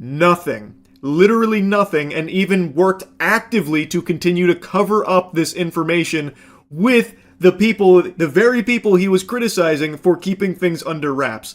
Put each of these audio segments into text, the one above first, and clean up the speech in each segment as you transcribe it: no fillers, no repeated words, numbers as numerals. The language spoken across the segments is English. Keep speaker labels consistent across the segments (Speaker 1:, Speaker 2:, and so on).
Speaker 1: nothing. Literally nothing, and even worked actively to continue to cover up this information with the very people he was criticizing for keeping things under wraps.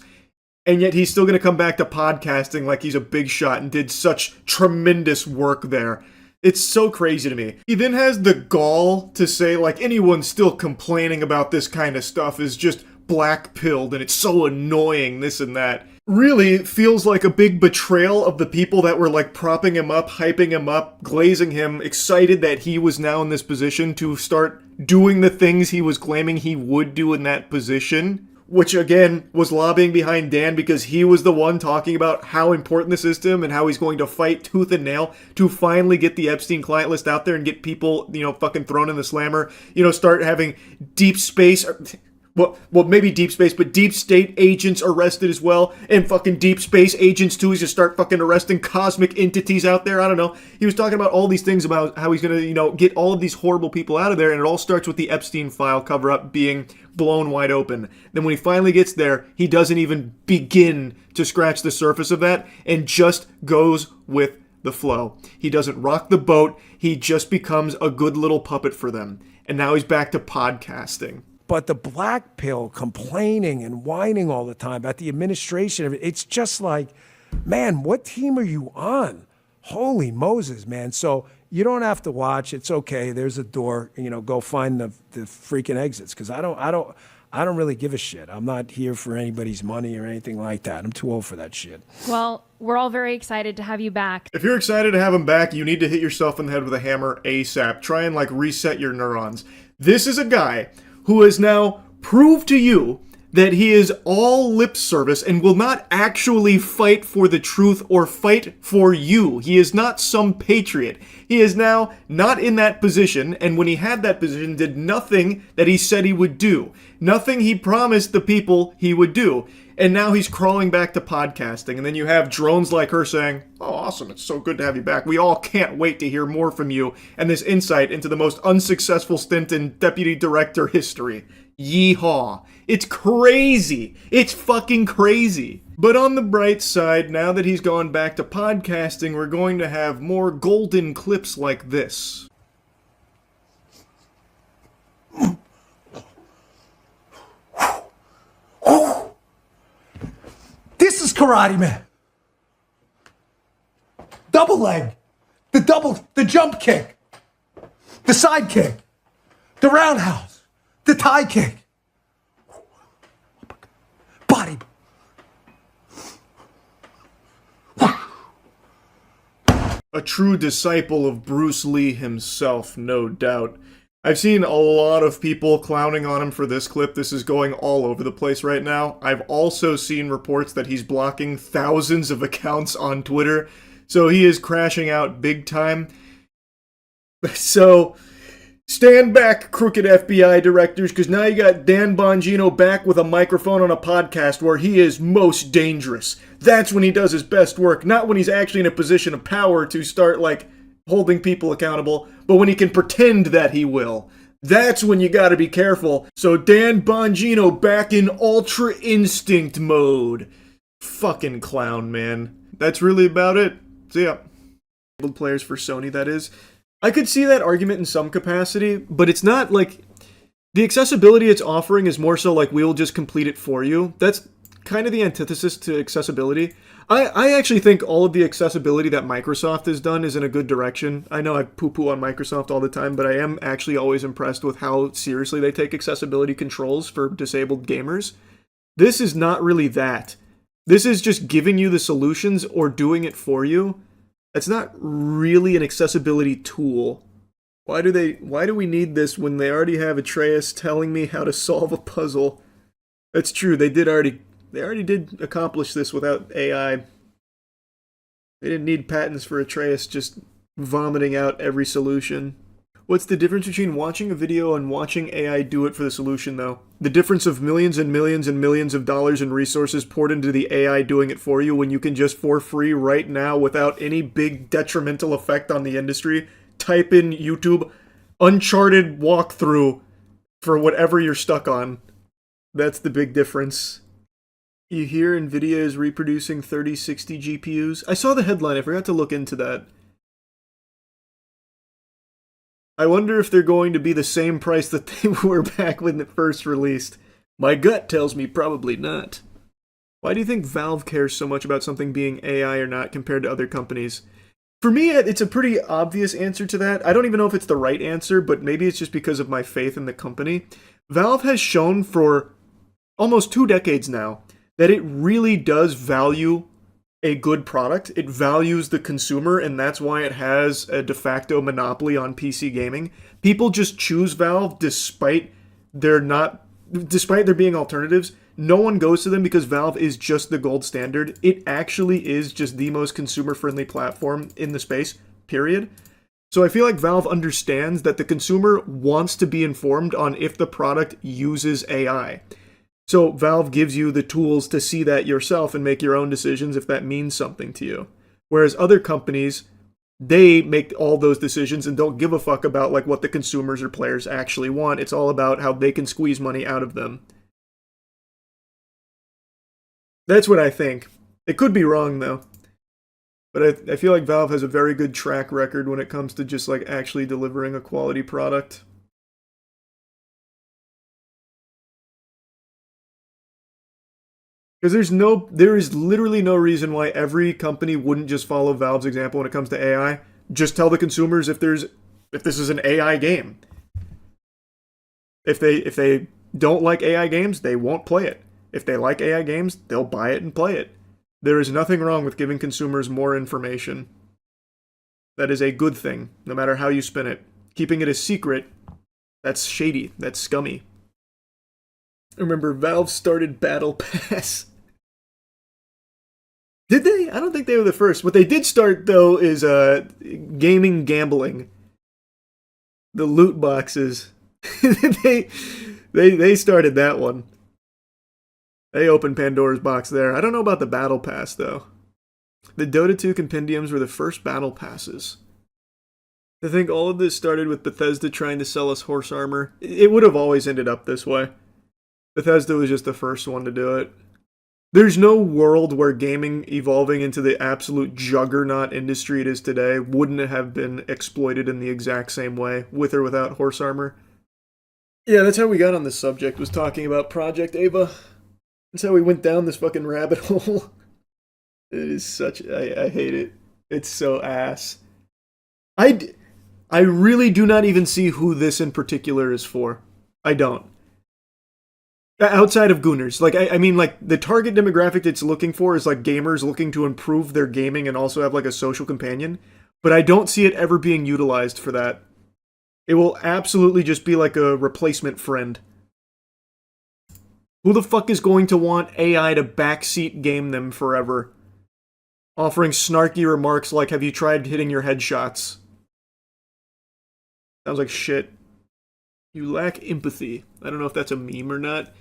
Speaker 1: And yet he's still going to come back to podcasting like he's a big shot and did such tremendous work there. It's so crazy to me. He then has the gall to say, like, anyone still complaining about this kind of stuff is just black-pilled and it's so annoying, this and that. Really feels like a big betrayal of the people that were, like, propping him up, hyping him up, glazing him, excited that he was now in this position to start doing the things he was claiming he would do in that position. Which, again, was lobbying behind Dan because he was the one talking about how important this is to him and how he's going to fight tooth and nail to finally get the Epstein client list out there and get people, fucking thrown in the slammer. Start having deep space... Well, maybe deep space, but deep state agents arrested as well, and fucking deep space agents too. He's gonna start fucking arresting cosmic entities out there. I don't know. He was talking about all these things about how he's gonna, get all of these horrible people out of there, and it all starts with the Epstein file cover-up being blown wide open. Then when he finally gets there, he doesn't even begin to scratch the surface of that, and just goes with the flow. He doesn't rock the boat. He just becomes a good little puppet for them. And now he's back to podcasting.
Speaker 2: But the black pill, complaining and whining all the time about the administration of it, it's just like, man, what team are you on? Holy Moses, man. So you don't have to watch. It's okay. There's a door. Go find the freaking exits, because I don't really give a shit. I'm not here for anybody's money or anything like that. I'm too old for that shit.
Speaker 3: Well, we're all very excited to have you back.
Speaker 1: If you're excited to have him back, you need to hit yourself in the head with a hammer ASAP. Try and reset your neurons. This is a guy who has now proved to you that he is all lip service and will not actually fight for the truth or fight for you. He is not some patriot. He is now not in that position, and when he had that position, did nothing that he said he would do. Nothing he promised the people he would do. And now he's crawling back to podcasting. And then you have drones like her saying, "Oh, awesome, it's so good to have you back. We all can't wait to hear more from you." And this insight into the most unsuccessful stint in deputy director history. Yeehaw. It's crazy. It's fucking crazy. But on the bright side, now that he's gone back to podcasting, we're going to have more golden clips like this.
Speaker 2: This is Karate Man. Double leg. The jump kick. The side kick. The roundhouse. The tie kick. Body.
Speaker 1: A true disciple of Bruce Lee himself, no doubt. I've seen a lot of people clowning on him for this clip. This is going all over the place right now. I've also seen reports that he's blocking thousands of accounts on Twitter, so he is crashing out big time. So, stand back, crooked FBI directors, because now you got Dan Bongino back with a microphone on a podcast where he is most dangerous. That's when he does his best work, not when he's actually in a position of power to start, holding people accountable, but when he can pretend that he will. That's when you gotta be careful. So Dan Bongino back in Ultra Instinct mode. Fucking clown, man. That's really about it. So yeah. Players for Sony, that is. I could see that argument in some capacity, but it's not the accessibility it's offering is more so we'll just complete it for you. That's kind of the antithesis to accessibility. I actually think all of the accessibility that Microsoft has done is in a good direction. I know I poo-poo on Microsoft all the time, but I am actually always impressed with how seriously they take accessibility controls for disabled gamers. This is not really that. This is just giving you the solutions or doing it for you. It's not really an accessibility tool. Why do we need this when they already have Atreus telling me how to solve a puzzle? That's true, they already did accomplish this without AI. They didn't need patents for Atreus just vomiting out every solution. What's the difference between watching a video and watching AI do it for the solution, though? The difference of millions and millions and millions of dollars in resources poured into the AI doing it for you when you can just for free right now without any big detrimental effect on the industry, type in YouTube Uncharted walkthrough for whatever you're stuck on. That's the big difference. You hear NVIDIA is reproducing 3060 GPUs? I saw the headline, I forgot to look into that. I wonder if they're going to be the same price that they were back when it first released. My gut tells me probably not. Why do you think Valve cares so much about something being AI or not compared to other companies? For me, it's a pretty obvious answer to that. I don't even know if it's the right answer, but maybe it's just because of my faith in the company. Valve has shown for almost 2 decades now that it really does value a good product. It values the consumer, and that's why it has a de facto monopoly on PC gaming. People just choose Valve despite there being alternatives. No one goes to them because Valve is just the gold standard. It actually is just the most consumer-friendly platform in the space, period. So I feel like Valve understands that the consumer wants to be informed on if the product uses AI. So Valve gives you the tools to see that yourself and make your own decisions if that means something to you. Whereas other companies, they make all those decisions and don't give a fuck about like what the consumers or players actually want. It's all about how they can squeeze money out of them. That's what I think. It could be wrong though. But I feel like Valve has a very good track record when it comes to just like actually delivering a quality product. Because there is literally no reason why every company wouldn't just follow Valve's example when it comes to AI. Just tell the consumers if this is an AI game. If they don't like AI games, they won't play it. If they like AI games, they'll buy it and play it. There is nothing wrong with giving consumers more information. That is a good thing, no matter how you spin it. Keeping it a secret, that's shady, that's scummy. Remember, Valve started Battle Pass. Did they? I don't think they were the first. What they did start, though, is gaming gambling. The loot boxes. they started that one. They opened Pandora's box there. I don't know about the Battle Pass, though. The Dota 2 compendiums were the first Battle Passes. I think all of this started with Bethesda trying to sell us horse armor. It would have always ended up this way. Bethesda was just the first one to do it. There's no world where gaming evolving into the absolute juggernaut industry it is today wouldn't have been exploited in the exact same way, with or without horse armor. Yeah, that's how we got on this subject, was talking about Project Ava. That's how we went down this fucking rabbit hole. It is such... I hate it. It's so ass. I really do not even see who this in particular is for. I don't. Outside of Gooners. Like, I mean, like, the target demographic it's looking for is, like, gamers looking to improve their gaming and also have, like, a social companion. But I don't see it ever being utilized for that. It will absolutely just be, like, a replacement friend. Who the fuck is going to want AI to backseat game them forever? Offering snarky remarks like, have you tried hitting your headshots? Sounds like shit. You lack empathy. I don't know if that's a meme or not.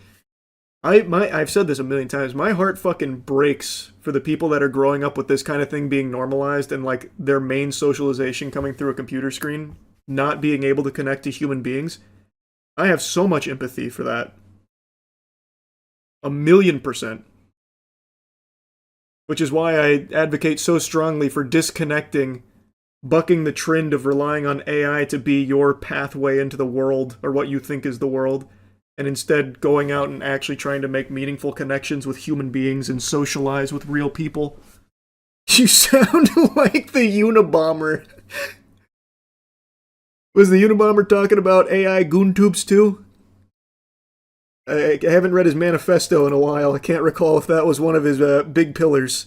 Speaker 1: I've said this a million times. My heart fucking breaks for the people that are growing up with this kind of thing being normalized and like their main socialization coming through a computer screen, not being able to connect to human beings. I have so much empathy for that. 1,000,000%. Which is why I advocate so strongly for disconnecting, bucking the trend of relying on AI to be your pathway into the world, or what you think is the world, and instead going out and actually trying to make meaningful connections with human beings and socialize with real people. You sound like the Unabomber. Was the Unabomber talking about AI GoonTubes too? I haven't read his manifesto in a while. I can't recall if that was one of his big pillars.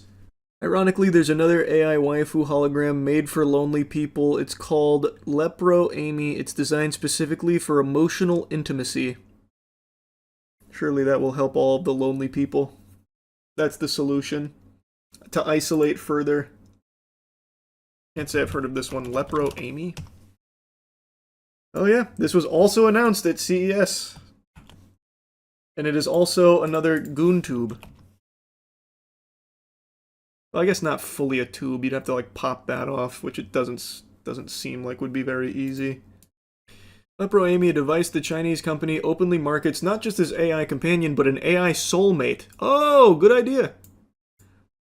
Speaker 1: Ironically, there's another AI waifu hologram made for lonely people. It's called Lepro Amy. It's designed specifically for emotional intimacy. Surely that will help all of the lonely people. That's the solution. To isolate further. Can't say I've heard of this one. Lepro Amy? Oh yeah, this was also announced at CES. And it is also another GoonTube. Well, I guess not fully a tube. You'd have to like pop that off, which it doesn't seem like would be very easy. Lepro Amy, a device the Chinese company openly markets not just as AI companion, but an AI soulmate. Oh, good idea.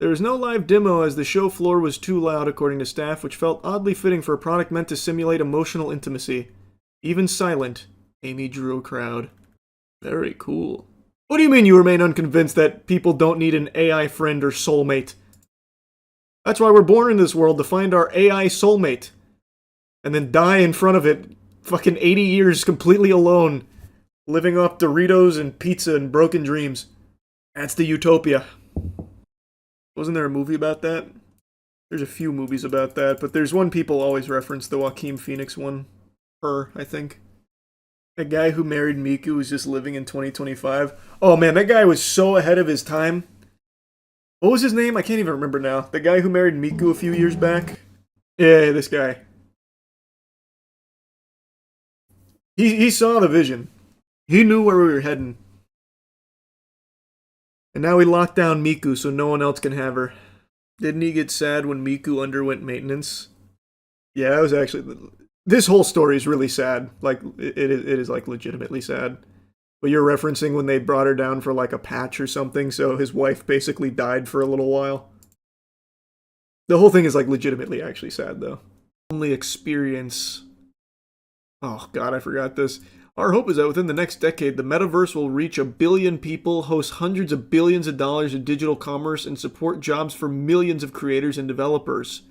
Speaker 1: There was no live demo as the show floor was too loud, according to staff, which felt oddly fitting for a product meant to simulate emotional intimacy. Even silent, Amy drew a crowd. Very cool. What do you mean you remain unconvinced that people don't need an AI friend or soulmate? That's why we're born in this world, to find our AI soulmate. And then die in front of it, fucking 80 years completely alone, living off Doritos and pizza and broken dreams. That's the utopia. Wasn't there a movie about that? There's a few movies about that, but there's one people always reference, the Joaquin Phoenix one. Her, I think. A guy who married Miku was just living in 2025. Oh man, that guy was so ahead of his time. What was his name? I can't even remember now. The guy who married Miku a few years back? Yeah, this guy. He saw the vision. He knew where we were heading. And now we locked down Miku so no one else can have her. Didn't he get sad when Miku underwent maintenance? Yeah, that was actually... This whole story is really sad. Like, it is like legitimately sad. But you're referencing when they brought her down for like a patch or something, so his wife basically died for a little while. The whole thing is like legitimately actually sad though. Only experience... Oh god, I forgot this. Our hope is that within the next decade, the metaverse will reach 1 billion people, host hundreds of billions of dollars in digital commerce, and support jobs for millions of creators and developers.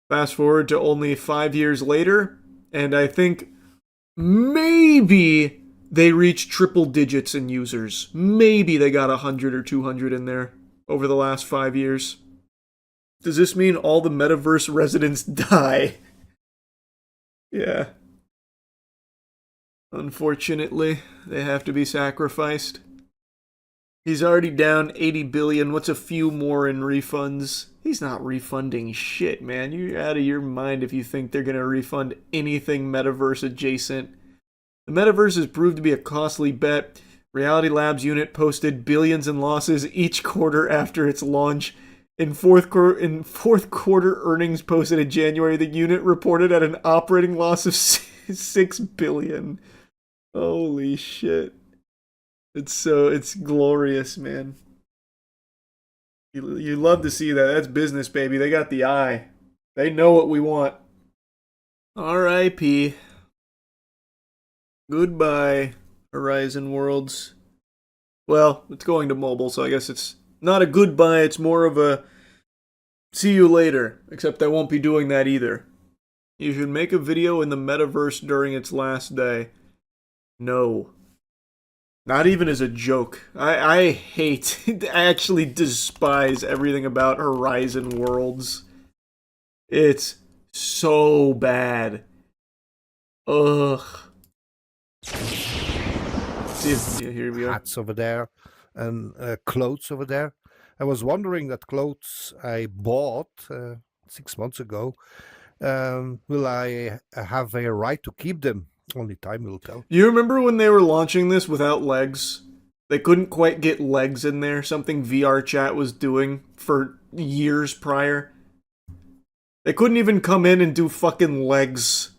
Speaker 1: Fast forward to only 5 years later, and I think maybe they reached triple digits in users. Maybe they got 100 or 200 in there over the last 5 years. Does this mean all the metaverse residents die? Yeah. Unfortunately, they have to be sacrificed. He's already down 80 billion. What's a few more in refunds? He's not refunding shit, man. You're out of your mind if you think they're going to refund anything metaverse adjacent. The metaverse has proved to be a costly bet. Reality Labs unit posted billions in losses each quarter after its launch. In fourth quarter earnings posted in January, the unit reported at an operating loss of 6 billion. Holy shit. It's glorious, man. You love to see that. That's business, baby. They got the eye. They know what we want. R.I.P. Goodbye, Horizon Worlds. Well, it's going to mobile, so I guess it's not a goodbye. It's more of a see you later. Except I won't be doing that either. You should make a video in the metaverse during its last day. No. Not even as a joke. I hate, I actually despise everything about Horizon Worlds. It's so bad. Ugh. See if, yeah, here we go.
Speaker 4: Hats over there and clothes over there. I was wondering that clothes I bought 6 months ago, will I have a right to keep them? Only time will tell.
Speaker 1: You remember when they were launching this without legs? They couldn't quite get legs in there, something VR chat was doing for years prior. They couldn't even come in and do fucking legs.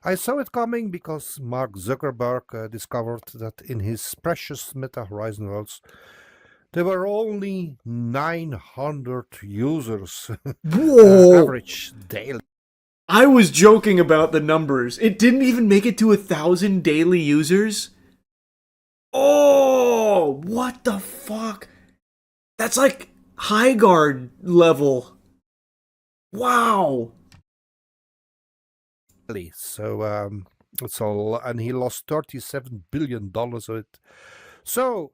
Speaker 4: I saw it coming because Mark Zuckerberg discovered that in his precious Meta Horizon Worlds, there were only 900 users average daily.
Speaker 1: I was joking about the numbers. It didn't even make it to 1,000 daily users. Oh, what the fuck? That's like high guard level. Wow.
Speaker 4: So it's all, and he lost $37 billion of it. So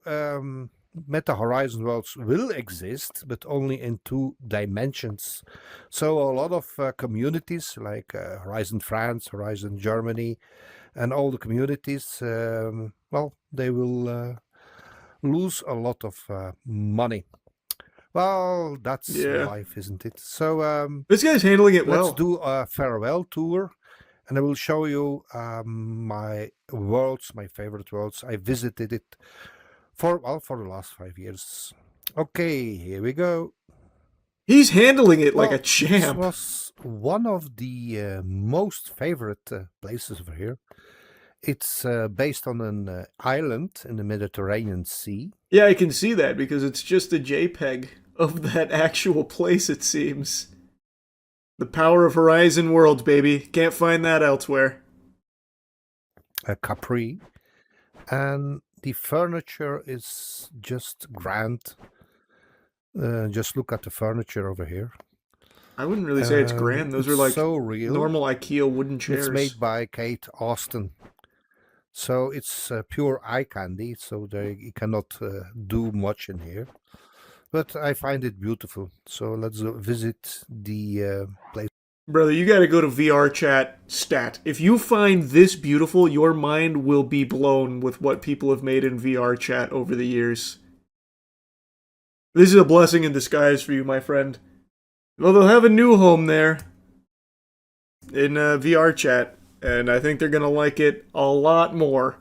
Speaker 4: Meta Horizon Worlds will exist, but only in 2 dimensions. So a lot of communities like Horizon France, Horizon Germany, and all the communities, well, they will lose a lot of money. Well, that's life, isn't it? So
Speaker 1: this guy's handling it well.
Speaker 4: Let's do a farewell tour. And I will show you my worlds, my favorite worlds. I visited it for the last 5 years. Okay, here we go.
Speaker 1: He's handling it like a
Speaker 4: Well, this
Speaker 1: champ.
Speaker 4: was one of the most favorite places over here. It's based on an island in the Mediterranean Sea.
Speaker 1: Yeah, I can see that because it's just a JPEG of that actual place, it seems. The power of Horizon Worlds, baby. Can't find that elsewhere.
Speaker 4: Capri, and the furniture is just grand. Just look at the furniture over here.
Speaker 1: I wouldn't really say it's grand. Those are
Speaker 4: It's
Speaker 1: like
Speaker 4: so real.
Speaker 1: normal IKEA wooden chairs.
Speaker 4: It's made by Kate Austin. So it's pure eye candy, so you cannot do much in here. But I find it beautiful. So let's visit the place.
Speaker 1: Brother, you gotta go to VR chat stat. If you find this beautiful, your mind will be blown with what people have made in VR chat over the years. This is a blessing in disguise for you, my friend. Well, they'll have a new home there in VR chat, and I think they're gonna like it a lot more.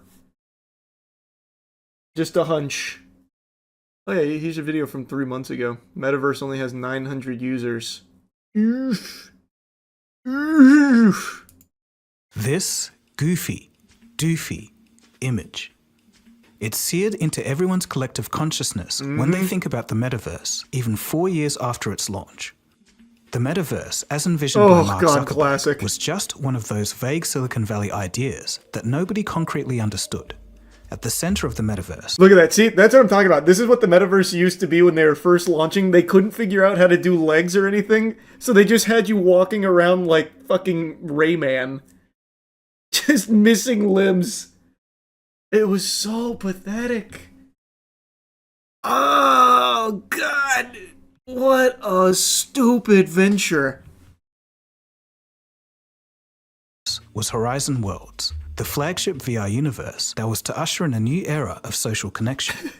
Speaker 1: Just a hunch. Oh yeah, here's a video from 3 months ago. Metaverse only has 900 users.
Speaker 5: This goofy, doofy image. It's seared into everyone's collective consciousness when they think about the metaverse, even 4 years after its launch. The metaverse, as envisioned by Mark Zuckerberg,
Speaker 1: classic.
Speaker 5: was just one of those vague Silicon Valley ideas that nobody concretely understood. At the center of the metaverse.
Speaker 1: Look at that. See, that's what I'm talking about. This is what the metaverse used to be when they were first launching. They couldn't figure out how to do legs or anything, so they just had you walking around like fucking Rayman. Just missing limbs. It was so pathetic. Oh, God. What a stupid venture.
Speaker 5: Was Horizon Worlds, the flagship VR universe that was to usher in a new era of social connection.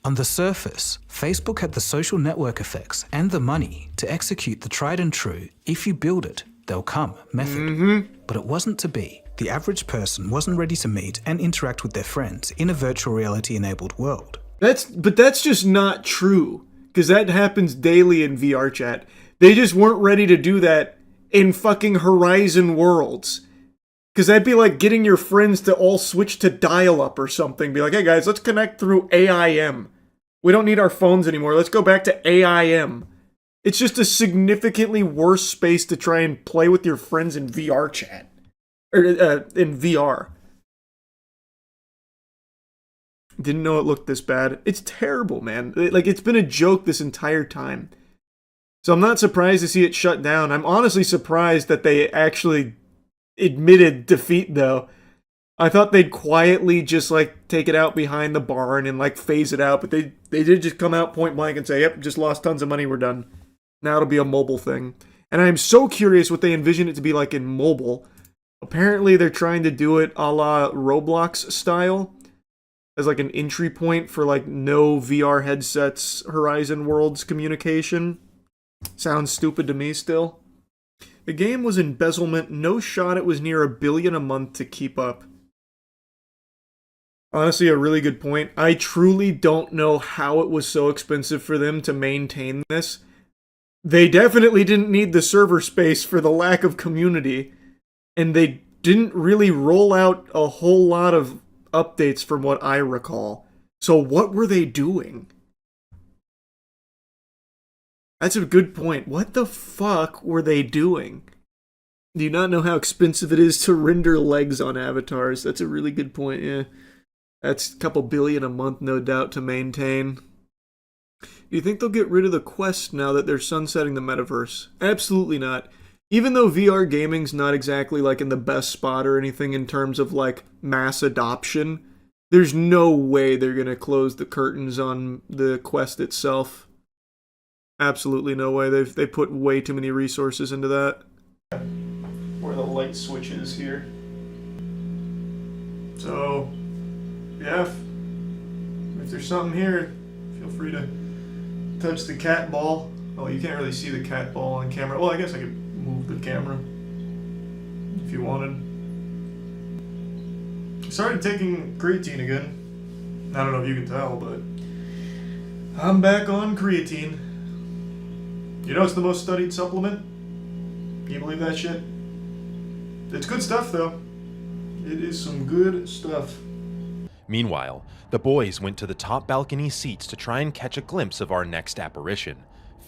Speaker 5: On the surface, Facebook had the social network effects and the money to execute the tried and true, if you build it, they'll come method. But it wasn't to be. The average person wasn't ready to meet and interact with their friends in a virtual reality-enabled world.
Speaker 1: But that's just not true, because that happens daily in VR chat. They just weren't ready to do that in fucking Horizon Worlds. Because that'd be like getting your friends to all switch to dial-up or something. Be like, hey guys, let's connect through AIM. We don't need our phones anymore. Let's go back to AIM. It's just a significantly worse space to try and play with your friends in VR chat. Or in VR. Didn't know it looked this bad. It's terrible, man. Like, it's been a joke this entire time. So I'm not surprised to see it shut down. I'm honestly surprised that they actually admitted defeat, though. I thought they'd quietly just, like, take it out behind the barn and, like, phase it out. But they did just come out point blank and say, yep, just lost tons of money, we're done. Now it'll be a mobile thing. And I'm so curious what they envision it to be like in mobile. Apparently they're trying to do it a la Roblox style. As like an entry point for like no VR headsets Horizon Worlds communication. Sounds stupid to me still. The game was embezzlement, no shot it was near $1 billion a month to keep up. Honestly, a really good point. I truly don't know how it was so expensive for them to maintain this. They definitely didn't need the server space for the lack of community. And they didn't really roll out a whole lot of updates from what I recall. So what were they doing? That's a good point. What the fuck were they doing? Do you not know how expensive it is to render legs on avatars? That's a really good point, yeah. That's a couple billion a month, no doubt, to maintain. Do you think they'll get rid of the Quest now that they're sunsetting the metaverse? Absolutely not. Even though VR gaming's not exactly like in the best spot or anything in terms of like mass adoption, there's no way they're gonna close the curtains on the Quest itself. Absolutely no way. They put way too many resources into that. Where the light switch is here. So, yeah, if there's something here, feel free to touch the cat ball. Oh, you can't really see the cat ball on camera. Well, I guess I could move the camera if you wanted. I started taking creatine again. I don't know if you can tell, but I'm back on creatine. You know it's the most studied supplement? Can you believe that shit? It's good stuff, though. It is some good stuff.
Speaker 6: Meanwhile, the boys went to the top balcony seats to try and catch a glimpse of our next apparition,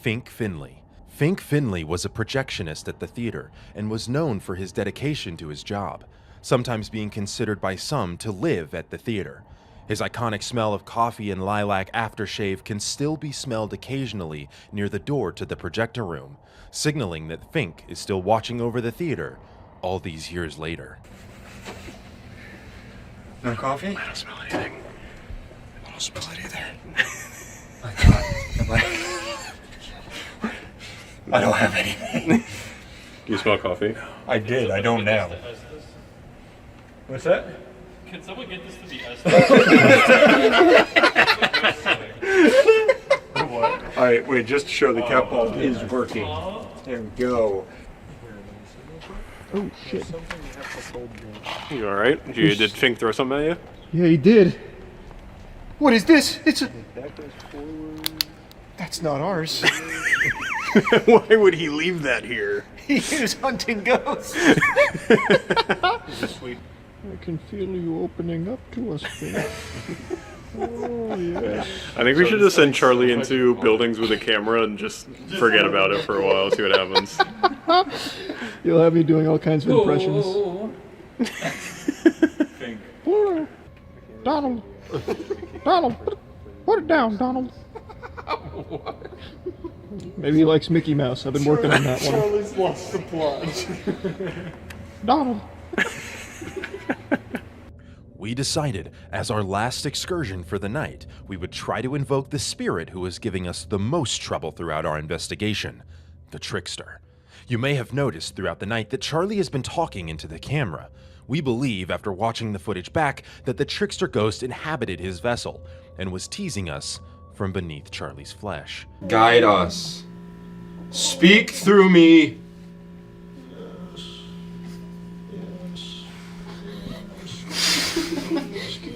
Speaker 6: Fink Finley. Fink Finley was a projectionist at the theater and was known for his dedication to his job, sometimes being considered by some to live at the theater. His iconic smell of coffee and lilac aftershave can still be smelled occasionally near the door to the projector room, signaling that Fink is still watching over the theater all these years later.
Speaker 7: No coffee?
Speaker 8: I don't smell anything.
Speaker 7: I don't smell it either. I don't have anything.
Speaker 8: Do you smell coffee?
Speaker 7: I did. I don't now.
Speaker 8: What's that?
Speaker 9: Can someone get this to be
Speaker 7: All right, wait, just to show the cat ball is working. There we go.
Speaker 1: Oh, shit.
Speaker 8: You alright? Did Fink throw something at you?
Speaker 1: Yeah, he did. What is this? It's a... That's not ours.
Speaker 8: Why would he leave that here?
Speaker 1: He is hunting ghosts.
Speaker 8: Sweet.
Speaker 1: I can feel you opening up to us, Fink. Oh, yes.
Speaker 8: I think we should just send Charlie into buildings with a camera and just forget about it for a while, see what happens.
Speaker 1: You'll have me doing all kinds of impressions.
Speaker 9: Fink.
Speaker 1: Donald. Donald. Put it down, Donald. Maybe he likes Mickey Mouse. I've been working on that one.
Speaker 9: Charlie's lost the plot.
Speaker 1: Donald.
Speaker 6: We decided, as our last excursion for the night, we would try to invoke the spirit who was giving us the most trouble throughout our investigation, the trickster. You may have noticed throughout the night that Charlie has been talking into the camera. We believe, after watching the footage back, that the trickster ghost inhabited his vessel and was teasing us from beneath Charlie's flesh.
Speaker 10: Guide us. Speak through me.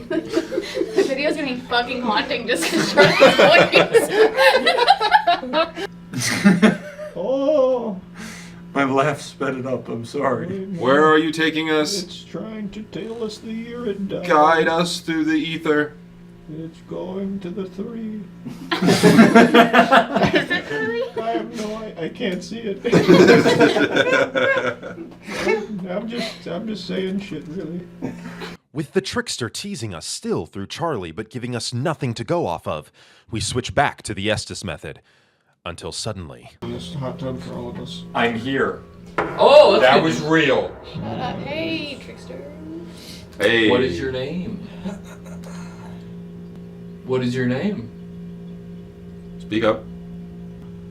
Speaker 11: The video's gonna be fucking haunting just because Charlie's voice.
Speaker 7: Oh, my laugh sped it up. I'm sorry.
Speaker 10: Where are you taking us?
Speaker 1: It's trying to tell us the year it died.
Speaker 10: Guide us through the ether.
Speaker 1: It's going to the 3.
Speaker 11: Is it really?
Speaker 1: I have no I can't see it. I'm just saying shit, really.
Speaker 6: With the trickster teasing us still through Charlie but giving us nothing to go off of, we switch back to the Estes method. Until suddenly...
Speaker 1: This hot tub for all of us.
Speaker 10: I'm here.
Speaker 12: Oh, that's
Speaker 10: That
Speaker 12: good.
Speaker 10: was real.
Speaker 11: Hey, trickster.
Speaker 10: Hey.
Speaker 12: What is your name? What is your name?
Speaker 10: Speak up.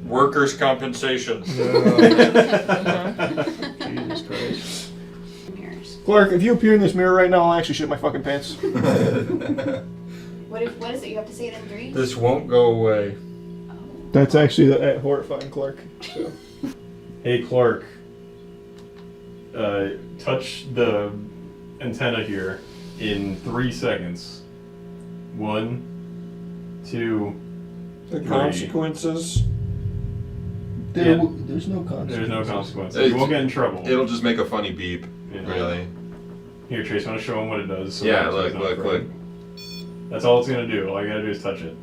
Speaker 10: Workers' compensation.
Speaker 1: Jesus Christ. Clark, if you appear in this mirror right now, I'll actually shit my fucking pants.
Speaker 11: What is it? You have to say it in 3?
Speaker 10: This won't go away.
Speaker 1: That's actually horrifying, Clark. So.
Speaker 8: Hey Clark, touch the antenna here in 3 seconds. 1, 2,
Speaker 7: The
Speaker 8: 3.
Speaker 7: consequences.
Speaker 1: There's no consequence.
Speaker 8: There's no consequences. You won't get in trouble.
Speaker 10: It'll just make a funny beep.
Speaker 8: Yeah.
Speaker 10: Really.
Speaker 8: Here, Trace, want to show him what it does? So
Speaker 10: Yeah,
Speaker 8: that
Speaker 10: look,
Speaker 8: it's not
Speaker 10: look, look.
Speaker 8: afraid. That's all it's gonna do. All you gotta do is touch it.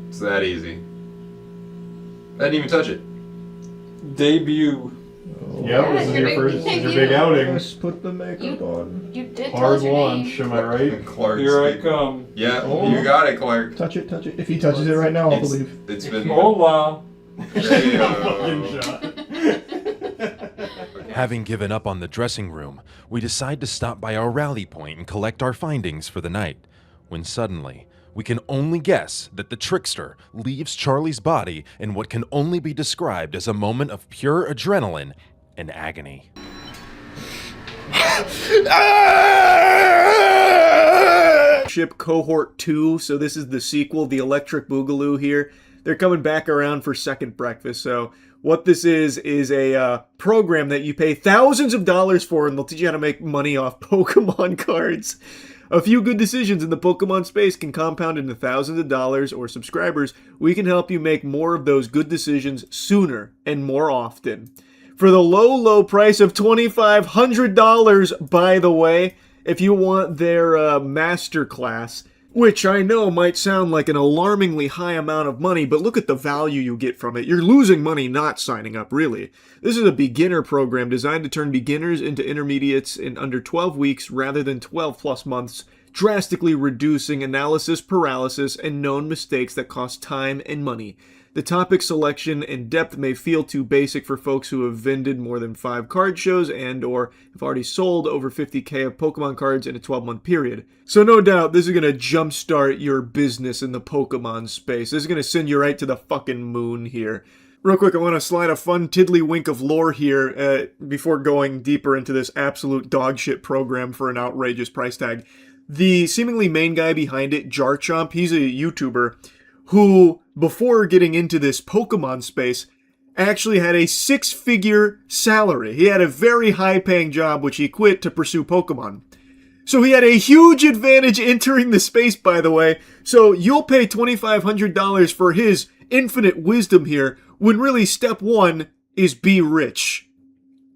Speaker 10: It's that easy. I didn't even touch it.
Speaker 7: Debut.
Speaker 8: Yep, this is your first, this is your big outing.
Speaker 1: Let's put the makeup on.
Speaker 11: You did tell
Speaker 8: Hard
Speaker 11: us your
Speaker 8: launch,
Speaker 11: name.
Speaker 8: am I right?
Speaker 10: Clark.
Speaker 7: Here I come.
Speaker 10: Yeah,
Speaker 1: Oh.
Speaker 10: you got it, Clark.
Speaker 1: Touch it, touch it. If he touches it right now, I'll believe.
Speaker 10: It's been.
Speaker 7: Hola.
Speaker 8: Fucking shot.
Speaker 6: Having given up on the dressing room, we decide to stop by our rally point and collect our findings for the night, when suddenly, we can only guess that the trickster leaves Charlie's body in what can only be described as a moment of pure adrenaline and agony.
Speaker 1: Ship Cohort 2, so this is the sequel, the Electric Boogaloo here. They're coming back around for second breakfast, so what this is a program that you pay thousands of dollars for, and they'll teach you how to make money off Pokemon cards. A few good decisions in the Pokemon space can compound into thousands of dollars, or subscribers. We can help you make more of those good decisions sooner and more often. For the low, low price of $2,500, by the way, if you want their masterclass, which I know might sound like an alarmingly high amount of money, but look at the value you get from it. You're losing money not signing up, really. This is a beginner program designed to turn beginners into intermediates in under 12 weeks rather than 12 plus months, drastically reducing analysis paralysis and known mistakes that cost time and money. The topic selection and depth may feel too basic for folks who have vended more than 5 card shows and or have already sold over 50K of Pokemon cards in a 12-month period. So no doubt this is going to jumpstart your business in the Pokemon space. This is going to send you right to the fucking moon here. Real quick, I want to slide a fun tiddlywink of lore here before going deeper into this absolute dogshit program for an outrageous price tag. The seemingly main guy behind it, Jarchomp, he's a YouTuber who, before getting into this Pokemon space, actually had a 6-figure salary. He had a very high-paying job, which he quit to pursue Pokemon. So he had a huge advantage entering the space, by the way. So you'll pay $2,500 for his infinite wisdom here, when really step 1 is be rich.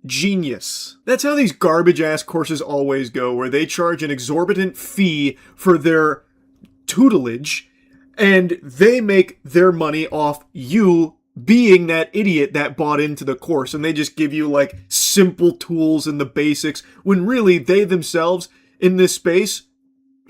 Speaker 1: Genius. That's how these garbage-ass courses always go, where they charge an exorbitant fee for their tutelage, and they make their money off you being that idiot that bought into the course. And they just give you like simple tools and the basics, when really they themselves in this space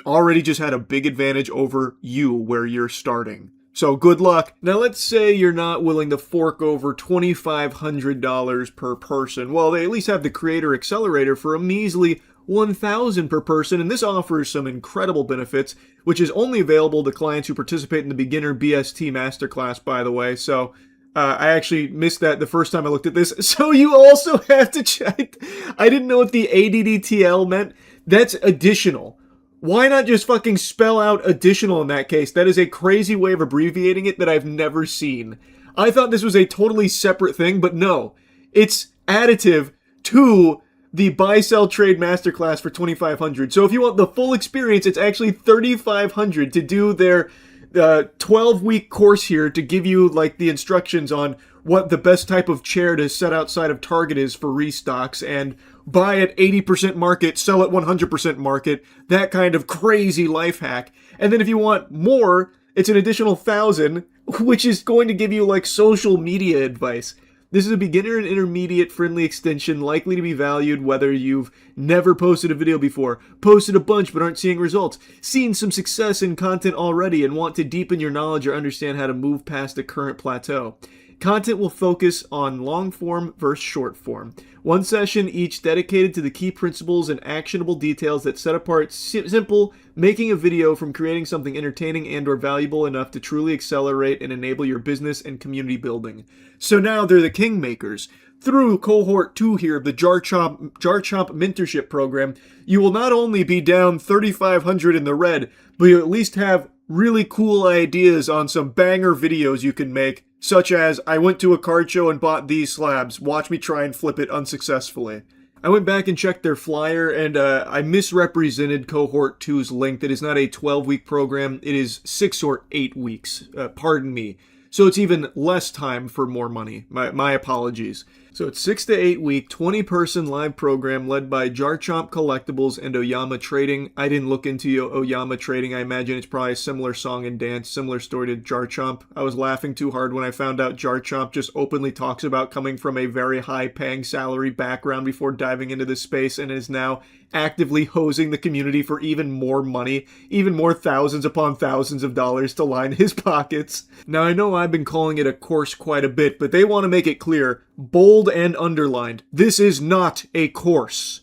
Speaker 1: already just had a big advantage over you where you're starting. So good luck. Now let's say you're not willing to fork over $2,500 per person. Well, they at least have the Creator Accelerator for a measly $1,000 per person, and this offers some incredible benefits, which is only available to clients who participate in the Beginner BST Masterclass, by the way. So I actually missed that the first time I looked at this. So you also have to check. I didn't know what the ADDTL meant. That's additional. Why not just fucking spell out additional in that case? That is a crazy way of abbreviating it that I've never seen. I thought this was a totally separate thing, but no. It's additive to the Buy Sell Trade Masterclass for $2,500. So if you want the full experience, it's actually $3,500 to do their 12-week course here to give you like the instructions on what the best type of chair to set outside of Target is for restocks, and buy at 80% market, sell at 100% market, that kind of crazy life hack. And then if you want more, it's an additional $1,000, which is going to give you like social media advice. This is a beginner and intermediate friendly extension likely to be valued whether you've never posted a video before, posted a bunch but aren't seeing results, seen some success in content already and want to deepen your knowledge or understand how to move past the current plateau. Content will focus on long form versus short form. One session each dedicated to the key principles and actionable details that set apart simple making a video from creating something entertaining and or valuable enough to truly accelerate and enable your business and community building. So now they're the kingmakers. Through cohort 2 here of the Jarchomp mentorship program, you will not only be down $3,500 in the red, but you'll at least have really cool ideas on some banger videos you can make, such as, I went to a card show and bought these slabs, watch me try and flip it unsuccessfully. I went back and checked their flyer, and I misrepresented Cohort 2's length. It is not a 12-week program, it is 6 or 8 weeks, pardon me. So it's even less time for more money. My apologies. So it's 6 to 8 week, 20-person live program led by Jarchomp Collectibles and Oyama Trading. I didn't look into Oyama Trading. I imagine it's probably a similar song and dance, similar story to Jarchomp. I was laughing too hard when I found out Jarchomp just openly talks about coming from a very high-paying salary background before diving into this space and is now actively hosing the community for even more money, even more thousands upon thousands of dollars to line his pockets. Now, I know I've been calling it a course quite a bit, but they want to make it clear, bold and underlined, this is not a course.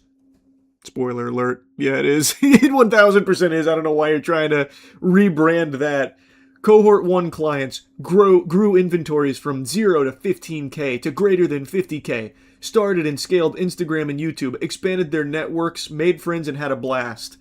Speaker 1: Spoiler alert. Yeah, it is. It 1000% is. I don't know why you're trying to rebrand that. Cohort 1 clients grew inventories from 0 to 15K to greater than 50K, started and scaled Instagram and YouTube, expanded their networks, made friends, and had a blast.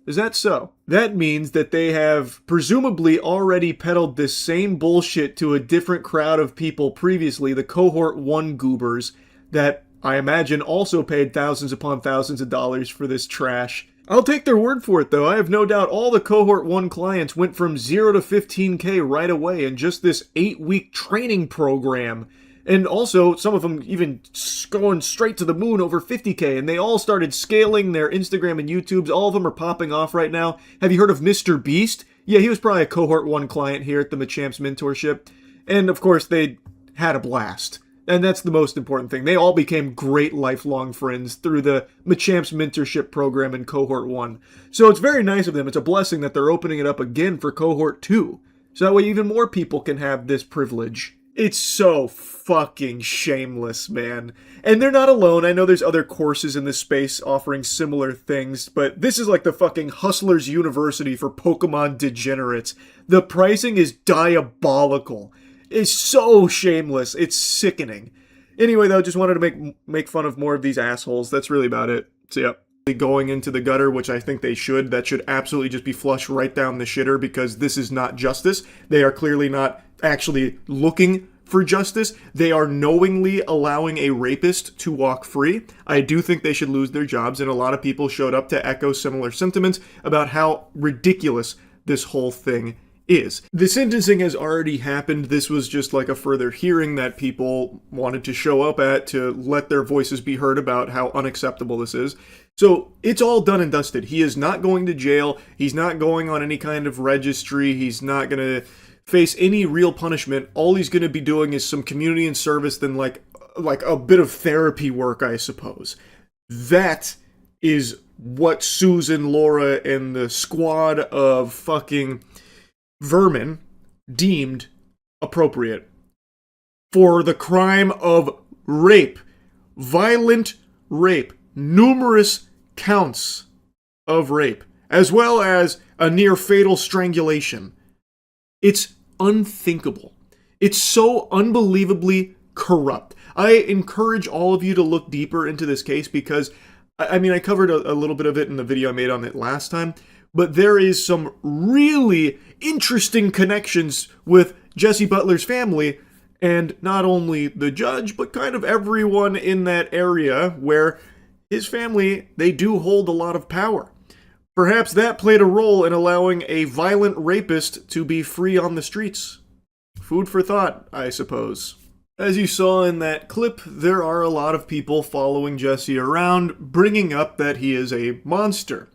Speaker 1: Is that so? That means that they have presumably already peddled this same bullshit to a different crowd of people previously, the Cohort 1 goobers, that I imagine also paid thousands upon thousands of dollars for this trash. I'll take their word for it, though. I have no doubt all the Cohort 1 clients went from 0 to 15K right away in just this 8-week training program. And also, some of them even going straight to the moon over 50K, and they all started scaling their Instagram and YouTubes. All of them are popping off right now. Have you heard of Mr. Beast? Yeah, he was probably a Cohort 1 client here at the Machamps Mentorship. And, of course, they had a blast. And that's the most important thing. They all became great lifelong friends through the Machamps Mentorship program in Cohort 1. So it's very nice of them. It's a blessing that they're opening it up again for Cohort 2. So that way even more people can have this privilege. It's so fucking shameless, man. And they're not alone. I know there's other courses in this space offering similar things, but this is like the fucking Hustlers University for Pokemon degenerates. The pricing is diabolical. It's so shameless. It's sickening. Anyway, though, just wanted to make fun of more of these assholes. That's really about it. So, yeah. Going into the gutter, which I think they should. That should absolutely just be flushed right down the shitter because this is not justice. They are clearly not actually looking for justice. They are knowingly allowing a rapist to walk free. I do think they should lose their jobs, and a lot of people showed up to echo similar sentiments about how ridiculous this whole thing is. The sentencing has already happened. This was just like a further hearing that people wanted to show up at to let their voices be heard about how unacceptable this is. So it's all done and dusted. He is not going to jail. He's not going on any kind of registry. He's not going to face any real punishment. All he's going to be doing is some community and service, then like a bit of therapy work, I suppose. That is what Susan, Laura, and the squad of fucking vermin deemed appropriate for the crime of rape, violent rape, numerous counts of rape, as well as a near fatal strangulation. It's unthinkable. It's so unbelievably corrupt. I encourage all of you to look deeper into this case because, I mean, I covered a little bit of it in the video I made on it last time, but there is some really interesting connections with Jesse Butler's family, and not only the judge, but kind of everyone in that area where his family, they do hold a lot of power. Perhaps that played a role in allowing a violent rapist to be free on the streets. Food for thought, I suppose. As you saw in that clip, there are a lot of people following Jesse around, bringing up that he is a monster.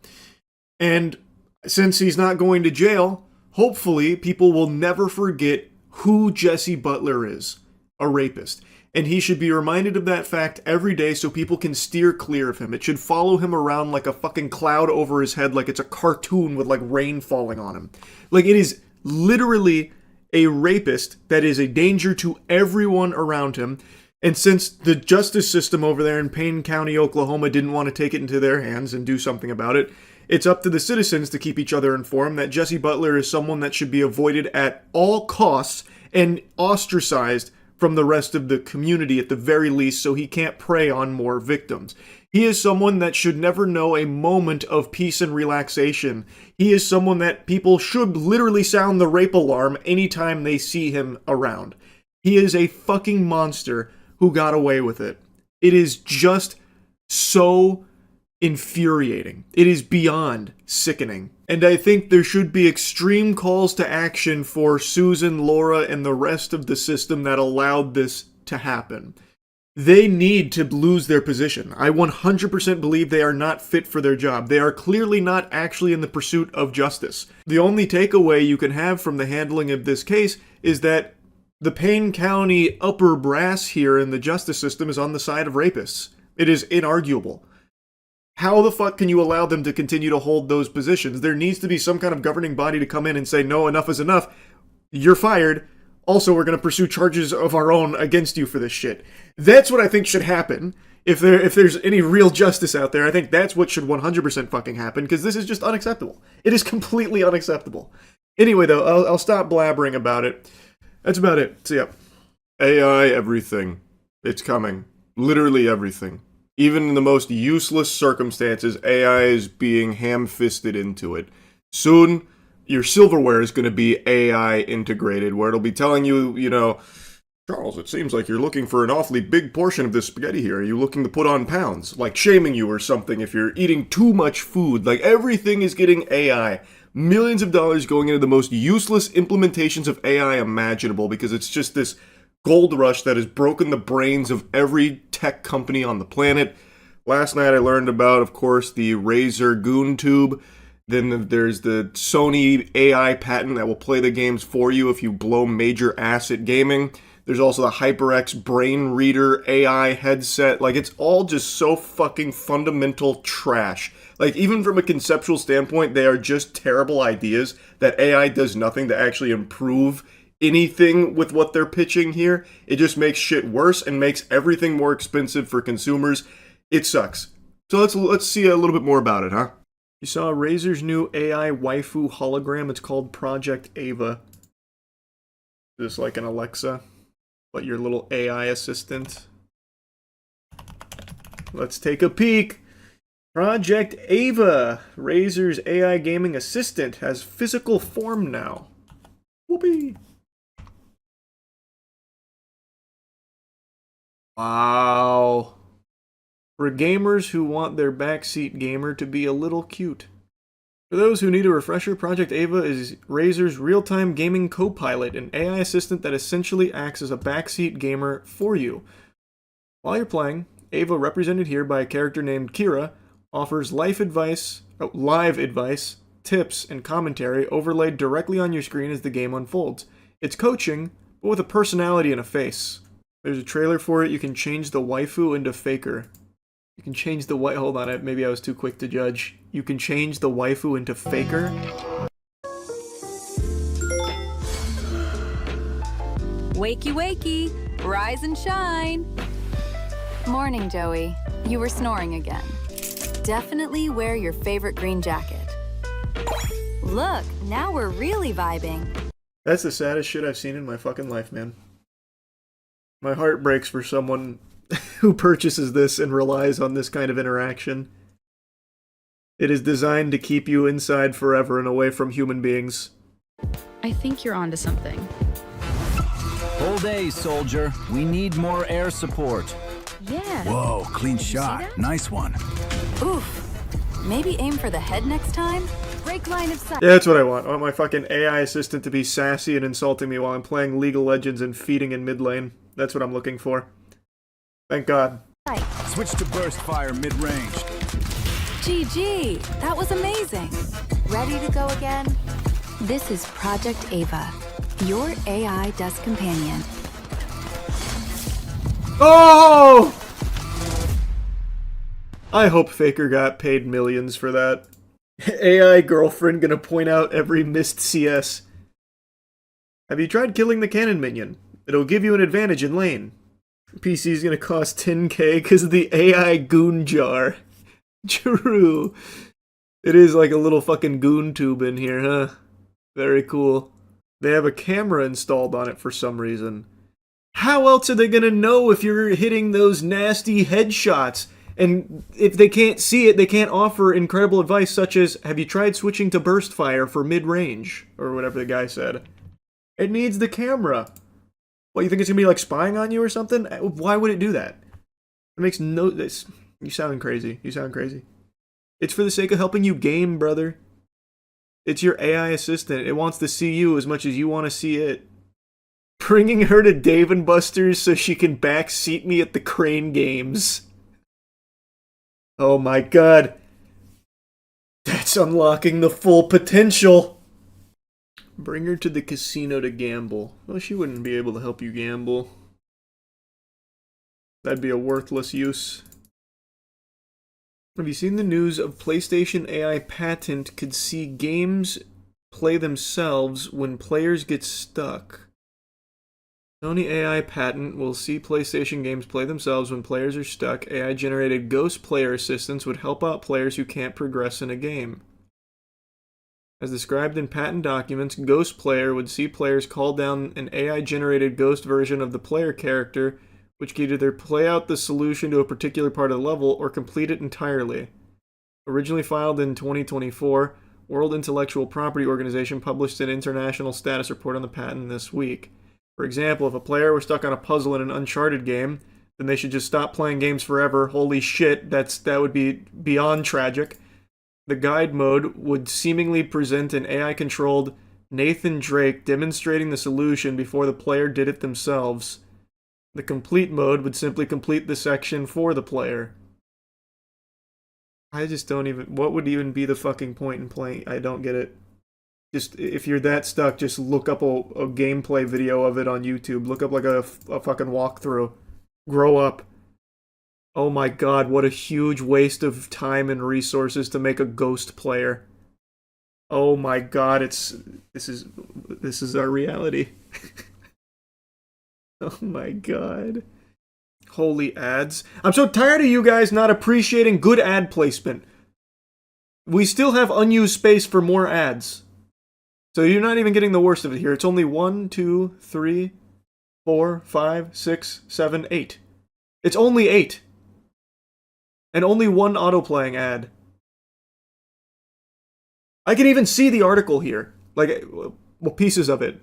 Speaker 1: And since he's not going to jail, hopefully people will never forget who Jesse Butler is, a rapist. And he should be reminded of that fact every day so people can steer clear of him. It should follow him around like a fucking cloud over his head, like it's a cartoon with like rain falling on him. Like it is literally a rapist that is a danger to everyone around him. And since the justice system over there in Payne County, Oklahoma didn't want to take it into their hands and do something about it, it's up to the citizens to keep each other informed that Jesse Butler is someone that should be avoided at all costs and ostracized from the rest of the community at the very least so he can't prey on more victims. He is someone that should never know a moment of peace and relaxation. He is someone that people should literally sound the rape alarm anytime they see him around. He is a fucking monster who got away with it. It is just so infuriating. It is beyond sickening. And I think there should be extreme calls to action for Susan, Laura, and the rest of the system that allowed this to happen. They need to lose their position. I 100% believe they are not fit for their job. They are clearly not actually in the pursuit of justice. The only takeaway you can have from the handling of this case is that the Payne County upper brass here in the justice system is on the side of rapists. It is inarguable. How the fuck can you allow them to continue to hold those positions? There needs to be some kind of governing body to come in and say, no, enough is enough. You're fired. Also, we're going to pursue charges of our own against you for this shit. That's what I think should happen. If there's any real justice out there, I think that's what should 100% fucking happen, because this is just unacceptable. It is completely unacceptable. Anyway, though, I'll stop blabbering about it. That's about it. So, yeah. AI, everything. It's coming. Literally everything. Even in the most useless circumstances, AI is being ham-fisted into it. Soon, your silverware is going to be AI integrated, where it'll be telling you, Charles, it seems like you're looking for an awfully big portion of this spaghetti here. Are you looking to put on pounds? Like shaming you or something if you're eating too much food. Like everything is getting AI. Millions of dollars going into the most useless implementations of AI imaginable because it's just this gold rush that has broken the brains of every tech company on the planet. Last night I learned about, of course, the Razer Goon Tube. Then there's the Sony AI patent that will play the games for you if you blow major ass at gaming. There's also the HyperX Brain Reader AI headset. Like, it's all just so fucking fundamental trash. Like, even from a conceptual standpoint, they are just terrible ideas that AI does nothing to actually improve anything with what they're pitching here. It just makes shit worse and makes everything more expensive for consumers. It sucks. So let's see a little bit more about it, huh? You saw Razer's new AI waifu hologram. It's called Project Ava. Just like an Alexa, but your little AI assistant. Let's take a peek. Project Ava, Razer's AI gaming assistant, has physical form now. Whoopee. Wow. For gamers who want their backseat gamer to be a little cute. For those who need a refresher, Project Ava is Razer's real-time gaming co-pilot, an AI assistant that essentially acts as a backseat gamer for you. While you're playing, Ava, represented here by a character named Kira, offers live advice, tips, and commentary overlaid directly on your screen as the game unfolds. It's coaching, but with a personality and a face. There's a trailer for it. You can change the waifu into Faker. You can change the hold on, maybe I was too quick to judge. You can change the waifu into Faker.
Speaker 13: Wakey, wakey, rise and shine. Morning, Joey. You were snoring again. Definitely wear your favorite green jacket. Look, now we're really vibing.
Speaker 1: That's the saddest shit I've seen in my fucking life, man. My heart breaks for someone who purchases this and relies on this kind of interaction. It is designed to keep you inside forever and away from human beings.
Speaker 14: I think you're onto something.
Speaker 15: Whole day, soldier. We need more air support.
Speaker 13: Yeah.
Speaker 15: Whoa, clean shot. Nice one.
Speaker 13: Oof. Maybe aim for the head next time? Break line of sight.
Speaker 1: Yeah, that's what I want. I want my fucking AI assistant to be sassy and insulting me while I'm playing League of Legends and feeding in mid lane. That's what I'm looking for. Thank God.
Speaker 15: Switch to burst fire mid-range.
Speaker 13: GG, that was amazing. Ready to go again? This is Project Ava, your AI desk companion.
Speaker 1: Oh! I hope Faker got paid millions for that. AI girlfriend gonna point out every missed CS. Have you tried killing the cannon minion? It'll give you an advantage in lane. PC's gonna cost 10k because of the AI goon jar. True. It is like a little fucking goon tube in here, huh? Very cool. They have a camera installed on it for some reason. How else are they gonna know if you're hitting those nasty headshots? And if they can't see it, they can't offer incredible advice such as, have you tried switching to burst fire for mid-range? Or whatever the guy said. It needs the camera. What, you think it's gonna be like spying on you or something? Why would it do that? It makes no... You sound crazy. You sound crazy. It's for the sake of helping you game, brother. It's your AI assistant. It wants to see you as much as you want to see it. Bringing her to Dave & Buster's so she can backseat me at the Crane Games. Oh my god. That's unlocking the full potential. Bring her to the casino to gamble. Well, she wouldn't be able to help you gamble. That'd be a worthless use. Have you seen the news of PlayStation AI patent could see games play themselves when players get stuck? Sony AI patent will see PlayStation games play themselves when players are stuck. AI-generated ghost player assistants would help out players who can't progress in a game. As described in patent documents, Ghost Player would see players call down an AI-generated ghost version of the player character, which could either play out the solution to a particular part of the level or complete it entirely. Originally filed in 2024, World Intellectual Property Organization published an international status report on the patent this week. For example, if a player were stuck on a puzzle in an Uncharted game, then they should just stop playing games forever. Holy shit, that would be beyond tragic. The guide mode would seemingly present an AI-controlled Nathan Drake demonstrating the solution before the player did it themselves. The complete mode would simply complete the section for the player. I just don't even... What would even be the fucking point in playing? I don't get it. Just, if you're that stuck, just look up a gameplay video of it on YouTube. Look up like a fucking walkthrough. Grow up. Oh my god, what a huge waste of time and resources to make a ghost player. Oh my god, this is our reality. Oh my god. Holy ads. I'm so tired of you guys not appreciating good ad placement. We still have unused space for more ads. So you're not even getting the worst of it here. It's only 1, 2, 3, 4, 5, 6, 7, 8. It's only 8. And only one auto-playing ad. I can even see the article here. Like, well, pieces of it.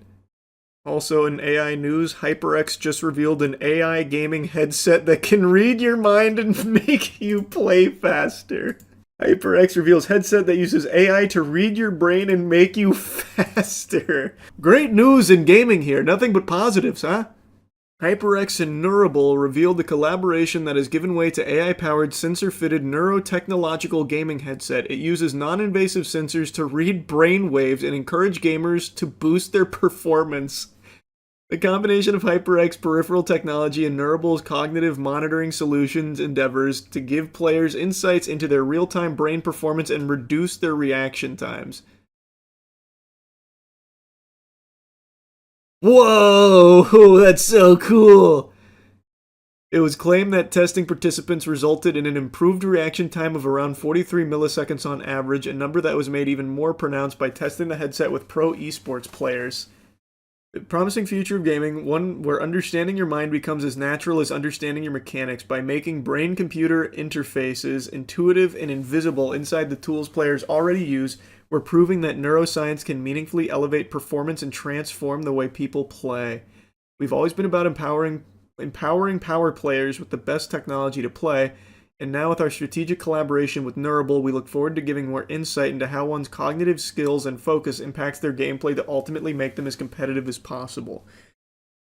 Speaker 1: Also in AI news, HyperX just revealed an AI gaming headset that can read your mind and make you play faster. HyperX reveals headset that uses AI to read your brain and make you faster. Great news in gaming here. Nothing but positives, huh? HyperX and Neurable revealed the collaboration that has given way to AI-powered sensor-fitted neurotechnological gaming headset. It uses non-invasive sensors to read brain waves and encourage gamers to boost their performance. The combination of HyperX peripheral technology and Neurable's cognitive monitoring solutions endeavors to give players insights into their real-time brain performance and reduce their reaction times. Whoa, that's so cool. It was claimed that testing participants resulted in an improved reaction time of around 43 milliseconds on average, a number that was made even more pronounced by testing the headset with pro esports players. A promising future of gaming, one where understanding your mind becomes as natural as understanding your mechanics by making brain-computer interfaces intuitive and invisible inside the tools players already use. We're proving that neuroscience can meaningfully elevate performance and transform the way people play. We've always been about empowering power players with the best technology to play, and now with our strategic collaboration with Neurable, we look forward to giving more insight into how one's cognitive skills and focus impacts their gameplay to ultimately make them as competitive as possible.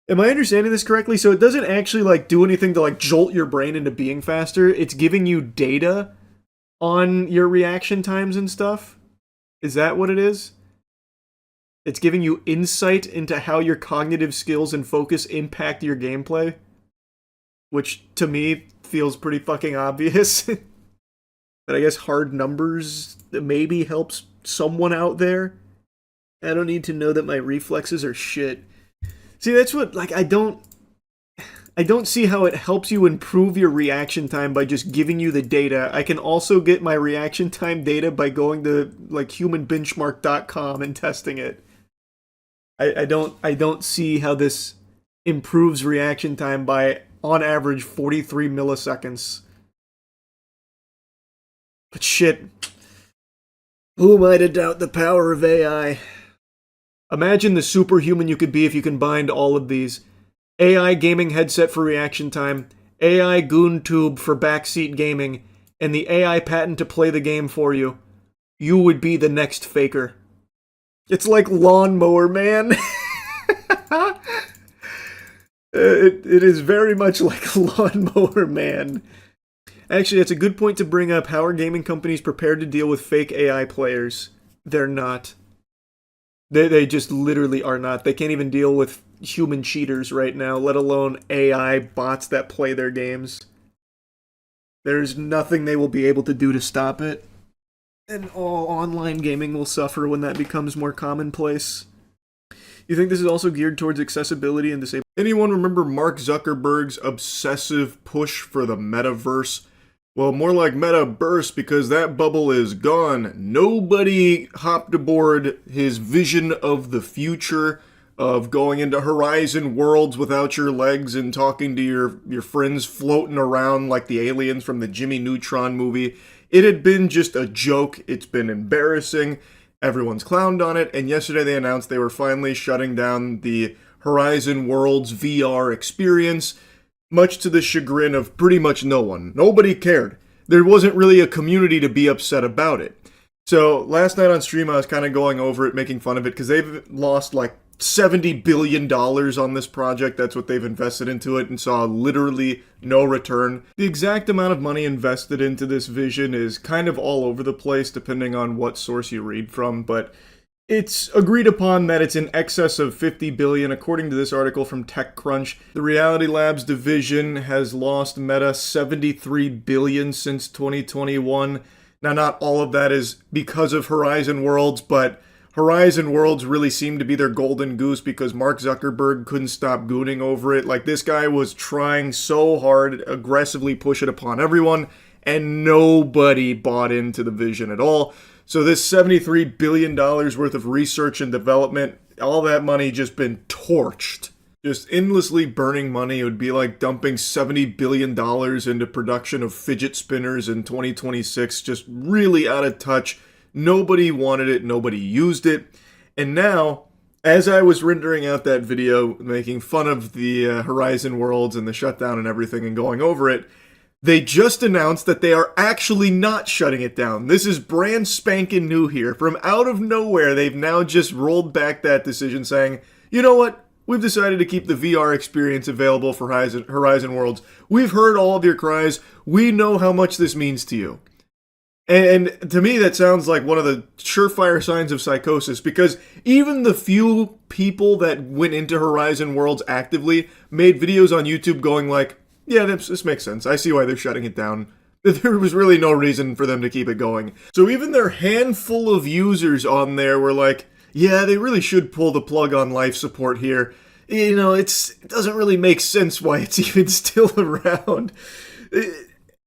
Speaker 1: Am I understanding this correctly? So it doesn't actually like do anything to like jolt your brain into being faster. It's giving you data on your reaction times and stuff? Is that what it is? It's giving you insight into how your cognitive skills and focus impact your gameplay? Which, to me, feels pretty fucking obvious. But I guess hard numbers maybe helps someone out there. I don't need to know that my reflexes are shit. See, that's what, like, I don't see how it helps you improve your reaction time by just giving you the data. I can also get my reaction time data by going to like humanbenchmark.com and testing it. I don't see how this improves reaction time by on average 43 milliseconds. But shit. Who am I to doubt the power of AI? Imagine the superhuman you could be if you combined all of these. AI gaming headset for reaction time, AI goon tube for backseat gaming, and the AI patent to play the game for you. You would be the next Faker. It's like Lawnmower Man. It is very much like Lawnmower Man. Actually, that's a good point to bring up. How are gaming companies prepared to deal with fake AI players? They're not. They just literally are not. They can't even deal with human cheaters right now, let alone AI bots that play their games. There's nothing they will be able to do to stop it. And all online gaming will suffer when that becomes more commonplace. You think this is also geared towards accessibility and disability? Anyone remember Mark Zuckerberg's obsessive push for the metaverse? Well, more like metaverse because that bubble is gone. Nobody hopped aboard his vision of the future of going into horizon worlds without your legs and talking to your friends floating around like the aliens from the Jimmy Neutron movie. It had been just a joke. It's been embarrassing. Everyone's clowned on it. And yesterday they announced they were finally shutting down the Horizon Worlds VR experience, much to the chagrin of pretty much no one. Nobody cared. There wasn't really a community to be upset about it. So last night on stream I was kind of going over it, making fun of it, because they've lost like $70 billion on this project. That's what they've invested into it, and saw literally no return. The exact amount of money invested into this vision is kind of all over the place depending on what source you read from, but it's agreed upon that it's in excess of $50 billion, according to this article from TechCrunch. The Reality Labs division has lost Meta $73 billion since 2021. Now, not all of that is because of Horizon Worlds, but Horizon Worlds really seemed to be their golden goose because Mark Zuckerberg couldn't stop gooning over it. Like, this guy was trying so hard, aggressively push it upon everyone, and nobody bought into the vision at all. So this $73 billion worth of research and development, all that money just been torched. Just endlessly burning money. It would be like dumping $70 billion into production of fidget spinners in 2026. Just really out of touch. Nobody wanted it. Nobody used it. And now, as I was rendering out that video, making fun of the Horizon Worlds and the shutdown and everything and going over it, they just announced that they are actually not shutting it down. This is brand spanking new here. From out of nowhere, they've now just rolled back that decision saying, you know what? We've decided to keep the VR experience available for Horizon Worlds. We've heard all of your cries. We know how much this means to you. And to me, that sounds like one of the surefire signs of psychosis, because even the few people that went into Horizon Worlds actively made videos on YouTube going like, yeah, this makes sense. I see why they're shutting it down. There was really no reason for them to keep it going. So even their handful of users on there were like, yeah, they really should pull the plug on life support here. You know, it doesn't really make sense why it's even still around. And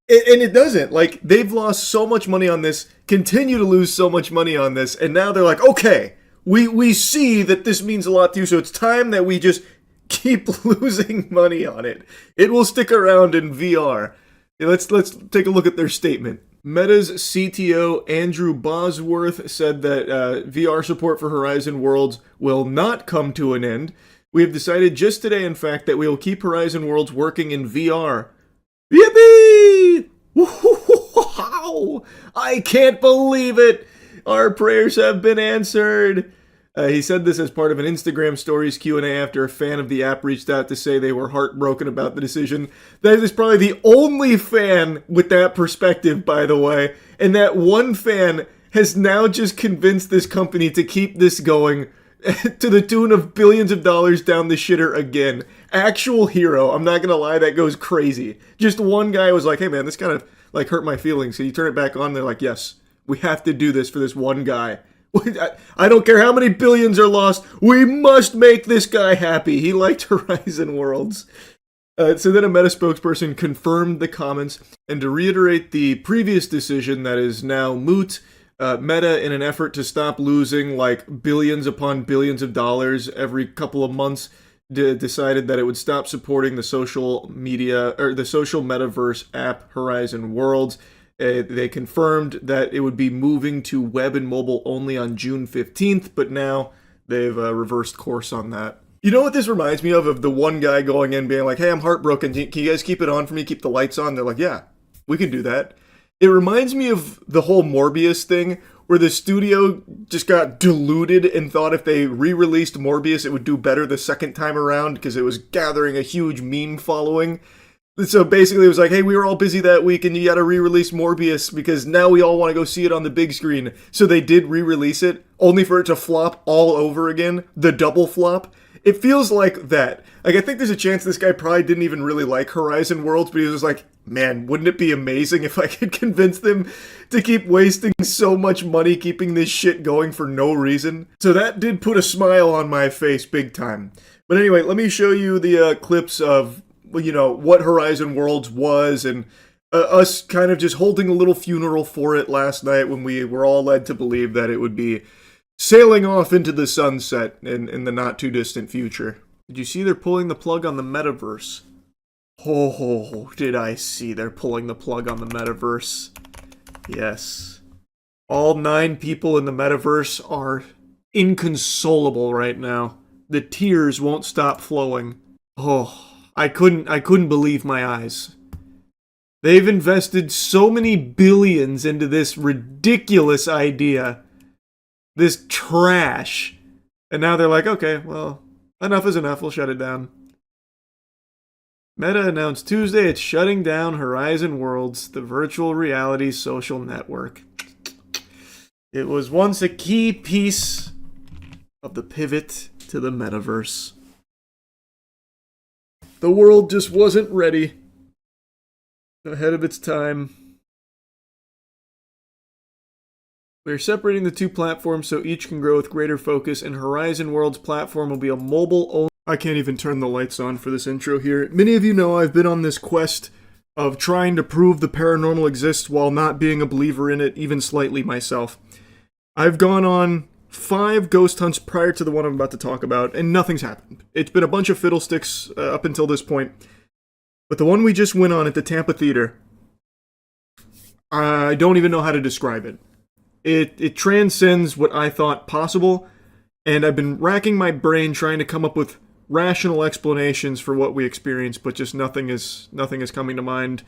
Speaker 1: it doesn't. Like, they've lost so much money on this, continue to lose so much money on this, and now they're like, okay, we see that this means a lot to you, so it's time that we just keep losing money on it. It will stick around in VR. Let's take a look at their statement. Meta's CTO Andrew Bosworth said that VR support for Horizon Worlds will not come to an end. We have decided just today, in fact, that we will keep Horizon Worlds working in VR. Yippee! Wow! I can't believe it! Our prayers have been answered! He said this as part of an Instagram Stories Q&A after a fan of the app reached out to say they were heartbroken about the decision. That is probably the only fan with that perspective, by the way. And that one fan has now just convinced this company to keep this going to the tune of billions of dollars down the shitter again. Actual hero. I'm not going to lie, that goes crazy. Just one guy was like, hey man, this kind of like hurt my feelings. So you turn it back on, they're like, yes, we have to do this for this one guy. I don't care how many billions are lost. We must make this guy happy. He liked Horizon Worlds. So then a Meta spokesperson confirmed the comments. And to reiterate the previous decision that is now moot, Meta, in an effort to stop losing like billions upon billions of dollars every couple of months, decided that it would stop supporting the social media or the social metaverse app Horizon Worlds. They confirmed that it would be moving to web and mobile only on June 15th, but now they've reversed course on that. You know what this reminds me of? Of the one guy going in being like, hey, I'm heartbroken. Can you guys keep it on for me? Keep the lights on? They're like, yeah, we can do that. It reminds me of the whole Morbius thing, where the studio just got deluded and thought if they re-released Morbius, it would do better the second time around because it was gathering a huge meme following. So basically it was like, hey, we were all busy that week and you gotta re-release Morbius because now we all want to go see it on the big screen. So they did re-release it, only for it to flop all over again. The double flop. It feels like that. Like, I think there's a chance this guy probably didn't even really like Horizon Worlds, but he was like, man, wouldn't it be amazing if I could convince them to keep wasting so much money keeping this shit going for no reason? So that did put a smile on my face big time. But anyway, let me show you the clips of, you know, what Horizon Worlds was and us kind of just holding a little funeral for it last night when we were all led to believe that it would be sailing off into the sunset in the not too distant future. Did you see they're pulling the plug on the metaverse? Oh, did I see they're pulling the plug on the metaverse? Yes. All 9 people in the metaverse are inconsolable right now. the tears won't stop flowing. Oh, I couldn't believe my eyes. They've invested so many billions into this ridiculous idea, this trash, and now they're like, okay, well, enough is enough, we'll shut it down. Meta announced Tuesday it's shutting down Horizon Worlds, the virtual reality social network. It was once a key piece of the pivot to the metaverse. The world just wasn't ready. Ahead of its time. We're separating the two platforms so each can grow with greater focus, and Horizon Worlds platform will be a mobile-only... I can't even turn the lights on for this intro here. Many of you know I've been on this quest of trying to prove the paranormal exists while not being a believer in it, even slightly myself. I've gone on 5 ghost hunts prior to the one I'm about to talk about, and nothing's happened. It's been a bunch of fiddlesticks up until this point. But the one we just went on at the Tampa Theater, I don't even know how to describe it. It transcends what I thought possible, and I've been racking my brain trying to come up with rational explanations for what we experienced, but just nothing is coming to mind.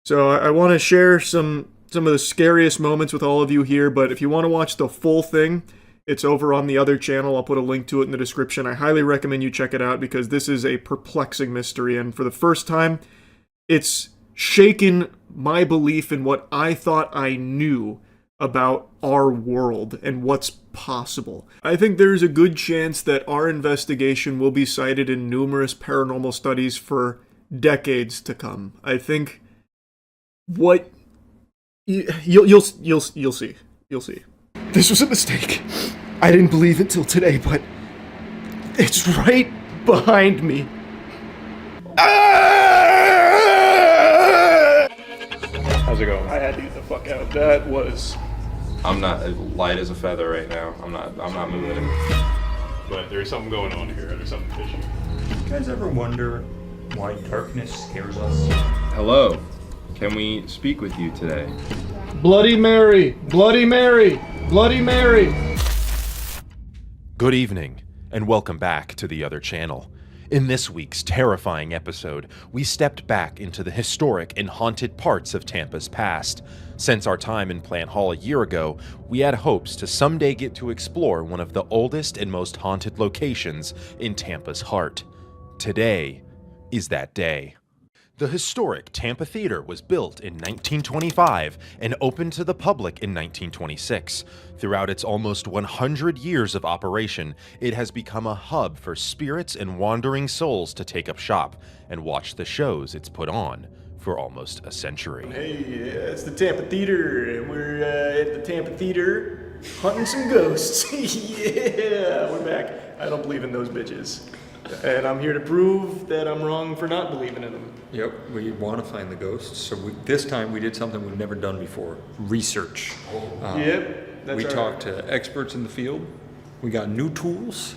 Speaker 1: So I want to share some of the scariest moments with all of you here, but if you want to watch the full thing, it's over on the other channel. I'll put a link to it in the description. I highly recommend you check it out because this is a perplexing mystery, and for the first time, it's shaken my belief in what I thought I knew about our world and what's possible. I think there's a good chance that our investigation will be cited in numerous paranormal studies for decades to come. I think what you'll see. This was a mistake. I didn't believe it till today, but it's right behind me.
Speaker 8: How's it going?
Speaker 1: I had to get the fuck out. That was...
Speaker 6: I'm not as light as a feather right now. I'm not moving.
Speaker 8: But there's something going on here. There's something fishy.
Speaker 16: You guys ever wonder why darkness scares us?
Speaker 6: Hello. Can we speak with you today?
Speaker 1: Bloody Mary! Bloody Mary! Bloody Mary!
Speaker 6: Good evening, and welcome back to the other channel. In this week's terrifying episode, we stepped back into the historic and haunted parts of Tampa's past. Since our time in Plant Hall a year ago, we had hopes to someday get to explore one of the oldest and most haunted locations in Tampa's heart. Today is that day. The historic Tampa Theater was built in 1925 and opened to the public in 1926. Throughout its almost 100 years of operation, it has become a hub for spirits and wandering souls to take up shop and watch the shows it's put on for almost a century.
Speaker 1: Hey, it's the Tampa Theater, and we're at the Tampa Theater hunting some ghosts. Yeah, we're back. I don't believe in those bitches. And I'm here to prove that I'm wrong for not believing in them.
Speaker 16: Yep, we want to find the ghosts. So this time we did something we've never done before. Research.
Speaker 1: Yep, that's
Speaker 16: we talked to experts in the field. We got new tools,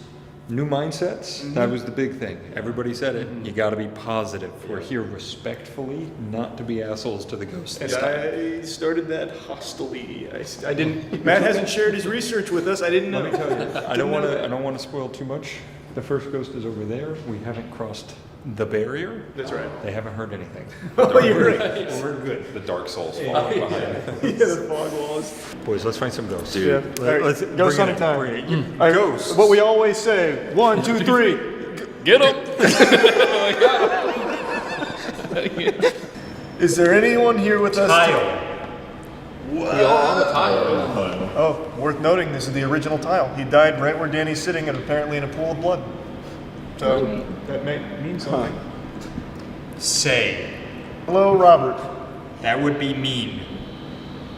Speaker 16: new mindsets. Mm-hmm. That was the big thing. Everybody said it. You got to be positive. We're here respectfully, not to be assholes to the ghosts.
Speaker 1: And I started that hostility. I didn't. Matt hasn't shared his research with us. I didn't know.
Speaker 16: Let me tell you. I don't want to spoil too much. The first ghost is over there. We haven't crossed the barrier.
Speaker 1: That's right.
Speaker 16: They haven't heard anything.
Speaker 1: Oh, you're right.
Speaker 16: We're good.
Speaker 6: The dark souls falling behind.
Speaker 1: Yeah, the fog walls.
Speaker 16: Boys, let's find some ghosts.
Speaker 1: Yeah.
Speaker 16: Let's
Speaker 1: ghost hunting time. Ghosts. What we always say. 1, 2, 3.
Speaker 8: Get them!
Speaker 1: Is there anyone here with us?
Speaker 16: Tile.
Speaker 1: Oh, worth noting, this is the original tile. He died right where Danny's sitting, and apparently in a pool of blood. So that may mean something.
Speaker 16: Say.
Speaker 1: Hello, Robert.
Speaker 16: That would be mean.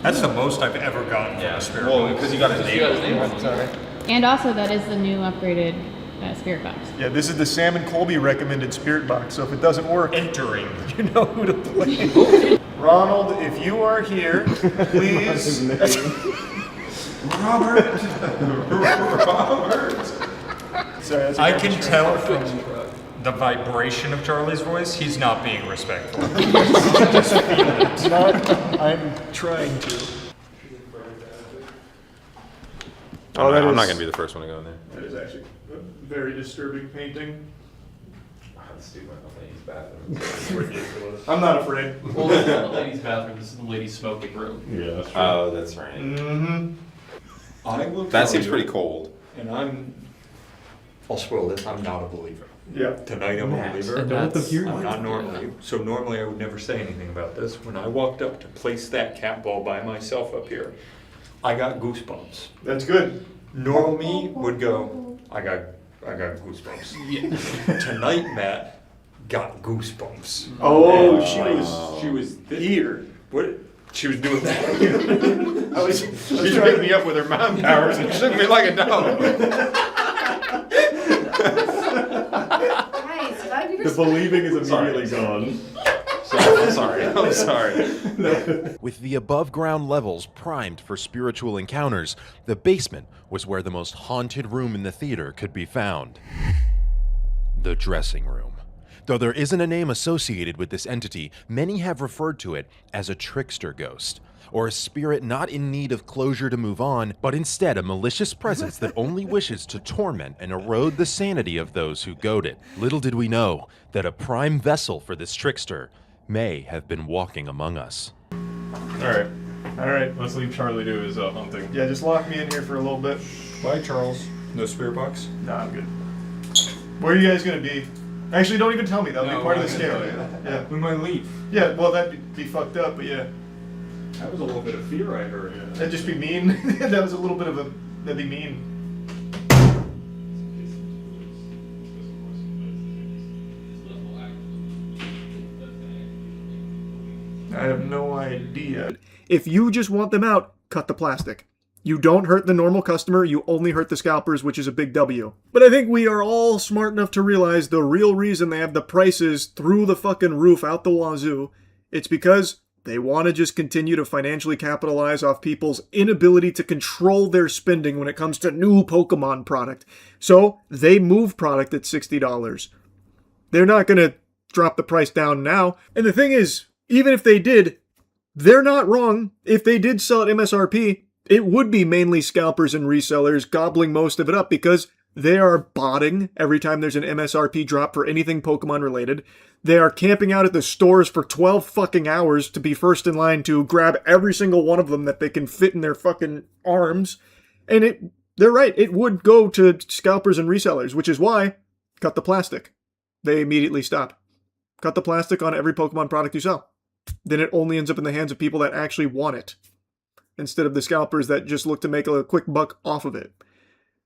Speaker 16: That's the most I've ever gotten from a spirit box.
Speaker 6: Well, because you got his name on it.
Speaker 1: Sorry.
Speaker 3: And also, that is the new upgraded spirit box.
Speaker 1: Yeah, this is the Sam and Colby recommended spirit box, so if it doesn't work,
Speaker 16: Entering.
Speaker 1: you know who to blame. Ronald, if you are here, please.
Speaker 16: Robert.
Speaker 1: Sorry,
Speaker 16: I can tell from the vibration of Charlie's voice, he's not being respectful.
Speaker 1: I'm trying to. Oh, that
Speaker 6: I'm not
Speaker 1: is-
Speaker 6: gonna be the first one to go in there.
Speaker 1: That is actually a very disturbing painting.
Speaker 12: Let's do the ladies' bathroom. It's ridiculous.
Speaker 1: I'm not afraid.
Speaker 9: Well, this is not the ladies' bathroom. This is the ladies' smoking room.
Speaker 8: Yeah, that's true.
Speaker 6: Oh, that's right.
Speaker 1: Mm-hmm.
Speaker 16: I will
Speaker 6: That
Speaker 16: tell
Speaker 6: seems
Speaker 16: you,
Speaker 6: pretty cold.
Speaker 16: And I'll spoil this, I'm not a believer.
Speaker 1: Yeah.
Speaker 16: Tonight I'm a believer.
Speaker 9: And don't let them hear you.
Speaker 16: I'm not normally. So normally I would never say anything about this. When I walked up to place that cat ball by myself up here, I got goosebumps.
Speaker 1: That's good.
Speaker 16: Normal me would go, I got goosebumps.
Speaker 9: Yeah.
Speaker 16: Tonight, Matt got goosebumps.
Speaker 1: Oh,
Speaker 16: And
Speaker 1: she was here.
Speaker 16: What? She was doing that.
Speaker 1: I was
Speaker 6: She picked me up with her mom powers and shook me like a dog.
Speaker 11: Guys, gotta be
Speaker 1: The believing is immediately gone.
Speaker 6: I'm sorry. With the above ground levels primed for spiritual encounters, the basement was where the most haunted room in the theater could be found. The dressing room. Though there isn't a name associated with this entity, many have referred to it as a trickster ghost, or a spirit not in need of closure to move on, but instead a malicious presence that only wishes to torment and erode the sanity of those who goad it. Little did we know that a prime vessel for this trickster may have been walking among us.
Speaker 8: All right. Let's leave Charlie to his hunting.
Speaker 1: Yeah, just lock me in here for a little bit.
Speaker 16: Bye, Charles. No spirit box?
Speaker 1: Nah, I'm good. Where are you guys gonna be? Actually, don't even tell me. That'll be part of the scare. Yeah.
Speaker 16: We might leave.
Speaker 1: Yeah, well, that'd be fucked up, but yeah.
Speaker 16: That was a little bit of fear I heard.
Speaker 1: That'd just be mean. That was a little bit of a... That'd be mean. I have no idea. If you just want them out, cut the plastic. You don't hurt the normal customer, you only hurt the scalpers, which is a big W. But I think we are all smart enough to realize the real reason they have the prices through the fucking roof out the wazoo, it's because they want to just continue to financially capitalize off people's inability to control their spending when it comes to new Pokemon product. So they move product at $60. They're not going to drop the price down now. And the thing is, even if they did, they're not wrong. If they did sell at MSRP, it would be mainly scalpers and resellers gobbling most of it up because they are botting every time there's an MSRP drop for anything Pokemon related. They are camping out at the stores for 12 fucking hours to be first in line to grab every single one of them that they can fit in their fucking arms. And they're right, it would go to scalpers and resellers, which is why cut the plastic. They immediately stop. Cut the plastic on every Pokemon product you sell. Then it only ends up in the hands of people that actually want it, instead of the scalpers that just look to make a quick buck off of it.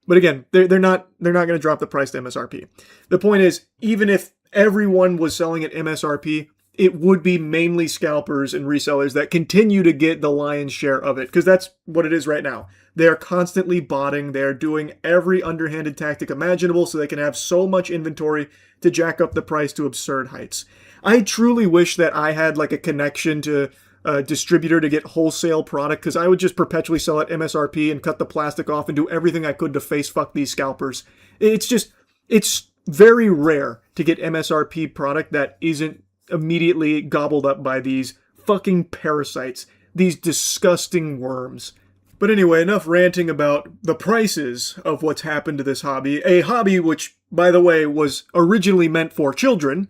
Speaker 1: But again, they're not going to drop the price to MSRP. The point is, even if everyone was selling at MSRP, it would be mainly scalpers and resellers that continue to get the lion's share of it, because that's what it is right now. They're constantly botting. They're doing every underhanded tactic imaginable so they can have so much inventory to jack up the price to absurd heights. I truly wish that I had like a connection to a distributor to get wholesale product, because I would just perpetually sell at MSRP and cut the plastic off and do everything I could to face fuck these scalpers. It's very rare to get MSRP product that isn't immediately gobbled up by these fucking parasites, these disgusting worms. But anyway, enough ranting about the prices of what's happened to this hobby, a hobby which, by the way, was originally meant for children.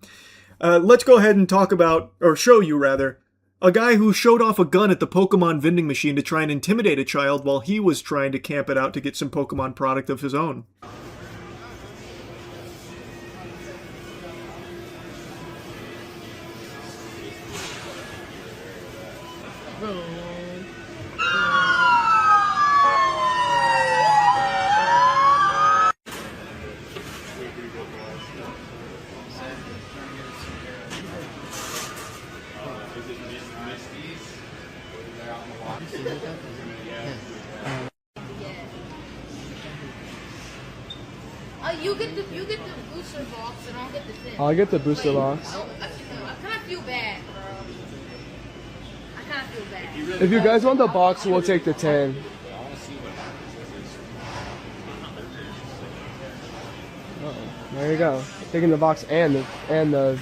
Speaker 1: Let's go ahead and talk about, or show you rather, a guy who showed off a gun at the Pokemon vending machine to try and intimidate a child while he was trying to camp it out to get some Pokemon product of his own.
Speaker 11: You get the booster box and I'll get the thing.
Speaker 17: I'll get the booster box.
Speaker 11: I kind of feel bad, bro. I kind of feel bad.
Speaker 17: If you guys want the box, we'll take the 10. There you go. Taking the box and the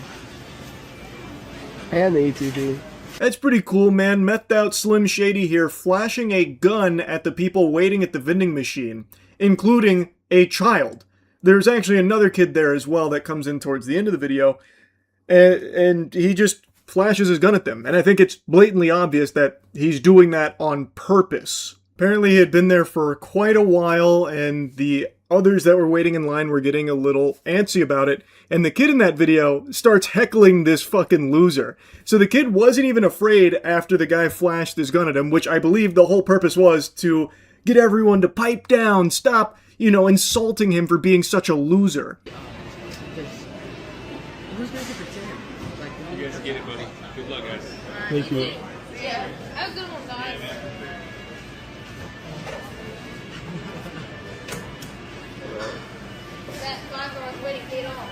Speaker 17: ETB.
Speaker 1: That's pretty cool, man. Methed out Slim Shady here, flashing a gun at the people waiting at the vending machine, including a child. There's actually another kid there as well that comes in towards the end of the video, and he just flashes his gun at them. And I think it's blatantly obvious that he's doing that on purpose. Apparently he had been there for quite a while, and the others that were waiting in line were getting a little antsy about it, and the kid in that video starts heckling this fucking loser. So the kid wasn't even afraid after the guy flashed his gun at him, which I believe the whole purpose was to get everyone to pipe down, stop, insulting him for being such a loser.
Speaker 9: You guys get it, buddy. Good luck, guys.
Speaker 17: Thank you.
Speaker 11: Yeah, have a good one, guys. That $5 waiting paid off.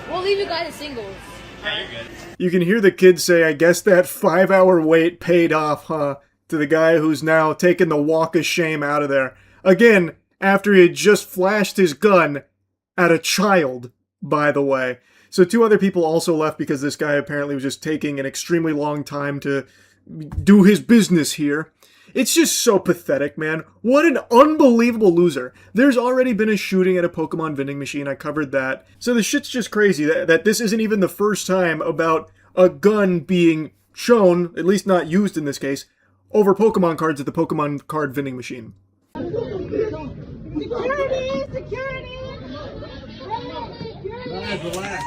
Speaker 11: We'll leave you guys as singles.
Speaker 1: You can hear the kid say, I guess that 5-hour wait paid off, huh? To the guy who's now taken the walk of shame out of there. Again, after he had just flashed his gun at a child, by the way. So 2 other people also left because this guy apparently was just taking an extremely long time to do his business here. It's just so pathetic, man. What an unbelievable loser. There's already been a shooting at a Pokemon vending machine. I covered that. So the shit's just crazy that this isn't even the first time about a gun being shown, at least not used in this case, over Pokemon cards at the Pokemon card vending machine.
Speaker 11: Security! Security!
Speaker 17: Relax.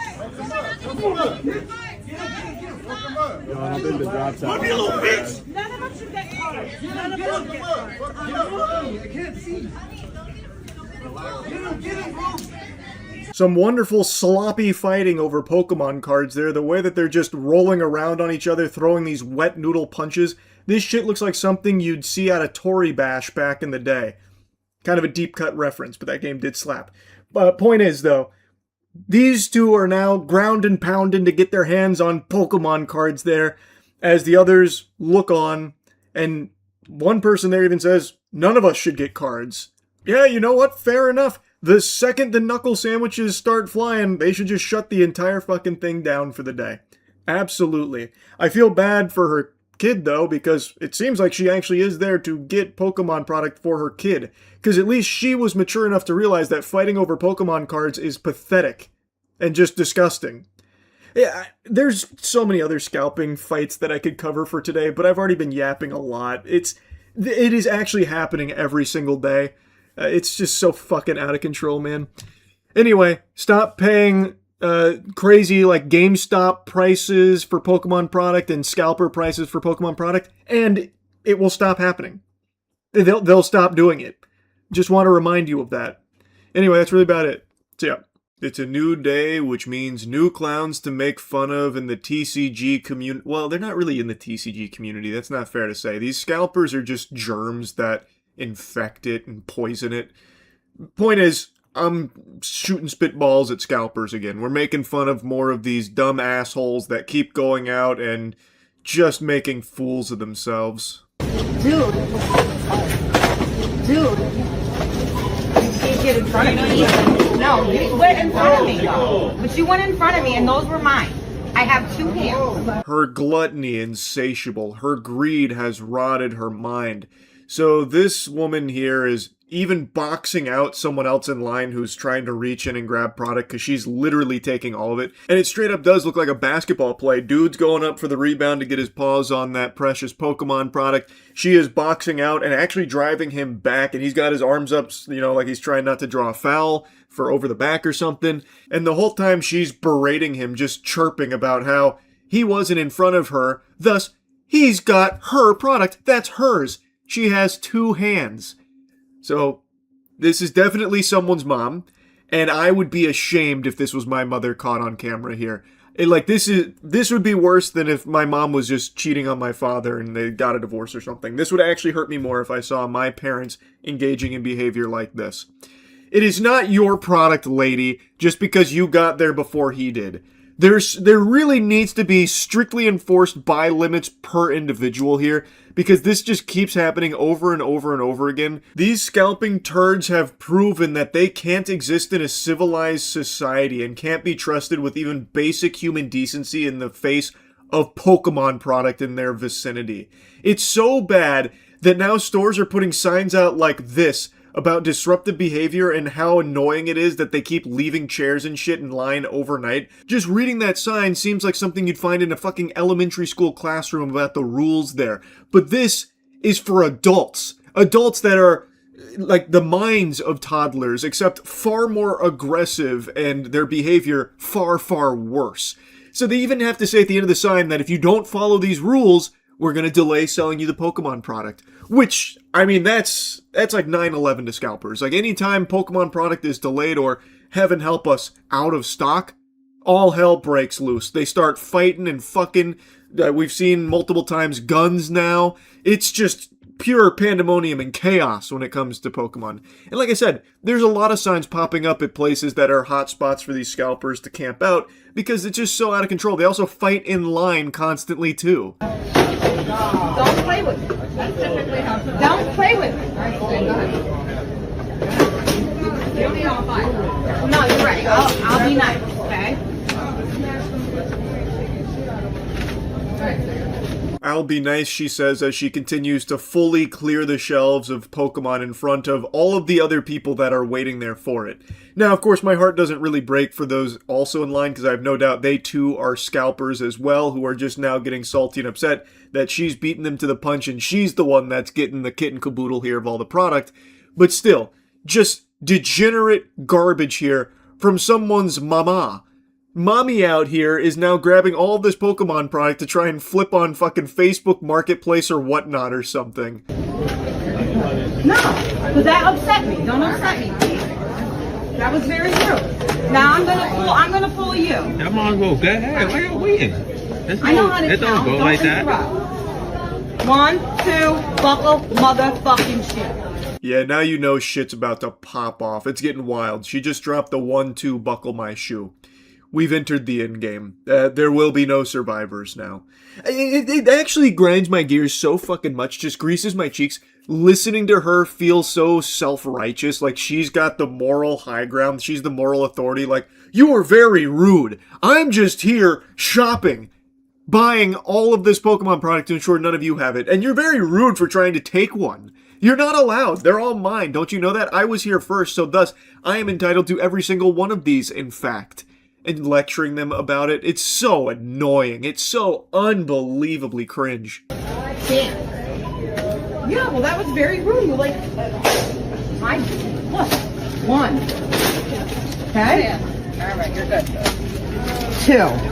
Speaker 17: Yo, I think the drop's out.
Speaker 11: Move, you little bitch! None of us should get cards. None of us get cards.
Speaker 17: I can't see. Get him, bro.
Speaker 1: Some wonderful sloppy fighting over Pokemon cards there. The way that they're just rolling around on each other, throwing these wet noodle punches. This shit looks like something you'd see at a Tory Bash back in the day. Kind of a deep cut reference, but that game did slap. Point is, though, these two are now ground and pounding to get their hands on Pokemon cards there, as the others look on, and one person there even says, none of us should get cards. Yeah, you know what? Fair enough. The second the knuckle sandwiches start flying, they should just shut the entire fucking thing down for the day. Absolutely. I feel bad for her kid, though, because it seems like she actually is there to get Pokemon product for her kid. Because at least she was mature enough to realize that fighting over Pokemon cards is pathetic and just disgusting. Yeah, there's so many other scalping fights that I could cover for today, but I've already been yapping a lot. It is actually happening every single day. It's just so fucking out of control, man. Anyway, stop paying crazy like GameStop prices for Pokemon product and scalper prices for Pokemon product, and it will stop happening. They'll stop doing it. Just want to remind you of that. Anyway, that's really about it. So yeah. It's a new day, which means new clowns to make fun of in the TCG community. Well, they're not really in the TCG community. That's not fair to say. These scalpers are just germs that infect it and poison it. Point is, I'm shooting spitballs at scalpers again. We're making fun of more of these dumb assholes that keep going out and just making fools of themselves.
Speaker 11: Dude, you can't get in front of me. No, you went in front of me, but you went in front of me, and those were mine. I have 2 hands.
Speaker 1: Her gluttony insatiable. Her greed has rotted her mind. So this woman here is even boxing out someone else in line who's trying to reach in and grab product because she's literally taking all of it. And it straight up does look like a basketball play. Dude's going up for the rebound to get his paws on that precious Pokemon product. She is boxing out and actually driving him back, and he's got his arms up, like he's trying not to draw a foul for over the back or something. And the whole time she's berating him, just chirping about how he wasn't in front of her, thus he's got her product. That's hers. She has 2 hands. So, this is definitely someone's mom, and I would be ashamed if this was my mother caught on camera here. This would be worse than if my mom was just cheating on my father and they got a divorce or something. This would actually hurt me more if I saw my parents engaging in behavior like this. It is not your product, lady, just because you got there before he did. There really needs to be strictly enforced buy limits per individual here, because this just keeps happening over and over and over again. These scalping turds have proven that they can't exist in a civilized society and can't be trusted with even basic human decency in the face of Pokemon product in their vicinity. It's so bad that now stores are putting signs out like this about disruptive behavior and how annoying it is that they keep leaving chairs and shit in line overnight. Just reading that sign seems like something you'd find in a fucking elementary school classroom about the rules there. But this is for adults. Adults that are like the minds of toddlers, except far more aggressive and their behavior far, far worse. So they even have to say at the end of the sign that if you don't follow these rules, we're going to delay selling you the Pokemon product. Which, I mean, that's like 9/11 to scalpers. Like, anytime Pokemon product is delayed or, heaven help us, out of stock, all hell breaks loose. They start fighting and fucking. We've seen multiple times guns now. It's just pure pandemonium and chaos when it comes to Pokemon. And like I said, there's a lot of signs popping up at places that are hot spots for these scalpers to camp out because it's just so out of control. They also fight in line constantly too.
Speaker 11: Don't play with me. Don't play with me. No, you're right. I'll be nice, okay?
Speaker 1: I'll be nice, she says, as she continues to fully clear the shelves of Pokemon in front of all of the other people that are waiting there for it. Now, of course, my heart doesn't really break for those also in line, because I have no doubt they too are scalpers as well, who are just now getting salty and upset that she's beaten them to the punch and she's the one that's getting the kit and caboodle here of all the product. But still, just degenerate garbage here from someone's mama. Mommy out here is now grabbing all of this Pokemon product to try and flip on fucking Facebook Marketplace or whatnot or something.
Speaker 11: No, but that upset me. Don't upset me, please. That was very rude. Now I'm gonna pull you.
Speaker 9: Come on, go. Go ahead. Why are you waiting?
Speaker 11: I know how to
Speaker 9: it
Speaker 11: count.
Speaker 9: Don't go like that.
Speaker 11: 1, 2, buckle, motherfucking shit.
Speaker 1: Yeah, now you know shit's about to pop off. It's getting wild. She just dropped the 1, 2, buckle my shoe. We've entered the end game. There will be no survivors now. It actually grinds my gears so fucking much, just greases my cheeks, listening to her feel so self-righteous, like she's got the moral high ground, she's the moral authority, like, you are very rude. I'm just here shopping, buying all of this Pokemon product to ensure none of you have it, and you're very rude for trying to take one. You're not allowed. They're all mine. Don't you know that? I was here first, so thus, I am entitled to every single one of these, in fact. And lecturing them about it. It's so annoying. It's so unbelievably cringe.
Speaker 11: Damn. Yeah, well, that was very rude. You're like, look, 1. Okay? Yeah. All right, you're good. 2.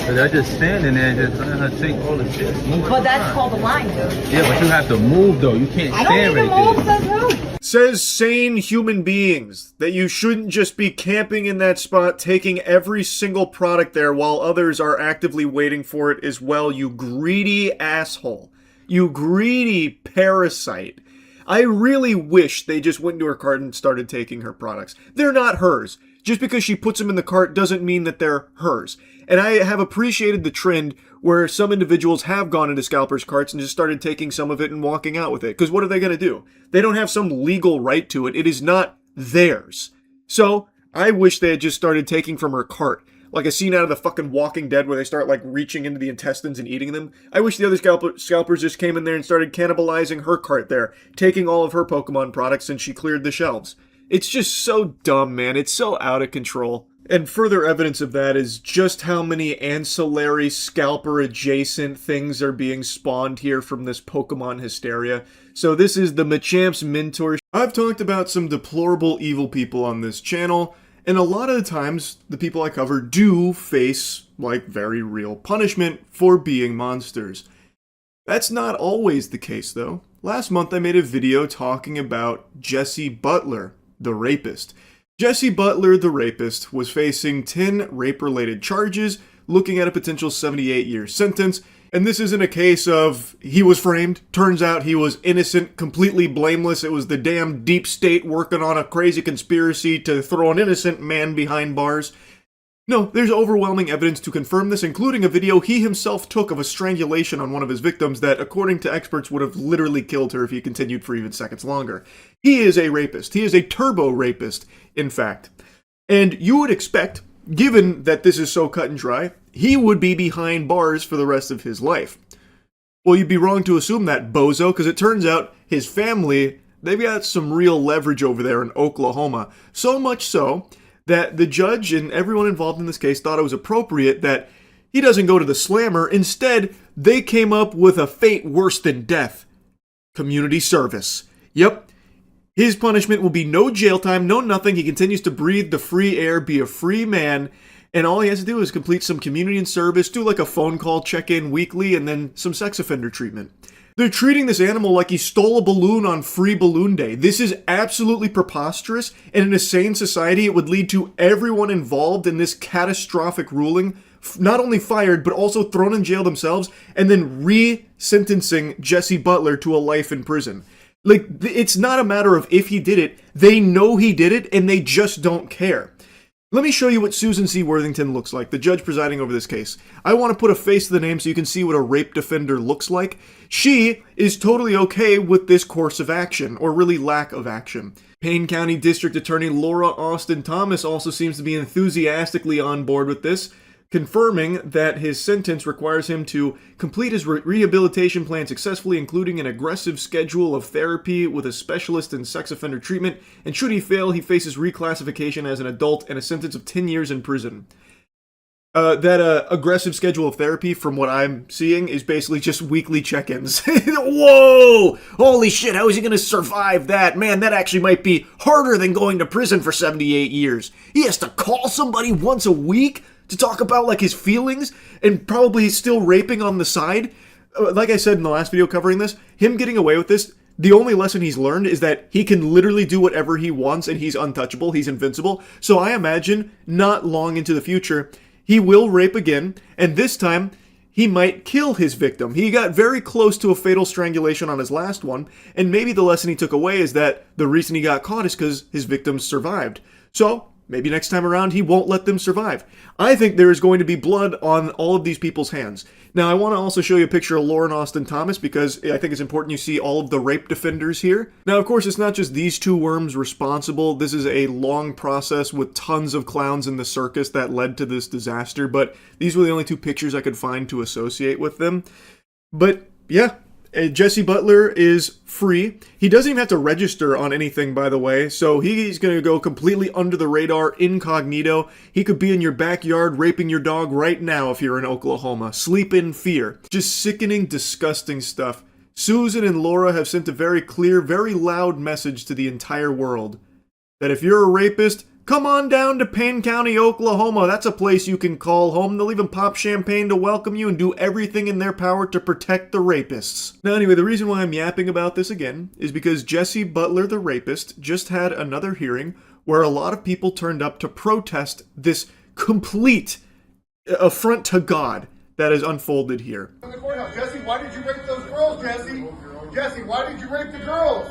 Speaker 9: But they're just standing there, just letting her take all the shit.
Speaker 11: But that's called a line, dude.
Speaker 9: Yeah, but you have to move though. You can't stand right there.
Speaker 11: I don't need to move, says who?
Speaker 1: Says sane human beings that you shouldn't just be camping in that spot, taking every single product there while others are actively waiting for it as well, you greedy asshole. You greedy parasite. I really wish they just went into her cart and started taking her products. They're not hers. Just because she puts them in the cart doesn't mean that they're hers. And I have appreciated the trend where some individuals have gone into scalpers' carts and just started taking some of it and walking out with it. Because what are they going to do? They don't have some legal right to it. It is not theirs. So, I wish they had just started taking from her cart. Like a scene out of the fucking Walking Dead where they start like reaching into the intestines and eating them. I wish the other scalpers just came in there and started cannibalizing her cart there. Taking all of her Pokemon products since she cleared the shelves. It's just so dumb, man. It's so out of control. And further evidence of that is just how many ancillary scalper-adjacent things are being spawned here from this Pokemon hysteria. So this is the Machamp's Mentor. I've talked about some deplorable evil people on this channel, and a lot of the times the people I cover do face, like, very real punishment for being monsters. That's not always the case, though. Last month I made a video talking about Jesse Butler, the rapist. Jesse Butler, the rapist, was facing 10 rape-related charges, looking at a potential 78-year sentence, and this isn't a case of he was framed, turns out he was innocent, completely blameless, it was the damn deep state working on a crazy conspiracy to throw an innocent man behind bars. No, there's overwhelming evidence to confirm this, including a video he himself took of a strangulation on one of his victims that, according to experts, would have literally killed her if he continued for even seconds longer. He is a rapist. He is a turbo rapist, in fact. And you would expect, given that this is so cut and dry, he would be behind bars for the rest of his life. Well, you'd be wrong to assume that, bozo, because it turns out his family, they've got some real leverage over there in Oklahoma. So much so that the judge and everyone involved in this case thought it was appropriate that he doesn't go to the slammer. Instead, they came up with a fate worse than death. Community service. Yep. His punishment will be no jail time, no nothing. He continues to breathe the free air, be a free man, and all he has to do is complete some community and service, do like a phone call check-in weekly, and then some sex offender treatment. They're treating this animal like he stole a balloon on Free Balloon Day. This is absolutely preposterous, and in a sane society, it would lead to everyone involved in this catastrophic ruling not only fired, but also thrown in jail themselves, and then re-sentencing Jesse Butler to a life in prison. Like, it's not a matter of if he did it. They know he did it, and they just don't care. Let me show you what Susan C. Worthington looks like, the judge presiding over this case. I want to put a face to the name so you can see what a rape defender looks like. She is totally okay with this course of action, or really lack of action. Payne County District Attorney Laura Austin Thomas also seems to be enthusiastically on board with this, confirming that his sentence requires him to complete his rehabilitation plan successfully, including an aggressive schedule of therapy with a specialist in sex offender treatment, and should he fail, he faces reclassification as an adult and a sentence of 10 years in prison. That aggressive schedule of therapy, from what I'm seeing, is basically just weekly check-ins. Whoa! Holy shit, how is he going to survive that? Man, that actually might be harder than going to prison for 78 years. He has to call somebody once a week to talk about, like, his feelings, and probably still raping on the side. Like I said in the last video covering this, him getting away with this, the only lesson he's learned is that he can literally do whatever he wants, and he's untouchable, he's invincible. So I imagine, not long into the future, he will rape again, and this time, he might kill his victim. He got very close to a fatal strangulation on his last one, and maybe the lesson he took away is that the reason he got caught is because his victims survived. So, maybe next time around, he won't let them survive. I think there is going to be blood on all of these people's hands. Now, I want to also show you a picture of Lauren Austin Thomas because I think it's important you see all of the rape defenders here. Now, of course, it's not just these two worms responsible. This is a long process with tons of clowns in the circus that led to this disaster, but these were the only two pictures I could find to associate with them. But, yeah. Jesse Butler is free. He doesn't even have to register on anything, by the way, so he's going to go completely under the radar, incognito. He could be in your backyard raping your dog right now if you're in Oklahoma. Sleep in fear. Just sickening, disgusting stuff. Susan and Laura have sent a very clear, very loud message to the entire world. That if you're a rapist, come on down to Payne County, Oklahoma. That's a place you can call home. They'll even pop champagne to welcome you and do everything in their power to protect the rapists. Now anyway, the reason why I'm yapping about this again is because Jesse Butler, the rapist, just had another hearing where a lot of people turned up to protest this complete affront to God that has unfolded here.
Speaker 17: In the courthouse, Jesse, why did you rape those girls, Jesse? Jesse, why did you rape the girls?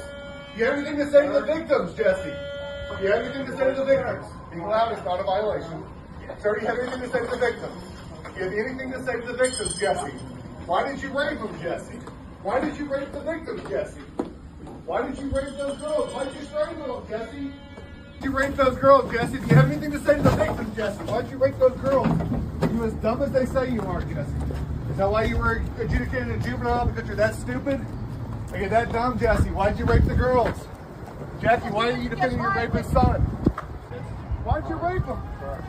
Speaker 17: You have anything to say to the victims, Jesse? Do you have anything to say to the victims? Being loud is not a violation. Sir, do you have anything to say to the victims? Do you have anything to say to the victims, Jesse? Why did you rape them, Jesse? Why did you rape the victims, Jesse? Why did you rape those girls? Why did you strangle them, Jesse? You raped those girls, Jesse. Do you have anything to say to the victims, Jesse? Why did you rape those girls? Are you as dumb as they say you are, Jesse? Is that why you were adjudicated a juvenile, because you're that stupid? Are you that dumb, Jesse? Why did you rape the girls? Jackie, why are you defending your rapist son? Why'd you rape him?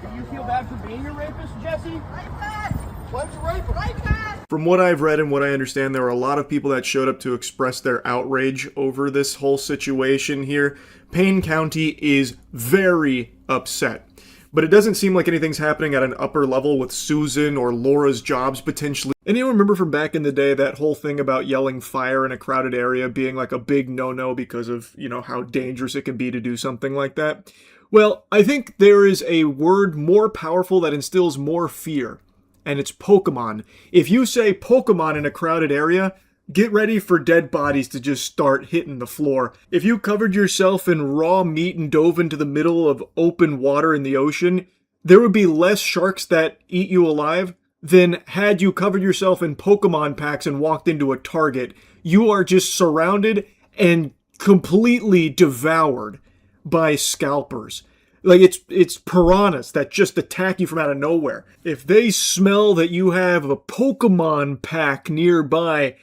Speaker 17: Do you feel bad for being a rapist, Jesse? Why'd you rape him?
Speaker 1: From what I've read and what I understand, there were a lot of people that showed up to express their outrage over this whole situation here. Payne County is very upset. But it doesn't seem like anything's happening at an upper level with Susan or Laura's jobs potentially. Anyone remember from back in the day that whole thing about yelling fire in a crowded area being like a big no-no because of, you know, how dangerous it can be to do something like that? Well, I think there is a word more powerful that instills more fear, and it's Pokemon. If you say Pokemon in a crowded area, get ready for dead bodies to just start hitting the floor. If you covered yourself in raw meat and dove into the middle of open water in the ocean, there would be less sharks that eat you alive than had you covered yourself in Pokemon packs and walked into a Target. You are just surrounded and completely devoured by scalpers. Like, it's piranhas that just attack you from out of nowhere. If they smell that you have a Pokemon pack nearby,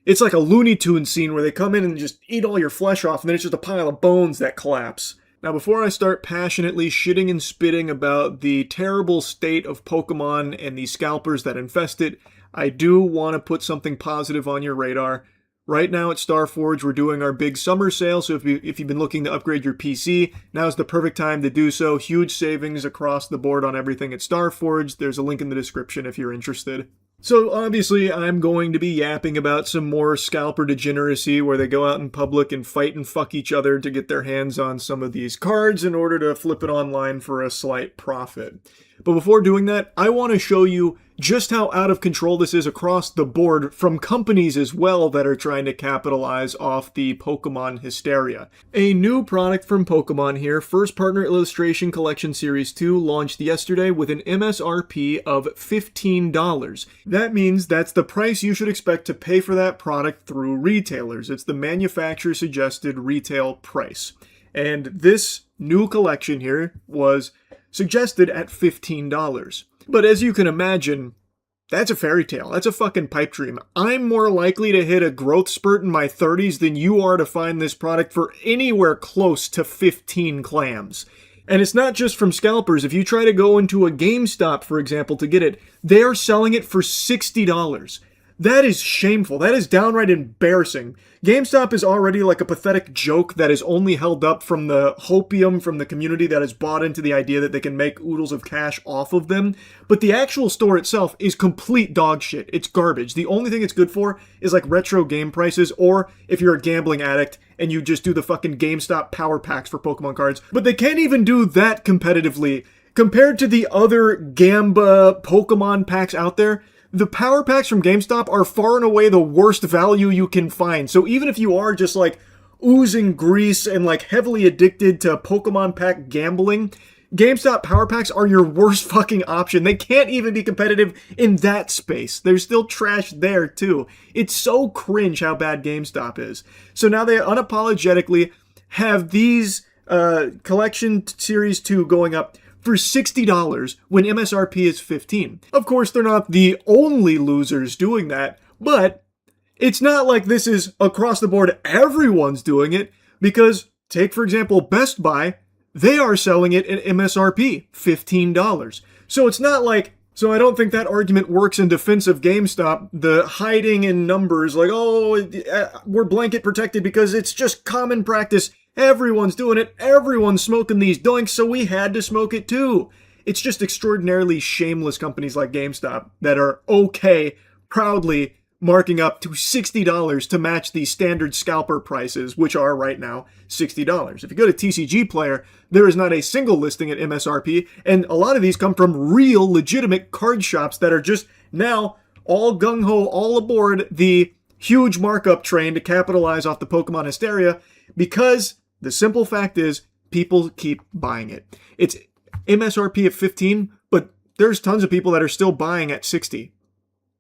Speaker 1: it's like a Looney Tunes scene where they come in and just eat all your flesh off, and then it's just a pile of bones that collapse. Now, before I start passionately shitting and spitting about the terrible state of Pokemon and the scalpers that infest it, I do want to put something positive on your radar. Right now at Starforge, we're doing our big summer sale, so if you've been looking to upgrade your PC, now's the perfect time to do so. Huge savings across the board on everything at Starforge. There's a link in the description if you're interested. So obviously, I'm going to be yapping about some more scalper degeneracy where they go out in public and fight and fuck each other to get their hands on some of these cards in order to flip it online for a slight profit. But before doing that, I want to show you just how out of control this is across the board from companies as well that are trying to capitalize off the Pokemon hysteria. A new product from Pokemon here, First Partner Illustration Collection Series 2, launched yesterday with an MSRP of $15. That means that's the price you should expect to pay for that product through retailers. It's the manufacturer suggested retail price. And this new collection here was suggested at $15. But as you can imagine, that's a fairy tale. That's a fucking pipe dream. I'm more likely to hit a growth spurt in my 30s than you are to find this product for anywhere close to 15 clams. And it's not just from scalpers. If you try to go into a GameStop, for example, to get it, they are selling it for $60. That is shameful. That is downright embarrassing. GameStop is already like a pathetic joke that is only held up from the hopium from the community that has bought into the idea that they can make oodles of cash off of them. But the actual store itself is complete dog shit. It's garbage. The only thing it's good for is like retro game prices, or if you're a gambling addict and you just do the fucking GameStop power packs for Pokemon cards. But they can't even do that competitively. Compared to the other Gamba Pokemon packs out there, the power packs from GameStop are far and away the worst value you can find. So even if you are just like oozing grease and like heavily addicted to Pokemon pack gambling, GameStop power packs are your worst fucking option. They can't even be competitive in that space. There's still trash there too. It's so cringe how bad GameStop is. So now they unapologetically have these collection series 2 going up for $60 when MSRP is $15. Of course, they're not the only losers doing that, but it's not like this is across the board everyone's doing it, because take, for example, Best Buy, they are selling it at MSRP, $15. So it's not like, so I don't think that argument works in defense of GameStop, the hiding in numbers, like, oh, we're blanket protected because it's just common practice. Everyone's doing it. Everyone's smoking these doinks, so we had to smoke it too. It's just extraordinarily shameless companies like GameStop that are okay, proudly marking up to $60 to match the standard scalper prices, which are right now $60. If you go to TCG Player, there is not a single listing at MSRP, and a lot of these come from real, legitimate card shops that are just now all gung-ho, all aboard the huge markup train to capitalize off the Pokemon hysteria, because the simple fact is, people keep buying it. It's MSRP at 15, but there's tons of people that are still buying at 60.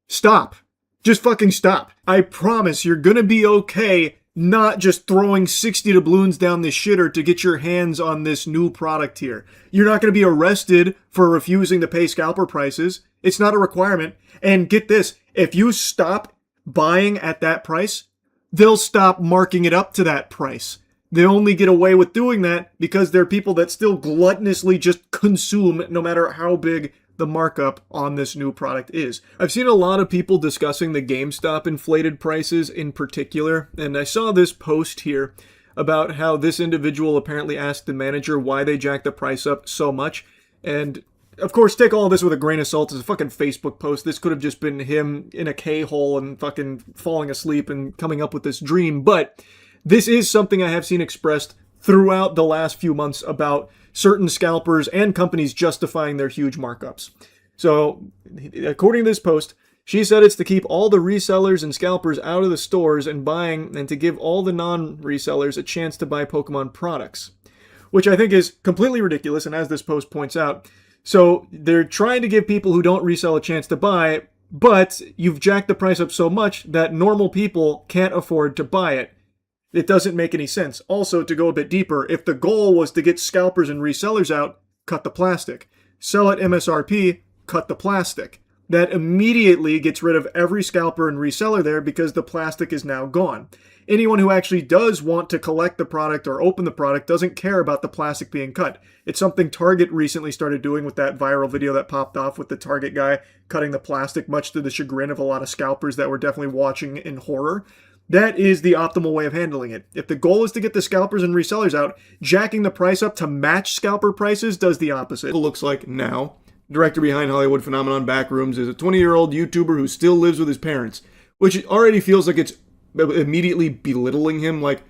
Speaker 1: Stop. Just fucking stop. I promise you're gonna be okay not just throwing 60 doubloons down the shitter to get your hands on this new product here. You're not gonna be arrested for refusing to pay scalper prices. It's not a requirement. And get this, if you stop buying at that price, they'll stop marking it up to that price. They only get away with doing that because there are people that still gluttonously just consume no matter how big the markup on this new product is. I've seen a lot of people discussing the GameStop inflated prices in particular, and I saw this post here about how this individual apparently asked the manager why they jacked the price up so much. And of course, take all of this with a grain of salt. It's a fucking Facebook post. This could have just been him in a K-hole and fucking falling asleep and coming up with this dream, but this is something I have seen expressed throughout the last few months about certain scalpers and companies justifying their huge markups. So, according to this post, she said it's to keep all the resellers and scalpers out of the stores and buying, and to give all the non-resellers a chance to buy Pokemon products. Which I think is completely ridiculous, and as this post points out, So they're trying to give people who don't resell a chance to buy, but you've jacked the price up so much that normal people can't afford to buy it. It doesn't make any sense. Also, to go a bit deeper, if the goal was to get scalpers and resellers out, cut the plastic. Sell at MSRP, cut the plastic. That immediately gets rid of every scalper and reseller there because the plastic is now gone. Anyone who actually does want to collect the product or open the product doesn't care about the plastic being cut. It's something Target recently started doing with that viral video that popped off with the Target guy cutting the plastic, much to the chagrin of a lot of scalpers that were definitely watching in horror. That is the optimal way of handling it. If the goal is to get the scalpers and resellers out, jacking the price up to match scalper prices does the opposite. It looks like now. Director behind Hollywood Phenomenon Backrooms is a 20-year-old YouTuber who still lives with his parents, which already feels like it's immediately belittling him, like,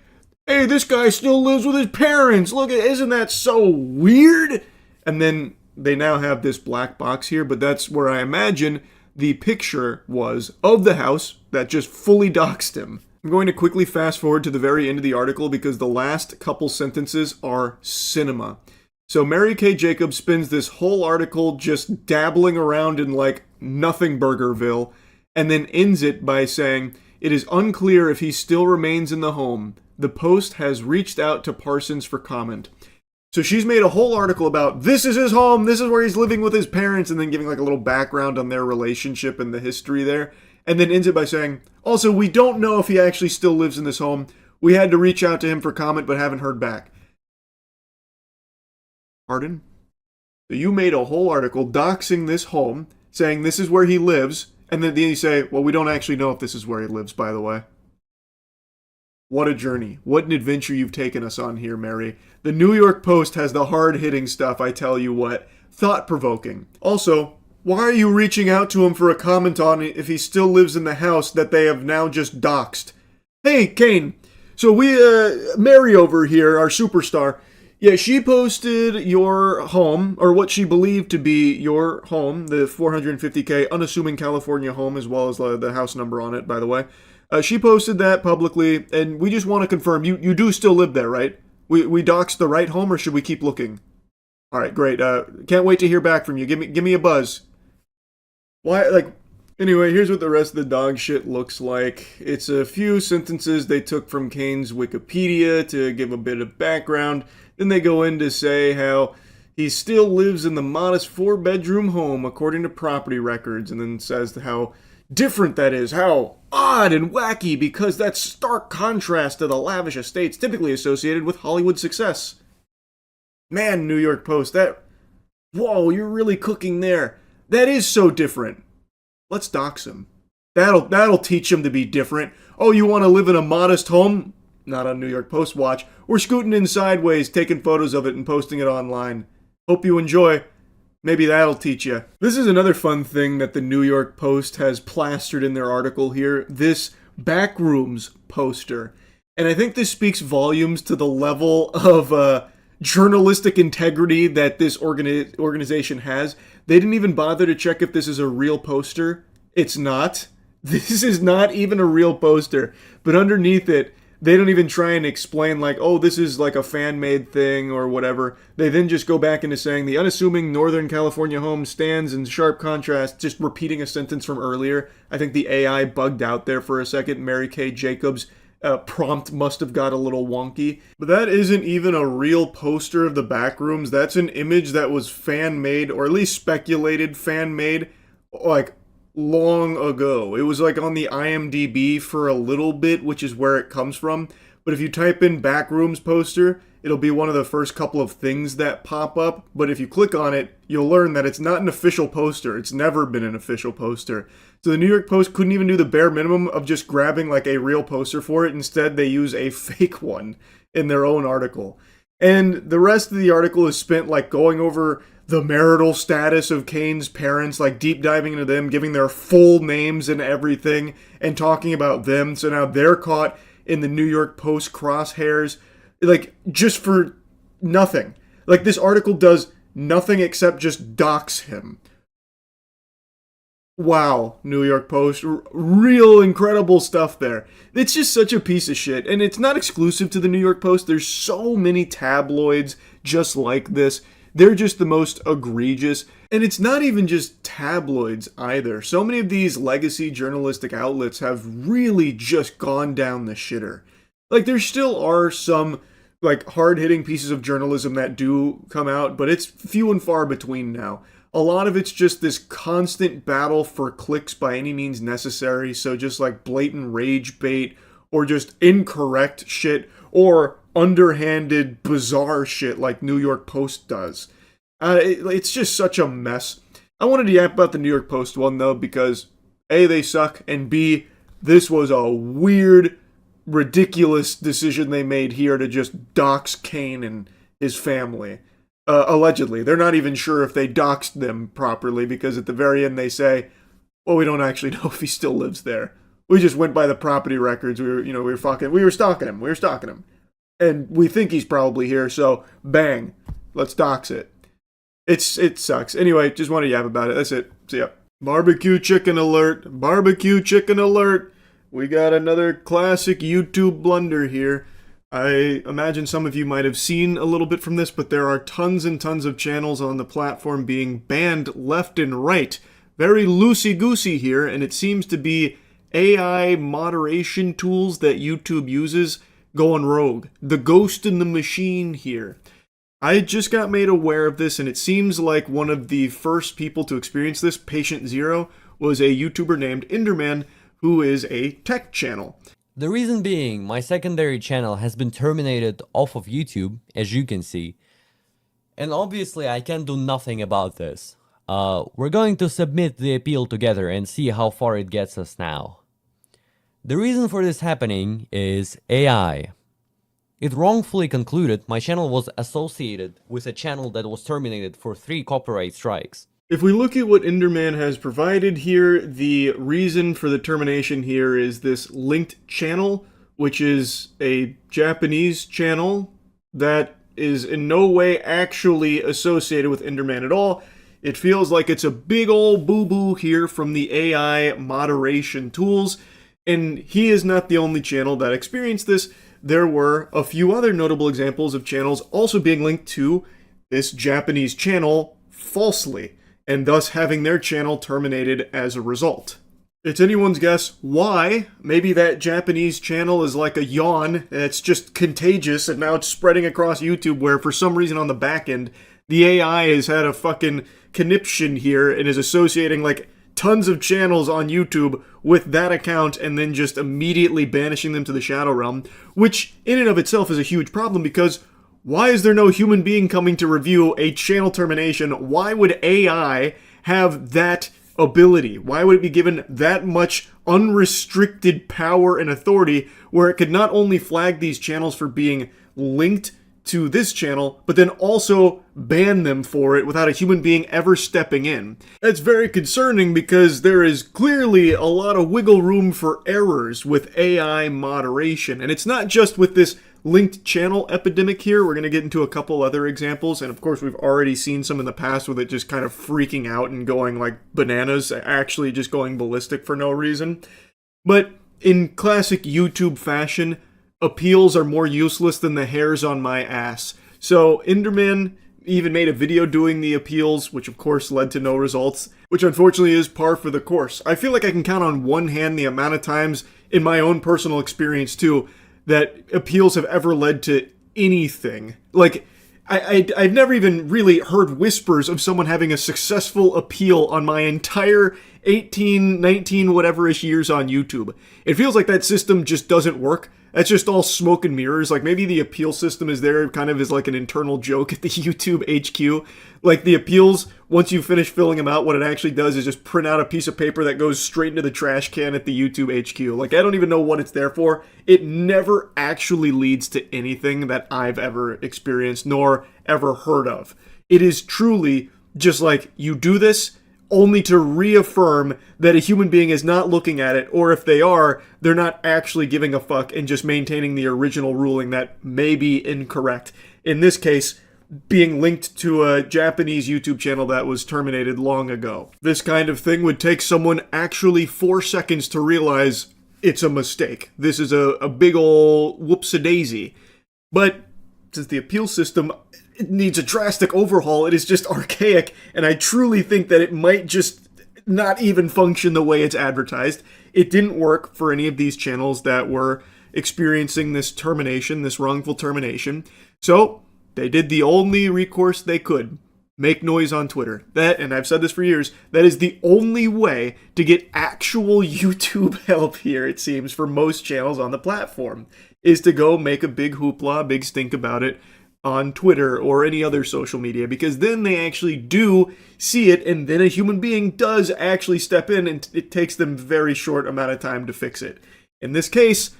Speaker 1: hey, this guy still lives with his parents, look, isn't that so weird? And then they now have this black box here, but that's where I imagine the picture was of the house that just fully doxed him. I'm going to quickly fast forward to the very end of the article because the last couple sentences are cinema. So Mary Kay Jacobs spends this whole article just dabbling around in like nothing Burgerville, and then ends it by saying, it is unclear if he still remains in the home. The Post has reached out to Parsons for comment. So she's made a whole article about this is his home, this is where he's living with his parents, and then giving like a little background on their relationship and the history there, and then ends it by saying, also, we don't know if he actually still lives in this home. We had to reach out to him for comment but haven't heard back. Pardon? So you made a whole article doxing this home, saying this is where he lives, and then you say, well, we don't actually know if this is where he lives, by the way. What a journey. What an adventure you've taken us on here, Mary. The New York Post has the hard-hitting stuff, I tell you what. Thought-provoking. Also, why are you reaching out to him for a comment on if he still lives in the house that they have now just doxed? Hey, Kane. So Mary over here, our superstar, yeah, she posted your home, or what she believed to be your home, the 450K unassuming California home, as well as the house number on it, by the way. She posted that publicly, and we just want to confirm, you do still live there, right? We doxed the right home, or should we keep looking? All right, great. Can't wait to hear back from you. Give me a buzz. Why, anyway, here's what the rest of the dog shit looks like. It's a few sentences they took from Kane's Wikipedia to give a bit of background. Then they go in to say how he still lives in the modest 4-bedroom home according to property records, and then says how different that is, how odd and wacky, because that's stark contrast to the lavish estates typically associated with Hollywood success. Man, New York Post, whoa, you're really cooking there. That is so different. Let's dox him. That'll teach him to be different. Oh, you want to live in a modest home? Not on New York Post watch. We're scooting in sideways, taking photos of it and posting it online. Hope you enjoy. Maybe that'll teach you. This is another fun thing that the New York Post has plastered in their article here. This Backrooms poster. And I think this speaks volumes to the level of journalistic integrity that this organization has. They didn't even bother to check if this is a real poster. It's not. This is not even a real poster. But underneath it, they don't even try and explain this is like a fan-made thing or whatever. They then just go back into saying the unassuming Northern California home stands in sharp contrast, just repeating a sentence from earlier. I think the AI bugged out there for a second. Mary Kay Jacobs' prompt must have got a little wonky. But that isn't even a real poster of the Backrooms. That's an image that was fan-made, or at least speculated fan-made, long ago. It was on the IMDb for a little bit, which is where it comes from. But if you type in Backrooms poster, it'll be one of the first couple of things that pop up. But if you click on it, you'll learn that it's not an official poster. It's never been an official poster. So the New York Post couldn't even do the bare minimum of just grabbing a real poster for it. Instead, they use a fake one in their own article. And the rest of the article is spent going over the marital status of Kane's parents, deep diving into them, giving their full names and everything, and talking about them. So now they're caught in the New York Post crosshairs, just for nothing. This article does nothing except just dox him. Wow, New York Post, real incredible stuff there. It's just such a piece of shit, and it's not exclusive to the New York Post. There's so many tabloids just like this. they're just the most egregious. And it's not even just tabloids either. So many of these legacy journalistic outlets have really just gone down the shitter. Like, there still are some, like, hard-hitting pieces of journalism that do come out, but it's few and far between now. A lot of it's just this constant battle for clicks by any means necessary, so just like blatant rage bait, or just incorrect shit, or underhanded, bizarre shit like New York Post does. It's just such a mess. I wanted to yap about the New York Post one, though, because A, they suck, and B, this was a weird, ridiculous decision they made here to just dox Kane and his family. Allegedly. They're not even sure if they doxed them properly, because at the very end they say, well, we don't actually know if he still lives there. We just went by the property records. We were stalking him. And we think he's probably here, so bang, let's dox it. It sucks. Anyway, just want to yap about it. That's it. See ya. Barbecue chicken alert. Barbecue chicken alert. We got another classic YouTube blunder here. I imagine some of you might have seen a little bit from this, but there are tons and tons of channels on the platform being banned left and right. Very loosey-goosey here, and it seems to be AI moderation tools that YouTube uses going rogue. The ghost in the machine here. I just got made aware of this, and it seems like one of the first people to experience this, Penguinz0, was a YouTuber named Enderman, who is a tech channel.
Speaker 18: The reason being, my secondary channel has been terminated off of YouTube, as you can see. And obviously I can't do nothing about this. We're going to submit the appeal together and see how far it gets us now. The reason for this happening is AI. It wrongfully concluded my channel was associated with a channel that was terminated for 3 copyright strikes.
Speaker 1: If we look at what Enderman has provided here, the reason for the termination here is this linked channel, which is a Japanese channel that is in no way actually associated with Enderman at all. It feels like it's a big old boo-boo here from the AI moderation tools, and he is not the only channel that experienced this. There were a few other notable examples of channels also being linked to this Japanese channel falsely, and thus having their channel terminated as a result. It's anyone's guess why. Maybe that Japanese channel is like a yawn, it's just contagious, and now it's spreading across YouTube, where for some reason on the back end, the AI has had a fucking conniption here and is associating like tons of channels on YouTube with that account and then just immediately banishing them to the Shadow Realm, which in and of itself is a huge problem, because why is there no human being coming to review a channel termination? Why would AI have that ability? Why would it be given that much unrestricted power and authority where it could not only flag these channels for being linked to this channel, but then also ban them for it without a human being ever stepping in? That's very concerning, because there is clearly a lot of wiggle room for errors with AI moderation. And it's not just with this linked channel epidemic here. We're going to get into a couple other examples, and of course we've already seen some in the past with it just kind of freaking out and going like bananas, actually just going ballistic for no reason. But in classic YouTube fashion, appeals are more useless than the hairs on my ass. So Enderman even made a video doing the appeals, which of course led to no results, which unfortunately is par for the course. I feel like I can count on one hand the amount of times in my own personal experience too that appeals have ever led to anything. Like, I've never even really heard whispers of someone having a successful appeal on my entire 18, 19, whatever-ish years on YouTube. It feels like that system just doesn't work. That's just all smoke and mirrors. Like, maybe the appeal system is there kind of as like an internal joke at the YouTube HQ. Like, the appeals, once you finish filling them out, what it actually does is just print out a piece of paper that goes straight into the trash can at the YouTube HQ. Like, I don't even know what it's there for. It never actually leads to anything that I've ever experienced, nor ever heard of. It is truly just like, you do this only to reaffirm that a human being is not looking at it, or if they are, they're not actually giving a fuck and just maintaining the original ruling that may be incorrect. In this case, being linked to a Japanese YouTube channel that was terminated long ago. This kind of thing would take someone actually 4 seconds to realize it's a mistake. This is a big ol' whoops-a-daisy. But since the appeal system it needs a drastic overhaul. It is just archaic, and I truly think that it might just not even function the way it's advertised. It didn't work for any of these channels that were experiencing this termination, this wrongful termination. So they did the only recourse they could. Make noise on Twitter. That, and I've said this for years, that is the only way to get actual YouTube help here, it seems, for most channels on the platform, is to go make a big hoopla, big stink about it on Twitter or any other social media, because then they actually do see it, and then a human being does actually step in, and it takes them a very short amount of time to fix it. In this case,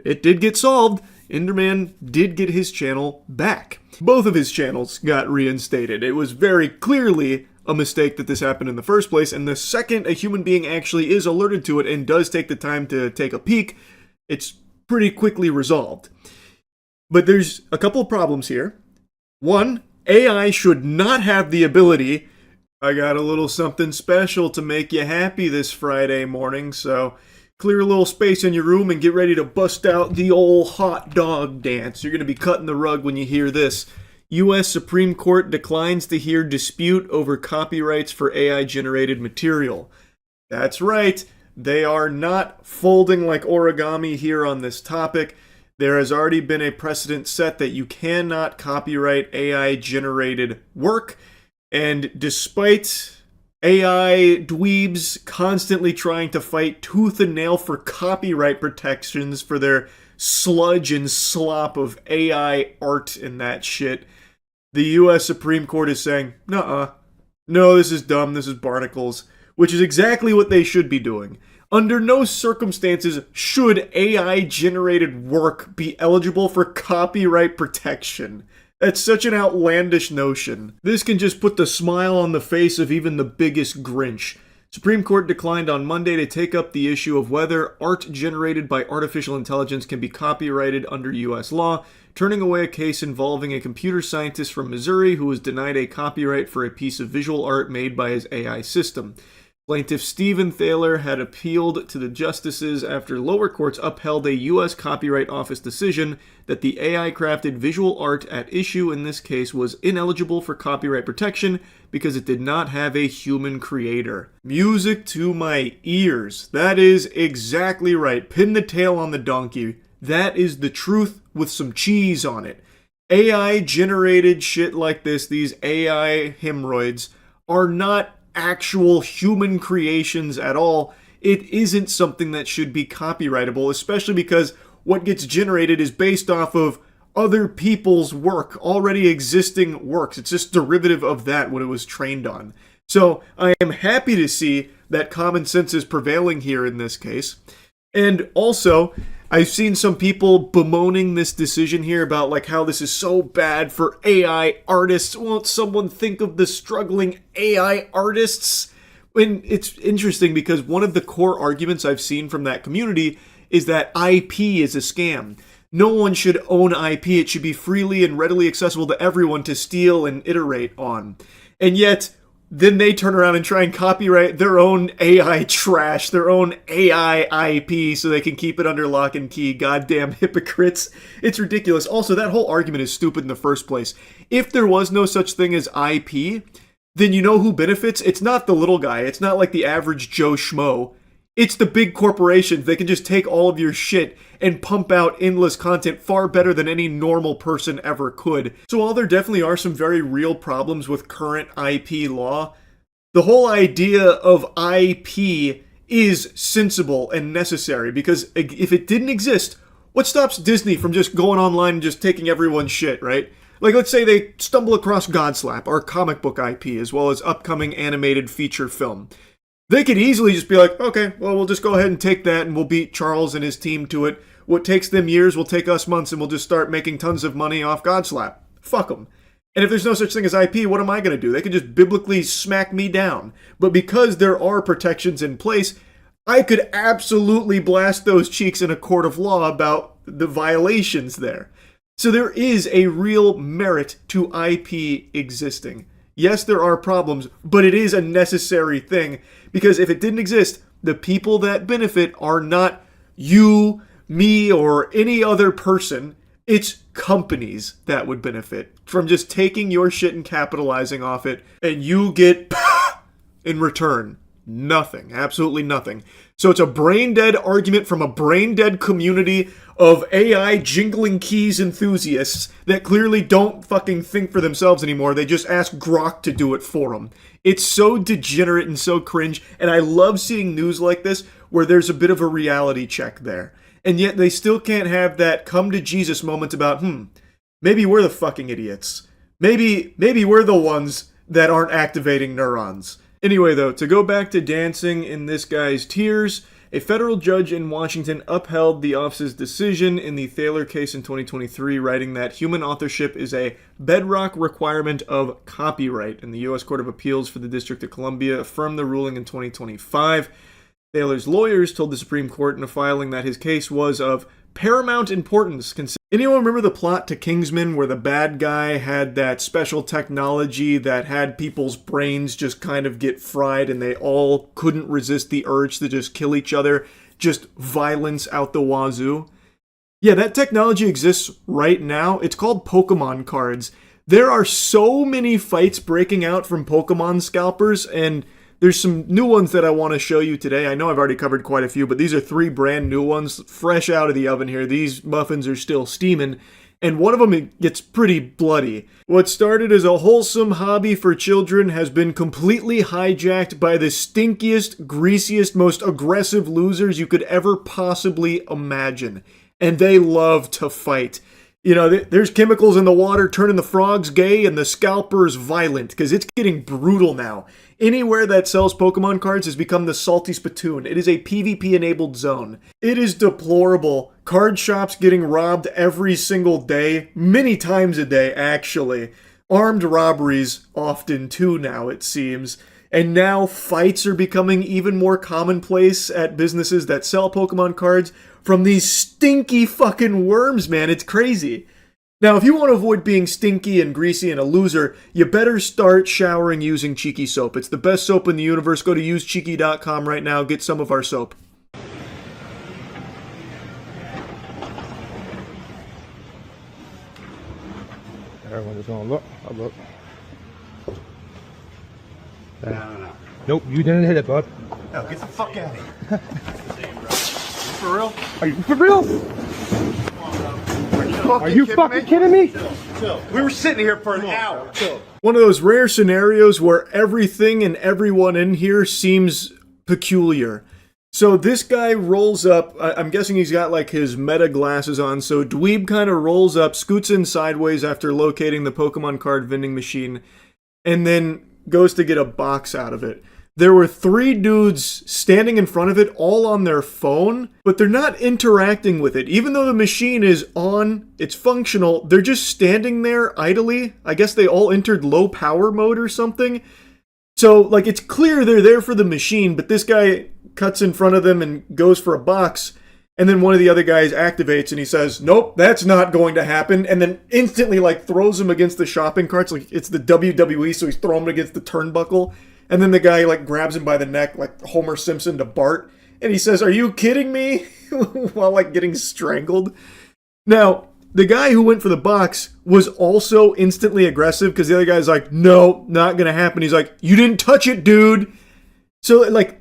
Speaker 1: it did get solved. Enderman did get his channel back. Both of his channels got reinstated. It was very clearly a mistake that this happened in the first place, and the second a human being actually is alerted to it and does take the time to take a peek, it's pretty quickly resolved. But there's a couple of problems here. One, AI should not have the ability, I got a little something special to make you happy this Friday morning, so clear a little space in your room and get ready to bust out the old hot dog dance. You're going to be cutting the rug when you hear this. U.S. Supreme Court declines to hear dispute over copyrights for AI-generated material. That's right. They are not folding like origami here on this topic. There has already been a precedent set that you cannot copyright AI-generated work. And despite AI dweebs constantly trying to fight tooth and nail for copyright protections for their sludge and slop of AI art and that shit, the U.S. Supreme Court is saying, nuh-uh, no, this is dumb, this is barnacles, which is exactly what they should be doing. Under no circumstances should AI-generated work be eligible for copyright protection. That's such an outlandish notion. This can just put the smile on the face of even the biggest Grinch. Supreme Court declined on Monday to take up the issue of whether art generated by artificial intelligence can be copyrighted under U.S. law, turning away a case involving a computer scientist from Missouri who was denied a copyright for a piece of visual art made by his AI system. Plaintiff Stephen Thaler had appealed to the justices after lower courts upheld a U.S. Copyright Office decision that the AI-crafted visual art at issue in this case was ineligible for copyright protection because it did not have a human creator. Music to my ears. That is exactly right. Pin the tail on the donkey. That is the truth with some cheese on it. AI-generated shit like this, these AI hemorrhoids, are not actual human creations at all. It isn't something that should be copyrightable, especially because what gets generated is based off of other people's work, already existing works. It's just derivative of that, what it was trained on. So I am happy to see that common sense is prevailing here in this case. And also, I've seen some people bemoaning this decision here about like how this is so bad for AI artists. Won't someone think of the struggling AI artists? And it's interesting because one of the core arguments I've seen from that community is that IP is a scam. No one should own IP. It should be freely and readily accessible to everyone to steal and iterate on. And yet, then they turn around and try and copyright their own AI trash, their own AI IP, so they can keep it under lock and key. Goddamn hypocrites. It's ridiculous. Also, that whole argument is stupid in the first place. If there was no such thing as IP, then you know who benefits? It's not the little guy. It's not like the average Joe Schmo. It's the big corporations. They can just take all of your shit and pump out endless content far better than any normal person ever could. So while there definitely are some very real problems with current IP law, the whole idea of IP is sensible and necessary, because if it didn't exist, what stops Disney from just going online and just taking everyone's shit, right? Like, let's say they stumble across Godslap, our comic book IP, as well as upcoming animated feature film. They could easily just be like, okay, well, we'll just go ahead and take that and we'll beat Charles and his team to it. What takes them years will take us months, and we'll just start making tons of money off Godslap. Fuck them. And if there's no such thing as IP, what am I going to do? They could just biblically smack me down. But because there are protections in place, I could absolutely blast those cheeks in a court of law about the violations there. So there is a real merit to IP existing. Yes, there are problems, but it is a necessary thing, because if it didn't exist, the people that benefit are not you, me, or any other person. It's companies that would benefit from just taking your shit and capitalizing off it, and you get in return nothing, absolutely nothing. So it's a brain-dead argument from a brain-dead community of AI jingling keys enthusiasts that clearly don't fucking think for themselves anymore. They just ask Grok to do it for them. It's so degenerate and so cringe, and I love seeing news like this where there's a bit of a reality check there. And yet they still can't have that come to Jesus moment about, maybe we're the fucking idiots. Maybe we're the ones that aren't activating neurons. Anyway, though, to go back to dancing in this guy's tears, a federal judge in Washington upheld the office's decision in the Thaler case in 2023, writing that human authorship is a bedrock requirement of copyright. And the U.S. Court of Appeals for the District of Columbia affirmed the ruling in 2025. Thaler's lawyers told the Supreme Court in a filing that his case was of paramount importance. Anyone remember the plot to Kingsman where the bad guy had that special technology that had people's brains just kind of get fried and they all couldn't resist the urge to just kill each other? Just violence out the wazoo. Yeah, that technology exists right now. It's called Pokemon cards. There are so many fights breaking out from Pokemon scalpers, and there's some new ones that I want to show you today. I know I've already covered quite a few, but these are 3 brand new ones, fresh out of the oven here. These muffins are still steaming, and one of them gets pretty bloody. What started as a wholesome hobby for children has been completely hijacked by the stinkiest, greasiest, most aggressive losers you could ever possibly imagine. And they love to fight. You know, there's chemicals in the water turning the frogs gay and the scalpers violent, because it's getting brutal now. Anywhere that sells Pokemon cards has become the salty spittoon. It is a PvP-enabled zone. It is deplorable. Card shops getting robbed every single day, many times a day, actually. Armed robberies often too now, it seems. And now fights are becoming even more commonplace at businesses that sell Pokemon cards from these stinky fucking worms, man. It's crazy. Now, if you want to avoid being stinky and greasy and a loser, you better start showering using Cheeky soap. It's the best soap in the universe. Go to usecheeky.com right now. Get some of our soap.
Speaker 19: Everyone just gonna look. I'll look. No. Nope, you didn't hit it, bud.
Speaker 17: No, get the fuck out of here. For real?
Speaker 19: Are you for real? Are you fucking kidding me?
Speaker 17: Chill. We were sitting here for an hour. Chill.
Speaker 1: One of those rare scenarios where everything and everyone in here seems peculiar. So this guy rolls up, I'm guessing he's got like his meta glasses on, so Dweeb kind of rolls up, scoots in sideways after locating the Pokemon card vending machine, and then goes to get a box out of it. There were 3 dudes standing in front of it, all on their phone, but they're not interacting with it. Even though the machine is on, it's functional, they're just standing there idly. I guess they all entered low power mode or something. So, like, it's clear they're there for the machine, but this guy cuts in front of them and goes for a box, and then one of the other guys activates and he says, nope, that's not going to happen, and then instantly, like, throws him against the shopping carts, like it's the WWE, so he's throwing him against the turnbuckle. And then the guy, like, grabs him by the neck, like Homer Simpson to Bart. And he says, are you kidding me? While, like, getting strangled. Now, the guy who went for the box was also instantly aggressive because the other guy's like, no, not going to happen. He's like, you didn't touch it, dude. So, like,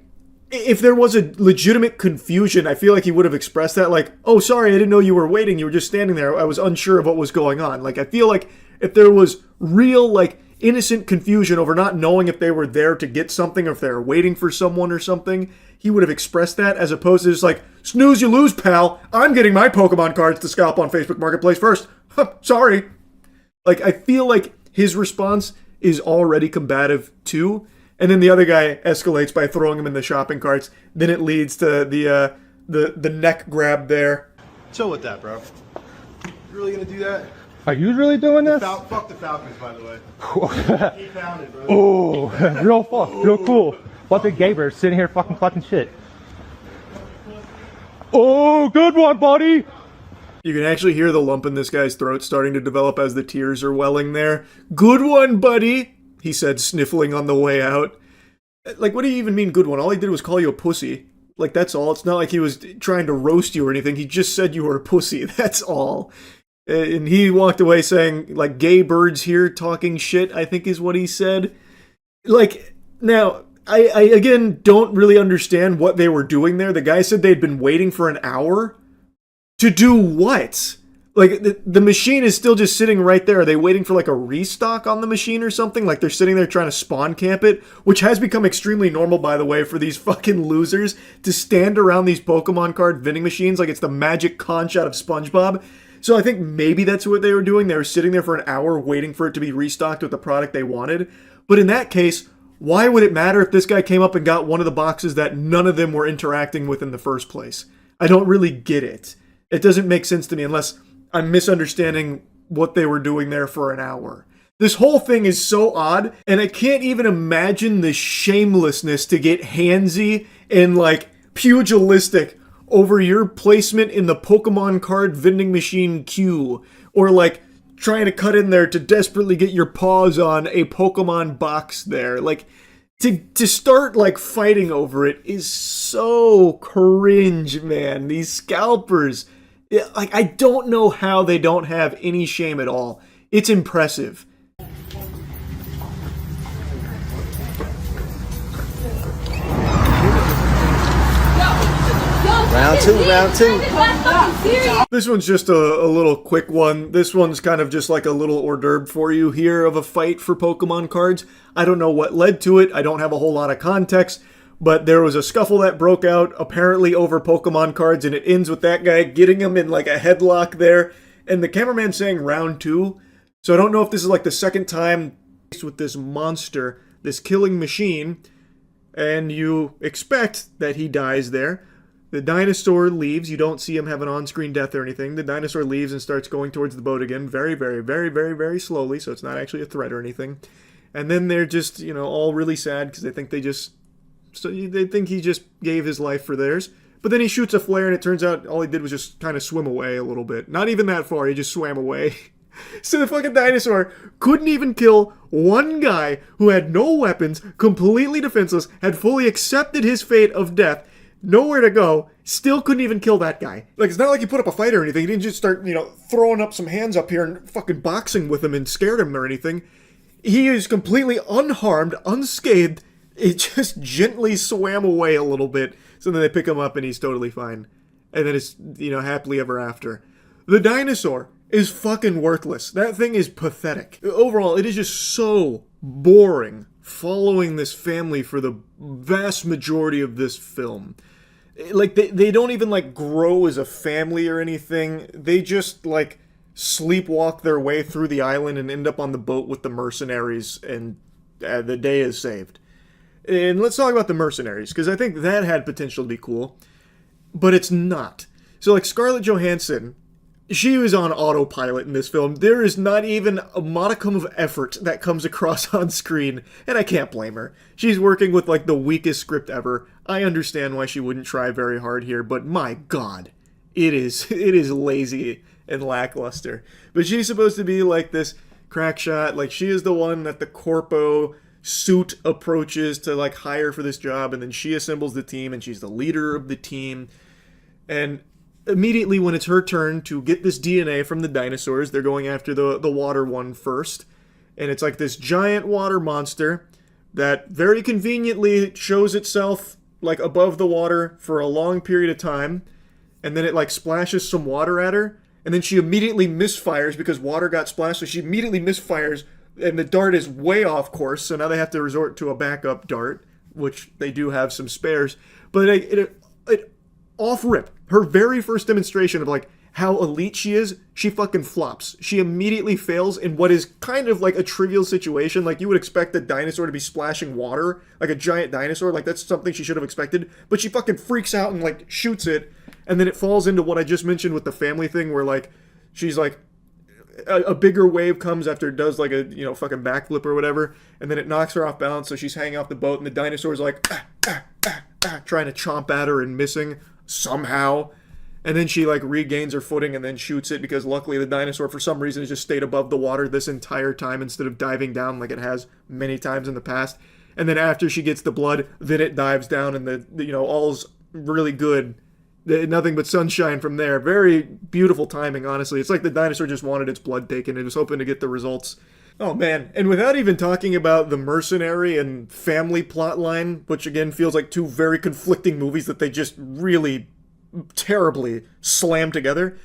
Speaker 1: if there was a legitimate confusion, I feel like he would have expressed that. Like, oh, sorry, I didn't know you were waiting. You were just standing there. I was unsure of what was going on. Like, I feel like if there was real, like, innocent confusion over not knowing if they were there to get something or if they were waiting for someone or something, he would have expressed that, as opposed to just like, snooze you lose, pal. I'm getting my Pokemon cards to scalp on Facebook Marketplace first. Sorry. Like, I feel like his response is already combative too, and then the other guy escalates by throwing him in the shopping carts. Then it leads to the neck grab there.
Speaker 17: Chill with that, bro. You really gonna do that?
Speaker 19: Are you really doing this?
Speaker 17: Fuck the Falcons, by the way. Keep pounding, bro.
Speaker 19: Oh, real cool. What the Gabers sitting here fucking clutching shit. Oh, good one, buddy.
Speaker 1: You can actually hear the lump in this guy's throat starting to develop as the tears are welling there. Good one, buddy, he said, sniffling on the way out. Like, what do you even mean good one? All he did was call you a pussy. Like, that's all. It's not like he was trying to roast you or anything. He just said you were a pussy. That's all. And he walked away saying, like, gay birds here talking shit, I think is what he said. Like, now, I again don't really understand what they were doing there. The guy said they'd been waiting for an hour. To do what? Like, the machine is still just sitting right there. Are they waiting for, like, a restock on the machine or something? Like, they're sitting there trying to spawn camp it, which has become extremely normal, by the way, for these fucking losers to stand around these Pokemon card vending machines like it's the magic conch out of SpongeBob. So I think maybe that's what they were doing. They were sitting there for an hour waiting for it to be restocked with the product they wanted. But in that case, why would it matter if this guy came up and got one of the boxes that none of them were interacting with in the first place? I don't really get it. It doesn't make sense to me unless I'm misunderstanding what they were doing there for an hour. This whole thing is so odd, and I can't even imagine the shamelessness to get handsy and, like, pugilistic over your placement in the Pokemon card vending machine queue, or, like, trying to cut in there to desperately get your paws on a Pokemon box there. Like, to start, like, fighting over it is so cringe, man. These scalpers, like, I don't know how they don't have any shame at all. It's impressive.
Speaker 20: Round two.
Speaker 1: This one's just a little quick one. This one's kind of just like a little hors d'oeuvre for you here of a fight for Pokemon cards. I don't know what led to it. I don't have a whole lot of context. But there was a scuffle that broke out, apparently over Pokemon cards, and it ends with that guy getting him in like a headlock there. And the cameraman saying round two. So I don't know if this is like the second time with this monster, this killing machine. And you expect that he dies there. The dinosaur leaves. You don't see him have an on-screen death or anything. The dinosaur leaves and starts going towards the boat again. Very, very, very, very, very slowly. So it's not actually a threat or anything. And then they're just, you know, all really sad because they think they think he just gave his life for theirs. But then he shoots a flare and it turns out all he did was just kind of swim away a little bit. Not even that far. He just swam away. So the fucking dinosaur couldn't even kill one guy who had no weapons, completely defenseless, had fully accepted his fate of death, nowhere to go, still couldn't even kill that guy. Like, it's not like he put up a fight or anything. He didn't just start, you know, throwing up some hands up here and fucking boxing with him and scared him or anything. He is completely unharmed, unscathed. It just gently swam away a little bit. So then they pick him up and he's totally fine. And then it's, you know, happily ever after. The dinosaur is fucking worthless. That thing is pathetic. Overall, it is just so boring following this family for the vast majority of this film. Like, they don't even, like, grow as a family or anything. They just, like, sleepwalk their way through the island and end up on the boat with the mercenaries, and the day is saved. And let's talk about the mercenaries, because I think that had potential to be cool, but it's not. So, like, Scarlett Johansson, she was on autopilot in this film. There is not even a modicum of effort that comes across on screen, and I can't blame her. She's working with, like, the weakest script ever. I understand why she wouldn't try very hard here, but my god, it is lazy and lackluster. But she's supposed to be, like, this crack shot. Like, she is the one that the corpo suit approaches to, like, hire for this job, and then she assembles the team, and she's the leader of the team. And immediately when it's her turn to get this DNA from the dinosaurs, they're going after the water one first. And it's like this giant water monster that very conveniently shows itself, like, above the water for a long period of time. And then it, like, splashes some water at her. And then she immediately misfires because water got splashed. So she immediately misfires, and the dart is way off course. So now they have to resort to a backup dart, which they do have some spares. But it off rip, her very first demonstration of, like, how elite she is, she fucking flops. She immediately fails in what is kind of like a trivial situation. Like, you would expect a dinosaur to be splashing water, like a giant dinosaur. Like, that's something she should have expected. But she fucking freaks out and, like, shoots it. And then it falls into what I just mentioned with the family thing, where, like, she's like, a bigger wave comes after it does, like, a, you know, fucking backflip or whatever. And then it knocks her off balance, so she's hanging off the boat. And the dinosaur's like, trying to chomp at her and missing somehow. And then she, like, regains her footing and then shoots it, because luckily the dinosaur for some reason has just stayed above the water this entire time instead of diving down like it has many times in the past. And then after she gets the blood, then it dives down, and the you know, all's really good Nothing but sunshine from there. Very beautiful timing, honestly. It's like the dinosaur just wanted its blood taken. It was hoping to get the results. Oh man, and without even talking about the mercenary and family plotline, which again feels like two very conflicting movies that they just really terribly slam together.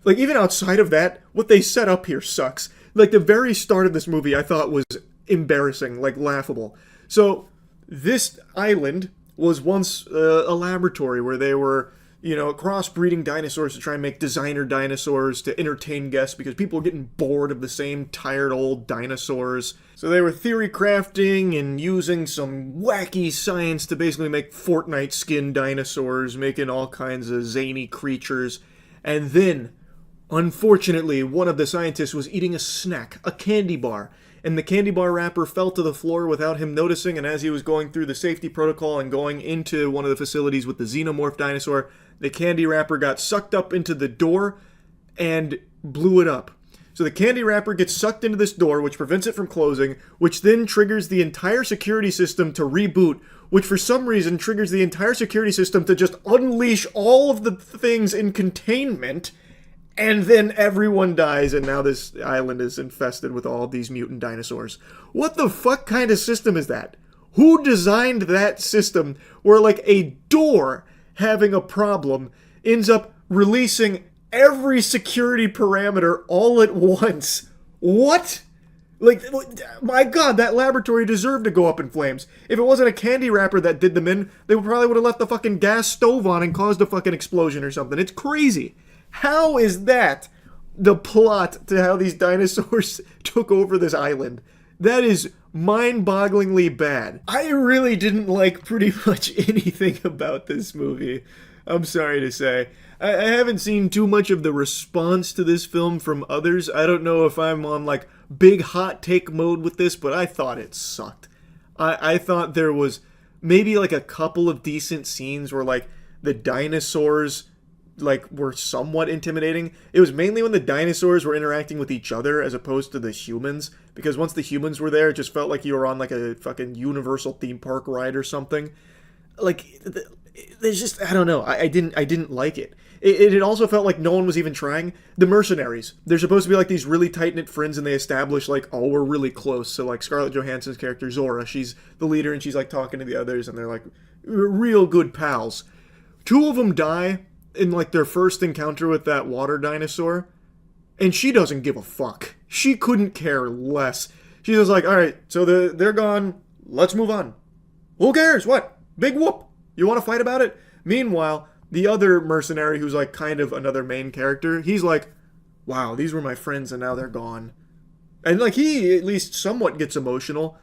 Speaker 1: Like, even outside of that, what they set up here sucks. Like, the very start of this movie I thought was embarrassing, like laughable. So, this island was once a laboratory where they were, crossbreeding dinosaurs to try and make designer dinosaurs to entertain guests because people were getting bored of the same tired old dinosaurs. So they were theory crafting and using some wacky science to basically make Fortnite skin dinosaurs, making all kinds of zany creatures. And then, unfortunately, one of the scientists was eating a snack, a candy bar, and the candy bar wrapper fell to the floor without him noticing, and as he was going through the safety protocol and going into one of the facilities with the xenomorph dinosaur, the candy wrapper got sucked up into the door and blew it up. So the candy wrapper gets sucked into this door, which prevents it from closing, which then triggers the entire security system to reboot, which for some reason triggers the entire security system to just unleash all of the things in containment, and then everyone dies, and now this island is infested with all these mutant dinosaurs. What the fuck kind of system is that? Who designed that system where, like, a door having a problem ends up releasing every security parameter all at once? What? Like, my god, that laboratory deserved to go up in flames. If it wasn't a candy wrapper that did them in, they probably would have left the fucking gas stove on and caused a fucking explosion or something. It's crazy. How is that the plot to how these dinosaurs took over this island? That is mind-bogglingly bad. I really didn't like pretty much anything about this movie. I'm sorry to say. I haven't seen too much of the response to this film from others. I don't know if I'm on, like, big hot take mode with this, but I thought it sucked. I thought there was maybe, like, a couple of decent scenes where, like, the dinosaurs, like, were somewhat intimidating. It was mainly when the dinosaurs were interacting with each other as opposed to the humans, because once the humans were there, it just felt like you were on, like, a fucking Universal theme park ride or something. Like, there's just, I don't know, I didn't like it. It also felt like no one was even trying. The mercenaries, they're supposed to be like these really tight-knit friends, and they establish, like, oh, we're really close. So, like, Scarlett Johansson's character, Zora, she's the leader, and she's, like, talking to the others, and they're, like, real good pals. Two of them die in, like, their first encounter with that water dinosaur, and she doesn't give a fuck. She couldn't care less. She's just like, alright, so they're gone, let's move on. Who cares? What? Big whoop. You want to fight about it? Meanwhile, the other mercenary, who's, like, kind of another main character, he's like, wow, these were my friends and now they're gone. And, like, he at least somewhat gets emotional.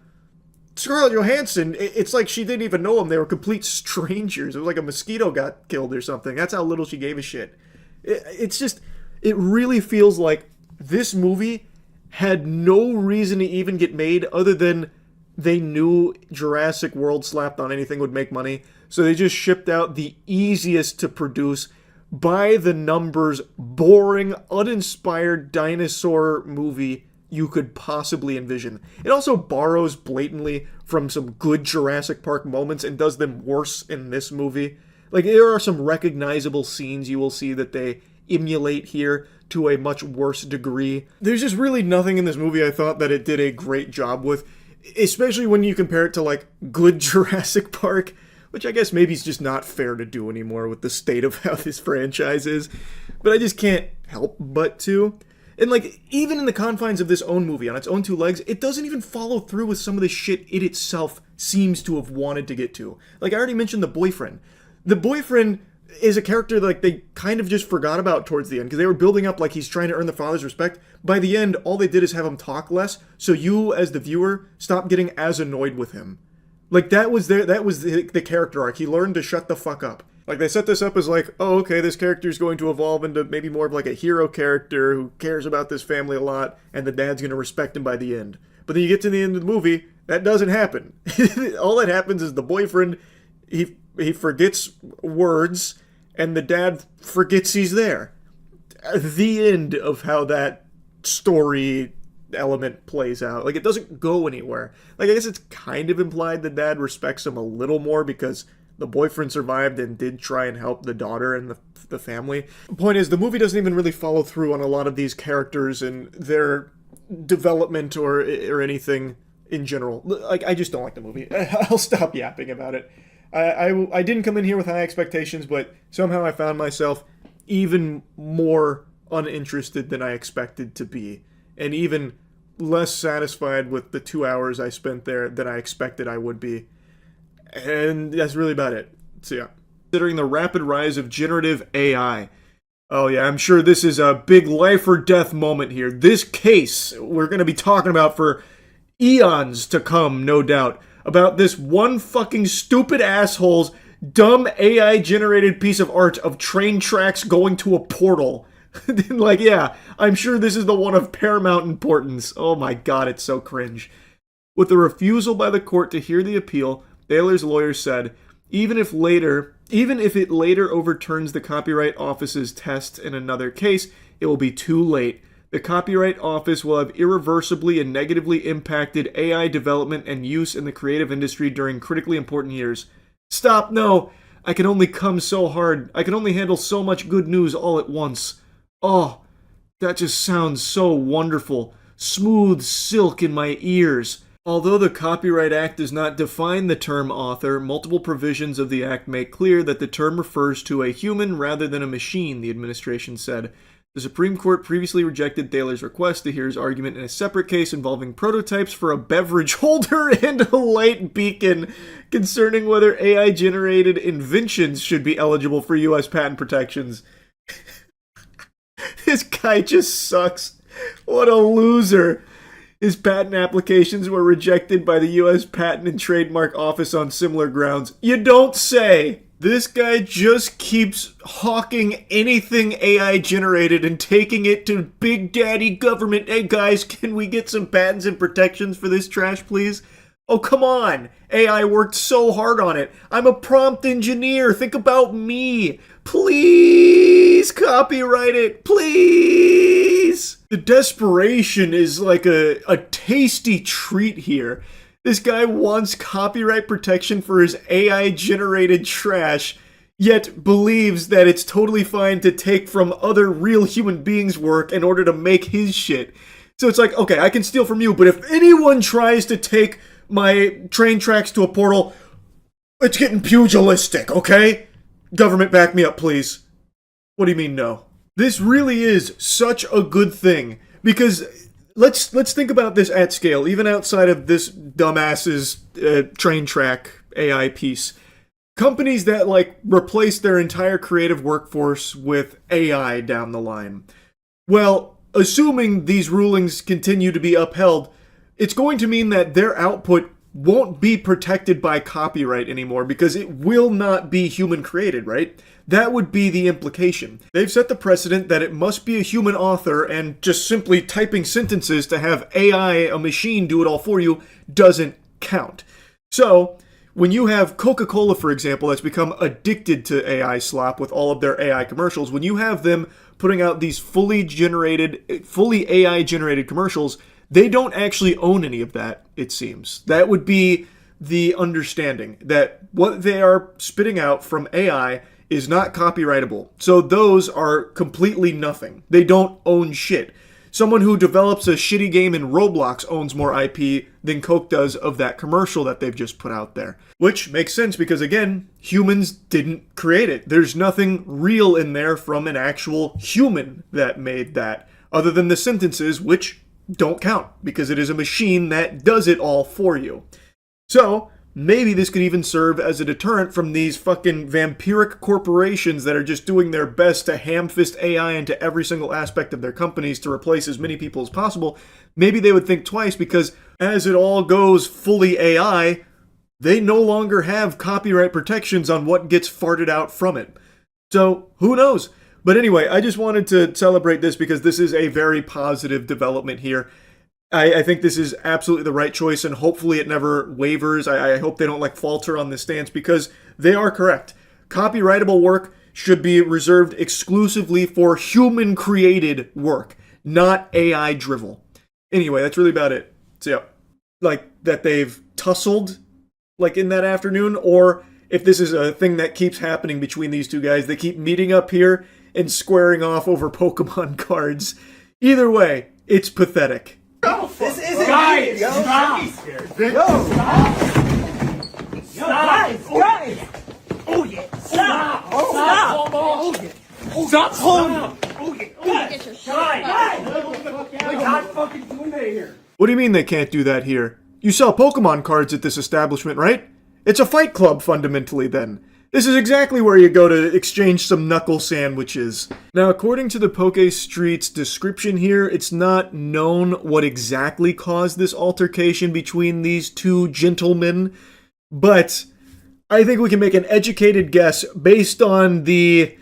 Speaker 1: Scarlett Johansson, it's like she didn't even know them. They were complete strangers. It was like a mosquito got killed or something. That's how little she gave a shit. It's just, it really feels like this movie had no reason to even get made other than they knew Jurassic World slapped on anything would make money. So they just shipped out the easiest to produce, by the numbers, boring, uninspired dinosaur movie you could possibly envision. It also borrows blatantly from some good Jurassic Park moments and does them worse in this movie. Like, there are some recognizable scenes you will see that they emulate here to a much worse degree. There's just really nothing in this movie I thought that it did a great job with, especially when you compare it to, like, good Jurassic Park, which I guess maybe is just not fair to do anymore with the state of how this franchise is. But I just can't help but to. And, like, even in the confines of this own movie, on its own two legs, it doesn't even follow through with some of the shit it itself seems to have wanted to get to. Like, I already mentioned the boyfriend. The boyfriend is a character that, like, they kind of just forgot about towards the end, because they were building up like he's trying to earn the father's respect. By the end, all they did is have him talk less, so you, as the viewer, stop getting as annoyed with him. Like, that was the character arc. He learned to shut the fuck up. Like, they set this up as like, oh, okay, this character's going to evolve into maybe more of like a hero character who cares about this family a lot, and the dad's going to respect him by the end. But then you get to the end of the movie, that doesn't happen. All that happens is the boyfriend, he forgets words, and the dad forgets he's there. The end of how that story element plays out. Like, it doesn't go anywhere. Like, I guess it's kind of implied the dad respects him a little more because the boyfriend survived and did try and help the daughter and the family. The point is, the movie doesn't even really follow through on a lot of these characters and their development or anything in general. Like, I just don't like the movie. I'll stop yapping about it. I didn't come in here with high expectations, but somehow I found myself even more uninterested than I expected to be, and even less satisfied with the 2 hours I spent there than I expected I would be. And that's really about it. So yeah. Considering the rapid rise of generative AI. Oh yeah, I'm sure this is a big life or death moment here. This case we're going to be talking about for eons to come, no doubt. About this one fucking stupid asshole's dumb AI-generated piece of art of train tracks going to a portal. Like, yeah, I'm sure this is the one of paramount importance. Oh my god, it's so cringe. With the refusal by the court to hear the appeal, Thaler's lawyer said, even if it later overturns the Copyright Office's test in another case, it will be too late. The Copyright Office will have irreversibly and negatively impacted AI development and use in the creative industry during critically important years. Stop, no! I can only come so hard. I can only handle so much good news all at once. Oh, that just sounds so wonderful. Smooth silk in my ears. Although the Copyright Act does not define the term author, multiple provisions of the Act make clear that the term refers to a human rather than a machine, the administration said. The Supreme Court previously rejected Thaler's request to hear his argument in a separate case involving prototypes for a beverage holder and a light beacon concerning whether AI-generated inventions should be eligible for U.S. patent protections. This guy just sucks. What a loser. His patent applications were rejected by the U.S. Patent and Trademark Office on similar grounds. You don't say! This guy just keeps hawking anything AI generated and taking it to Big Daddy government. Hey guys, can we get some patents and protections for this trash, please? Oh, come on! AI worked so hard on it. I'm a prompt engineer. Think about me. Please copyright it. Please! The desperation is like a tasty treat here. This guy wants copyright protection for his AI-generated trash, yet believes that it's totally fine to take from other real human beings' work in order to make his shit. So it's like, okay, I can steal from you, but if anyone tries to take my train tracks to a portal, it's getting pugilistic, okay? Government, back me up, please. What do you mean, no? This really is such a good thing, because let's think about this at scale, even outside of this dumbass's train track AI piece. Companies that, like, replace their entire creative workforce with AI down the line. Well, assuming these rulings continue to be upheld, it's going to mean that their output won't be protected by copyright anymore because it will not be human created, right? That would be the implication. They've set the precedent that it must be a human author, and just simply typing sentences to have AI, a machine, do it all for you doesn't count. So, when you have Coca-Cola, for example, that's become addicted to AI slop with all of their AI commercials, when you have them putting out these fully AI-generated commercials, they don't actually own any of that, it seems. That would be the understanding, that what they are spitting out from AI is not copyrightable. So those are completely nothing. They don't own shit. Someone who develops a shitty game in Roblox owns more IP than Coke does of that commercial that they've just put out there. Which makes sense because, again, humans didn't create it. There's nothing real in there from an actual human that made that, other than the sentences, which don't count because it is a machine that does it all for you. So, maybe this could even serve as a deterrent from these fucking vampiric corporations that are just doing their best to ham-fist AI into every single aspect of their companies to replace as many people as possible. Maybe they would think twice because as it all goes fully AI, they no longer have copyright protections on what gets farted out from it. So, who knows? But anyway, I just wanted to celebrate this because this is a very positive development here. I think this is absolutely the right choice, and hopefully it never wavers. I hope they don't falter on this stance because they are correct. Copyrightable work should be reserved exclusively for human-created work, not AI drivel. Anyway, that's really about it. So yeah, that they've tussled in that afternoon, or if this is a thing that keeps happening between these two guys. They keep meeting up here and squaring off over Pokemon cards. Either way, it's pathetic.
Speaker 11: This isn't guys, yo. Stop. Guys. Oh yeah. Stop. Stop holding.
Speaker 3: Get your shot.
Speaker 11: We're not fucking doing that here.
Speaker 1: What do you mean they can't do that here? You sell Pokemon cards at this establishment, right? It's a fight club, fundamentally, then. This is exactly where you go to exchange some knuckle sandwiches. Now, according to the Poke Street's description here, it's not known what exactly caused this altercation between these two gentlemen, but I think we can make an educated guess based on the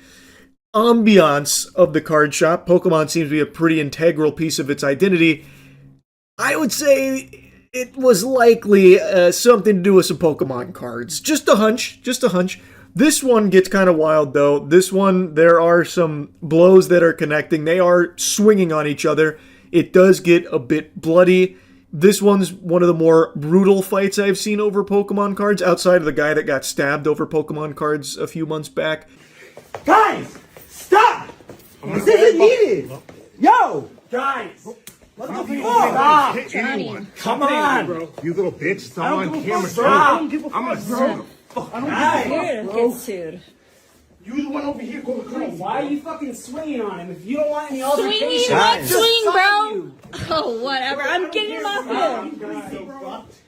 Speaker 1: ambiance of the card shop. Pokemon seems to be a pretty integral piece of its identity. I would say it was likely something to do with some Pokemon cards. Just a hunch. This one gets kind of wild, though. This one, there are some blows that are connecting. They are swinging on each other. It does get a bit bloody. This one's one of the more brutal fights I've seen over Pokemon cards, outside of the guy that got stabbed over Pokemon cards a few months back.
Speaker 11: Guys, stop! This isn't needed. Yo, guys. What the fuck?
Speaker 3: Johnny.
Speaker 11: Come on,
Speaker 17: bro. You little bitch. Stop
Speaker 11: I
Speaker 17: on
Speaker 11: don't give a
Speaker 17: camera.
Speaker 11: fuck, bro. I don't give a
Speaker 17: I'm
Speaker 11: fuck,
Speaker 17: gonna
Speaker 11: bro.
Speaker 17: I
Speaker 11: Guys,
Speaker 17: don't
Speaker 11: get sued. You the one over here going crazy. Why are you fucking swinging on him? If you don't want any altercation,
Speaker 3: Swinging, what?
Speaker 11: just
Speaker 3: Swing,
Speaker 11: sign
Speaker 3: bro.
Speaker 11: you.
Speaker 3: Oh, whatever. I'm getting him off him.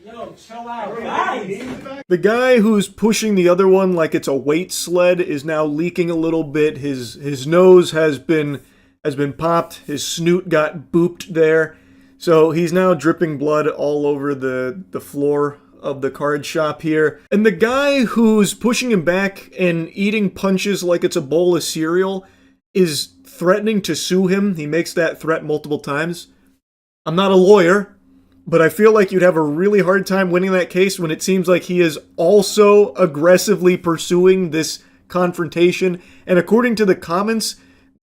Speaker 11: Yo, chill out, guys.
Speaker 1: The guy who's pushing the other one like it's a weight sled is now leaking a little bit. His nose has been popped. His snoot got booped there. So he's now dripping blood all over the floor of the card shop here. And the guy who's pushing him back and eating punches like it's a bowl of cereal is threatening to sue him. He makes that threat multiple times. I'm not a lawyer, but I feel like you'd have a really hard time winning that case when it seems like he is also aggressively pursuing this confrontation. And according to the comments,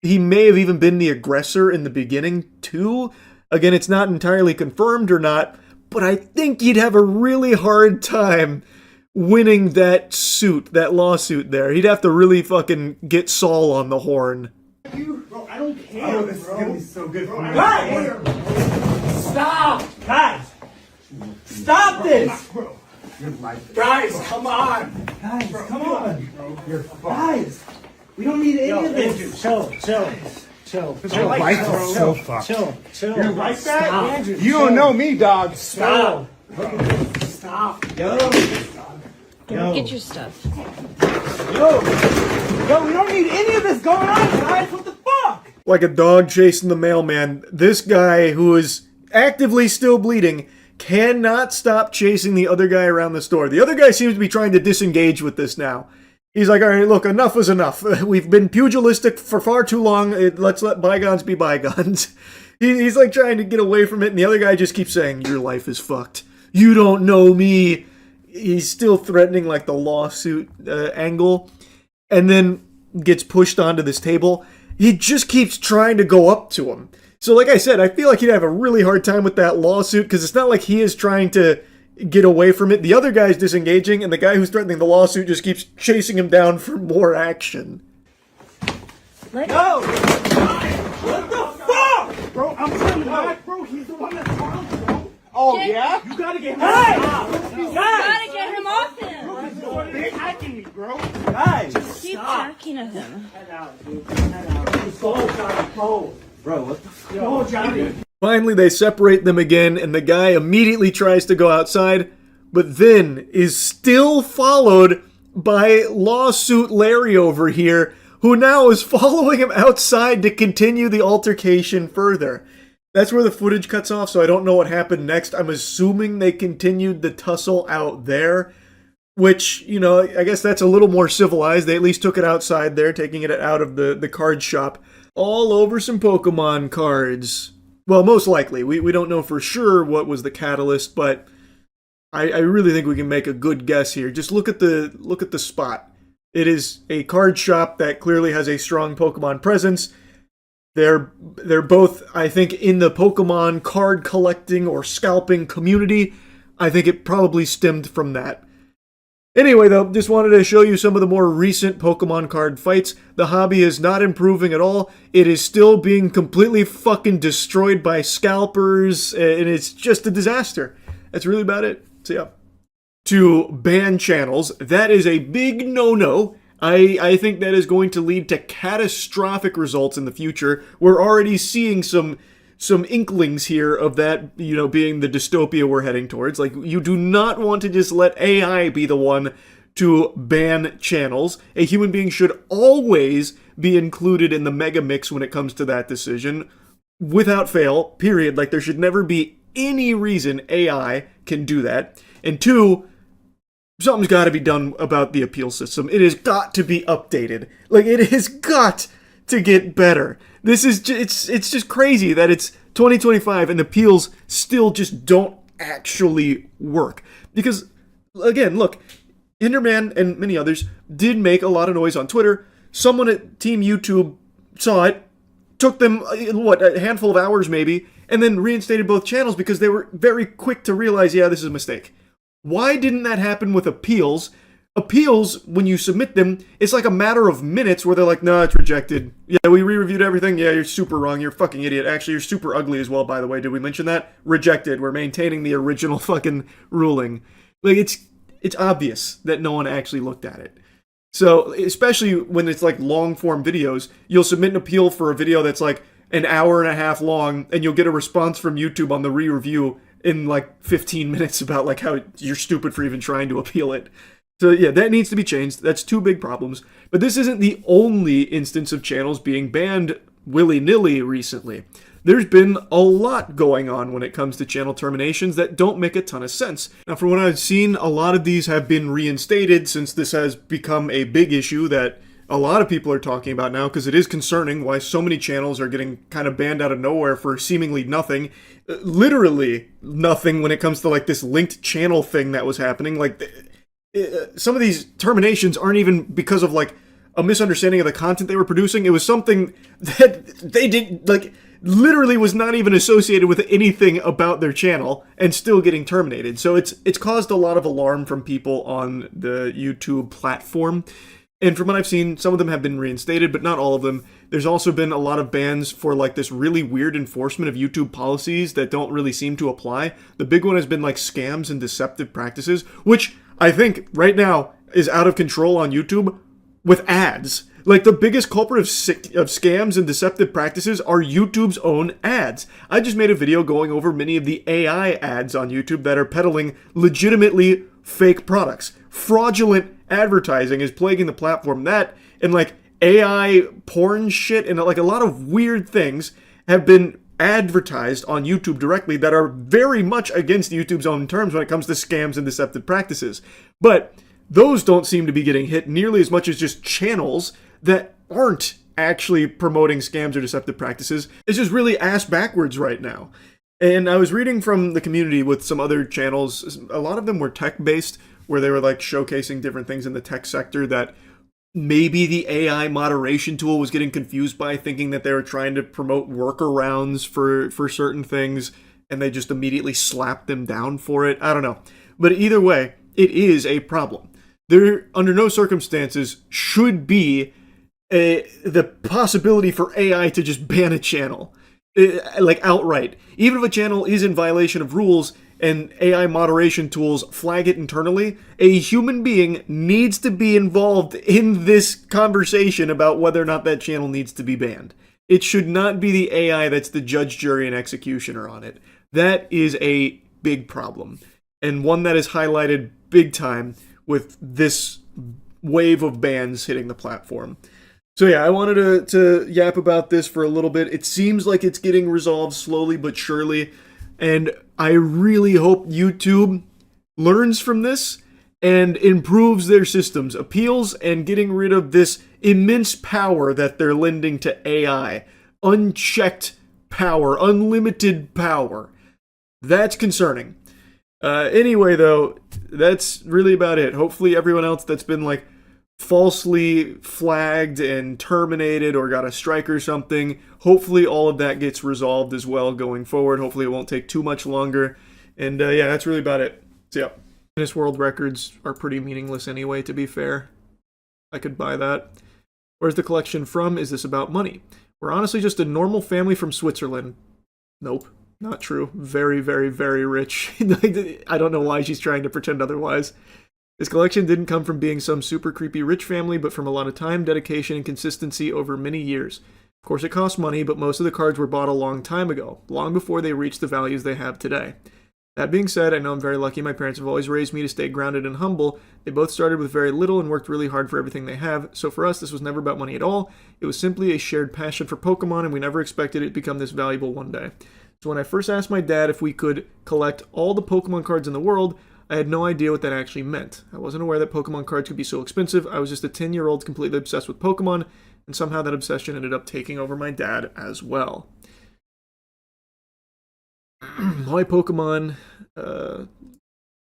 Speaker 1: he may have even been the aggressor in the beginning too. Again, it's not entirely confirmed or not, but I think you'd have a really hard time winning that lawsuit there. He'd have to really fucking get Saul on the horn.
Speaker 11: Bro, I don't care.
Speaker 17: Oh, this is gonna be so good for me.
Speaker 11: Guys! Stop! Guys! Stop this! Guys, come on! Guys, come on! Guys! We don't need any of this. Chill.
Speaker 17: Your life is so fucked.
Speaker 11: Chill.
Speaker 17: You're like that?
Speaker 11: Stop. Andrew,
Speaker 17: You don't know me, dog.
Speaker 11: Stop. Yo.
Speaker 3: Get your stuff.
Speaker 11: Yo, we don't need any of this going on, guys. What the fuck?
Speaker 1: Like a dog chasing the mailman, this guy who is actively still bleeding cannot stop chasing the other guy around the store. The other guy seems to be trying to disengage with this now. He's like, all right, look, enough is enough. We've been pugilistic for far too long. Let's let bygones be bygones. He's like trying to get away from it, and the other guy just keeps saying, your life is fucked. You don't know me. He's still threatening like the lawsuit angle, and then gets pushed onto this table. He just keeps trying to go up to him. So like I said, I feel like he'd have a really hard time with that lawsuit, because it's not like he is trying to get away from it. The other guy's disengaging, and the guy who's threatening the lawsuit just keeps chasing him down for more action.
Speaker 11: Let go! What the fuck? Bro, I'm coming back, bro. He's the one that's wrong, bro.
Speaker 17: Oh, yeah?
Speaker 11: You gotta get him off.
Speaker 3: You gotta get him off him.
Speaker 11: Bro, he's attacking me, bro. Guys,
Speaker 3: keep attacking him.
Speaker 11: Head out, dude. Head out. Go, Johnny, go. Bro, what the fuck? Go, Johnny.
Speaker 1: Finally, they separate them again, and the guy immediately tries to go outside, but then is still followed by Lawsuit Larry over here, who now is following him outside to continue the altercation further. That's where the footage cuts off, so I don't know what happened next. I'm assuming they continued the tussle out there, which, you know, I guess that's a little more civilized. They at least took it outside there, taking it out of the card shop. All over some Pokemon cards. Well, most likely. We don't know for sure what was the catalyst, but I really think we can make a good guess here. Just look at the spot. It is a card shop that clearly has a strong Pokemon presence. They're both, I think, in the Pokemon card collecting or scalping community. I think it probably stemmed from that. Anyway, though, just wanted to show you some of the more recent Pokemon card fights. The hobby is not improving at all. It is still being completely fucking destroyed by scalpers, and it's just a disaster. That's really about it. So, yeah. To ban channels, that is a big no-no. I think that is going to lead to catastrophic results in the future. We're already seeing some inklings here of that, you know, being the dystopia we're heading towards. Like, you do not want to just let AI be the one to ban channels. A human being should always be included in the mega mix when it comes to that decision, without fail, period. Like, there should never be any reason AI can do that. And two, something's got to be done about the appeal system. It has got to be updated. Like, it has got to get better. This is it's just crazy that it's 2025 and the appeals still just don't actually work. Because, again, look, Enderman and many others did make a lot of noise on Twitter. Someone at Team YouTube saw it, took them, a handful of hours maybe, and then reinstated both channels because they were very quick to realize, yeah, this is a mistake. Why didn't that happen with appeals? Appeals, when you submit them, it's like a matter of minutes where they're like, no, it's rejected. Yeah, we re-reviewed everything. Yeah, you're super wrong. You're a fucking idiot. Actually, you're super ugly as well, by the way. Did we mention that? Rejected. We're maintaining the original fucking ruling. Like, it's obvious that no one actually looked at it. So, especially when it's like long-form videos, you'll submit an appeal for a video that's like an hour and a half long, and you'll get a response from YouTube on the re-review in like 15 minutes about like how you're stupid for even trying to appeal it. So yeah, that needs to be changed. That's two big problems. But this isn't the only instance of channels being banned willy-nilly recently. There's been a lot going on when it comes to channel terminations that don't make a ton of sense. Now, from what I've seen, a lot of these have been reinstated since this has become a big issue that a lot of people are talking about now, because it is concerning why so many channels are getting kind of banned out of nowhere for seemingly nothing. Literally nothing when it comes to like this linked channel thing that was happening. Like, some of these terminations aren't even because of like a misunderstanding of the content they were producing. It was something that they did, like, literally was not even associated with anything about their channel and still getting terminated. So it's caused a lot of alarm from people on the YouTube platform. And from what I've seen, some of them have been reinstated, but not all of them. There's also been a lot of bans for like this really weird enforcement of YouTube policies that don't really seem to apply. The big one has been like scams and deceptive practices, which I think right now is out of control on YouTube with ads. Like, the biggest culprit of scams and deceptive practices are YouTube's own ads. I just made a video going over many of the AI ads on YouTube that are peddling legitimately fake products. Fraudulent advertising is plaguing the platform. That and like AI porn shit and like a lot of weird things have been advertised on YouTube directly that are very much against YouTube's own terms when it comes to scams and deceptive practices. But those don't seem to be getting hit nearly as much as just channels that aren't actually promoting scams or deceptive practices. It's just really ass backwards right now. And I was reading from the community with some other channels. A lot of them were tech-based, where they were like showcasing different things in the tech sector that maybe the AI moderation tool was getting confused by, thinking that they were trying to promote workarounds for certain things, and they just immediately slapped them down for it. I don't know. But either way, it is a problem. There, under no circumstances, should be the possibility for AI to just ban a channel, like outright. Even if a channel is in violation of rules and AI moderation tools flag it internally, a human being needs to be involved in this conversation about whether or not that channel needs to be banned. It should not be the AI that's the judge, jury, and executioner on it. That is a big problem, and one that is highlighted big time with this wave of bans hitting the platform. So yeah, I wanted to yap about this for a little bit. It seems like it's getting resolved slowly but surely, and I really hope YouTube learns from this and improves their systems, appeals, and getting rid of this immense power that they're lending to AI. Unchecked power, unlimited power. That's concerning. Anyway, though, that's really about it. Hopefully everyone else that's been like falsely flagged and terminated or got a strike or something, hopefully all of that gets resolved as well going forward. Hopefully it won't take too much longer. And yeah, that's really about it. See ya. Guinness World Records are pretty meaningless anyway, to be fair. I could buy that. Where's the collection from? Is this about money? We're honestly just a normal family from Switzerland. Nope, not true. Very, very, very rich. I don't know why she's trying to pretend otherwise. This collection didn't come from being some super creepy rich family, but from a lot of time, dedication, and consistency over many years. Of course, it costs money, but most of the cards were bought a long time ago, long before they reached the values they have today. That being said, I know I'm very lucky. My parents have always raised me to stay grounded and humble. They both started with very little and worked really hard for everything they have, so for us, this was never about money at all. It was simply a shared passion for Pokemon, and we never expected it to become this valuable one day. So when I first asked my dad if we could collect all the Pokemon cards in the world, I had no idea what that actually meant. I wasn't aware that Pokemon cards could be so expensive. I was just a 10-year-old completely obsessed with Pokemon, and somehow that obsession ended up taking over my dad as well. Why Pokemon?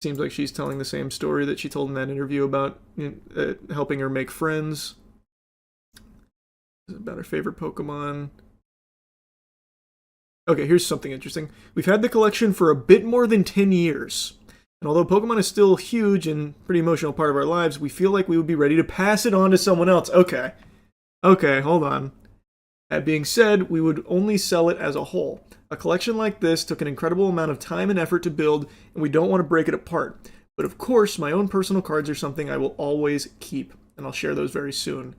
Speaker 1: Seems like she's telling the same story that she told in that interview about helping her make friends. About her favorite Pokemon. Okay, here's something interesting. We've had the collection for a bit more than 10 years. And although Pokemon is still huge and pretty emotional part of our lives, we feel like we would be ready to pass it on to someone else. Okay, hold on. That being said, we would only sell it as a whole. A collection like this took an incredible amount of time and effort to build, and we don't want to break it apart. But of course, my own personal cards are something I will always keep, and I'll share those very soon.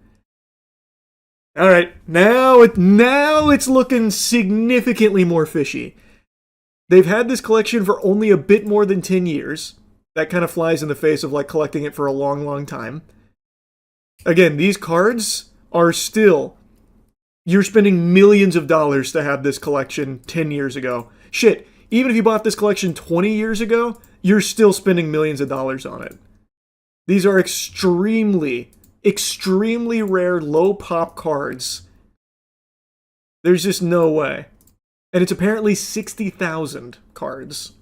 Speaker 1: Alright, now it's looking significantly more fishy. They've had this collection for only a bit more than 10 years. That kind of flies in the face of like collecting it for a long, long time. Again, these cards are still... You're spending millions of dollars to have this collection 10 years ago. Shit, even if you bought this collection 20 years ago, you're still spending millions of dollars on it. These are extremely, extremely rare low pop cards. There's just no way. And it's apparently 60,000 cards.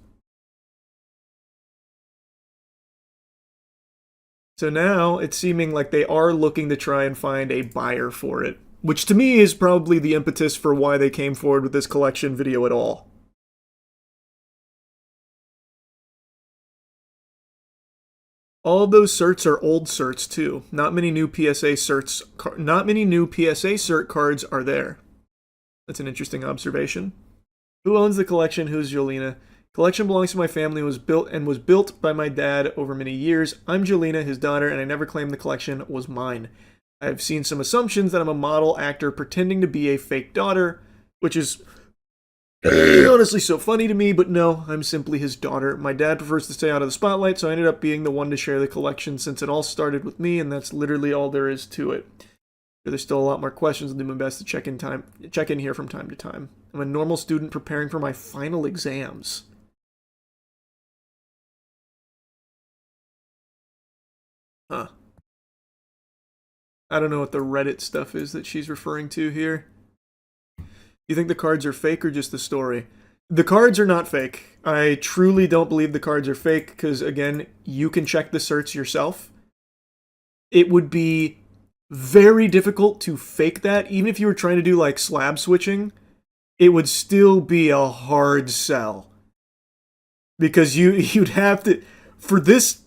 Speaker 1: So now it's seeming like they are looking to try and find a buyer for it. Which to me is probably the impetus for why they came forward with this collection video at all. All of those certs are old certs too. Not many new PSA cert cards are there. That's an interesting observation. Who owns the collection? Who's Jolina? Collection belongs to my family, was built by my dad over many years. I'm Jolina, his daughter, and I never claimed the collection was mine. I've seen some assumptions that I'm a model actor pretending to be a fake daughter, which is honestly so funny to me, but no, I'm simply his daughter. My dad prefers to stay out of the spotlight, so I ended up being the one to share the collection since it all started with me, and that's literally all there is to it. There's still a lot more questions. I'll do my best to check in here from time to time. I'm a normal student preparing for my final exams. Huh. I don't know what the Reddit stuff is that she's referring to here. You think the cards are fake or just the story? The cards are not fake. I truly don't believe the cards are fake because, again, you can check the certs yourself. It would be very difficult to fake that. Even if you were trying to do, like, slab switching, it would still be a hard sell. Because you'd have to... For this,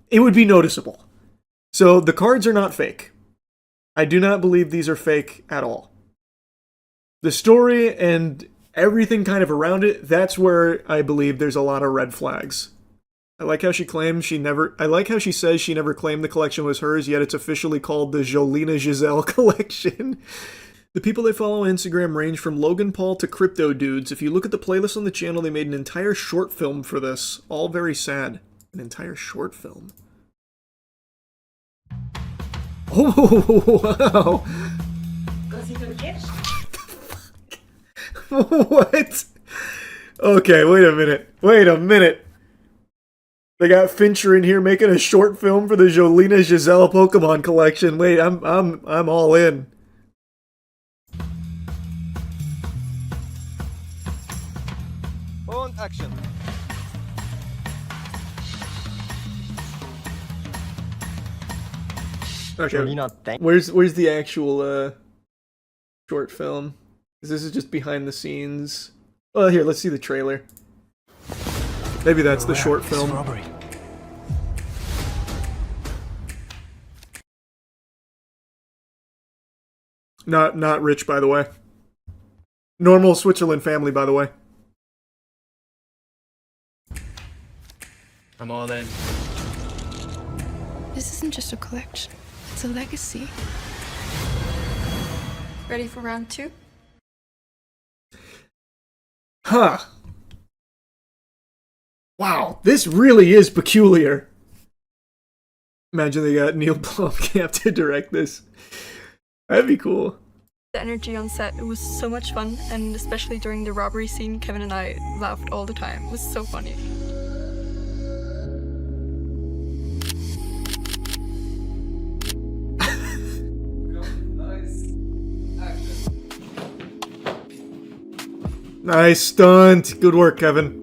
Speaker 1: it would be noticeable. So, the cards are not fake. I do not believe these are fake at all. The story and everything kind of around it, that's where I believe there's a lot of red flags. I like how she says she never claimed the collection was hers, yet it's officially called the Jolina Giselle collection. The people they follow on Instagram range from Logan Paul to Crypto Dudes. If you look at the playlist on the channel, they made an entire short film for this. All very sad. An entire short film. Oh, wow. What? Okay, wait a minute. They got Fincher in here making a short film for the Jolina Giselle Pokemon collection. Wait, I'm all in.
Speaker 20: On action.
Speaker 1: Okay. Where's the actual short film? Because this is just behind the scenes. Well, here, let's see the trailer. Maybe that's the short film. Not rich, by the way. Normal Switzerland family, by the way.
Speaker 21: I'm all in.
Speaker 22: This isn't just a collection, it's a legacy. Ready for round 2?
Speaker 1: Huh. Wow, this really is peculiar. Imagine they got Neil Blomkamp to direct this. That'd be cool.
Speaker 22: The energy on set, it was so much fun, and especially during the robbery scene, Kevin and I laughed all the time. It was so funny.
Speaker 1: Nice stunt. Good work, Kevin.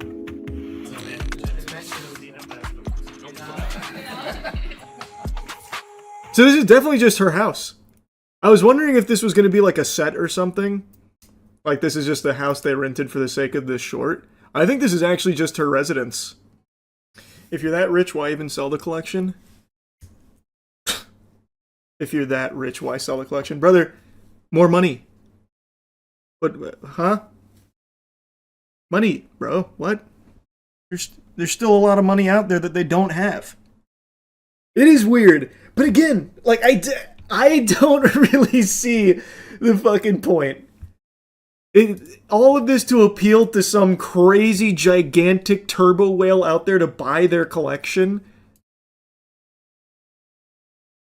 Speaker 1: So this is definitely just her house. I was wondering if this was going to be like a set or something. Like this is just the house they rented for the sake of this short. I think this is actually just her residence. If you're that rich, why even sell the collection? If you're that rich, why sell the collection? Brother, more money. What, huh? Money, bro. What? There's still a lot of money out there that they don't have. It is weird. But again, like, I don't really see the fucking point. All of this to appeal to some crazy, gigantic turbo whale out there to buy their collection.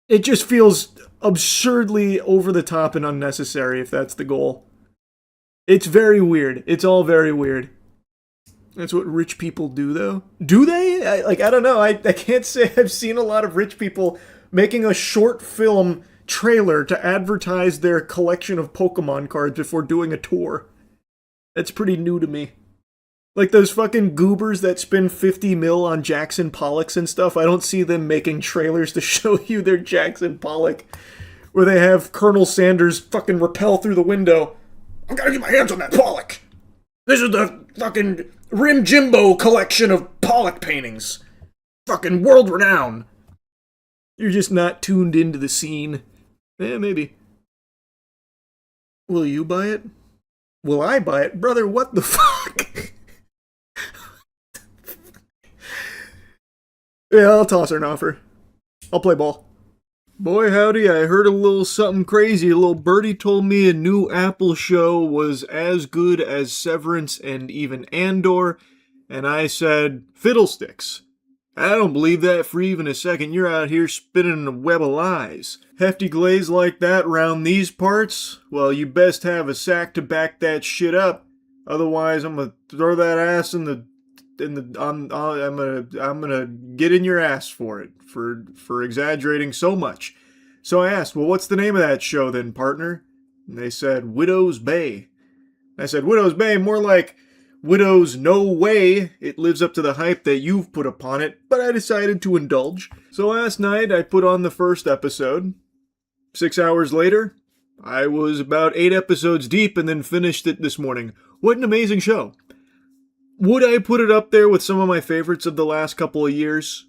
Speaker 1: It just feels absurdly over the top and unnecessary if that's the goal. It's very weird. It's all very weird. That's what rich people do, though. Do they? I don't know. I can't say I've seen a lot of rich people making a short film trailer to advertise their collection of Pokemon cards before doing a tour. That's pretty new to me. Like those fucking goobers that spend 50 mil on Jackson Pollocks and stuff, I don't see them making trailers to show you their Jackson Pollock, where they have Colonel Sanders fucking rappel through the window. I gotta get my hands on that Pollock! This is the fucking Rim Jimbo collection of Pollock paintings. Fucking world renowned. You're just not tuned into the scene. Yeah, maybe. Will you buy it? Will I buy it? Brother, what the fuck? Yeah, I'll toss her an offer. I'll play ball. Boy howdy, I heard a little something crazy. A little birdie told me a new Apple show was as good as Severance and even Andor, and I said, fiddlesticks. I don't believe that for even a second. You're out here spinning a web of lies. Hefty glaze like that round these parts? Well, you best have a sack to back that shit up. Otherwise, I'm gonna throw that ass I'm gonna get in your ass for it, for exaggerating so much. So I asked, well, what's the name of that show then, partner? And they said, Widow's Bay. I said, Widow's Bay, more like Widow's No Way. It lives up to the hype that you've put upon it, but I decided to indulge. So last night, I put on the first episode. 6 hours later, I was about 8 episodes deep and then finished it this morning. What an amazing show. Would I put it up there with some of my favorites of the last couple of years?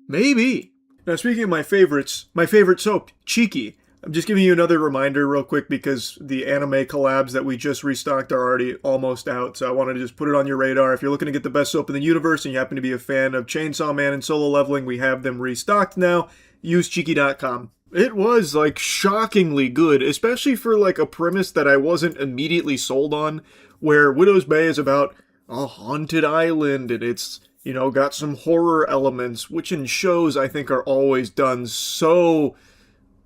Speaker 1: Maybe. Now, speaking of my favorites, my favorite soap, Cheeky. I'm just giving you another reminder real quick because the anime collabs that we just restocked are already almost out, so I wanted to just put it on your radar. If you're looking to get the best soap in the universe and you happen to be a fan of Chainsaw Man and Solo Leveling, we have them restocked now. Use Cheeky.com. It was, like, shockingly good, especially for, like, a premise that I wasn't immediately sold on, where Widow's Bay is about a haunted island, and it's, you know, got some horror elements, which in shows I think are always done so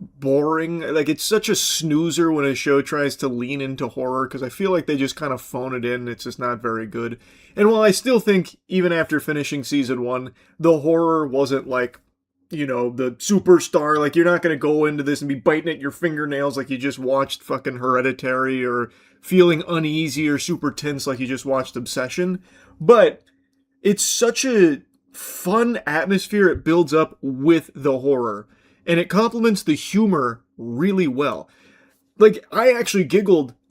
Speaker 1: boring. Like, it's such a snoozer when a show tries to lean into horror, because I feel like they just kind of phone it in. It's just not very good. And while I still think, even after finishing season 1, the horror wasn't like, you know, the superstar, like, you're not going to go into this and be biting at your fingernails like you just watched fucking Hereditary, or feeling uneasy or super tense like you just watched Obsession. But it's such a fun atmosphere it builds up with the horror, and it complements the humor really well. Like, I actually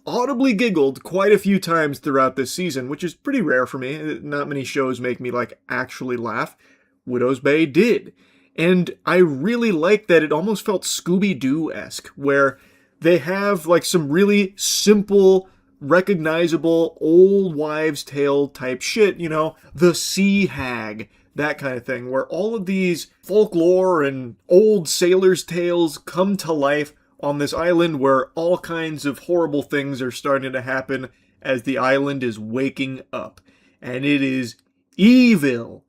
Speaker 1: audibly giggled quite a few times throughout this season, which is pretty rare for me. Not many shows make me, like, actually laugh. Widow's Bay did. And I really like that it almost felt Scooby-Doo-esque, where they have like some really simple, recognizable old wives' tale type shit, you know, the sea hag, that kind of thing, where all of these folklore and old sailors' tales come to life on this island where all kinds of horrible things are starting to happen as the island is waking up. And it is evil.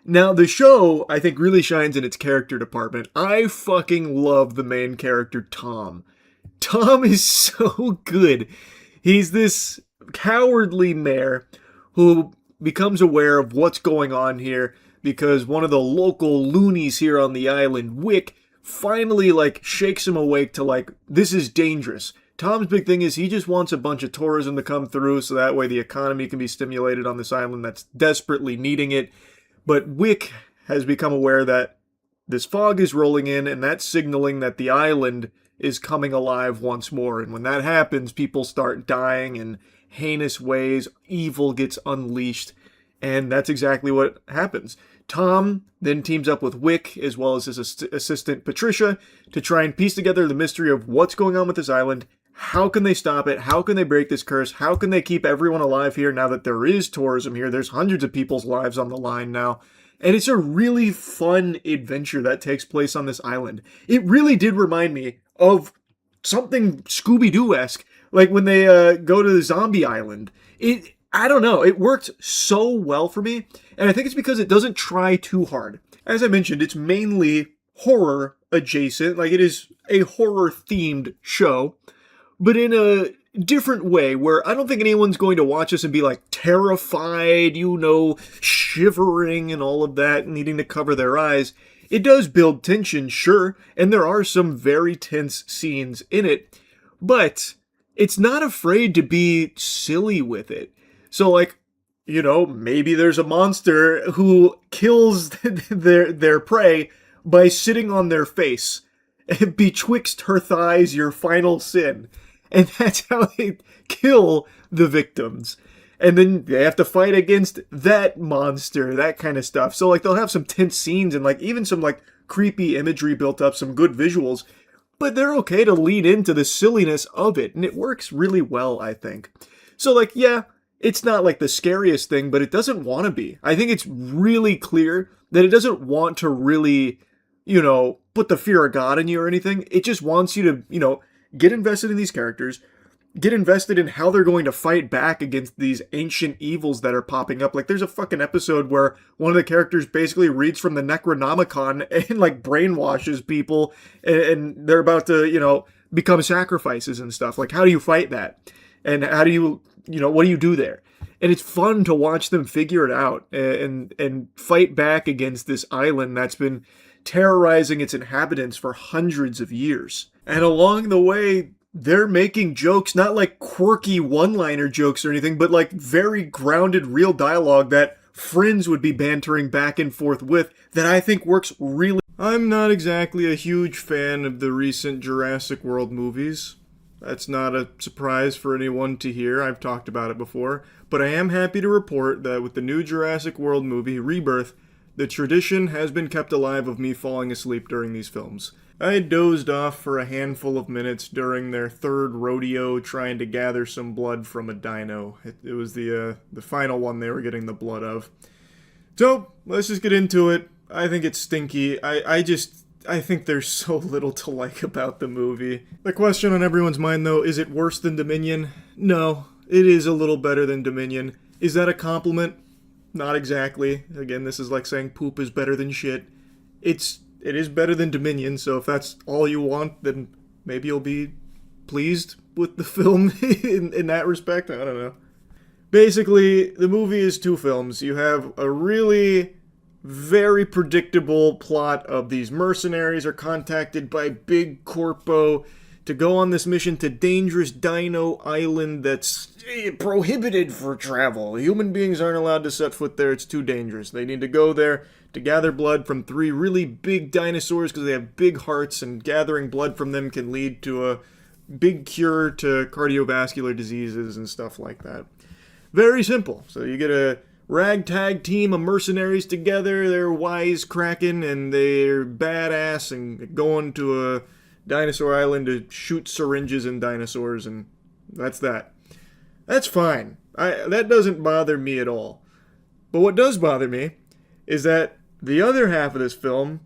Speaker 1: Now, the show, I think, really shines in its character department. I fucking love the main character, Tom. Tom is so good. He's this cowardly mayor who becomes aware of what's going on here because one of the local loonies here on the island, Wick, finally, like, shakes him awake to, like, this is dangerous. Tom's big thing is he just wants a bunch of tourism to come through so that way the economy can be stimulated on this island that's desperately needing it. But Wick has become aware that this fog is rolling in and that's signaling that the island is coming alive once more. And when that happens, people start dying in heinous ways. Evil gets unleashed. And that's exactly what happens. Tom then teams up with Wick, as well as his assistant Patricia, to try and piece together the mystery of what's going on with this island. How can they stop it? How can they break this curse? How can they keep everyone alive here now that there is tourism here? There's hundreds of people's lives on the line now. And it's a really fun adventure that takes place on this island. It really did remind me of something Scooby-Doo-esque, like when they go to the zombie island. I don't know, it worked so well for me, and I think it's because it doesn't try too hard. As I mentioned, it's mainly horror adjacent, like it is a horror-themed show, but in a different way where I don't think anyone's going to watch this and be like terrified, you know, shivering and all of that, needing to cover their eyes. It does build tension, sure, and there are some very tense scenes in it, but it's not afraid to be silly with it. So, like, you know, maybe there's a monster who kills their prey by sitting on their face. Betwixt her thighs, your final sin. And that's how they kill the victims. And then they have to fight against that monster, that kind of stuff. So, like, they'll have some tense scenes and, like, even some, like, creepy imagery built up, some good visuals. But they're okay to lean into the silliness of it. And it works really well, I think. So, like, yeah, it's not, like, the scariest thing, but it doesn't want to be. I think it's really clear that it doesn't want to really, you know, put the fear of God in you or anything. It just wants you to, you know, get invested in these characters, get invested in how they're going to fight back against these ancient evils that are popping up. Like, there's a fucking episode where one of the characters basically reads from the Necronomicon and, like, brainwashes people, and they're about to, you know, become sacrifices and stuff. Like, how do you fight that? And how do you know, what do you do there? And it's fun to watch them figure it out and fight back against this island that's been terrorizing its inhabitants for hundreds of years. And along the way, they're making jokes, not like quirky one-liner jokes or anything, but like very grounded, real dialogue that friends would be bantering back and forth with that I think works really. I'm not exactly a huge fan of the recent Jurassic World movies. That's not a surprise for anyone to hear. I've talked about it before. But I am happy to report that with the new Jurassic World movie, Rebirth, the tradition has been kept alive of me falling asleep during these films. I dozed off for a handful of minutes during their third rodeo trying to gather some blood from a dino. It was the final one they were getting the blood of. So, let's just get into it. I think it's stinky. I think there's so little to like about the movie. The question on everyone's mind, though, is it worse than Dominion? No, it is a little better than Dominion. Is that a compliment? Not exactly. Again, this is like saying poop is better than shit. It is better than Dominion, so if that's all you want, then maybe you'll be pleased with the film in that respect. I don't know. Basically, the movie is two films. You have a really very predictable plot of these mercenaries are contacted by Big Corpo to go on this mission to dangerous Dino Island that's prohibited for travel. Human beings aren't allowed to set foot there. It's too dangerous. They need to go there to gather blood from 3 really big dinosaurs because they have big hearts, and gathering blood from them can lead to a big cure to cardiovascular diseases and stuff like that. Very simple. So you get a ragtag team of mercenaries together. They're wisecracking and they're badass and going to a Dinosaur Island to shoot syringes in dinosaurs, and that's that. That's fine. That doesn't bother me at all. But what does bother me is that the other half of this film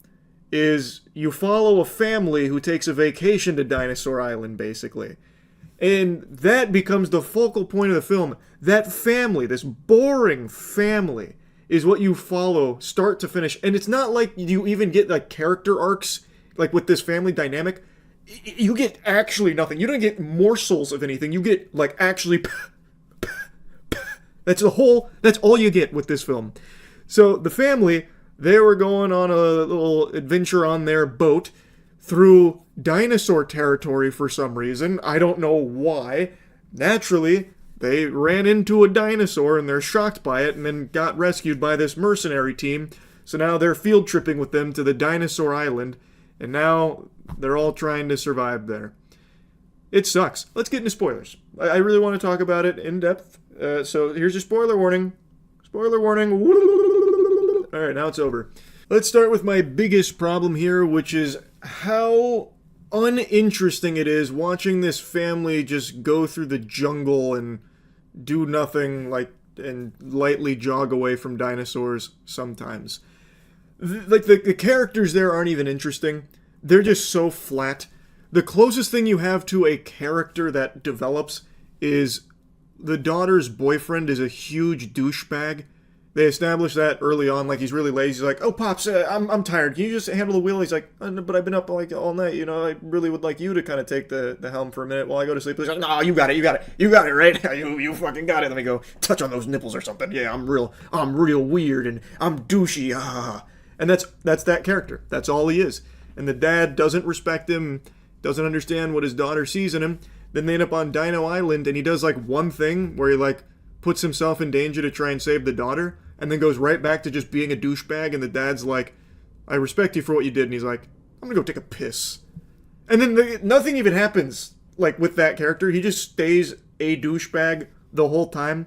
Speaker 1: is you follow a family who takes a vacation to Dinosaur Island, basically. And that becomes the focal point of the film. That family, this boring family, is what you follow start to finish. And it's not like you even get like character arcs, like with this family dynamic. You get actually nothing. You don't get morsels of anything. You get like actually... That's all you get with this film. So the family, they were going on a little adventure on their boat through dinosaur territory for some reason. I don't know why. Naturally, they ran into a dinosaur and they're shocked by it and then got rescued by this mercenary team. So now they're field tripping with them to the Dinosaur Island, and now they're all trying to survive there. It sucks. Let's get into spoilers. I really want to talk about it in depth. So here's your spoiler warning. Spoiler warning. Alright, now it's over. Let's start with my biggest problem here, which is how uninteresting it is watching this family just go through the jungle and do nothing, and lightly jog away from dinosaurs sometimes. The characters there aren't even interesting. They're just so flat. The closest thing you have to a character that develops is the daughter's boyfriend is a huge douchebag. They established that early on, like he's really lazy. He's like, "Oh, Pops, I'm tired. Can you just handle the wheel?" He's like, "Oh, no, but I've been up like all night. You know, I really would like you to kind of take the helm for a minute while I go to sleep." He's like, "No, you got it, right? you fucking got it. Let me go touch on those nipples or something. Yeah, I'm real weird and I'm douchey." And that's that character. That's all he is. And the dad doesn't respect him, doesn't understand what his daughter sees in him. Then they end up on Dino Island, and he does like one thing where he like puts himself in danger to try and save the daughter, and then goes right back to just being a douchebag, and the dad's like, "I respect you for what you did," and he's like, "I'm gonna go take a piss." And then nothing even happens, like, with that character. He just stays a douchebag the whole time,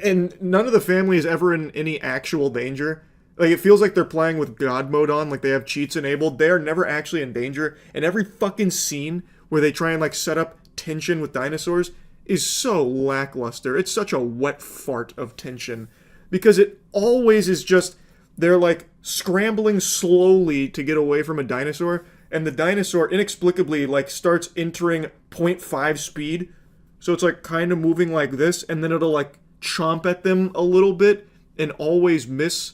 Speaker 1: and none of the family is ever in any actual danger. Like, it feels like they're playing with God mode on, like they have cheats enabled. They are never actually in danger, and every fucking scene where they try and, like, set up tension with dinosaurs is so lackluster. It's such a wet fart of tension. Because it always is just, they're like scrambling slowly to get away from a dinosaur, and the dinosaur inexplicably like starts entering 0.5 speed. So it's like kind of moving like this, and then it'll like chomp at them a little bit and always miss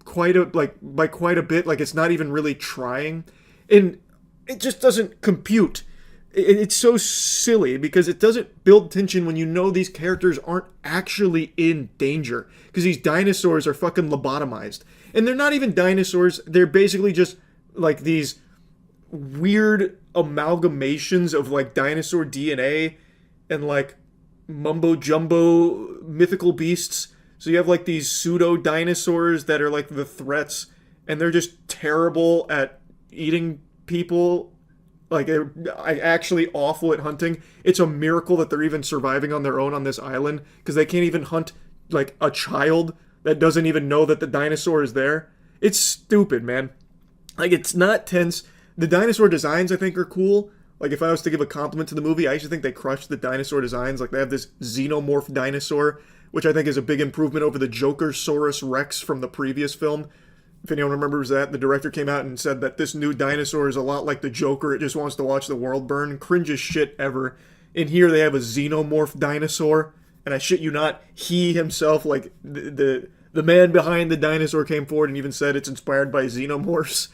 Speaker 1: by quite a bit. Like it's not even really trying. And it just doesn't compute. It's so silly because it doesn't build tension when you know these characters aren't actually in danger. Because these dinosaurs are fucking lobotomized. And they're not even dinosaurs. They're basically just like these weird amalgamations of like dinosaur DNA and like mumbo jumbo mythical beasts. So you have like these pseudo dinosaurs that are like the threats. And they're just terrible at eating people. Like, they're actually awful at hunting. It's a miracle that they're even surviving on their own on this island, because they can't even hunt, like, a child that doesn't even know that the dinosaur is there. It's stupid, man. Like, it's not tense. The dinosaur designs, I think, are cool. Like, if I was to give a compliment to the movie, I actually think they crushed the dinosaur designs. Like, they have this xenomorph dinosaur, which I think is a big improvement over the Jokersaurus Rex from the previous film. If anyone remembers that, the director came out and said that this new dinosaur is a lot like the Joker. It just wants to watch the world burn. Cringest shit ever. In here, they have a xenomorph dinosaur. And I shit you not, he himself, like, the man behind the dinosaur came forward and even said it's inspired by xenomorphs.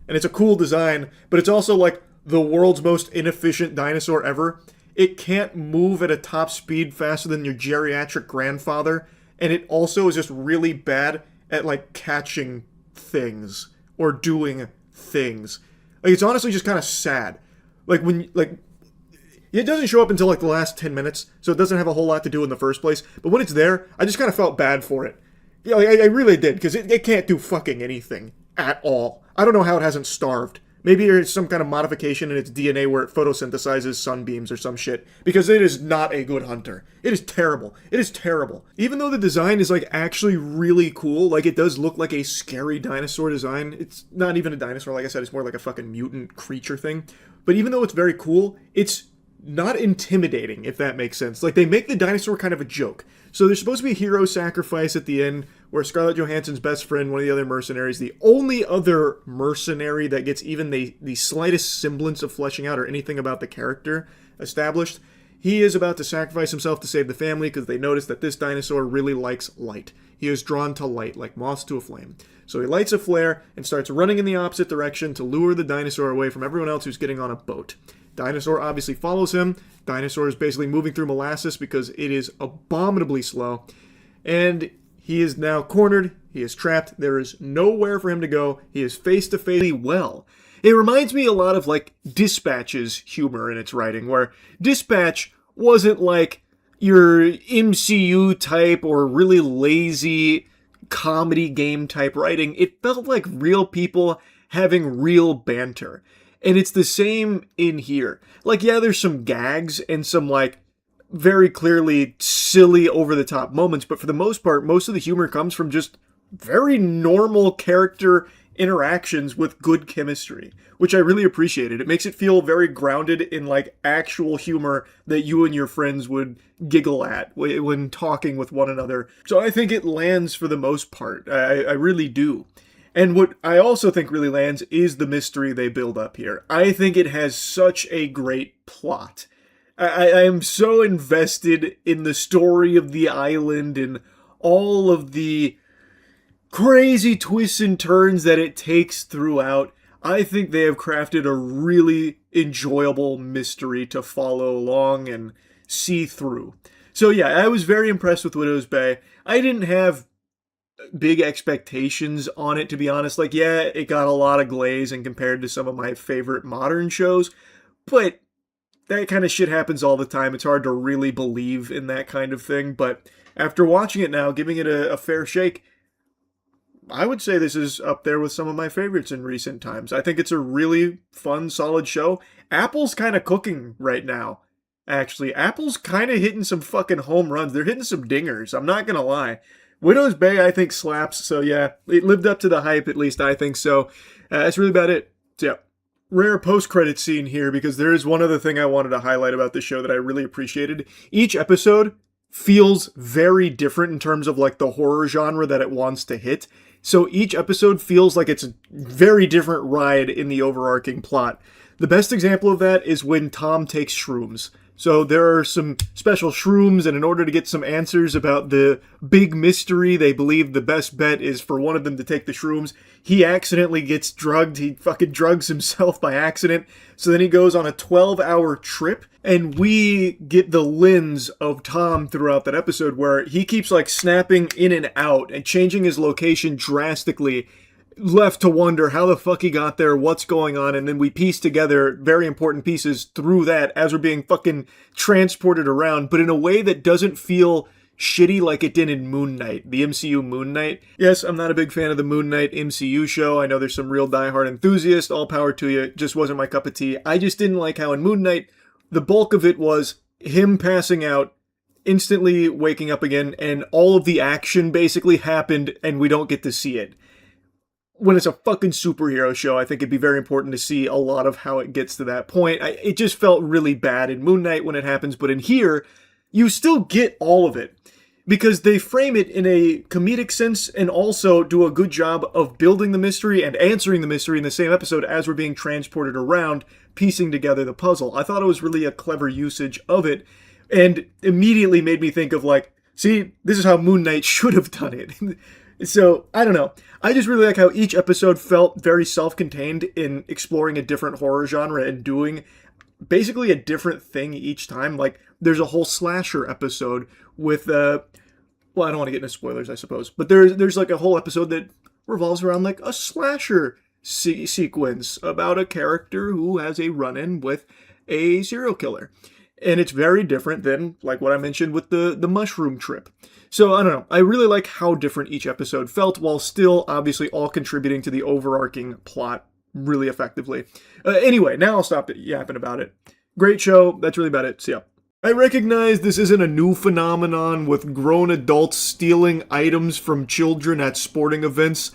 Speaker 1: And it's a cool design, but it's also, like, the world's most inefficient dinosaur ever. It can't move at a top speed faster than your geriatric grandfather. And it also is just really bad at, like, catching things or doing things. Like, it's honestly just kind of sad. Like, when, like, it doesn't show up until like the last 10 minutes, so it doesn't have a whole lot to do in the first place. But when it's there, I just kind of felt bad for it. Yeah, like, I really did, because it can't do fucking anything at all. I don't know how it hasn't starved, Maybe there's some kind of modification in its DNA where it photosynthesizes sunbeams or some shit, because it is not a good hunter. It is terrible. It is terrible. Even though the design is like actually really cool, like it does look like a scary dinosaur design. It's not even a dinosaur, like I said, it's more like a fucking mutant creature thing. But even though it's very cool, it's not intimidating, if that makes sense. Like, they make the dinosaur kind of a joke. So there's supposed to be a hero sacrifice at the end where Scarlett Johansson's best friend, one of the other mercenaries, the only other mercenary that gets even the slightest semblance of fleshing out or anything about the character established, he is about to sacrifice himself to save the family because they notice that this dinosaur really likes light. He is drawn to light, like moths to a flame. So he lights a flare and starts running in the opposite direction to lure the dinosaur away from everyone else who's getting on a boat. Dinosaur obviously follows him. Dinosaur is basically moving through molasses because it is abominably slow. And he is now cornered. He is trapped. There is nowhere for him to go. He is face to face well. It reminds me a lot of like Dispatch's humor in its writing, where Dispatch wasn't like your MCU type or really lazy comedy game type writing. It felt like real people having real banter. And it's the same in here. Like, yeah, there's some gags and some, like, very clearly silly, over-the-top moments, but for the most part, most of the humor comes from just very normal character interactions with good chemistry, which I really appreciated. It makes it feel very grounded in, like, actual humor that you and your friends would giggle at when talking with one another. So I think it lands for the most part. I really do. And what I also think really lands is the mystery they build up here. I think it has such a great plot. I am so invested in the story of the island and all of the crazy twists and turns that it takes throughout. I think they have crafted a really enjoyable mystery to follow along and see through. So yeah, I was very impressed with Widow's Bay. I didn't have big expectations on it, to be honest. Like, yeah, it got a lot of glaze and compared to some of my favorite modern shows, but that kind of shit happens all the time. It's hard to really believe in that kind of thing, but after watching it now, giving it a fair shake, I would say this is up there with some of my favorites in recent times. I think it's a really fun, solid show. Apple's kind of cooking right now, actually. Apple's kind of hitting some fucking home runs. They're hitting some dingers, I'm not gonna lie. Widow's Bay, I think, slaps, so yeah, it lived up to the hype, at least I think so. That's really about it. So yeah, rare post-credit scene here, because there is one other thing I wanted to highlight about the show that I really appreciated. Each episode feels very different in terms of, like, the horror genre that it wants to hit. So each episode feels like it's a very different ride in the overarching plot. The best example of that is when Tom takes shrooms. So there are some special shrooms, and in order to get some answers about the big mystery, they believe the best bet is for one of them to take the shrooms. He accidentally gets drugged. He fucking drugs himself by accident. So then he goes on a 12-hour trip, and we get the lens of Tom throughout that episode where he keeps like snapping in and out and changing his location drastically, left to wonder how the fuck he got there, what's going on, and then we piece together very important pieces through that as we're being fucking transported around, but in a way that doesn't feel shitty like it did in Moon Knight, the MCU Moon Knight. Yes, I'm not a big fan of the Moon Knight MCU show. I know there's some real diehard enthusiasts, all power to you. It just wasn't my cup of tea. I just didn't like how in Moon Knight, the bulk of it was him passing out, instantly waking up again, and all of the action basically happened and we don't get to see it. When it's a fucking superhero show, I think it'd be very important to see a lot of how it gets to that point. It just felt really bad in Moon Knight when it happens, but in here, you still get all of it. Because they frame it in a comedic sense and also do a good job of building the mystery and answering the mystery in the same episode as we're being transported around, piecing together the puzzle. I thought it was really a clever usage of it, and immediately made me think of like, see, this is how Moon Knight should have done it. So, I don't know. I just really like how each episode felt very self-contained in exploring a different horror genre and doing basically a different thing each time. Like, there's a whole slasher episode with, well, I don't want to get into spoilers, I suppose, but there's like a whole episode that revolves around like a slasher sequence about a character who has a run-in with a serial killer. And it's very different than, like what I mentioned with the mushroom trip. So, I don't know. I really like how different each episode felt, while still, obviously, all contributing to the overarching plot really effectively. Anyway, now I'll stop yapping about it. Great show. That's really about it. See ya. I recognize this isn't a new phenomenon with grown adults stealing items from children at sporting events,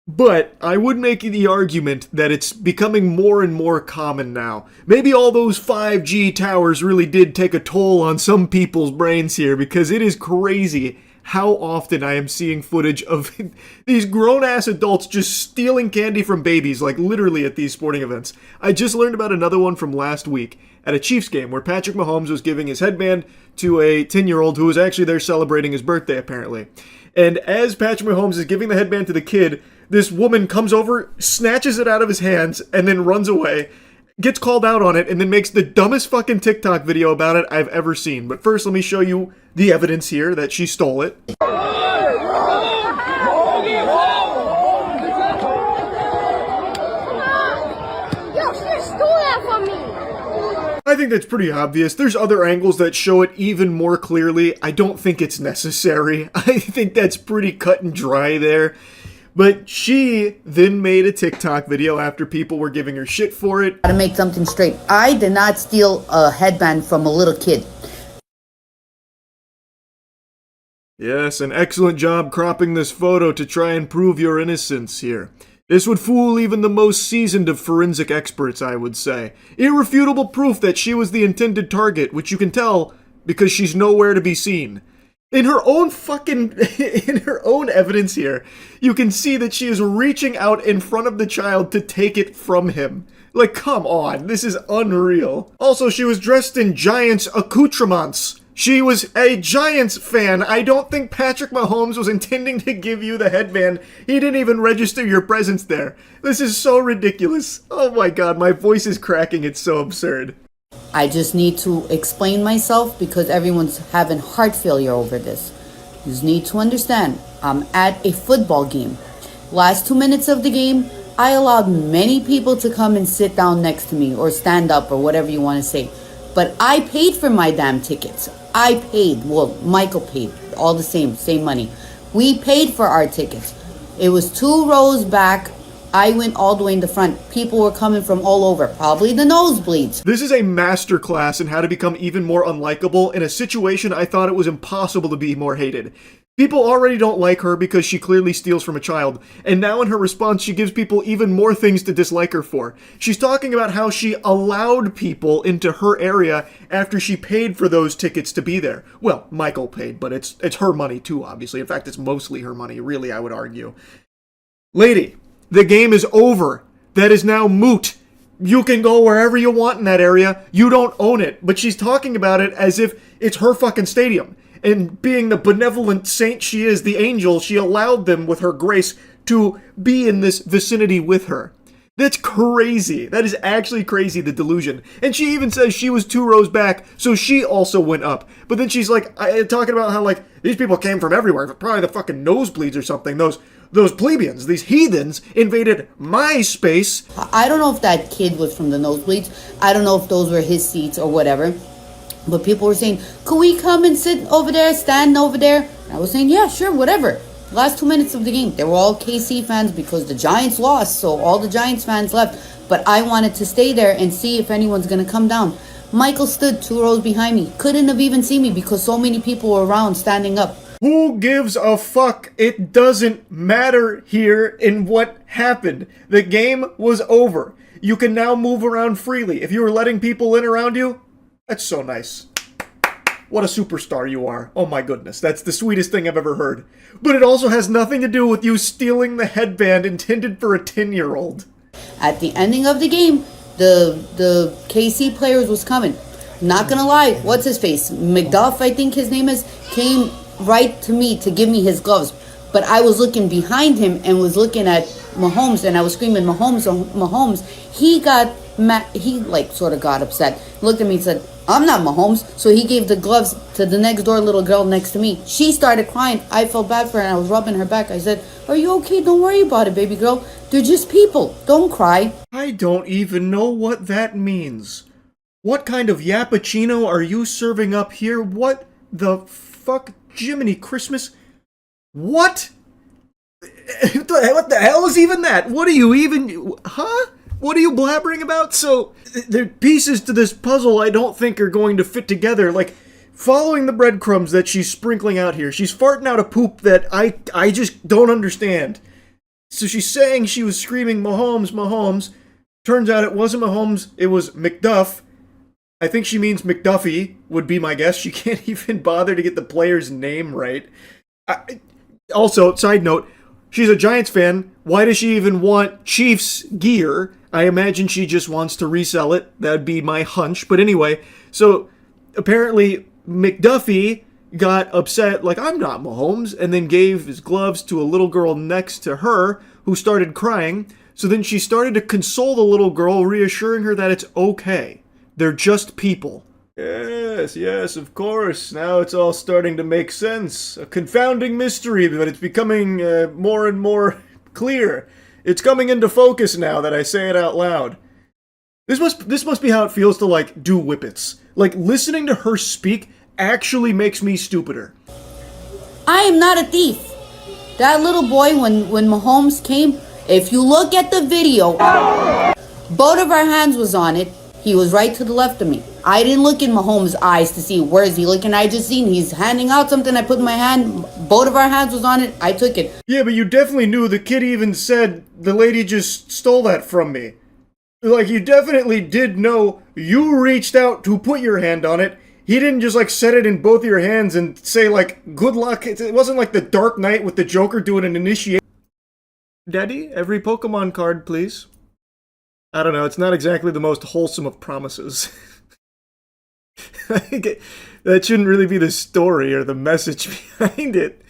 Speaker 1: but I would make the argument that it's becoming more and more common now. Maybe all those 5G towers really did take a toll on some people's brains here, because it is crazy how often I am seeing footage of these grown-ass adults just stealing candy from babies, like literally at these sporting events. I just learned about another one from last week at a Chiefs game where Patrick Mahomes was giving his headband to a 10-year-old who was actually there celebrating his birthday, apparently. And as Patrick Mahomes is giving the headband to the kid, this woman comes over, snatches it out of his hands, and then runs away, gets called out on it, and then makes the dumbest fucking TikTok video about it I've ever seen. But first, let me show you the evidence here that she stole it. I think that's pretty obvious. There's other angles that show it even more clearly. I don't think it's necessary. I think that's pretty cut and dry there. But she then made a TikTok video after people were giving her shit for it.
Speaker 11: To make something straight, I did not steal a headband from a little kid.
Speaker 1: Yes, an excellent job cropping this photo to try and prove your innocence here. This would fool even the most seasoned of forensic experts, I would say. Irrefutable proof that she was the intended target, which you can tell because she's nowhere to be seen. In her own evidence here, you can see that she is reaching out in front of the child to take it from him. Like, come on, this is unreal. Also, she was dressed in Giants accoutrements. She was a Giants fan. I don't think Patrick Mahomes was intending to give you the headband. He didn't even register your presence there. This is so ridiculous. Oh my god, my voice is cracking. It's so absurd.
Speaker 11: I just need to explain myself because everyone's having heart failure over this. You just need to understand, I'm at a football game. Last 2 minutes of the game, I allowed many people to come and sit down next to me or stand up or whatever you want to say. But I paid for my damn tickets. I paid. Well, Michael paid. All the same money. We paid for our tickets. It was 2 rows back. I went all the way in the front. People were coming from all over, probably the nosebleeds.
Speaker 1: This is a masterclass in how to become even more unlikable in a situation I thought it was impossible to be more hated. People already don't like her because she clearly steals from a child, and now in her response she gives people even more things to dislike her for. She's talking about how she allowed people into her area after she paid for those tickets to be there. Well, Michael paid, but it's her money too, obviously. In fact, it's mostly her money, really, I would argue. Lady, the game is over. That is now moot. You can go wherever you want in that area. You don't own it. But she's talking about it as if it's her fucking stadium. And being the benevolent saint she is, the angel, she allowed them with her grace to be in this vicinity with her. That's crazy. That is actually crazy, the delusion. And she even says she was 2 rows back, so she also went up. But then she's like, talking about how, like, these people came from everywhere, probably the fucking nosebleeds or something. Those plebeians, these heathens, invaded my space.
Speaker 11: I don't know if that kid was from the nosebleeds. I don't know if those were his seats or whatever. But people were saying, could we come and sit over there, stand over there? And I was saying, yeah, sure, whatever. Last 2 minutes of the game, they were all KC fans because the Giants lost, so all the Giants fans left. But I wanted to stay there and see if anyone's going to come down. Michael stood 2 rows behind me. Couldn't have even seen me because so many people were around standing up.
Speaker 1: Who gives a fuck? It doesn't matter here in what happened. The game was over. You can now move around freely. If you were letting people in around you, that's so nice. What a superstar you are. Oh my goodness, that's the sweetest thing I've ever heard. But it also has nothing to do with you stealing the headband intended for a 10-year-old.
Speaker 11: At the ending of the game, the KC players was coming. Not gonna lie, what's his face? McDuff, I think his name is, came right to me to give me his gloves. But I was looking behind him and was looking at Mahomes, and I was screaming, Mahomes, Mahomes. He got mad. He sort of got upset. Looked at me and said, I'm not Mahomes. So he gave the gloves to the next door little girl next to me. She started crying. I felt bad for her and I was rubbing her back. I said, are you okay? Don't worry about it, baby girl. They're just people. Don't cry.
Speaker 1: I don't even know what that means. What kind of yappuccino are you serving up here? What the fuck? Jiminy Christmas? What? What the hell is even that? What are you even... Huh? What are you blabbering about? So, there are pieces to this puzzle I don't think are going to fit together. Like, following the breadcrumbs that she's sprinkling out here, she's farting out a poop that I just don't understand. So she's saying she was screaming, Mahomes, Mahomes. Turns out it wasn't Mahomes, it was McDuff. I think she means McDuffie, would be my guess. She can't even bother to get the player's name right. Also, side note, she's a Giants fan. Why does she even want Chiefs gear? I imagine she just wants to resell it. That'd be my hunch. But anyway, so apparently McDuffie got upset, like, I'm not Mahomes, and then gave his gloves to a little girl next to her who started crying. So then she started to console the little girl, reassuring her that it's okay. They're just people. Yes, of course. Now it's all starting to make sense. A confounding mystery, but it's becoming more and more clear. It's coming into focus now that I say it out loud. This must be how it feels to, like, do whippets. Like, listening to her speak actually makes me stupider.
Speaker 11: I am not a thief. That little boy, when Mahomes came, if you look at the video, both of our hands was on it. He was right to the left of me. I didn't look in Mahomes' eyes to see where is he looking. I just seen he's handing out something. I put my hand, both of our hands was on it. I took it.
Speaker 1: Yeah, but you definitely knew. The kid even said the lady just stole that from me. Like, you definitely did know you reached out to put your hand on it. He didn't just, like, set it in both your hands and say, like, good luck. It wasn't like the Dark Knight with the Joker doing an initiation. Daddy, every Pokemon card, please. I don't know, it's not exactly the most wholesome of promises. That shouldn't really be the story or the message behind it.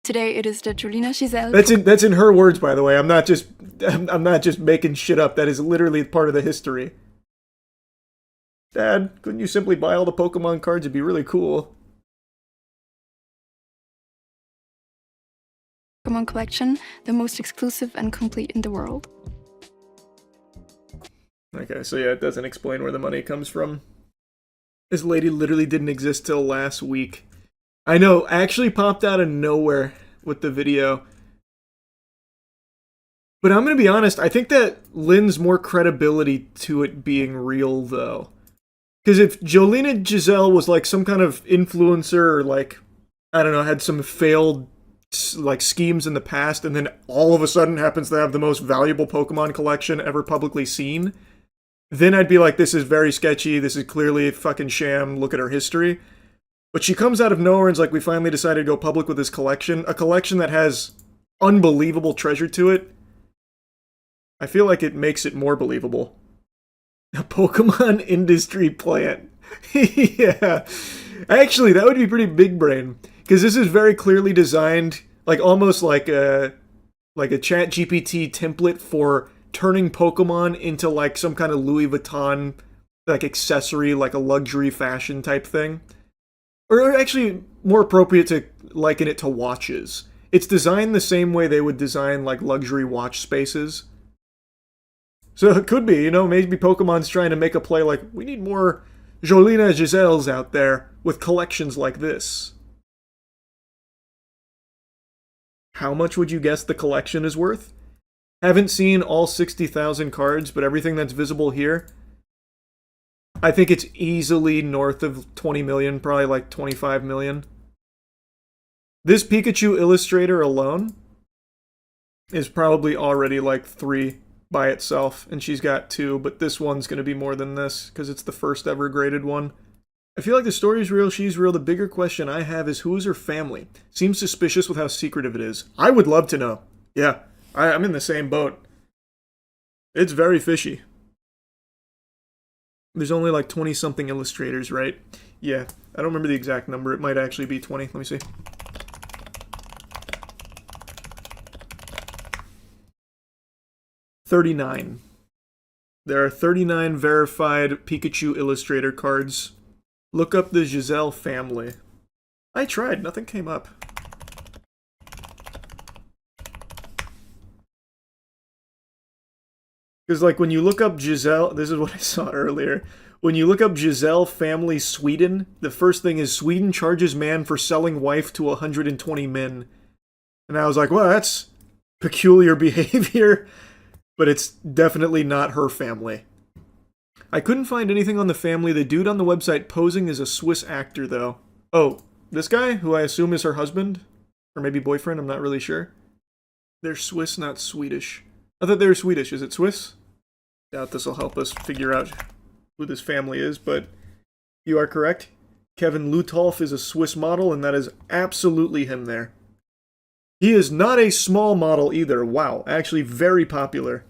Speaker 22: Today it is the Jolina Giselle.
Speaker 1: That's in her words, by the way. I'm not just making shit up. That is literally part of the history. Dad, couldn't you simply buy all the Pokemon cards? It'd be really cool.
Speaker 22: Pokemon collection, the most exclusive and complete in the world.
Speaker 1: Okay, so yeah, it doesn't explain where the money comes from. This lady literally didn't exist till last week. I know, actually popped out of nowhere with the video. But I'm gonna be honest, I think that lends more credibility to it being real, though. Because if Jolina Giselle was like some kind of influencer, or like, I don't know, had some failed like schemes in the past, and then all of a sudden happens to have the most valuable Pokemon collection ever publicly seen, then I'd be like, this is very sketchy, this is clearly a fucking sham, look at her history. But she comes out of nowhere and's like, we finally decided to go public with this collection, a collection that has unbelievable treasure to it. I feel like it makes it more believable. A Pokemon industry plant. Yeah. Actually, that would be pretty big brain. Because this is very clearly designed, like almost like a ChatGPT template for turning Pokemon into like some kind of Louis Vuitton like accessory, like a luxury fashion type thing. Or actually more appropriate to liken it to watches. It's designed the same way they would design like luxury watch spaces. So it could be, you know, maybe Pokemon's trying to make a play like, we need more Jolina Giselles out there with collections like this. How much would you guess the collection is worth? Haven't seen all 60,000 cards, but everything that's visible here, I think it's easily north of 20 million, probably like 25 million. This Pikachu illustrator alone is probably already like 3 by itself, and she's got 2, but this one's going to be more than this, because it's the first ever graded one. I feel like the story's real, she's real. The bigger question I have is, who is her family? Seems suspicious with how secretive it is. I would love to know. Yeah, I'm in the same boat. It's very fishy. There's only like 20-something illustrators, right? Yeah, I don't remember the exact number. It might actually be 20. Let me see. $39. There are 39 verified Pikachu illustrator cards. Look up the Giselle family. I tried, nothing came up. Because like when you look up Giselle, this is what I saw earlier. When you look up Giselle family Sweden, the first thing is Sweden charges man for selling wife to 120 men. And I was like, well, that's peculiar behavior, but it's definitely not her family. I couldn't find anything on the family. The dude on the website posing as a Swiss actor, though. Oh, this guy, who I assume is her husband? Or maybe boyfriend, I'm not really sure. They're Swiss, not Swedish. I thought they were Swedish. Is it Swiss? Doubt this will help us figure out who this family is, but you are correct. Kevin Lutolf is a Swiss model, and that is absolutely him there. He is not a small model either. Wow, actually very popular.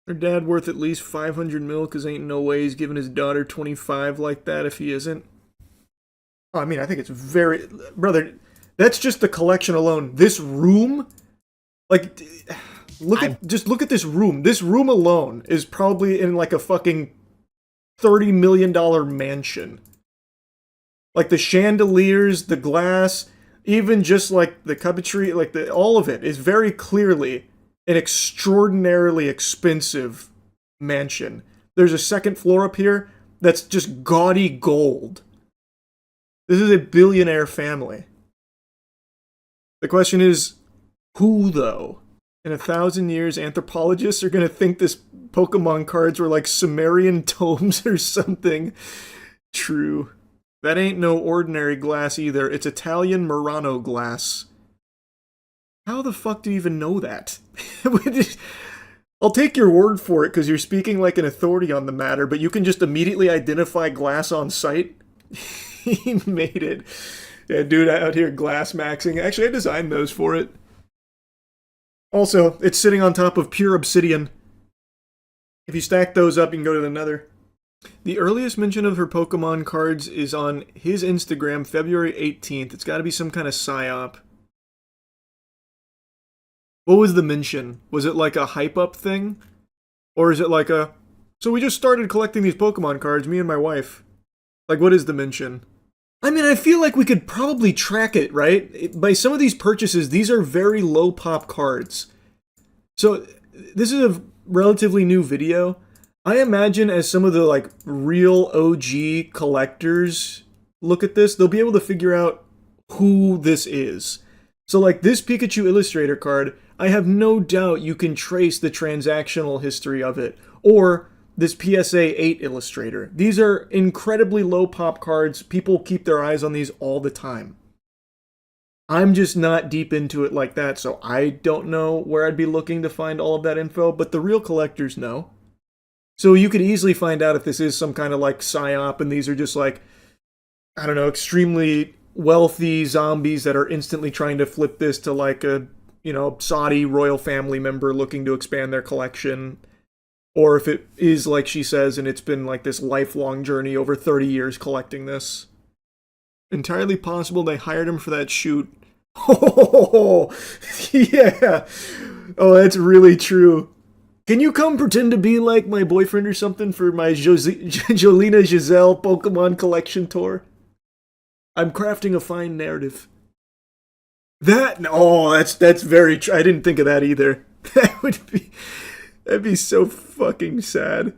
Speaker 1: Her dad worth at least 500 mil, because ain't no way he's giving his daughter 25 like that if he isn't. Oh, I mean, I think it's very... Brother, that's just the collection alone. This room... Like, just look at this room. This room alone is probably in like a fucking $30 million mansion. Like the chandeliers, the glass, even just like the cupboardry, like all of it is very clearly an extraordinarily expensive mansion. There's a second floor up here that's just gaudy gold. This is a billionaire family. The question is, who though? In 1,000 years, anthropologists are going to think this Pokemon cards were like Sumerian tomes or something. True. That ain't no ordinary glass either. It's Italian Murano glass. How the fuck do you even know that? I'll take your word for it because you're speaking like an authority on the matter, but you can just immediately identify glass on sight? He made it. Yeah, dude out here glass maxing. Actually, I designed those for it. Also, it's sitting on top of pure obsidian. If you stack those up, you can go to the nether. The earliest mention of her Pokemon cards is on his Instagram, February 18th. It's got to be some kind of psyop. What was the mention? Was it like a hype-up thing? Or is it like a... So we just started collecting these Pokemon cards, me and my wife. Like, what is the mention? I mean, I feel like we could probably track it, right? By some of these purchases, these are very low pop cards. So, this is a relatively new video. I imagine as some of the, like, real OG collectors look at this, they'll be able to figure out who this is. So, like, this Pikachu Illustrator card, I have no doubt you can trace the transactional history of it. Or this PSA 8 Illustrator. These are incredibly low pop cards. People keep their eyes on these all the time. I'm just not deep into it like that, so I don't know where I'd be looking to find all of that info, but the real collectors know. So you could easily find out if this is some kind of like psyop and these are just like, I don't know, extremely wealthy zombies that are instantly trying to flip this to like a, you know, Saudi royal family member looking to expand their collection. Or if it is like she says, and it's been like this lifelong journey over 30 years collecting this. Entirely possible they hired him for that shoot. Oh, yeah. Oh, that's really true. Can you come pretend to be like my boyfriend or something for my Jolina Giselle Pokemon collection tour? I'm crafting a fine narrative. That's very true. I didn't think of that either. That'd be so fucking sad.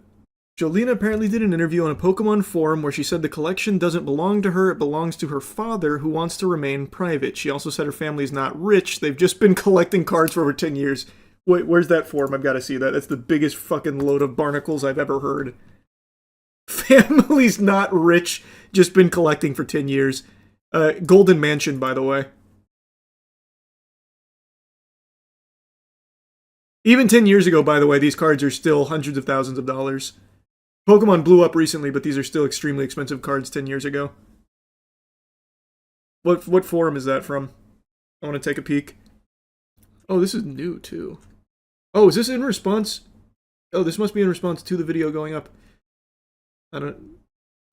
Speaker 1: Jolina apparently did an interview on a Pokemon forum where she said the collection doesn't belong to her, it belongs to her father, who wants to remain private. She also said her family's not rich, they've just been collecting cards for over 10 years. Wait, where's that forum? I've got to see that. That's the biggest fucking load of barnacles I've ever heard. Family's not rich, just been collecting for 10 years. Golden Mansion, by the way. Even 10 years ago, by the way, these cards are still hundreds of thousands of dollars. Pokemon blew up recently, but these are still extremely expensive cards 10 years ago. What forum is that from? I want to take a peek. Oh, this is new, too. Oh, is this in response? Oh, this must be in response to the video going up.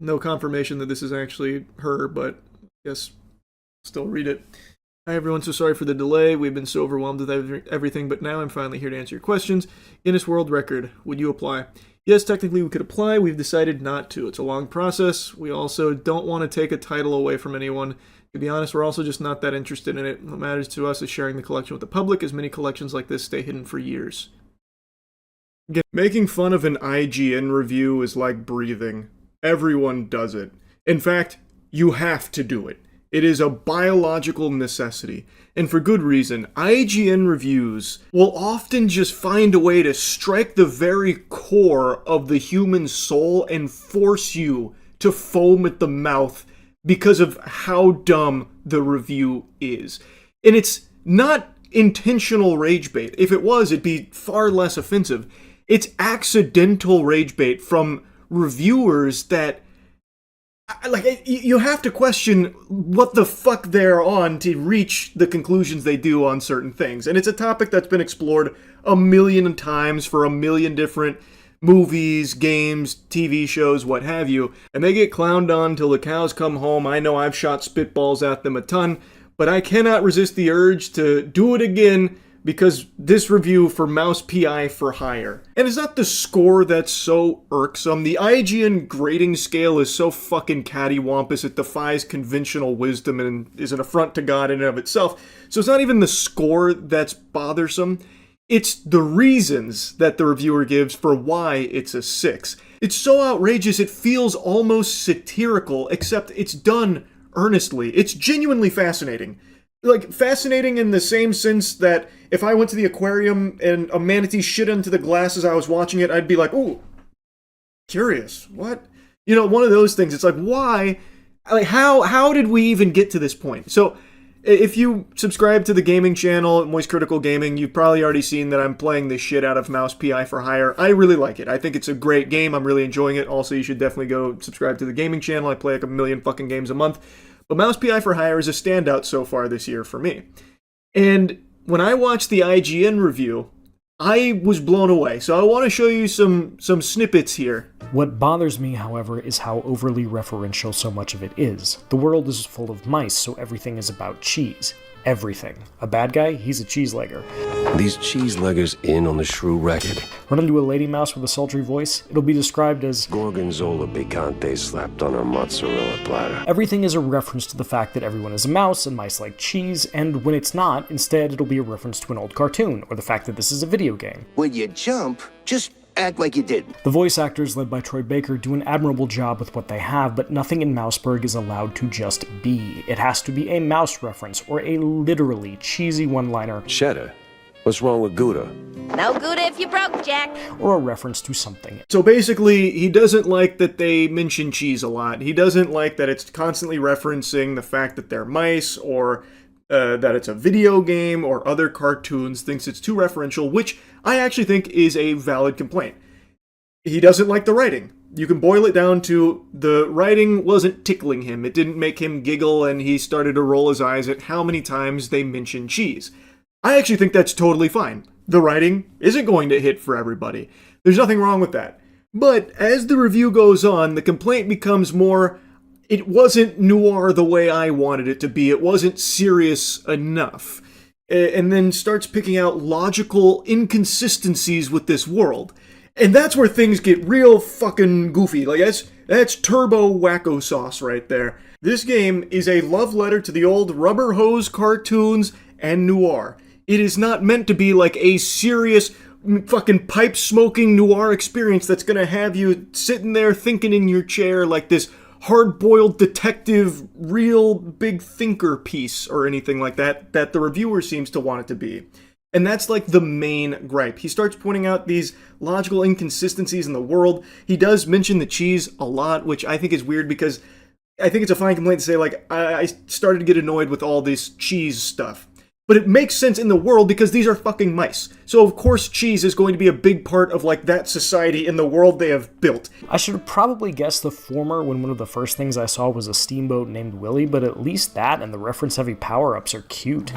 Speaker 1: No confirmation that this is actually her, but I guess still read it. Hi everyone, so sorry for the delay. We've been so overwhelmed with everything, but now I'm finally here to answer your questions. Guinness World Record, would you apply? Yes, technically we could apply. We've decided not to. It's a long process. We also don't want to take a title away from anyone. To be honest, we're also just not that interested in it. What matters to us is sharing the collection with the public, as many collections like this stay hidden for years. Again, making fun of an IGN review is like breathing. Everyone does it. In fact, you have to do it. It is a biological necessity. And for good reason. IGN reviews will often just find a way to strike the very core of the human soul and force you to foam at the mouth because of how dumb the review is. And it's not intentional rage bait. If it was, it'd be far less offensive. It's accidental rage bait from reviewers that, like, you have to question what the fuck they're on to reach the conclusions they do on certain things. And it's a topic that's been explored a million times for a million different movies, games, TV shows, what have you. And they get clowned on till the cows come home. I know I've shot spitballs at them a ton, but I cannot resist the urge to do it again because this review for Mouse PI for Hire. And it's not the score that's so irksome. The IGN grading scale is so fucking cattywampus it defies conventional wisdom and is an affront to God in and of itself. So it's not even the score that's bothersome. It's the reasons that the reviewer gives for why it's a 6. It's so outrageous it feels almost satirical, except it's done earnestly. It's genuinely fascinating. Like, fascinating in the same sense that if I went to the aquarium and a manatee shit into the glass as I was watching it, I'd be like, ooh, curious, what? You know, one of those things. It's like, why? Like, how did we even get to this point? So, if you subscribe to the gaming channel, Moist Critical Gaming, you've probably already seen that I'm playing the shit out of Mouse PI for Hire. I really like it. I think it's a great game. I'm really enjoying it. Also, you should definitely go subscribe to the gaming channel. I play like a million fucking games a month. But Mouse PI for Hire is a standout so far this year for me. And when I watched the IGN review, I was blown away. So I want to show you some snippets here.
Speaker 2: What bothers me, however, is how overly referential so much of it is. The world is full of mice, so everything is about cheese. Everything. A bad guy? He's a cheese-legger.
Speaker 21: These cheese-leggers in on the shrew racket.
Speaker 2: Run into a lady mouse with a sultry voice? It'll be described as
Speaker 21: Gorgonzola picante slapped on a mozzarella platter.
Speaker 2: Everything is a reference to the fact that everyone is a mouse and mice like cheese, and when it's not, instead it'll be a reference to an old cartoon, or the fact that this is a video game.
Speaker 21: When you jump, just act like you didn't.
Speaker 2: The voice actors, led by Troy Baker, do an admirable job with what they have, but nothing in Mouseburg is allowed to just be. It has to be a mouse reference, or a literally cheesy one-liner.
Speaker 21: Cheddar, what's wrong with Gouda?
Speaker 23: No Gouda if you broke, Jack.
Speaker 2: Or a reference to something.
Speaker 1: So basically, he doesn't like that they mention cheese a lot. He doesn't like that it's constantly referencing the fact that they're mice, or that it's a video game, or other cartoons, thinks it's too referential, which I actually think is a valid complaint. He doesn't like the writing. You can boil it down to the writing wasn't tickling him. It didn't make him giggle, and he started to roll his eyes at how many times they mention cheese. I actually think that's totally fine. The writing isn't going to hit for everybody. There's nothing wrong with that. But as the review goes on, the complaint becomes more, it wasn't noir the way I wanted it to be. It wasn't serious enough. And then starts picking out logical inconsistencies with this world. And that's where things get real fucking goofy. Like, that's turbo wacko sauce right there. This game is a love letter to the old rubber hose cartoons and noir. It is not meant to be like a serious fucking pipe-smoking noir experience that's gonna have you sitting there thinking in your chair like this hard-boiled detective, real big thinker piece or anything like that the reviewer seems to want it to be. And that's like the main gripe. He starts pointing out these logical inconsistencies in the world. He does mention the cheese a lot, which I think is weird because I think it's a fine complaint to say, like, I started to get annoyed with all this cheese stuff. But it makes sense in the world because these are fucking mice. So of course cheese is going to be a big part of like that society in the world they have built.
Speaker 2: I should have probably guessed the former when one of the first things I saw was a steamboat named Willie, but at least that and the reference-heavy power-ups are cute.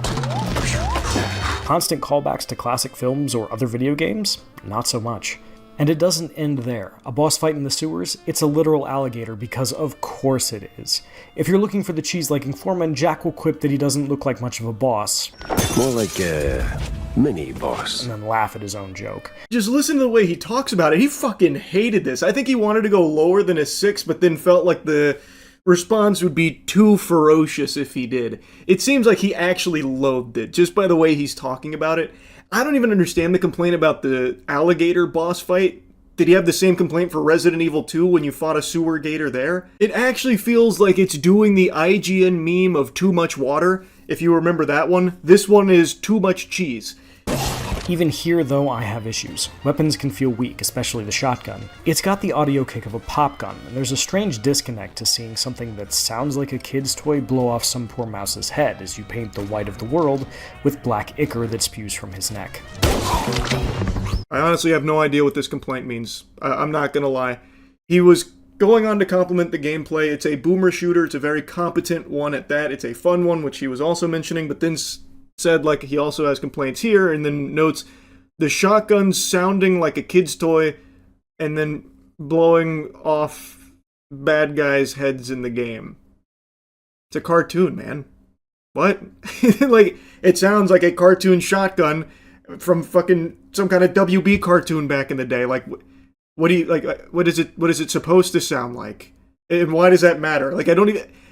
Speaker 2: Constant callbacks to classic films or other video games? Not so much. And it doesn't end there. A boss fight in the sewers? It's a literal alligator because of course it is. If you're looking for the cheese-liking foreman, Jack will quip that he doesn't look like much of a boss.
Speaker 21: More like a mini boss.
Speaker 2: And then laugh at his own joke.
Speaker 1: Just listen to the way he talks about it. He fucking hated this. I think he wanted to go lower than a 6, but then felt like the response would be too ferocious if he did. It seems like he actually loathed it, just by the way he's talking about it. I don't even understand the complaint about the alligator boss fight. Did he have the same complaint for Resident Evil 2 when you fought a sewer gator there? It actually feels like it's doing the IGN meme of too much water, if you remember that one. This one is too much cheese.
Speaker 2: Even here, though, I have issues. Weapons can feel weak, especially the shotgun. It's got the audio kick of a pop gun, and there's a strange disconnect to seeing something that sounds like a kid's toy blow off some poor mouse's head as you paint the white of the world with black ichor that spews from his neck.
Speaker 1: I honestly have no idea what this complaint means. I'm not gonna lie. He was going on to compliment the gameplay. It's a boomer shooter. It's a very competent one at that. It's a fun one, which he was also mentioning, but then said like he also has complaints here, and then notes the shotgun sounding like a kid's toy and then blowing off bad guys' heads in the game. It's a cartoon, man. What? Like, it sounds like a cartoon shotgun from fucking some kind of WB cartoon back in the day. Like, what do you, like, what is it supposed to sound like? And why does that matter? Like,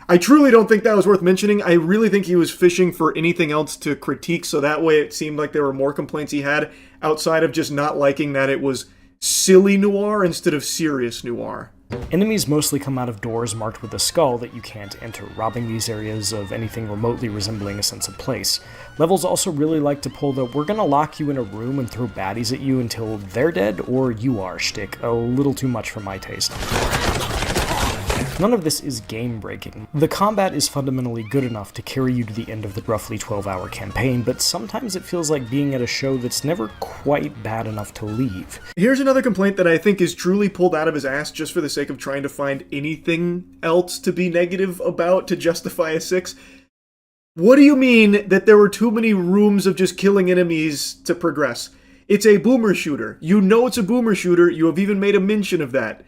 Speaker 1: I truly don't think that was worth mentioning. I really think he was fishing for anything else to critique, so that way it seemed like there were more complaints he had outside of just not liking that it was silly noir instead of serious noir.
Speaker 2: Enemies mostly come out of doors marked with a skull that you can't enter, robbing these areas of anything remotely resembling a sense of place. Levels also really like to pull the "we're gonna lock you in a room and throw baddies at you until they're dead or you are" shtick, a little too much for my taste. None of this is game-breaking. The combat is fundamentally good enough to carry you to the end of the roughly 12-hour campaign, but sometimes it feels like being at a show that's never quite bad enough to leave.
Speaker 1: Here's another complaint that I think is truly pulled out of his ass just for the sake of trying to find anything else to be negative about to justify a 6. What do you mean that there were too many rooms of just killing enemies to progress? It's a boomer shooter. You know it's a boomer shooter. You have even made a mention of that.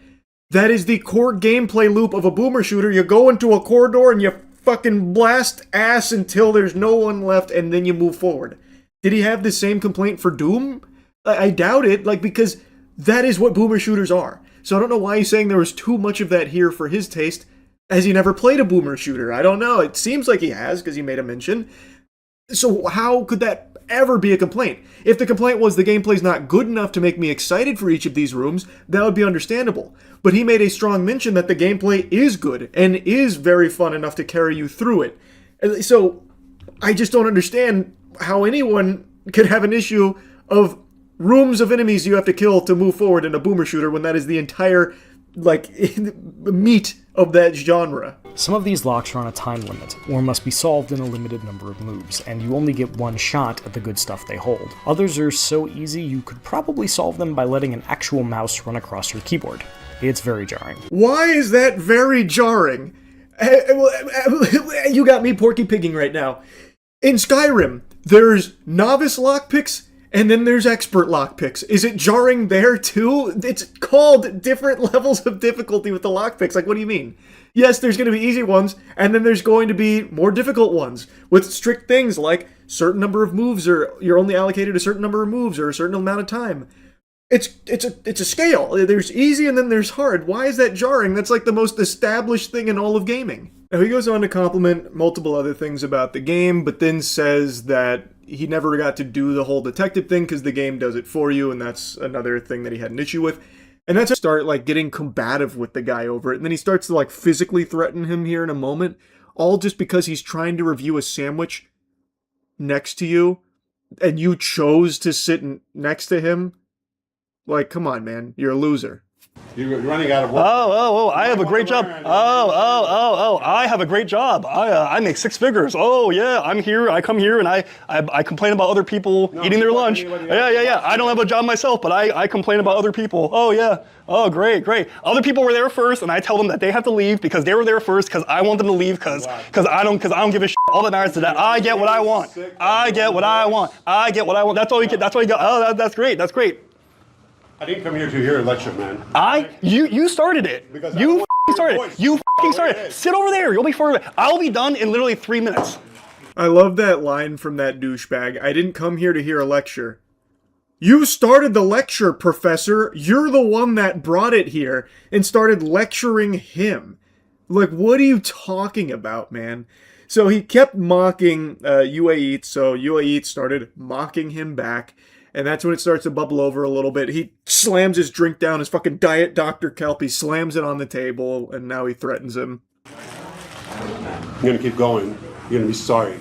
Speaker 1: That is the core gameplay loop of a boomer shooter. You go into a corridor and you fucking blast ass until there's no one left, and then you move forward. Did he have the same complaint for Doom? I doubt it, like, because that is what boomer shooters are. So I don't know why he's saying there was too much of that here for his taste, as he never played a boomer shooter. I don't know. It seems like he has, because he made a mention. So how could that ever be a complaint? If the complaint was the gameplay's not good enough to make me excited for each of these rooms, that would be understandable. But he made a strong mention that the gameplay is good and is very fun enough to carry you through it. So I just don't understand how anyone could have an issue of rooms of enemies you have to kill to move forward in a boomer shooter when that is the entire, like, meat of that genre.
Speaker 2: Some of these locks are on a time limit, or must be solved in a limited number of moves, and you only get one shot at the good stuff they hold. Others are so easy you could probably solve them by letting an actual mouse run across your keyboard. It's very jarring.
Speaker 1: Why is that very jarring? You got me porky pigging right now. In Skyrim, there's novice lockpicks, and then there's expert lockpicks. Is it jarring there too? It's called different levels of difficulty with the lockpicks. Like, what do you mean? Yes, there's going to be easy ones, and then there's going to be more difficult ones with strict things like certain number of moves, or you're only allocated a certain number of moves or a certain amount of time. It's a scale. There's easy and then there's hard. Why is that jarring? That's like the most established thing in all of gaming. Now he goes on to compliment multiple other things about the game, but then says that he never got to do the whole detective thing because the game does it for you, and that's another thing that he had an issue with. And that's to start like getting combative with the guy over it, and then he starts to like physically threaten him here in a moment, all just because he's trying to review a sandwich next to you, and you chose to sit next to him. Like, come on, man, you're a loser.
Speaker 4: You're running out of work. Oh, I have a great job. I have a great job. I make 6 figures. Oh, yeah, I'm here. I come here and I complain about other people eating their lunch. Yeah. I don't have a job myself, but I complain about other people. Oh, yeah. Oh, great. Other people were there first, and I tell them that they have to leave because they were there first because I want them to leave because I don't give a shit. All that matters is that I get what I want. I get what I want. That's all you get. That's all you got. Oh, that's great.
Speaker 5: I didn't come here to hear a lecture, man.
Speaker 4: You started it. You started it. You started it. Sit over there. You'll be fine. I'll be done in literally 3 minutes.
Speaker 1: I love that line from that douchebag. I didn't come here to hear a lecture. You started the lecture, professor. You're the one that brought it here and started lecturing him. Like, what are you talking about, man? So he kept mocking UA Eats, so UA Eats started mocking him back. And that's when it starts to bubble over a little bit. He slams his drink down, his fucking Diet Dr. Kelp. He slams it on the table, and now he threatens him.
Speaker 5: You're gonna keep going. You're gonna be sorry.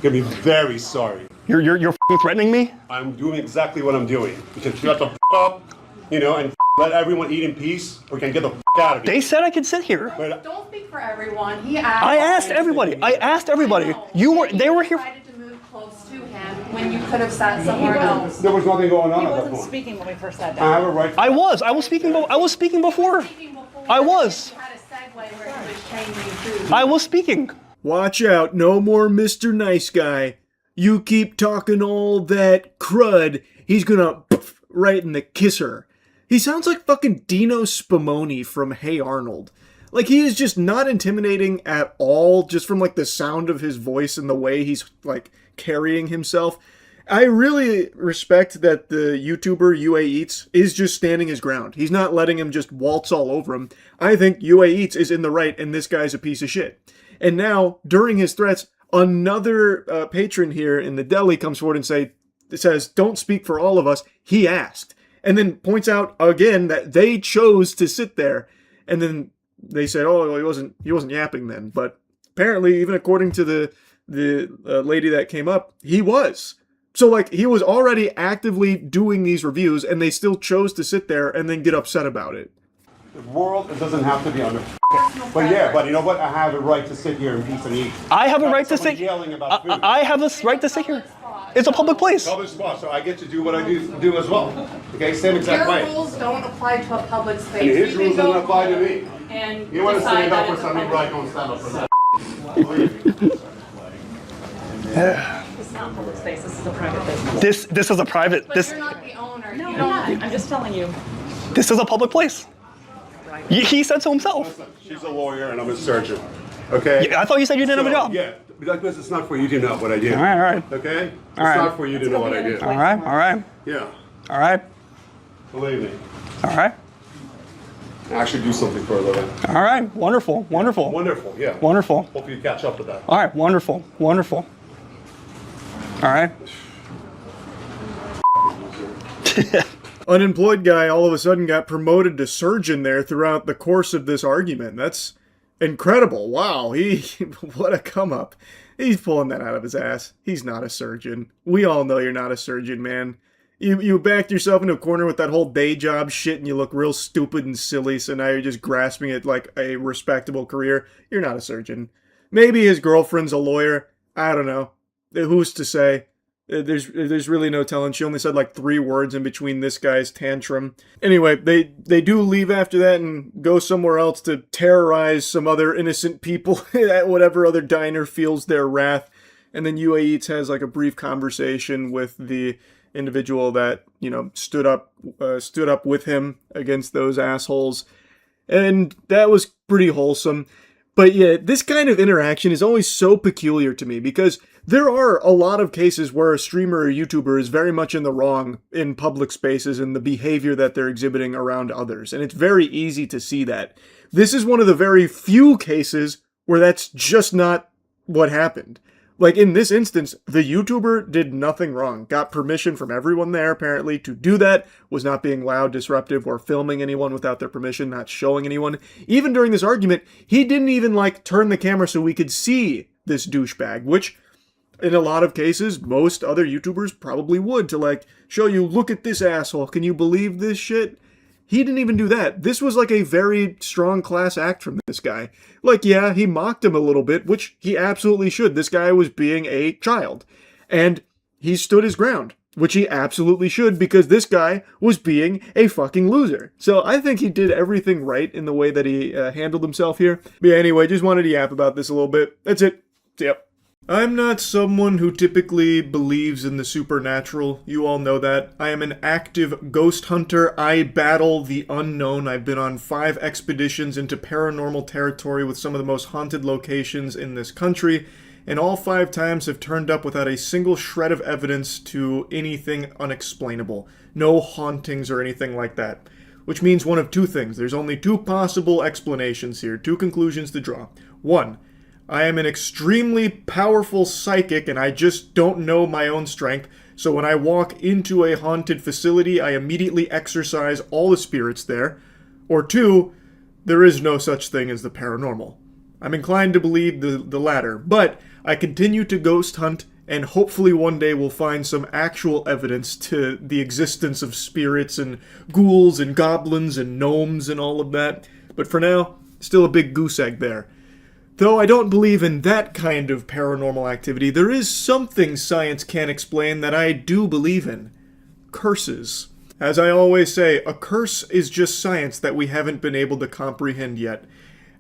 Speaker 5: You're gonna be very sorry.
Speaker 4: You're f***ing threatening me?
Speaker 5: I'm doing exactly what I'm doing. You can shut the f*** up, you know, and let everyone eat in peace, or you can get the f*** out of here.
Speaker 4: They said I could sit here.
Speaker 7: Don't speak for everyone. He asked.
Speaker 4: I asked everybody. They were here.
Speaker 7: To move close to him when you could have sat somewhere else.
Speaker 5: There was nothing going on
Speaker 7: He
Speaker 5: at that
Speaker 7: wasn't
Speaker 5: point.
Speaker 7: speaking when we first sat
Speaker 5: I
Speaker 7: down.
Speaker 5: have a right.
Speaker 4: I was speaking before. I was. I was speaking.
Speaker 1: Watch out, no more Mr. Nice Guy. You keep talking all that crud, he's gonna right in the kisser. He sounds like fucking Dino Spumoni from Hey Arnold. Like, he is just not intimidating at all, just from like the sound of his voice and the way he's like carrying himself. I really respect that the YouTuber UA Eats is just standing his ground. He's not letting him just waltz all over him. I think UA Eats is in the right and this guy's a piece of shit. And now, during his threats, another patron here in the deli comes forward and says, don't speak for all of us, he asked. And then points out again that they chose to sit there. And then they said, oh, he wasn't yapping then. But apparently, even according to the lady that came up, he was. So, like, he was already actively doing these reviews, and they still chose to sit there and then get upset about it.
Speaker 5: The world, it doesn't have to be under. But yeah, but you know what? I have a right to sit here in peace and eat.
Speaker 4: I have a right to sit.
Speaker 5: Yelling about food.
Speaker 4: I have this right to sit here. It's a public place.
Speaker 5: Public spot, so I get to do what I do as well. Okay, same exact way.
Speaker 7: Your rules don't apply to a public space.
Speaker 5: And his rules don't apply to me.
Speaker 7: And
Speaker 5: You want to stand up for
Speaker 7: it's a
Speaker 5: something,
Speaker 7: public
Speaker 5: right? Don't stand up for that.
Speaker 7: It's not public space. This is a private business.
Speaker 4: This is a private.
Speaker 7: But you're not the owner. No, I'm not. I'm just telling you.
Speaker 4: This is a public place. He said so himself.
Speaker 5: Listen, she's a lawyer and I'm a surgeon. Okay?
Speaker 4: Yeah, I thought you said you didn't have a job.
Speaker 5: Yeah, because it's not for you to know what I do.
Speaker 4: All right.
Speaker 5: Okay? It's
Speaker 4: All right.
Speaker 5: not for you to know what I do.
Speaker 4: All right.
Speaker 5: Yeah.
Speaker 4: All right.
Speaker 5: Believe me.
Speaker 4: All right.
Speaker 5: I actually do something for a living.
Speaker 4: All right. Wonderful.
Speaker 5: Wonderful, yeah.
Speaker 4: Wonderful.
Speaker 5: Hope you catch up with that.
Speaker 4: All right. Wonderful. All right.
Speaker 1: Unemployed guy all of a sudden got promoted to surgeon there throughout the course of this argument. That's incredible. Wow, what a come up. He's pulling that out of his ass. He's not a surgeon. We all know you're not a surgeon, man. You backed yourself into a corner with that whole day job shit and you look real stupid and silly, so now you're just grasping at like a respectable career. You're not a surgeon. Maybe his girlfriend's a lawyer. I don't know. Who's to say? There's really no telling. She only said like 3 words in between this guy's tantrum. Anyway, they do leave after that and go somewhere else to terrorize some other innocent people at whatever other diner feels their wrath. And then UA Eats has like a brief conversation with the individual that, you know, stood up with him against those assholes. And that was pretty wholesome. But yeah, this kind of interaction is always so peculiar to me because there are a lot of cases where a streamer or YouTuber is very much in the wrong in public spaces and the behavior that they're exhibiting around others. And it's very easy to see that. This is one of the very few cases where that's just not what happened. Like in this instance, the YouTuber did nothing wrong. Got permission from everyone there, apparently, to do that. Was not being loud, disruptive, or filming anyone without their permission, not showing anyone. Even during this argument, he didn't even, like, turn the camera so we could see this douchebag, which, in a lot of cases, most other YouTubers probably would, to, like, show you, look at this asshole, can you believe this shit? He didn't even do that. This was like a very strong class act from this guy. Like, yeah, he mocked him a little bit, which he absolutely should. This guy was being a child. And he stood his ground, which he absolutely should, because this guy was being a fucking loser. So I think he did everything right in the way that he handled himself here. But yeah, anyway, just wanted to yap about this a little bit. That's it. Yep. I'm not someone who typically believes in the supernatural. You all know that. I am an active ghost hunter. I battle the unknown. I've been on 5 expeditions into paranormal territory with some of the most haunted locations in this country, and all 5 times have turned up without a single shred of evidence to anything unexplainable. No hauntings or anything like that. Which means one of 2 things. There's only 2 possible explanations here, 2 conclusions to draw. 1, I am an extremely powerful psychic and I just don't know my own strength. So when I walk into a haunted facility, I immediately exorcise all the spirits there. Or 2, there is no such thing as the paranormal. I'm inclined to believe the latter, but I continue to ghost hunt, and hopefully one day we'll find some actual evidence to the existence of spirits and ghouls and goblins and gnomes and all of that. But for now, still a big goose egg there. Though I don't believe in that kind of paranormal activity, there is something science can't explain that I do believe in. Curses. As I always say, a curse is just science that we haven't been able to comprehend yet.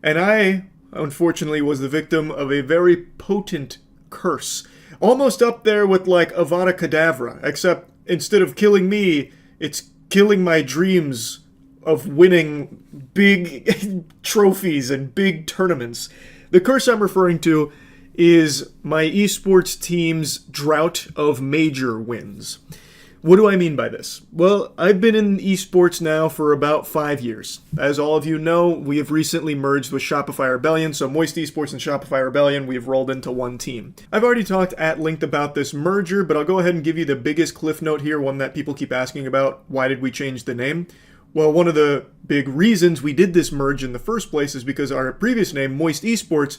Speaker 1: And I, unfortunately, was the victim of a very potent curse. Almost up there with, like, Avada Kedavra, except instead of killing me, it's killing my dreams of winning big trophies and big tournaments. The curse I'm referring to is my esports team's drought of major wins. What do I mean by this? Well, I've been in esports now for about 5 years. As all of you know, we have recently merged with Shopify Rebellion, so Moist Esports and Shopify Rebellion, we have rolled into one team. I've already talked at length about this merger, but I'll go ahead and give you the biggest cliff note here, one that people keep asking about. Why did we change the name? Well, one of the big reasons we did this merge in the first place is because our previous name, Moist Esports,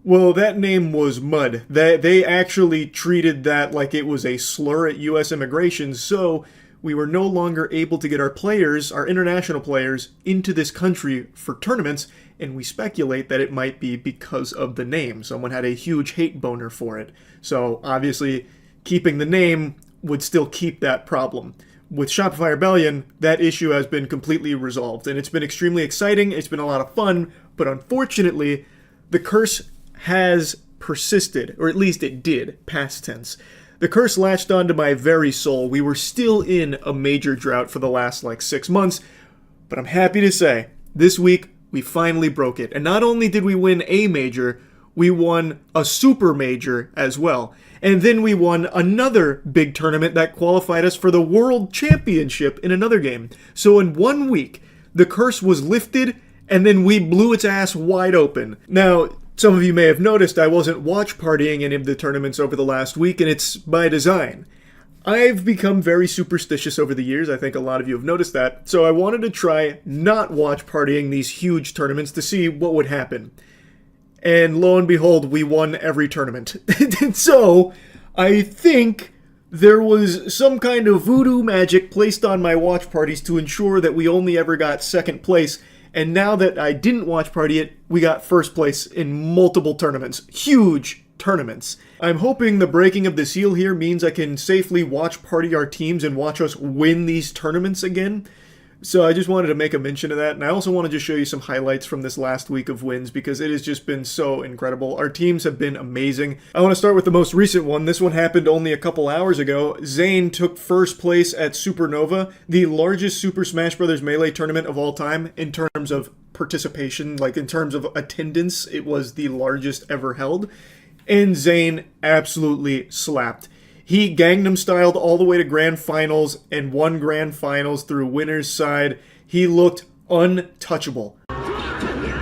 Speaker 1: well, that name was mud. They actually treated that like it was a slur at U.S. immigration, so we were no longer able to get our players, our international players, into this country for tournaments, and we speculate that it might be because of the name. Someone had a huge hate boner for it. So, obviously, keeping the name would still keep that problem. With Shopify Rebellion, that issue has been completely resolved, and it's been extremely exciting, it's been a lot of fun, but unfortunately, the curse has persisted, or at least it did, past tense. The curse latched onto my very soul. We were still in a major drought for the last 6 months, but I'm happy to say, this week, we finally broke it. And not only did we win a major, we won a super major as well. And then we won another big tournament that qualified us for the World Championship in another game. So in 1 week, the curse was lifted, and then we blew its ass wide open. Now, some of you may have noticed I wasn't watch partying any of the tournaments over the last week, and it's by design. I've become very superstitious over the years. I think a lot of you have noticed that. So I wanted to try not watch partying these huge tournaments to see what would happen. And lo and behold, we won every tournament. So I think there was some kind of voodoo magic placed on my watch parties to ensure that we only ever got second place. And now that I didn't watch party it, we got first place in multiple tournaments. Huge tournaments. I'm hoping the breaking of the seal here means I can safely watch party our teams and watch us win these tournaments again. So I just wanted to make a mention of that, and I also want to just show you some highlights from this last week of wins because it has just been so incredible. Our teams have been amazing. I want to start with the most recent one. This one happened only a couple hours ago. Zane took first place at Supernova, the largest Super Smash Bros. Melee tournament of all time in terms of participation, in terms of attendance. It was the largest ever held, and Zane absolutely slapped. He Gangnam Styled all the way to Grand Finals and won Grand Finals through winner's side. He looked untouchable.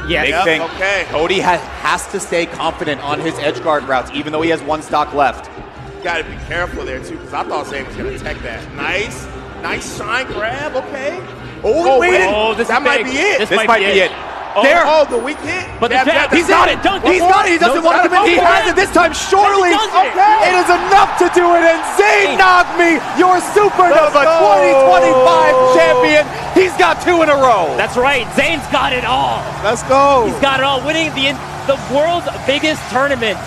Speaker 10: Yeah, big thing. Okay. Cody has to stay confident on his edge guard routes, even though he has one stock left.
Speaker 14: You gotta be careful there too, because I thought Zane was gonna tech that. Nice shine grab, okay. That might be it.
Speaker 10: This might be it.
Speaker 14: The weak hit.
Speaker 10: But he's got it. He's got it. He doesn't want to commit. He has it this time. Surely it is enough to do it. And Zane Nagmi, your Supernova 2025 champion. He's got 2 in a row.
Speaker 15: That's right. Zane's got it all.
Speaker 14: Let's go.
Speaker 15: He's got it all, winning the world's biggest tournament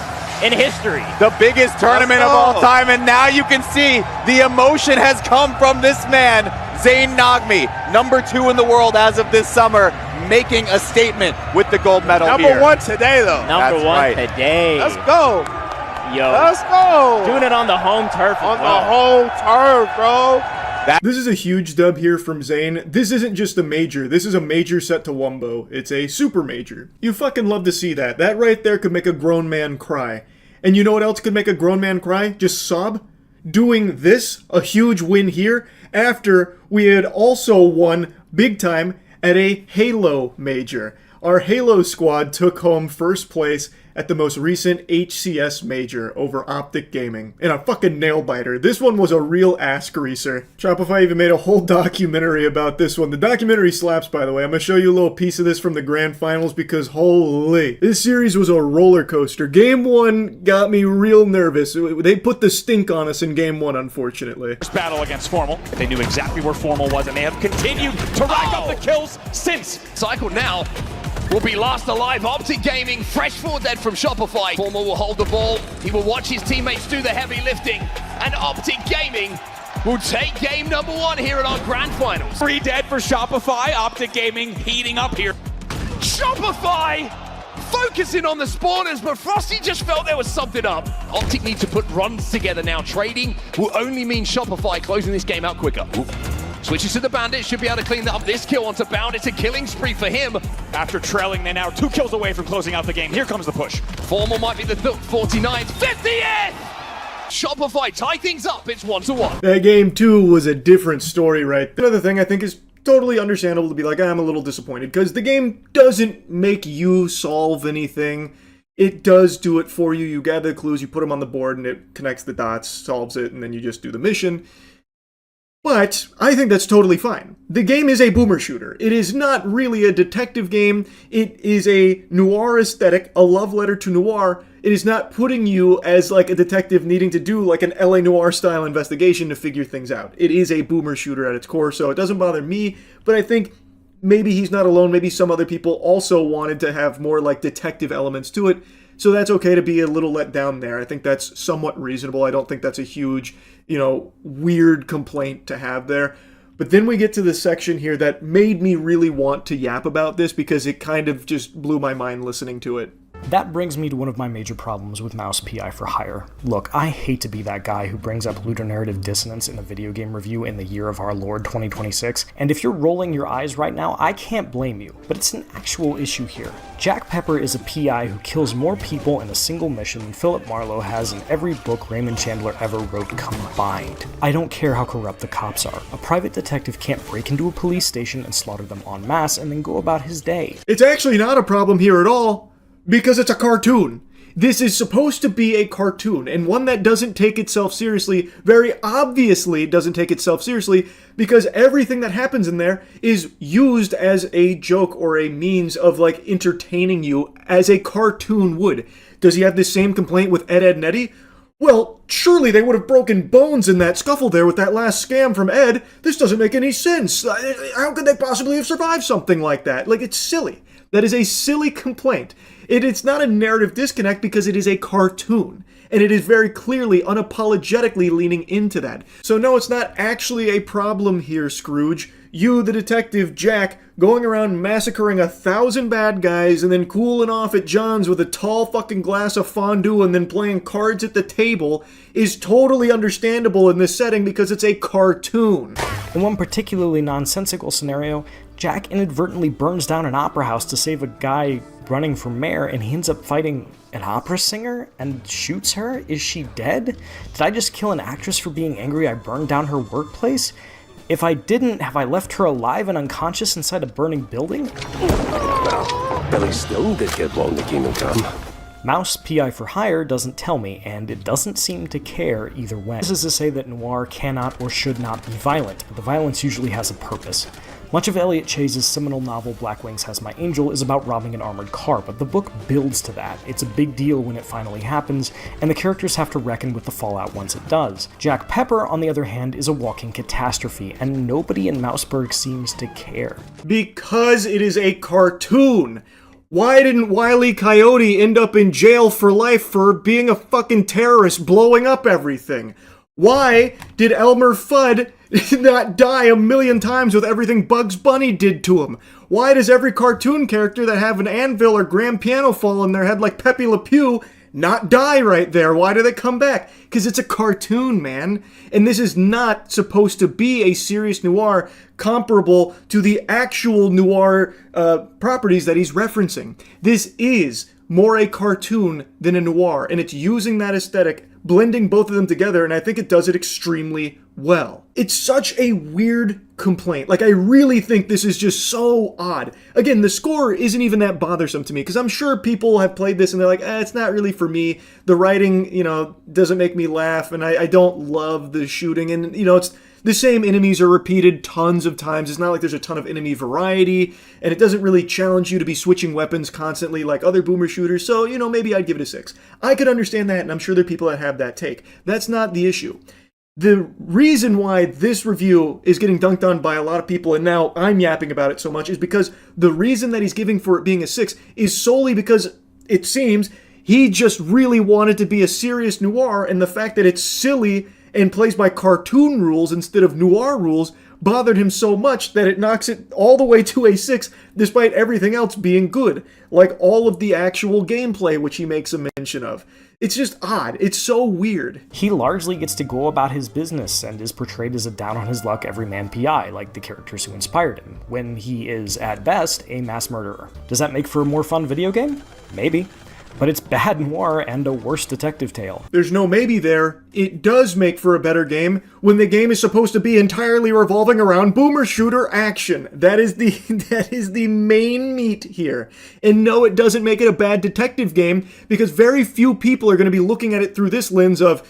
Speaker 15: in history.
Speaker 10: The biggest tournament of all time. And now you can see the emotion has come from this man, Zane Nagmi, number 2 in the world as of this summer, making a statement with the gold medal
Speaker 14: Number
Speaker 10: here.
Speaker 14: 1 today, though.
Speaker 15: Number one today.
Speaker 14: Let's go.
Speaker 15: Yo.
Speaker 14: Let's go.
Speaker 15: Doing it on the home turf.
Speaker 14: On the home turf, bro.
Speaker 1: This is a huge dub here from Zane. This isn't just a major. This is a major set to Wumbo. It's a super major. You fucking love to see that. That right there could make a grown man cry. And you know what else could make a grown man cry? Just sob? Doing this, a huge win here, after we had also won big time at a Halo major. Our Halo squad took home first place at the most recent HCS major over Optic Gaming. And a fucking nail-biter. This one was a real ass greaser. Shopify even made a whole documentary about this one. The documentary slaps, by the way. I'm gonna show you a little piece of this from the grand finals because holy. This series was a roller coaster. Game 1 got me real nervous. They put the stink on us in Game 1, unfortunately.
Speaker 10: First battle against Formal. They knew exactly where Formal was, and they have continued to rack up the kills since.
Speaker 6: Cycle now will be last alive. Optic Gaming, fresh 4 dead from Shopify. Formal will hold the ball. He will watch his teammates do the heavy lifting. And Optic Gaming will take game number 1 here at our grand finals.
Speaker 10: 3 dead for Shopify. Optic Gaming heating up here.
Speaker 6: Shopify focusing on the spawners, but Frosty just felt there was something up. Optic need to put runs together now. Trading will only mean Shopify closing this game out quicker. Ooh. Switches to the Bandit, should be able to clean that up. This kill onto Bound, it's a killing spree for him.
Speaker 10: After trailing, they're now 2 kills away from closing out the game. Here comes the push.
Speaker 6: Formal might be the 49th, 50th! Shopify tie things up, it's 1-1.
Speaker 1: That game 2 was a different story, right? Another thing I think is totally understandable to be like, I'm a little disappointed, because the game doesn't make you solve anything. It does do it for you. You gather the clues, you put them on the board, and it connects the dots, solves it, and then you just do the mission. But I think that's totally fine. The game is a boomer shooter. It is not really a detective game. It is a noir aesthetic, a love letter to noir. It is not putting you as like a detective needing to do like an LA Noire style investigation to figure things out. It is a boomer shooter at its core, so it doesn't bother me, but I think maybe he's not alone. Maybe some other people also wanted to have more like detective elements to it. So that's okay to be a little let down there. I think that's somewhat reasonable. I don't think that's a huge, weird complaint to have there. But then we get to the section here that made me really want to yap about this because it kind of just blew my mind listening to it.
Speaker 2: That brings me to one of my major problems with Mouse PI for Hire. Look, I hate to be that guy who brings up ludonarrative dissonance in a video game review in the year of our Lord 2026, and if you're rolling your eyes right now, I can't blame you, but it's an actual issue here. Jack Pepper is a PI who kills more people in a single mission than Philip Marlowe has in every book Raymond Chandler ever wrote combined. I don't care how corrupt the cops are. A private detective can't break into a police station and slaughter them en masse and then go about his day.
Speaker 1: It's actually not a problem here at all. Because it's a cartoon. This is supposed to be a cartoon, and one that doesn't take itself seriously, very obviously doesn't take itself seriously, because everything that happens in there is used as a joke or a means of, like, entertaining you as a cartoon would. Does he have the same complaint with Ed, Edd, and Eddy? Well, surely they would have broken bones in that scuffle there with that last scam from Ed. This doesn't make any sense. How could they possibly have survived something like that? Like, it's silly. That is a silly complaint. It's not a narrative disconnect because it is a cartoon. And it is very clearly, unapologetically leaning into that. So no, it's not actually a problem here, Scrooge. You, the detective Jack, going around massacring 1,000 bad guys and then cooling off at John's with a tall fucking glass of fondue and then playing cards at the table is totally understandable in this setting because it's a cartoon.
Speaker 2: In one particularly nonsensical scenario, Jack inadvertently burns down an opera house to save a guy running for mayor, and he ends up fighting an opera singer and shoots her. Is she dead? Did I just kill an actress for being angry I burned down her workplace? If I didn't, have I left her alive and unconscious inside a burning building?
Speaker 21: Well, Billy still did get blown to Kingdom Come.
Speaker 2: Mouse PI for Hire doesn't tell me, and it doesn't seem to care either way. This is to say that noir cannot or should not be violent, but the violence usually has a purpose. Much of Elliot Chase's seminal novel Black Wings Has My Angel is about robbing an armored car, but the book builds to that. It's a big deal when it finally happens, and the characters have to reckon with the fallout once it does. Jack Pepper, on the other hand, is a walking catastrophe, and nobody in Mouseburg seems to care.
Speaker 1: Because it is a cartoon. Why didn't Wile E. Coyote end up in jail for life for being a fucking terrorist blowing up everything? Why did Elmer Fudd not die 1,000,000 times with everything Bugs Bunny did to him? Why does every cartoon character that have an anvil or grand piano fall on their head like Pepe Le Pew not die right there? Why do they come back? Because it's a cartoon, man. And this is not supposed to be a serious noir comparable to the actual noir properties that he's referencing. This is more a cartoon than a noir, and it's using that aesthetic blending both of them together, and I think it does it extremely well. It's such a weird complaint. Like, I really think this is just so odd. Again, the score isn't even that bothersome to me, because I'm sure people have played this and they're like, it's not really for me. The writing, doesn't make me laugh, and I don't love the shooting, and, it's the same enemies are repeated tons of times. It's not like there's a ton of enemy variety, and it doesn't really challenge you to be switching weapons constantly like other boomer shooters, so, maybe I'd give it a 6. I could understand that, and I'm sure there are people that have that take. That's not the issue. The reason why this review is getting dunked on by a lot of people, and now I'm yapping about it so much, is because the reason that he's giving for it being a 6 is solely because, it seems, he just really wanted to be a serious noir, and the fact that it's silly and plays by cartoon rules instead of noir rules bothered him so much that it knocks it all the way to a 6, despite everything else being good, like all of the actual gameplay, which he makes a mention of. It's just odd. It's so weird.
Speaker 2: He largely gets to go about his business and is portrayed as a down-on-his-luck everyman PI, like the characters who inspired him, when he is, at best, a mass murderer. Does that make for a more fun video game? Maybe. But it's bad noir and a worse detective tale.
Speaker 1: There's no maybe there. It does make for a better game when the game is supposed to be entirely revolving around boomer shooter action. That is the main meat here. And no, it doesn't make it a bad detective game, because very few people are going to be looking at it through this lens of,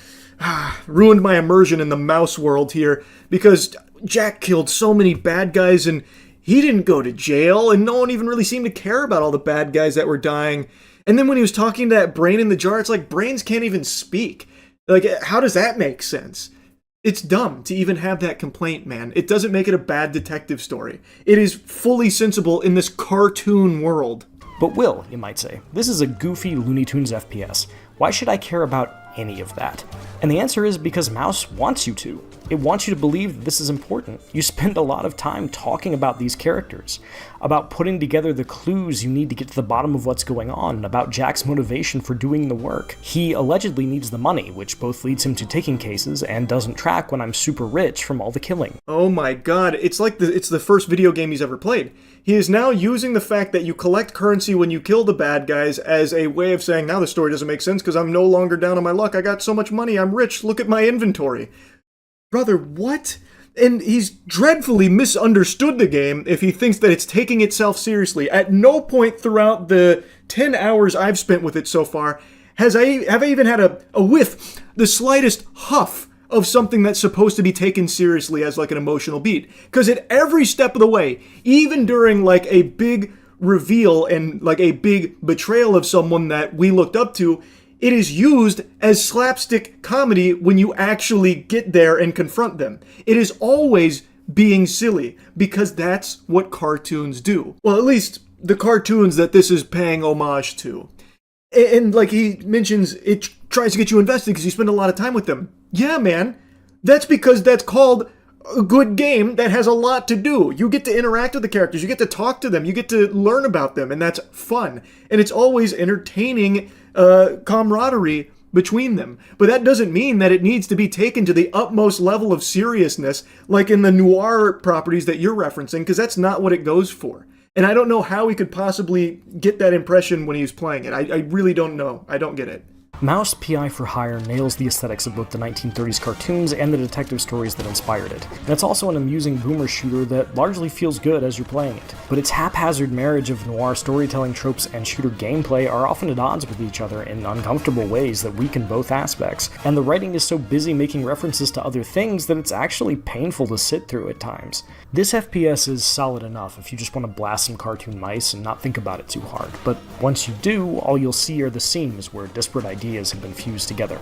Speaker 1: ruined my immersion in the mouse world here, because Jack killed so many bad guys and he didn't go to jail, and no one even really seemed to care about all the bad guys that were dying. And then when he was talking to that brain in the jar, it's like brains can't even speak. Like, how does that make sense? It's dumb to even have that complaint, man. It doesn't make it a bad detective story. It is fully sensible in this cartoon world.
Speaker 2: But Will, you might say, this is a goofy Looney Tunes FPS. Why should I care about any of that? And the answer is because Mouse wants you to. It wants you to believe that this is important. You spend a lot of time talking about these characters, about putting together the clues you need to get to the bottom of what's going on, about Jack's motivation for doing the work. He allegedly needs the money, which both leads him to taking cases and doesn't track when I'm super rich from all the killing.
Speaker 1: Oh my god, it's like it's the first video game he's ever played. He is now using the fact that you collect currency when you kill the bad guys as a way of saying, now the story doesn't make sense because I'm no longer down on my luck. I got so much money, I'm rich, look at my inventory. Brother, what? And he's dreadfully misunderstood the game if he thinks that it's taking itself seriously. At no point throughout the 10 hours I've spent with it so far have I even had a whiff, the slightest huff of something that's supposed to be taken seriously as like an emotional beat. Because at every step of the way, even during like a big reveal and like a big betrayal of someone that we looked up to, it is used as slapstick comedy when you actually get there and confront them. It is always being silly, because that's what cartoons do. Well, at least the cartoons that this is paying homage to. And like he mentions, it tries to get you invested because you spend a lot of time with them. Yeah, man. That's because that's called a good game that has a lot to do. You get to interact with the characters, you get to talk to them, you get to learn about them, and that's fun. And it's always entertaining camaraderie between them. But that doesn't mean that it needs to be taken to the utmost level of seriousness, like in the noir properties that you're referencing, because that's not what it goes for. And I don't know how he could possibly get that impression when he was playing it. I really don't know. I don't get it.
Speaker 2: Mouse PI for Hire nails the aesthetics of both the 1930s cartoons and the detective stories that inspired it. And it's also an amusing boomer shooter that largely feels good as you're playing it. But its haphazard marriage of noir storytelling tropes and shooter gameplay are often at odds with each other in uncomfortable ways that weaken both aspects. And the writing is so busy making references to other things that it's actually painful to sit through at times. This FPS is solid enough if you just want to blast some cartoon mice and not think about it too hard. But once you do, all you'll see are the seams where disparate ideas have been fused together,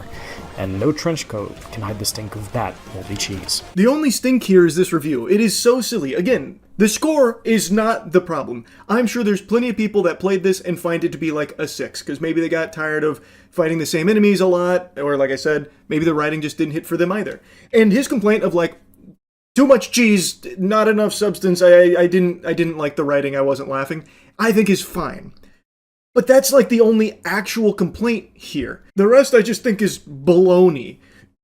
Speaker 2: and no trench coat can hide the stink of that moldy cheese.
Speaker 1: The only stink here is this review. It is so silly. Again, the score is not the problem. I'm sure there's plenty of people that played this and find it to be like a 6, because maybe they got tired of fighting the same enemies a lot, or like I said, maybe the writing just didn't hit for them either. And his complaint of like, too much cheese, not enough substance, I didn't like the writing, I wasn't laughing, I think is fine. But that's like the only actual complaint here. The rest I just think is baloney.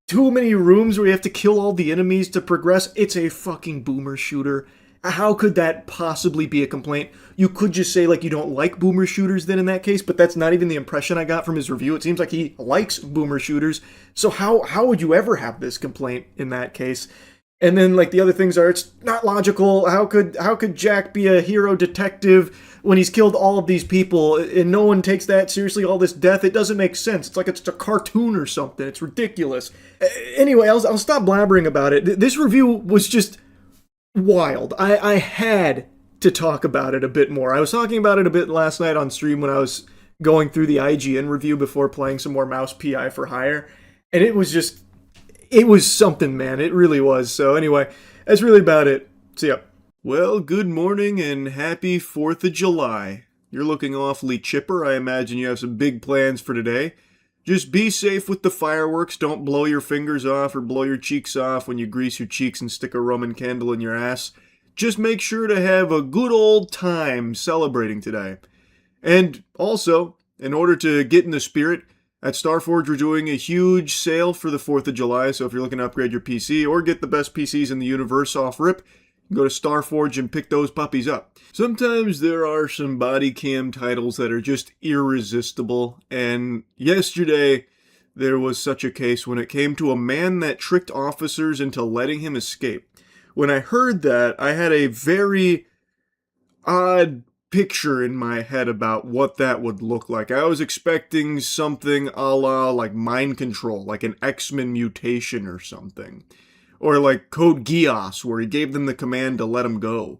Speaker 1: Too many rooms where you have to kill all the enemies to progress. It's a fucking boomer shooter. How could that possibly be a complaint? You could just say, like, you don't like boomer shooters then in that case, but that's not even the impression I got from his review. It seems like he likes boomer shooters. So how would you ever have this complaint in that case? And then, like, the other things are, it's not logical. How could Jack be a hero detective when he's killed all of these people and no one takes that seriously, all this death? It doesn't make sense. It's like it's a cartoon or something. It's ridiculous. Anyway, I'll stop blabbering about it. This review was just wild. I had to talk about it a bit more. I was talking about it a bit last night on stream when I was going through the IGN review before playing some more Mouse PI for Hire, and it was something, man. It really was. So anyway, that's really about it. See ya. Well, good morning and happy 4th of July. You're looking awfully chipper. I imagine you have some big plans for today. Just be safe with the fireworks. Don't blow your fingers off or blow your cheeks off when you grease your cheeks and stick a Roman candle in your ass. Just make sure to have a good old time celebrating today. And also, in order to get in the spirit, at Starforge we're doing a huge sale for the 4th of July, so if you're looking to upgrade your PC or get the best PCs in the universe off rip, go to Starforge and pick those puppies up. Sometimes there are some body cam titles that are just irresistible, and yesterday there was such a case when it came to a man that tricked officers into letting him escape. When I heard that, I had a very odd picture in my head about what that would look like. I was expecting something a la like mind control, like an X-Men mutation or something. Or like Code Geass, where he gave them the command to let him go.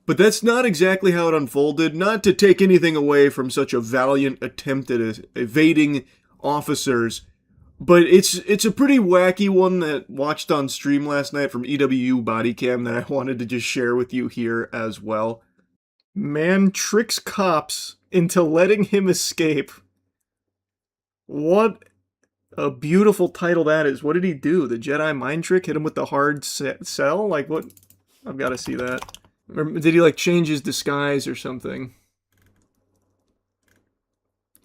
Speaker 1: But that's not exactly how it unfolded, not to take anything away from such a valiant attempt at evading officers, but it's a pretty wacky one that watched on stream last night from EWU Bodycam that I wanted to just share with you here as well. Man tricks cops into letting him escape. What a beautiful title that is. What did he do? The Jedi mind trick? Hit him with the hard sell? Like, what? I've got to see that. Or did he, like, change his disguise or something?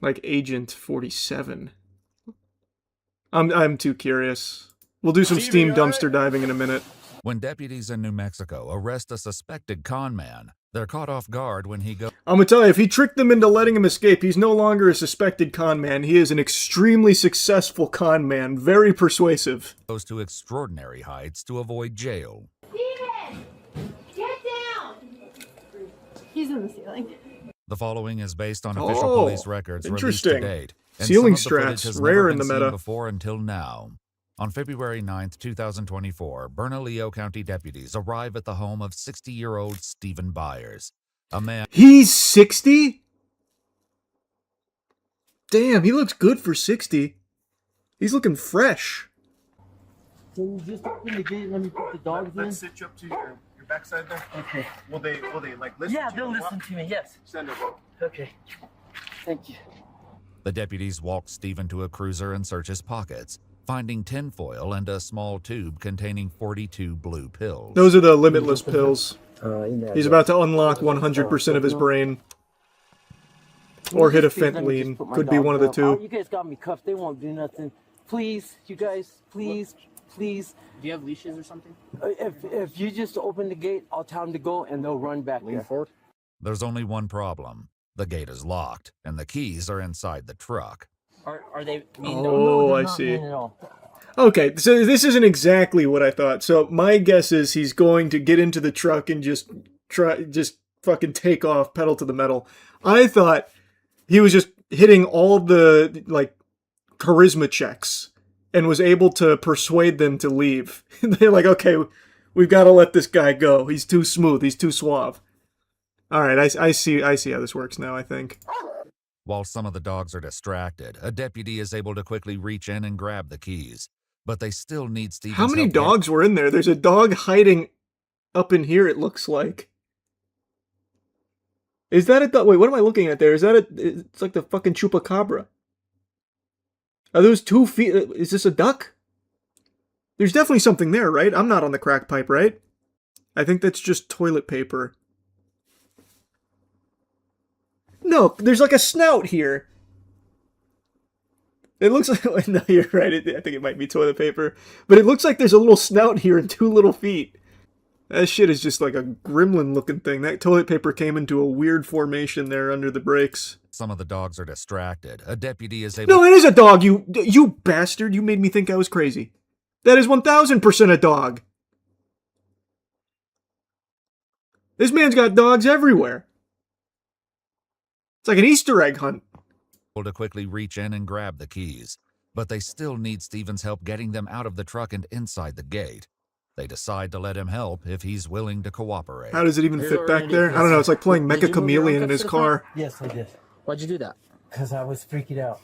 Speaker 1: Like Agent 47. I'm too curious. We'll do some Steam dumpster diving in a minute.
Speaker 8: When deputies in New Mexico arrest a suspected con man, they're caught off guard when he goes...
Speaker 1: I'm gonna tell you, if he tricked them into letting him escape, he's no longer a suspected con man. He is an extremely successful con man. Very persuasive.
Speaker 8: ...goes to extraordinary heights to avoid jail.
Speaker 12: Steven! Get down! He's in the ceiling.
Speaker 8: The following is based on official police records released to date. And
Speaker 1: Ceiling
Speaker 8: some of the footage
Speaker 1: strats,
Speaker 8: has
Speaker 1: rare
Speaker 8: never
Speaker 1: in
Speaker 8: been
Speaker 1: the
Speaker 8: seen
Speaker 1: meta.
Speaker 8: before until now. On February 9th, 2024, Bernalillo County deputies arrive at the home of 60-year-old Stephen Byers, a man...
Speaker 1: He's 60? Damn, he looks good for 60. He's looking fresh.
Speaker 13: Can you just open the gate and let me put the dogs in?
Speaker 17: Let's sit you up to your backside there.
Speaker 13: Okay.
Speaker 17: Will they like listen
Speaker 13: Yeah,
Speaker 17: to you?
Speaker 13: they'll listen to me, yes.
Speaker 17: Send them up.
Speaker 13: Okay. Thank you.
Speaker 8: The deputies walk Stephen to a cruiser and search his pockets, finding tinfoil and a small tube containing 42 blue pills.
Speaker 1: Those are the limitless pills. He's about to unlock 100% of his brain. Or hit a fentanyl. Could be one of the two.
Speaker 13: You guys got me cuffed. They won't do nothing. Please, you guys, please. Do you have leashes or something? If you just open the gate, I'll tell them to go and they'll run back there. Forward.
Speaker 8: There's only one problem. The gate is locked, and the keys are inside the truck.
Speaker 13: Are they mean?
Speaker 1: Oh,
Speaker 13: no,
Speaker 1: I
Speaker 13: not
Speaker 1: see.
Speaker 13: mean at all.
Speaker 1: Okay, so this isn't exactly what I thought. So my guess is he's going to get into the truck and just fucking take off, pedal to the metal. I thought he was just hitting all the, like, charisma checks and was able to persuade them to leave. They're like, okay, we've got to let this guy go. He's too smooth. He's too suave. All right, I see how this works now, I think.
Speaker 8: While some of the dogs are distracted, a deputy is able to quickly reach in and grab the keys. But they still need Stephen's
Speaker 1: How many
Speaker 8: help
Speaker 1: dogs were in there? There's a dog hiding up in here, it looks like. Is that a dog? Wait, what am I looking at there? Is that it's like the fucking chupacabra. Are those 2 feet? Is this a duck? There's definitely something there, right? I'm not on the crack pipe, right? I think that's just toilet paper. No, there's like a snout here. It looks like... No, you're right. I think it might be toilet paper. But it looks like there's a little snout here and 2 little feet. That shit is just like a gremlin-looking thing. That toilet paper came into a weird formation there under the brakes.
Speaker 8: Some of the dogs are distracted. A deputy is able...
Speaker 1: No, it is a dog, you bastard. You made me think I was crazy. That is 1000% a dog. This man's got dogs everywhere. It's like an Easter egg hunt.
Speaker 8: To quickly reach in and grab the keys, but they still need Steven's help getting them out of the truck and inside the gate. They decide to let him help if he's willing to cooperate.
Speaker 1: How does it even fit back there? I don't know, it's like playing Mecha Chameleon in his car.
Speaker 13: Yes, I did. Why'd you do that? Because I was freaking out.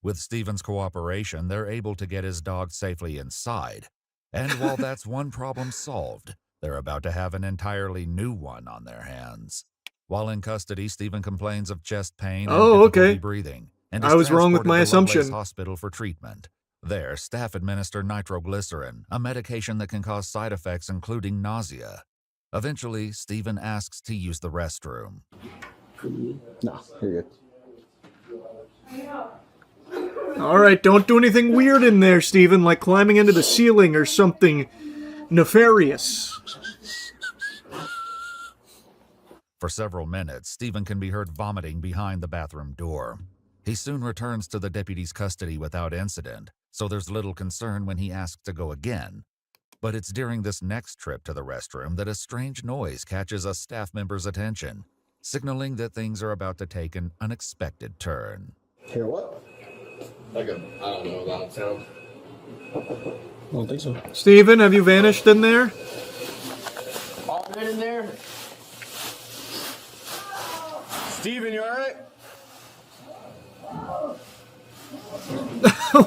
Speaker 8: With Steven's cooperation, they're able to get his dog safely inside. And while that's one problem solved, they're about to have an entirely new one on their hands. While in custody, Steven complains of chest pain and difficulty breathing, and
Speaker 1: I was wrong with my assumption.
Speaker 8: To hospital for treatment. There, staff administer nitroglycerin, a medication that can cause side effects including nausea. Eventually, Steven asks to use the restroom.
Speaker 13: No, you're good.
Speaker 1: Alright, don't do anything weird in there, Steven, like climbing into the ceiling or something nefarious.
Speaker 8: For several minutes, Steven can be heard vomiting behind the bathroom door. He soon returns to the deputy's custody without incident, so there's little concern when he asks to go again. But it's during this next trip to the restroom that a strange noise catches a staff member's attention, signaling that things are about to take an unexpected turn.
Speaker 13: Hear what? Like a, I don't know, loud sound. I don't think so.
Speaker 1: Steven, have you vanished in there?
Speaker 13: All good in there? Steven, you alright?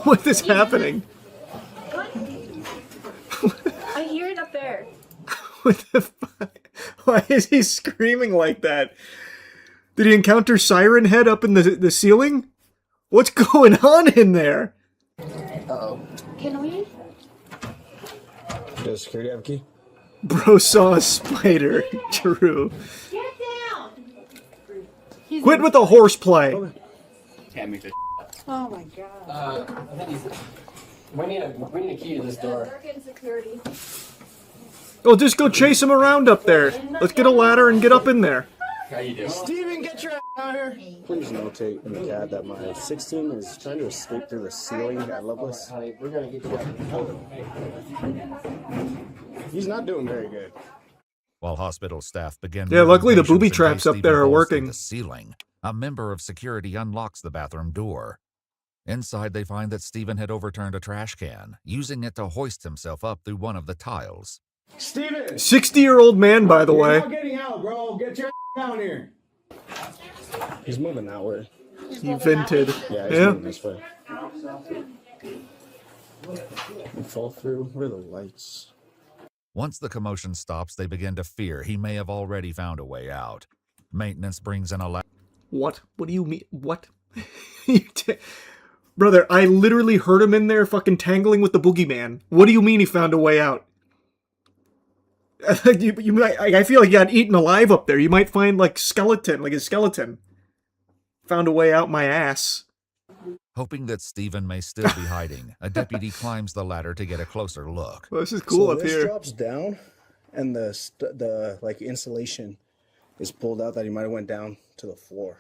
Speaker 1: What is happening?
Speaker 12: I hear it up there.
Speaker 1: What the fuck? Why is he screaming like that? Did he encounter Siren Head up in the ceiling? What's going on in there?
Speaker 13: Uh-oh.
Speaker 12: Can we?
Speaker 13: Does security have a key?
Speaker 1: Bro saw a spider. True.
Speaker 12: Get down!
Speaker 1: Quit with the horseplay.
Speaker 13: Can't make this
Speaker 12: Oh my god.
Speaker 13: we need a key to this door.
Speaker 12: They're getting security.
Speaker 1: Oh, just go chase him around up there. Let's get a ladder and get up in there.
Speaker 13: How you doing? Steven, get your ass out here! Please notate in the CAD that my 16 is trying to escape through the ceiling at Loveless. We're gonna get you. He's not doing very good.
Speaker 8: While hospital staff begin...
Speaker 1: Yeah, luckily the booby
Speaker 8: patients
Speaker 1: traps
Speaker 8: in
Speaker 1: up
Speaker 8: case
Speaker 1: there are
Speaker 8: Steven falls
Speaker 1: working.
Speaker 8: through the ceiling, a member of security unlocks the bathroom door. Inside, they find that Steven had overturned a trash can, using it to hoist himself up through one of the tiles.
Speaker 13: Steven!
Speaker 1: 60-year-old man, by the way.
Speaker 13: You're not getting out, bro. Get your down here. He's moving that way.
Speaker 1: He vented.
Speaker 13: Yeah, he's moving this way. We fall through. Where are the lights?
Speaker 8: Once the commotion stops, they begin to fear he may have already found a way out. Maintenance brings in a...
Speaker 1: What? What do you mean? What? Brother, I literally heard him in there fucking tangling with the boogeyman. What do you mean he found a way out? You might, I feel like you got eaten alive up there. You might find like a skeleton. Found a way out my ass.
Speaker 8: Hoping that Steven may still be hiding, a deputy climbs the ladder to get a closer look.
Speaker 1: Well, this is cool up
Speaker 13: this
Speaker 1: here.
Speaker 13: Drops down, and the like insulation is pulled out that he might have went down to the floor.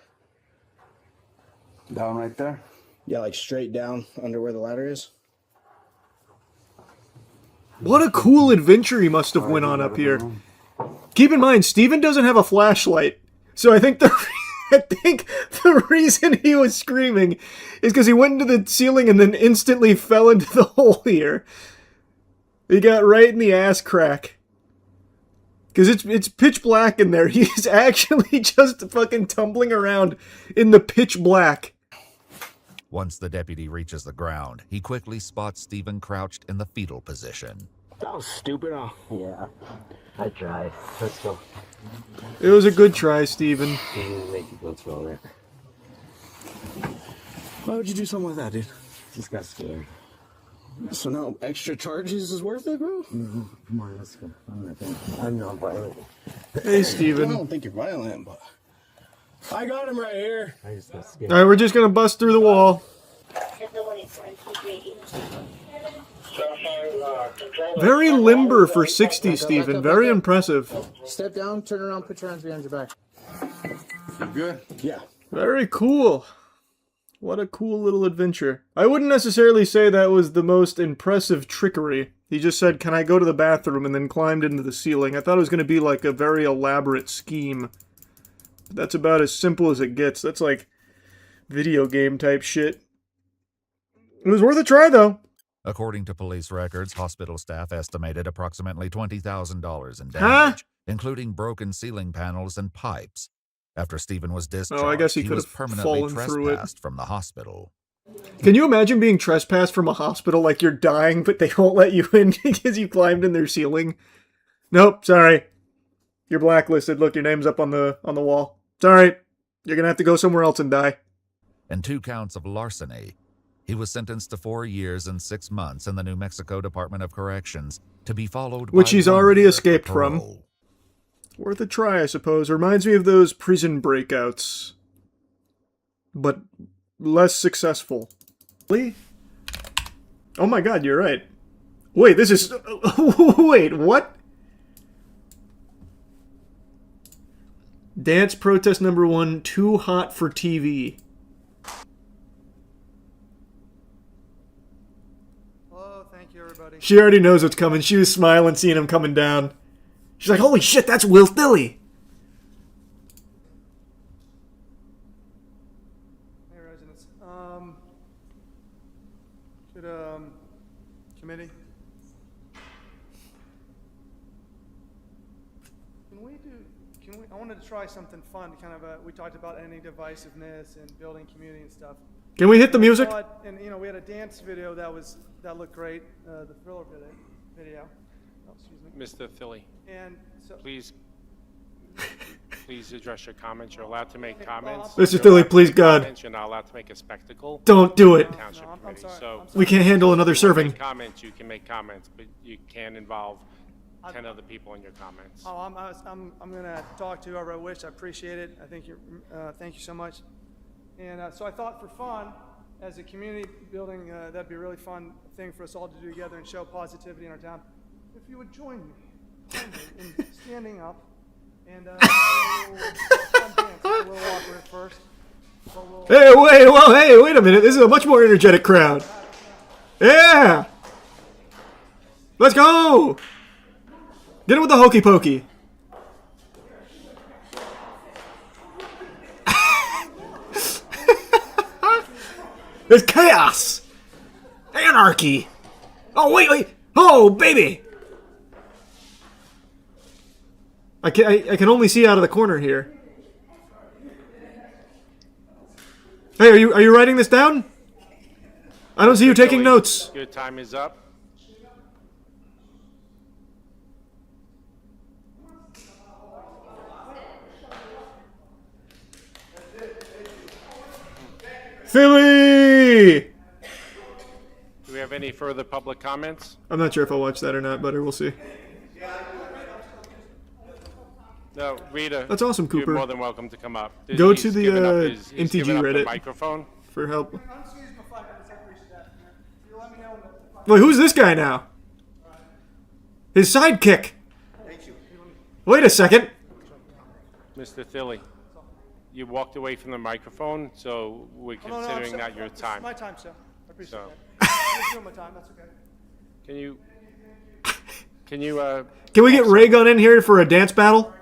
Speaker 13: Down right there? Yeah, like straight down under where the ladder is.
Speaker 1: What a cool adventure he must have went on up here. Keep in mind, Steven doesn't have a flashlight, so I think the reason he was screaming is because he went into the ceiling and then instantly fell into the hole here. He got right in the ass crack. Because it's pitch black in there. He's actually just fucking tumbling around in the pitch black.
Speaker 8: Once the deputy reaches the ground, he quickly spots Steven crouched in the fetal position.
Speaker 13: That was stupid, huh? Yeah. I tried. Let's go.
Speaker 1: It was a good try, Steven.
Speaker 13: Why would you do something like that, dude? Just got scared. So now extra charges is worth it, bro? Mm-hmm. Come on, let's go. I'm not violent.
Speaker 1: Hey, Steven.
Speaker 13: I don't think you're violent, but... I got him right here. I just got scared.
Speaker 1: Alright, we're just gonna bust through the wall. Very limber for 60, Steven. Very impressive.
Speaker 13: Step down, turn around, put your hands behind your back. You good? Yeah.
Speaker 1: Very cool. What a cool little adventure. I wouldn't necessarily say that was the most impressive trickery. He just said, "Can I go to the bathroom?" and then climbed into the ceiling. I thought it was going to be like a very elaborate scheme. But that's about as simple as it gets. That's like video game type shit. It was worth a try, though.
Speaker 8: According to police records, hospital staff estimated approximately $20,000 in damage, including broken ceiling panels and pipes. After Steven was discharged,
Speaker 1: I guess he could
Speaker 8: was
Speaker 1: have
Speaker 8: permanently
Speaker 1: fallen through it.
Speaker 8: trespassed from the hospital.
Speaker 1: Can you imagine being trespassed from a hospital like you're dying, but they won't let you in because you climbed in their ceiling? Nope, sorry. You're blacklisted. Look, your name's up on the wall. Sorry. You're gonna have to go somewhere else and die.
Speaker 8: And 2 counts of larceny. He was sentenced to 4 years and 6 months in the New Mexico Department of Corrections, to be followed
Speaker 1: Which
Speaker 8: by
Speaker 1: he's
Speaker 8: 1
Speaker 1: already
Speaker 8: year
Speaker 1: escaped
Speaker 8: for
Speaker 1: from.
Speaker 8: parole.
Speaker 1: Worth a try, I suppose. Reminds me of those prison breakouts. But less successful. Lee? Oh my god, you're right. Wait, this is... Wait, what? Dance protest number 1, too hot for TV.
Speaker 9: Hello, thank you, everybody.
Speaker 1: She already knows what's coming. She was smiling seeing him coming down. She's like, holy shit, that's Will Thilly.
Speaker 9: Hey, residents. Committee? I wanted to try something fun to kind of, we talked about ending divisiveness and building community and stuff.
Speaker 1: Can we hit the music?
Speaker 9: And, you know, we had a dance video that looked great, the Thriller video. Oh, excuse me.
Speaker 16: Mr. Thilly,
Speaker 9: And so,
Speaker 16: please address your comments. You're allowed to make comments.
Speaker 1: Mr.
Speaker 16: You're
Speaker 1: Thilly,
Speaker 16: allowed to
Speaker 1: please,
Speaker 16: make
Speaker 1: God.
Speaker 16: comments. You're not allowed to make a spectacle.
Speaker 1: Don't do it.
Speaker 16: Township committee.
Speaker 9: sorry,
Speaker 16: So
Speaker 1: We can't handle another
Speaker 16: if you wanna
Speaker 1: serving.
Speaker 16: make comments, you can make comments, but you can't involve 10 other people in your comments.
Speaker 9: oh, I'm gonna talk to whoever I wish. I appreciate it. I think thank you so much. And so I thought for fun, as a community building, that'd be a really fun thing for us all to do together and show positivity in our town. If you would join me in standing up and a little awkward at first.
Speaker 1: Hey, wait a minute. This is a much more energetic crowd. Yeah! Let's go! Get it with the hokey pokey. There's chaos! Anarchy! Oh, wait! Oh, baby! I can only see out of the corner here. Hey, are you writing this down? I don't see you taking notes.
Speaker 16: Your time is up.
Speaker 1: Philly!
Speaker 16: Do we have any further public comments?
Speaker 1: I'm not sure if I'll watch that or not, but we'll see.
Speaker 16: No, Rita.
Speaker 1: That's awesome, Cooper.
Speaker 16: You're more than welcome to come up.
Speaker 1: Go
Speaker 16: He's
Speaker 1: to the
Speaker 16: given up his- he's
Speaker 1: MTG
Speaker 16: given up the
Speaker 1: Reddit
Speaker 16: microphone.
Speaker 1: for help. Wait, who's this guy now? His sidekick. Wait a second.
Speaker 16: Mr. Thilly, you walked away from the microphone, so we're considering that your time.
Speaker 9: My time, sir. I appreciate
Speaker 16: So-
Speaker 9: that. I'm just doing my time. That's okay.
Speaker 16: Can you?
Speaker 1: Can we get Ray Gun in here for a dance battle?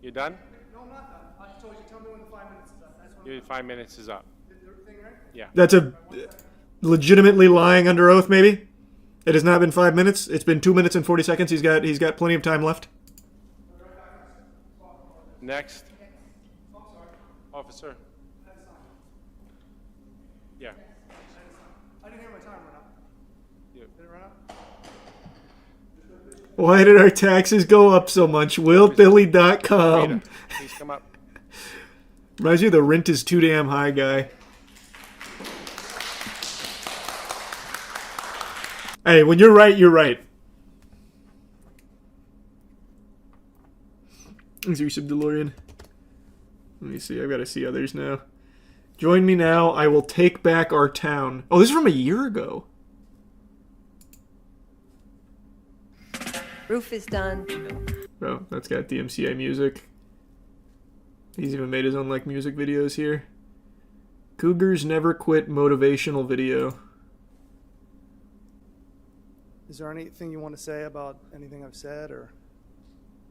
Speaker 16: You done?
Speaker 9: No, I'm not done. I just told you, tell me when the 5 minutes is up. That's when
Speaker 16: Your 5 minutes is up. Yeah.
Speaker 1: That's a legitimately lying under oath, maybe? It has not been 5 minutes. It's been 2 minutes and 40 seconds. He's got plenty of time left.
Speaker 16: Next. Officer. Yeah.
Speaker 9: I didn't hear my time run up.
Speaker 16: You.
Speaker 9: Did it run up?
Speaker 1: Why did our taxes go up so much? WillBilly.com.
Speaker 16: Rita, please come up.
Speaker 1: Reminds you of the rent is too damn high guy. Hey, when you're right, you're right. Is your sub DeLorean? Let me see. I've got to see others now. Join me now. I will take back our town. Oh, this is from a year ago.
Speaker 3: Roof is done.
Speaker 1: Oh, that's got DMCA music. He's even made his own like music videos here. Cougars Never Quit motivational video.
Speaker 9: Is there anything you want to say about anything I've said, or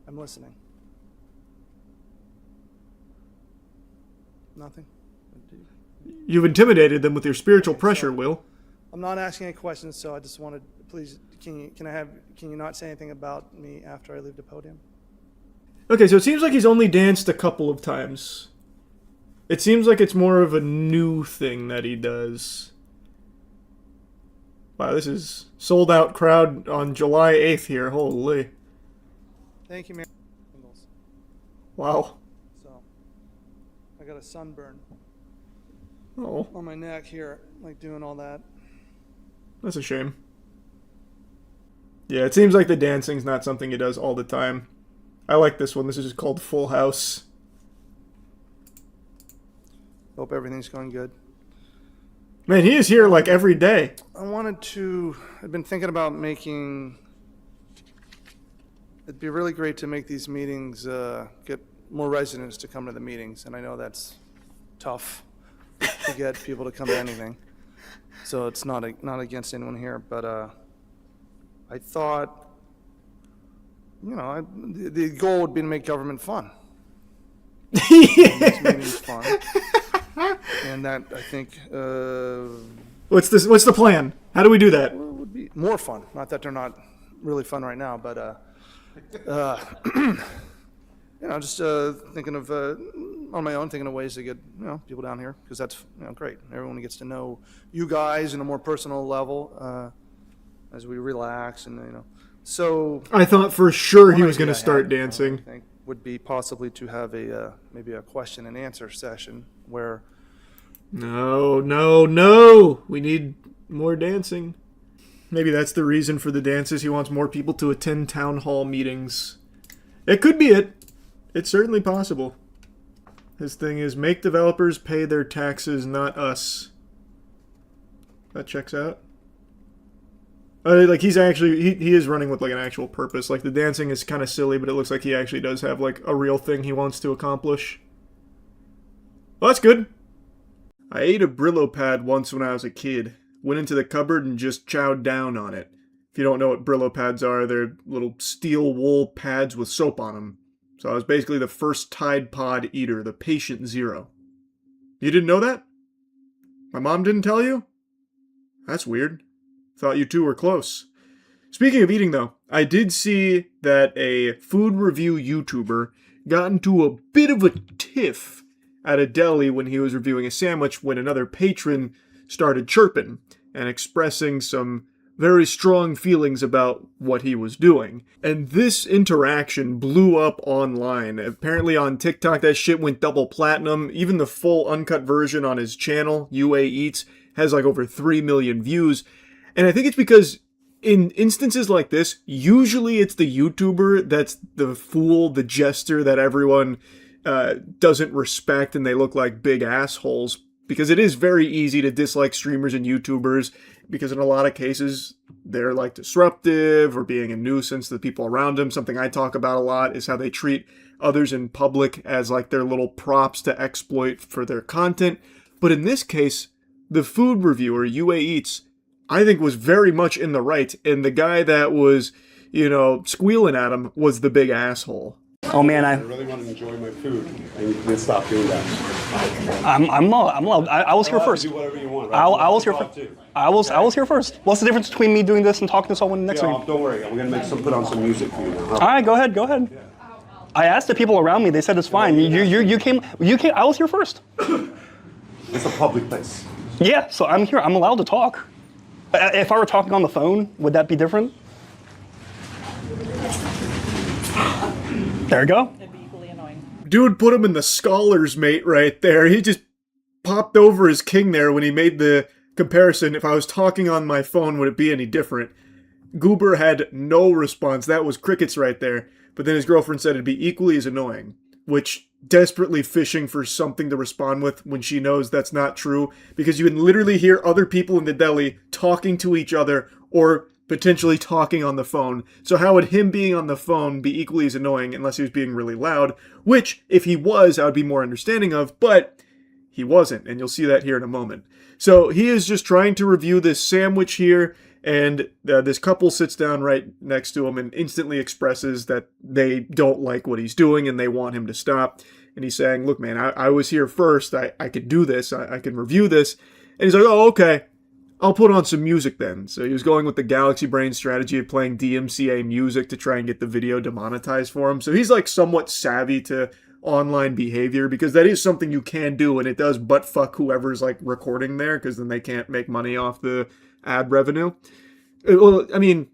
Speaker 9: I'm listening? Nothing?
Speaker 1: You've intimidated them with your spiritual pressure, Will.
Speaker 9: I'm not asking any questions, so I just wanted, please, can you not say anything about me after I leave the podium?
Speaker 1: Okay, so it seems like he's only danced a couple of times. It seems like it's more of a new thing that he does. Wow, this is sold out crowd on July 8th here. Holy.
Speaker 9: Thank you, man.
Speaker 1: Wow.
Speaker 9: So, I got a sunburn
Speaker 1: Oh,
Speaker 9: on my neck here, like doing all that.
Speaker 1: that's a shame. Yeah, it seems like the dancing's not something he does all the time. I like this one. This is just called Full House.
Speaker 9: Hope everything's going good.
Speaker 1: Man, he is here like every day.
Speaker 9: I've been thinking about making, it'd be really great to make these meetings, get more residents to come to the meetings, and I know that's tough to get people to come to anything. So it's not against anyone here, but I thought, the goal would be to make government fun. Make meetings fun. And that, I think,
Speaker 1: What's the plan? How do we do that?
Speaker 9: would be more fun. Not that they're not really fun right now, but just thinking of on my own, thinking of ways to get people down here, because that's great. Everyone gets to know you guys in a more personal level as we relax, and So
Speaker 1: I thought for sure he
Speaker 9: one
Speaker 1: was going to
Speaker 9: idea I
Speaker 1: start
Speaker 9: had,
Speaker 1: dancing.
Speaker 9: I think would be possibly to have maybe a question and answer session where.
Speaker 1: No. We need more dancing. Maybe that's the reason for the dances. He wants more people to attend town hall meetings. It could be it. It's certainly possible. His thing is make developers pay their taxes, not us. That checks out. Like he's actually, he is running with like an actual purpose. Like the dancing is kind of silly, but it looks like he actually does have like a real thing he wants to accomplish. Well, that's good. I ate a Brillo pad once when I was a kid. Went into the cupboard and just chowed down on it. If you don't know what Brillo pads are, they're little steel wool pads with soap on them. So I was basically the first Tide Pod eater, the patient zero. You didn't know that? My mom didn't tell you? That's weird. Thought you two were close. Speaking of eating, though, I did see that a food review YouTuber got into a bit of a tiff at a deli when he was reviewing a sandwich when another patron started chirping and expressing some very strong feelings about what he was doing. And this interaction blew up online. Apparently on TikTok, that shit went double platinum. Even the full uncut version on his channel, UA Eats, has like over 3 million views. And I think it's because in instances like this, usually it's the YouTuber that's the fool, the jester that everyone doesn't respect and they look like big assholes. Because it is very easy to dislike streamers and YouTubers because in a lot of cases they're like disruptive or being a nuisance to the people around them. Something I talk about a lot is how they treat others in public as like their little props to exploit for their content. But in this case, the food reviewer, UA Eats, I think was very much in the right. And the guy that was, squealing at him was the big asshole.
Speaker 4: Oh man,
Speaker 5: I really want to enjoy my food, and you can stop doing that.
Speaker 4: I'm allowed. I was here first.
Speaker 5: Do whatever you want. Right?
Speaker 4: I was here first. I was here first. What's the difference between me doing this and talking to someone next to me?
Speaker 5: Don't worry. I'm gonna put on some music for you now.
Speaker 4: All right, go ahead. I asked the people around me. They said it's fine. You came. I was here first.
Speaker 5: It's a public place.
Speaker 4: Yeah, so I'm here. I'm allowed to talk. If I were talking on the phone, would that be different? There you go.
Speaker 1: Dude put him in the scholar's mate right there. He just popped over his king there when he made the comparison. If I was talking on my phone, would it be any different? Goober had no response. That was crickets right there. But then his girlfriend said it'd be equally as annoying, which desperately fishing for something to respond with when she knows that's not true, because you can literally hear other people in the deli talking to each other or potentially talking on the phone. So how would him being on the phone be equally as annoying unless he was being really loud? Which, if he was, I would be more understanding of, but he wasn't, and you'll see that here in a moment. So he is just trying to review this sandwich here, and this couple sits down right next to him and instantly expresses that they don't like what he's doing and they want him to stop. And he's saying, look, man, I was here first. I could do this. I can review this. And he's like, oh, okay. I'll put on some music then. So he was going with the Galaxy Brain strategy of playing DMCA music to try and get the video demonetized for him. So he's like somewhat savvy to online behavior, because that is something you can do, and it does butt fuck whoever's like recording there, because then they can't make money off the ad revenue. Well, I mean,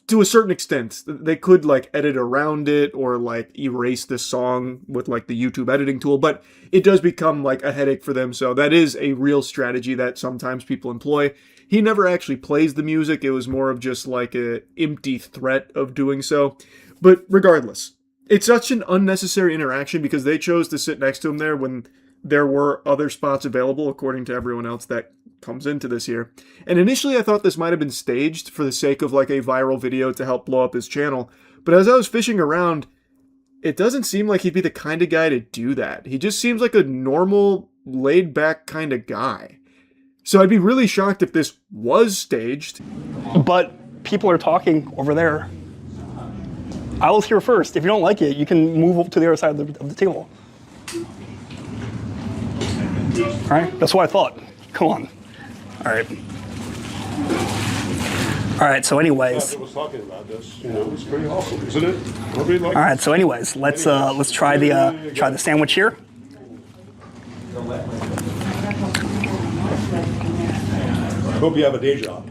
Speaker 1: to a certain extent, they could like edit around it or like erase the song with like the YouTube editing tool, but it does become like a headache for them. So that is a real strategy that sometimes people employ. He never actually plays the music. It was more of just like a empty threat of doing so. But regardless, it's such an unnecessary interaction because they chose to sit next to him there when there were other spots available, according to everyone else that comes into this here. And initially I thought this might have been staged for the sake of like a viral video to help blow up his channel. But as I was fishing around, it doesn't seem like he'd be the kind of guy to do that. He just seems like a normal, laid-back kind of guy. So I'd be really shocked if this was staged.
Speaker 4: But people are talking over there. I was here first. If you don't like it, you can move up to the other side of the table. All right, that's what I thought. Come on. All right. All right, so anyways.
Speaker 5: I was talking about this, you know, it's pretty awesome, isn't it? Nobody likes
Speaker 4: All right, so anyways, let's try the sandwich here.
Speaker 5: I hope you have a day job.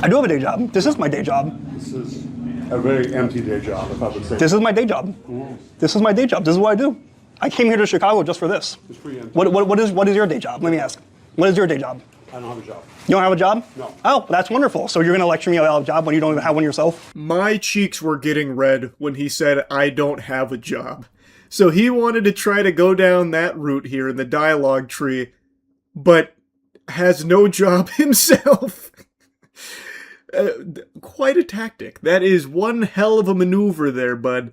Speaker 4: I do have a day job. This is my day job.
Speaker 5: This is a very empty day job, if I would say.
Speaker 4: This is my day job. This is my day job. This is what I do. I came here to Chicago just for this.
Speaker 5: It's pretty empty.
Speaker 4: What is your day job? Let me ask. What is your day job?
Speaker 5: I don't have a job.
Speaker 4: You don't have a job?
Speaker 5: No.
Speaker 4: Oh, that's wonderful. So you're going to lecture me about a job when you don't even have one yourself?
Speaker 1: My cheeks were getting red when he said, I don't have a job. So he wanted to try to go down that route here in the dialogue tree, but has no job himself. Quite a tactic. That is one hell of a maneuver there, bud.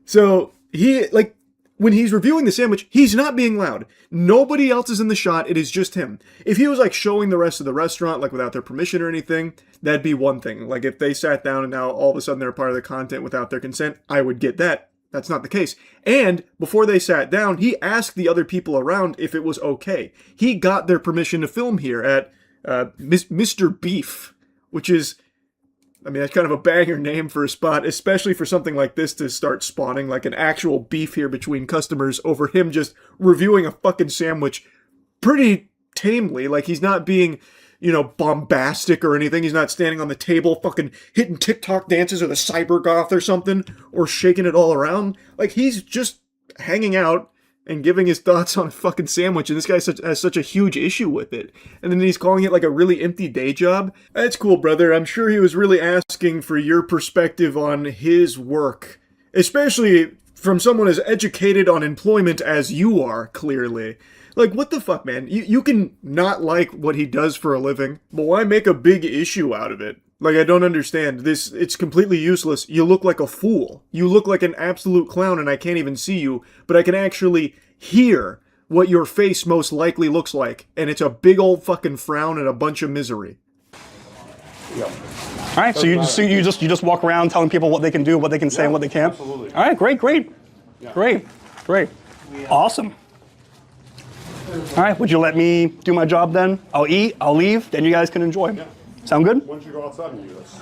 Speaker 1: So he, like, when he's reviewing the sandwich, he's not being loud. Nobody else is in the shot. It is just him. If he was like showing the rest of the restaurant, like without their permission or anything, that'd be one thing. Like if they sat down and now all of a sudden they're part of the content without their consent, I would get that. That's not the case. And before they sat down, he asked the other people around if it was okay. He got their permission to film here at Mr. Beef, which is, I mean, that's kind of a banger name for a spot, especially for something like this to start spawning like an actual beef here between customers over him just reviewing a fucking sandwich pretty tamely. Like he's not being, you know, bombastic or anything. He's not standing on the table fucking hitting TikTok dances or the cyber goth or something or shaking it all around. Like he's just hanging out and giving his thoughts on a fucking sandwich, and this guy has such a huge issue with it. And then he's calling it like a really empty day job. That's cool, brother. I'm sure he was really asking for your perspective on his work, especially from someone as educated on employment as you are, clearly. Like, what the fuck, man? You can not like what he does for a living, but why make a big issue out of it? Like, I don't understand. It's completely useless. You look like a fool. You look like an absolute clown, and I can't even see you, but I can actually hear what your face most likely looks like, and it's a big old fucking frown and a bunch of misery.
Speaker 5: Yeah.
Speaker 4: All right, so you just walk around telling people what they can do, what they can say, and what they can't?
Speaker 5: Absolutely.
Speaker 4: All right, great. Yeah. Great. Awesome. All right, would you let me do my job then? I'll eat, I'll leave, then you guys can enjoy. Yeah. Sound good?
Speaker 5: Why don't you go outside and do this?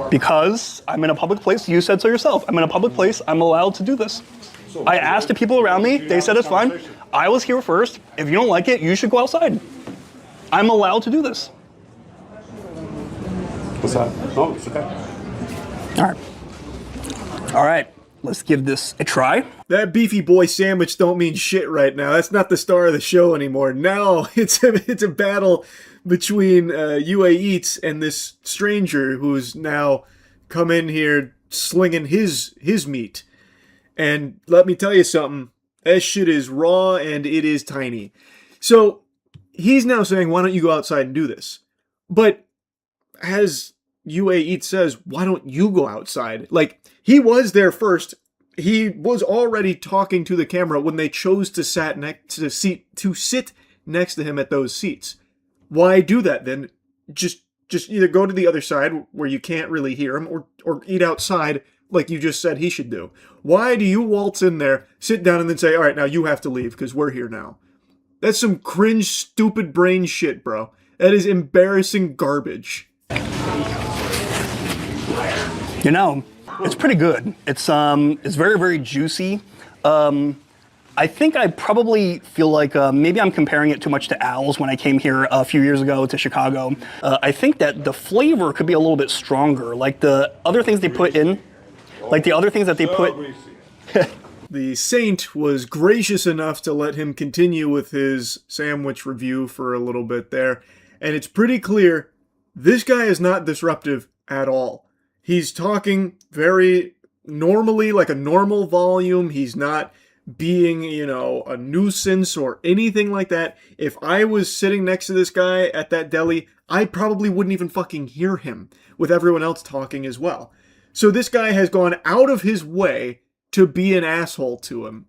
Speaker 4: Because I'm in a public place. You said so yourself. I'm in a public place. I'm allowed to do this. So I asked the people around me. They said it's fine. I was here first. If you don't like it, you should go outside. I'm allowed to do this.
Speaker 5: What's that? Oh, it's okay.
Speaker 4: All right. Let's give this a try.
Speaker 1: That beefy boy sandwich don't mean shit right now. That's not the star of the show anymore. Now it's a battle between UA Eats and this stranger who's now come in here slinging his meat. And let me tell you something, that shit is raw and it is tiny. So he's now saying, why don't you go outside and do this? But as UA Eats says, why don't you go outside? Like, he was there first. He was already talking to the camera when they chose to sit next to him at those seats. Why do that then? Just either go to the other side where you can't really hear him, or eat outside like you just said he should do. Why do you waltz in there, sit down, and then say, all right, now you have to leave because we're here now? That's some cringe, stupid brain shit, bro. That is embarrassing garbage.
Speaker 4: You know, it's pretty good. It's very, very juicy. I think I probably feel like maybe I'm comparing it too much to Al's when I came here a few years ago to Chicago. I think that the flavor could be a little bit stronger. Like the other things they put in,
Speaker 1: The Saint was gracious enough to let him continue with his sandwich review for a little bit there. And it's pretty clear this guy is not disruptive at all. He's talking very normally, like a normal volume. He's not being, a nuisance or anything like that. If I was sitting next to this guy at that deli, I probably wouldn't even fucking hear him with everyone else talking as well. So this guy has gone out of his way to be an asshole to him.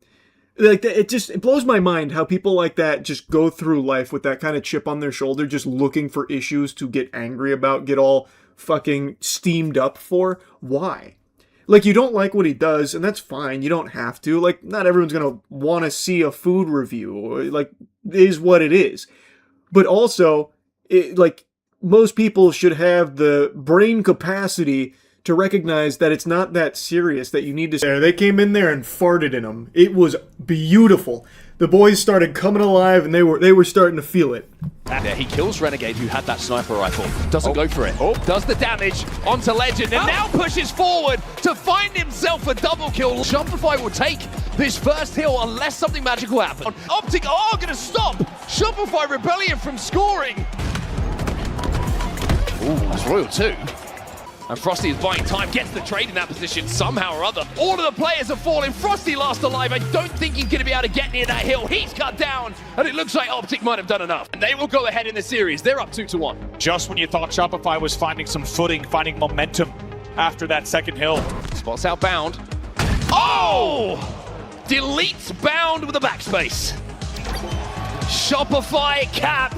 Speaker 1: Like, it blows my mind how people like that just go through life with that kind of chip on their shoulder, just looking for issues to get angry about, get all fucking steamed up for. Why? Like, you don't like what he does, and that's fine. You don't have to. Like, not everyone's gonna want to see a food review. Like, it is what it is. But also, most people should have the brain capacity to recognize that it's not that serious, that you need to... They came in there and farted in them. It was beautiful. The boys started coming alive, and they were starting to feel it.
Speaker 6: There, he kills Renegade, who had that sniper rifle. Doesn't go for it. Does the damage onto Legend, and now pushes forward to find himself a double kill. Shopify will take this first hill unless something magical happens. Optic are going to stop Shopify Rebellion from scoring. Ooh, that's Royal too. And Frosty is buying time, gets the trade in that position somehow or other. All of the players are falling. Frosty last alive. I don't think he's going to be able to get near that hill. He's cut down, and it looks like Optic might have done enough. And they will go ahead in the series. They're up 2-1.
Speaker 3: Just when you thought Shopify was finding some footing, finding momentum after that second hill.
Speaker 6: Spots outbound. Oh! Deletes bound with a backspace. Shopify cap.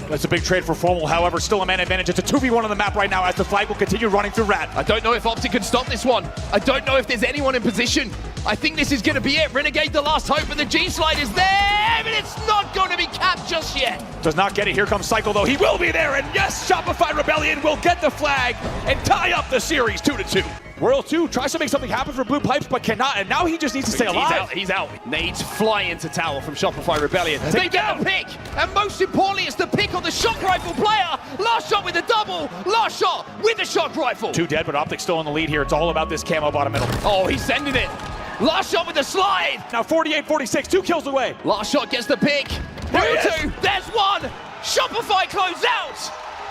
Speaker 3: That's a big trade for Formal, however, still a man advantage. It's a 2v1 on the map right now as the flag will continue running through Rat.
Speaker 6: I don't know if Optic can stop this one. I don't know if there's anyone in position. I think this is going to be it. Renegade the last hope, and the G-Slide is there, but it's not going to be capped just yet.
Speaker 3: Does not get it. Here comes Cycle, though. He will be there, and yes, Shopify Rebellion will get the flag and tie up the series 2-2. Royal 2 tries to make something happen for Blue Pipes, but cannot, and now he just needs to stay alive.
Speaker 6: He's out. Nades fly into tower from Shopify Rebellion. They get a pick, and most importantly, it's the pick on the shock rifle player. Last shot with the double, last shot with the shock rifle.
Speaker 3: 2 dead, but Optic's still in the lead here. It's all about this camo bottom middle.
Speaker 6: Oh, he's sending it. Last shot with the slide.
Speaker 3: Now 48-46, 2 kills away.
Speaker 6: Last shot gets the pick. Royal 2, there's one. Shopify close out.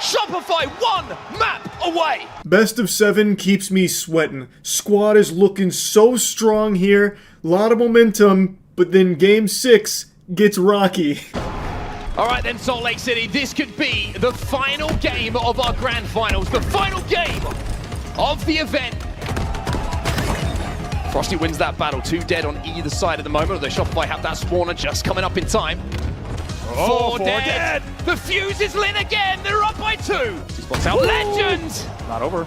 Speaker 6: Shopify 1 map away.
Speaker 1: Best of 7 keeps me sweating. Squad is looking so strong here. Lot of momentum, but then game 6 gets rocky.
Speaker 6: All right then, Salt Lake City, this could be the final game of our grand finals. The final game of the event. Frosty wins that battle. 2 dead on either side at the moment, although Shopify have that spawner just coming up in time. 4 dead. The fuse is lit again. They're up by 2. Spots out Legend.
Speaker 3: Not over.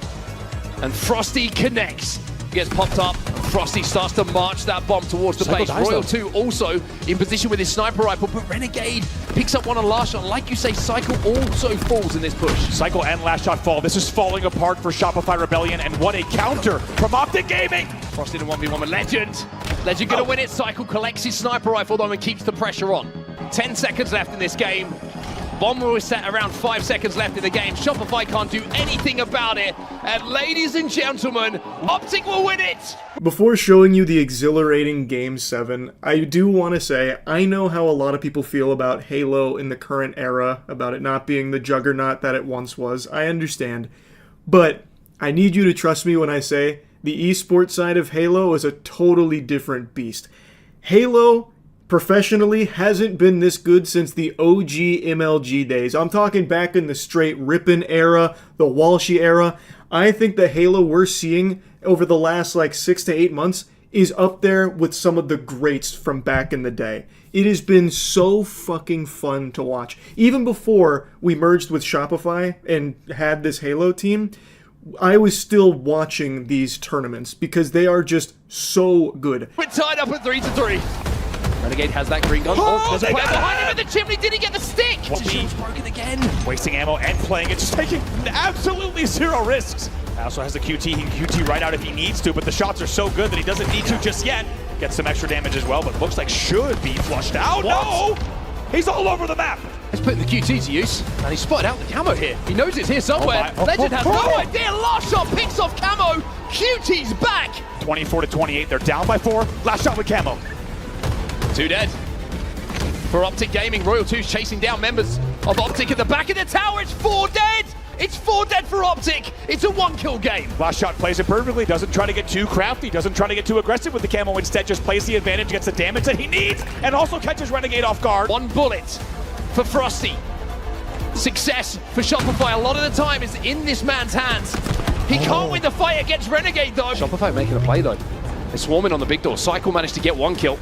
Speaker 6: And Frosty connects. Gets popped up. Frosty starts to march that bomb towards the base. Royal 2 also in position with his sniper rifle, but Renegade picks up one on last shot. Like you say, Cycle also falls in this push.
Speaker 3: Cycle and last shot fall. This is falling apart for Shopify Rebellion, and what a counter from Optic Gaming.
Speaker 6: Frosty in a 1v1 with Legend. Legend gonna win it. Cycle collects his sniper rifle though and keeps the pressure on. 10 seconds left in this game. Bomb was set around 5 seconds left in the game. Shopify can't do anything about it. And ladies and gentlemen, Optic will win it!
Speaker 1: Before showing you the exhilarating Game 7, I do want to say, I know how a lot of people feel about Halo in the current era, about it not being the juggernaut that it once was. I understand. But I need you to trust me when I say the esports side of Halo is a totally different beast. Halo professionally hasn't been this good since the OG MLG days. I'm talking back in the straight Rippin era, the Walshy era. I think the Halo we're seeing over the last like 6 to 8 months is up there with some of the greats from back in the day. It has been so fucking fun to watch. Even before we merged with Shopify and had this Halo team, I was still watching these tournaments because they are just so good.
Speaker 6: We're tied up at 3-3. Renegade has that green gun. There's a player behind him in the chimney. Did he get the stick? Shield's broken again.
Speaker 3: Wasting ammo and playing it, just taking absolutely zero risks. Also has the QT. He can QT right out if he needs to, but the shots are so good that he doesn't need to just yet. Gets some extra damage as well, but looks like should be flushed out. What? No! He's all over the map.
Speaker 6: He's putting the QT to use, and he spotted out the camo here. He knows it's here somewhere. Legend has no idea. Last shot picks off camo. QT's back.
Speaker 3: 24-28. They're down by 4. Last shot with camo.
Speaker 6: 2 dead. For Optic Gaming, Royal 2's chasing down members of Optic at the back of the tower. It's 4 dead. It's 4 dead for Optic. It's a 1-kill game.
Speaker 3: Last shot plays it perfectly. Doesn't try to get too crafty. Doesn't try to get too aggressive with the camo. Instead, just plays the advantage, gets the damage that he needs, and also catches Renegade off guard.
Speaker 6: 1 bullet for Frosty. Success for Shopify a lot of the time is in this man's hands. He can't win the fight against Renegade though. Shopify making a play though. They're swarming on the big door. Cycle managed to get 1 kill.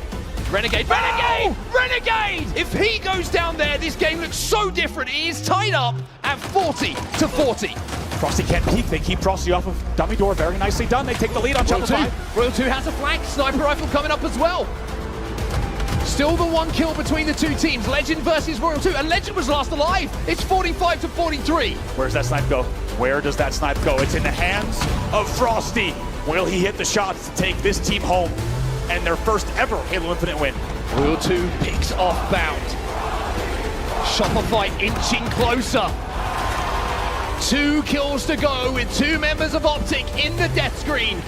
Speaker 6: Renegade! Renegade! If he goes down there, this game looks so different. It is tied up at 40-40.
Speaker 3: Frosty can't peek. They keep Frosty off of dummy door. Very nicely done. They take the lead on Shopify.
Speaker 6: Royal 2 has a flank. Sniper rifle coming up as well. Still the 1 kill between the 2 teams. Legend versus Royal 2. And Legend was last alive. It's 45-43.
Speaker 3: Where's that snipe go? Where does that snipe go? It's in the hands of Frosty. Will he hit the shots to take this team home and their first ever Halo Infinite win?
Speaker 6: Royal 2 picks off Bound. Shopify inching closer. 2 kills to go with 2 members of Optic in the death screen.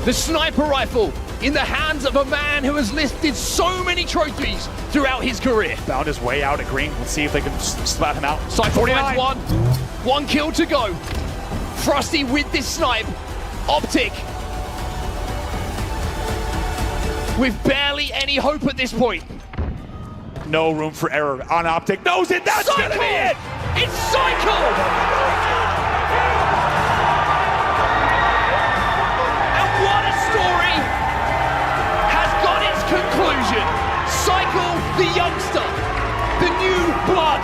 Speaker 6: The sniper rifle in the hands of a man who has lifted so many trophies throughout his career.
Speaker 3: Bound his way out at green. Let's see if they can splat him out.
Speaker 6: Cypher finds 1. 1 kill to go. Frosty with this snipe. Optic with barely any hope at this point.
Speaker 3: No room for error on Optic. Knows it. That's gonna be it.
Speaker 6: It's Cycle. And what a story has got its conclusion. Cycle, the youngster, the new blood,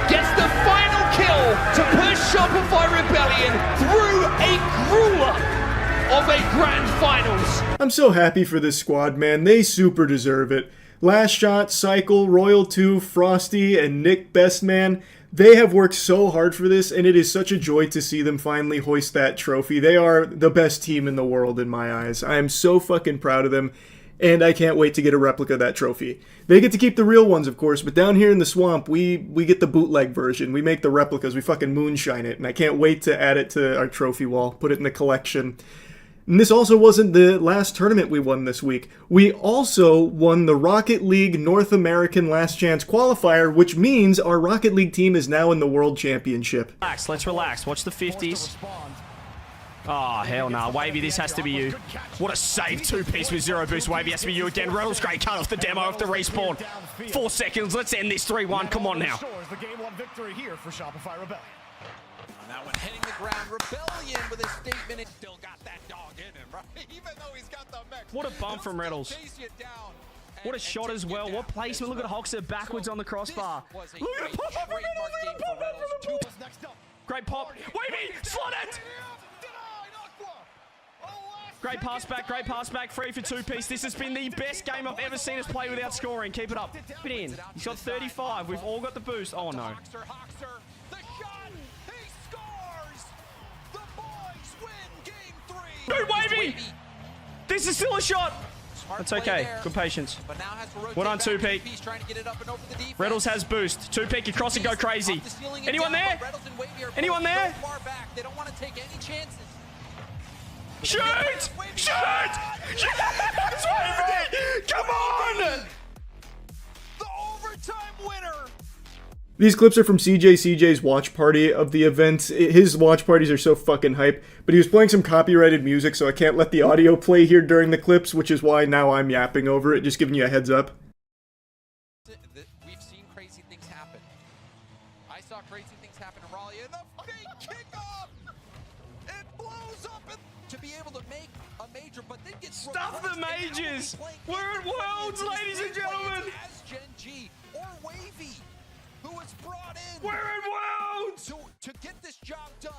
Speaker 6: gets the final kill to push Shopify Rebellion through a grueler of a grand finals.
Speaker 1: I'm so happy for this squad, man. They super deserve it. Last Shot, Cycle, Royal 2, Frosty, and Nick Bestman, they have worked so hard for this, and it is such a joy to see them finally hoist that trophy. They are the best team in the world in my eyes. I am so fucking proud of them, and I can't wait to get a replica of that trophy. They get to keep the real ones, of course, but down here in the swamp, we get the bootleg version. We make the replicas, we fucking moonshine it, and I can't wait to add it to our trophy wall, put it in the collection. And this also wasn't the last tournament we won this week. We also won the Rocket League North American Last Chance Qualifier, which means our Rocket League team is now in the World Championship.
Speaker 18: Relax, let's relax. Watch the 50s. Oh, hell nah. Wavy, this has to be you. What a save. 2-piece with 0 boost. Wavy has to be you again. Reynolds, great cut off the demo of the respawn. 4 seconds. Let's end this 3-1. Come on now.
Speaker 19: The game 1 victory here for Shopify Rebellion.
Speaker 20: That one hitting the ground. Rebellion with a statement. It still got that dog in him, right? Even though he's got the mech.
Speaker 18: What a bump from Reynolds. What a shot as well. What placement. Look at Hoxer backwards on the crossbar. Look at it pop. Great pop. Wavy, slot it. Great pass back, free for 2-piece. This has been the best game I've ever seen us play without scoring. Keep it up. Keep it in. He's got 35. We've all got the boost. Oh no. No, Wavy! This is still a shot! That's okay. Good patience. Well done, 2-peak. Reynolds has boost. 2-peak, you cross and go crazy. Anyone there? Anyone there? Shoot! Shoot! Yes, Wavy! Come on!
Speaker 20: The overtime winner
Speaker 1: These clips are from CJ's watch party of the event. His watch parties are so fucking hype, but he was playing some copyrighted music, so I can't let the audio play here during the clips, which is why now I'm yapping over it, just giving you a heads up.
Speaker 20: We've seen crazy things happen. I saw crazy things happen in Raleigh, and the fake kickoff! It blows up to be able to make a major, but then gets
Speaker 18: Stuff the majors! We're at Worlds, ladies and gentlemen!
Speaker 20: As Gen G or Wavy, who was brought in.
Speaker 18: We're at Worlds!
Speaker 20: To get this job done.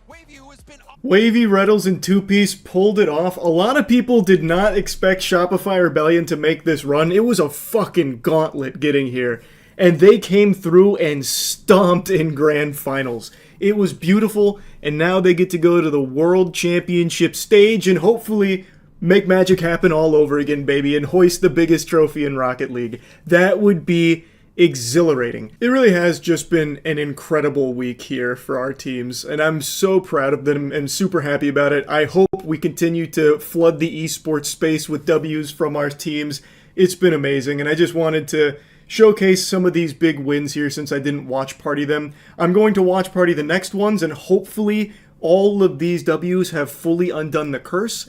Speaker 20: Wavy, who has been...
Speaker 1: Wavy, Reynolds, and Two Piece pulled it off. A lot of people did not expect Shopify Rebellion to make this run. It was a fucking gauntlet getting here. And they came through and stomped in grand finals. It was beautiful, and now they get to go to the World Championship stage and hopefully make magic happen all over again, baby, and hoist the biggest trophy in Rocket League. That would be exhilarating. It really has just been an incredible week here for our teams, and I'm so proud of them and super happy about it. I hope we continue to flood the esports space with W's from our teams. It's been amazing, and I just wanted to showcase some of these big wins here since I didn't watch party them. I'm going to watch party the next ones, and hopefully all of these W's have fully undone the curse.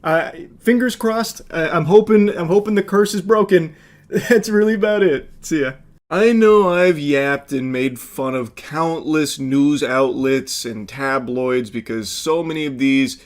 Speaker 1: Fingers crossed. I'm hoping the curse is broken. That's really about it. See ya. I know I've yapped and made fun of countless news outlets and tabloids because so many of these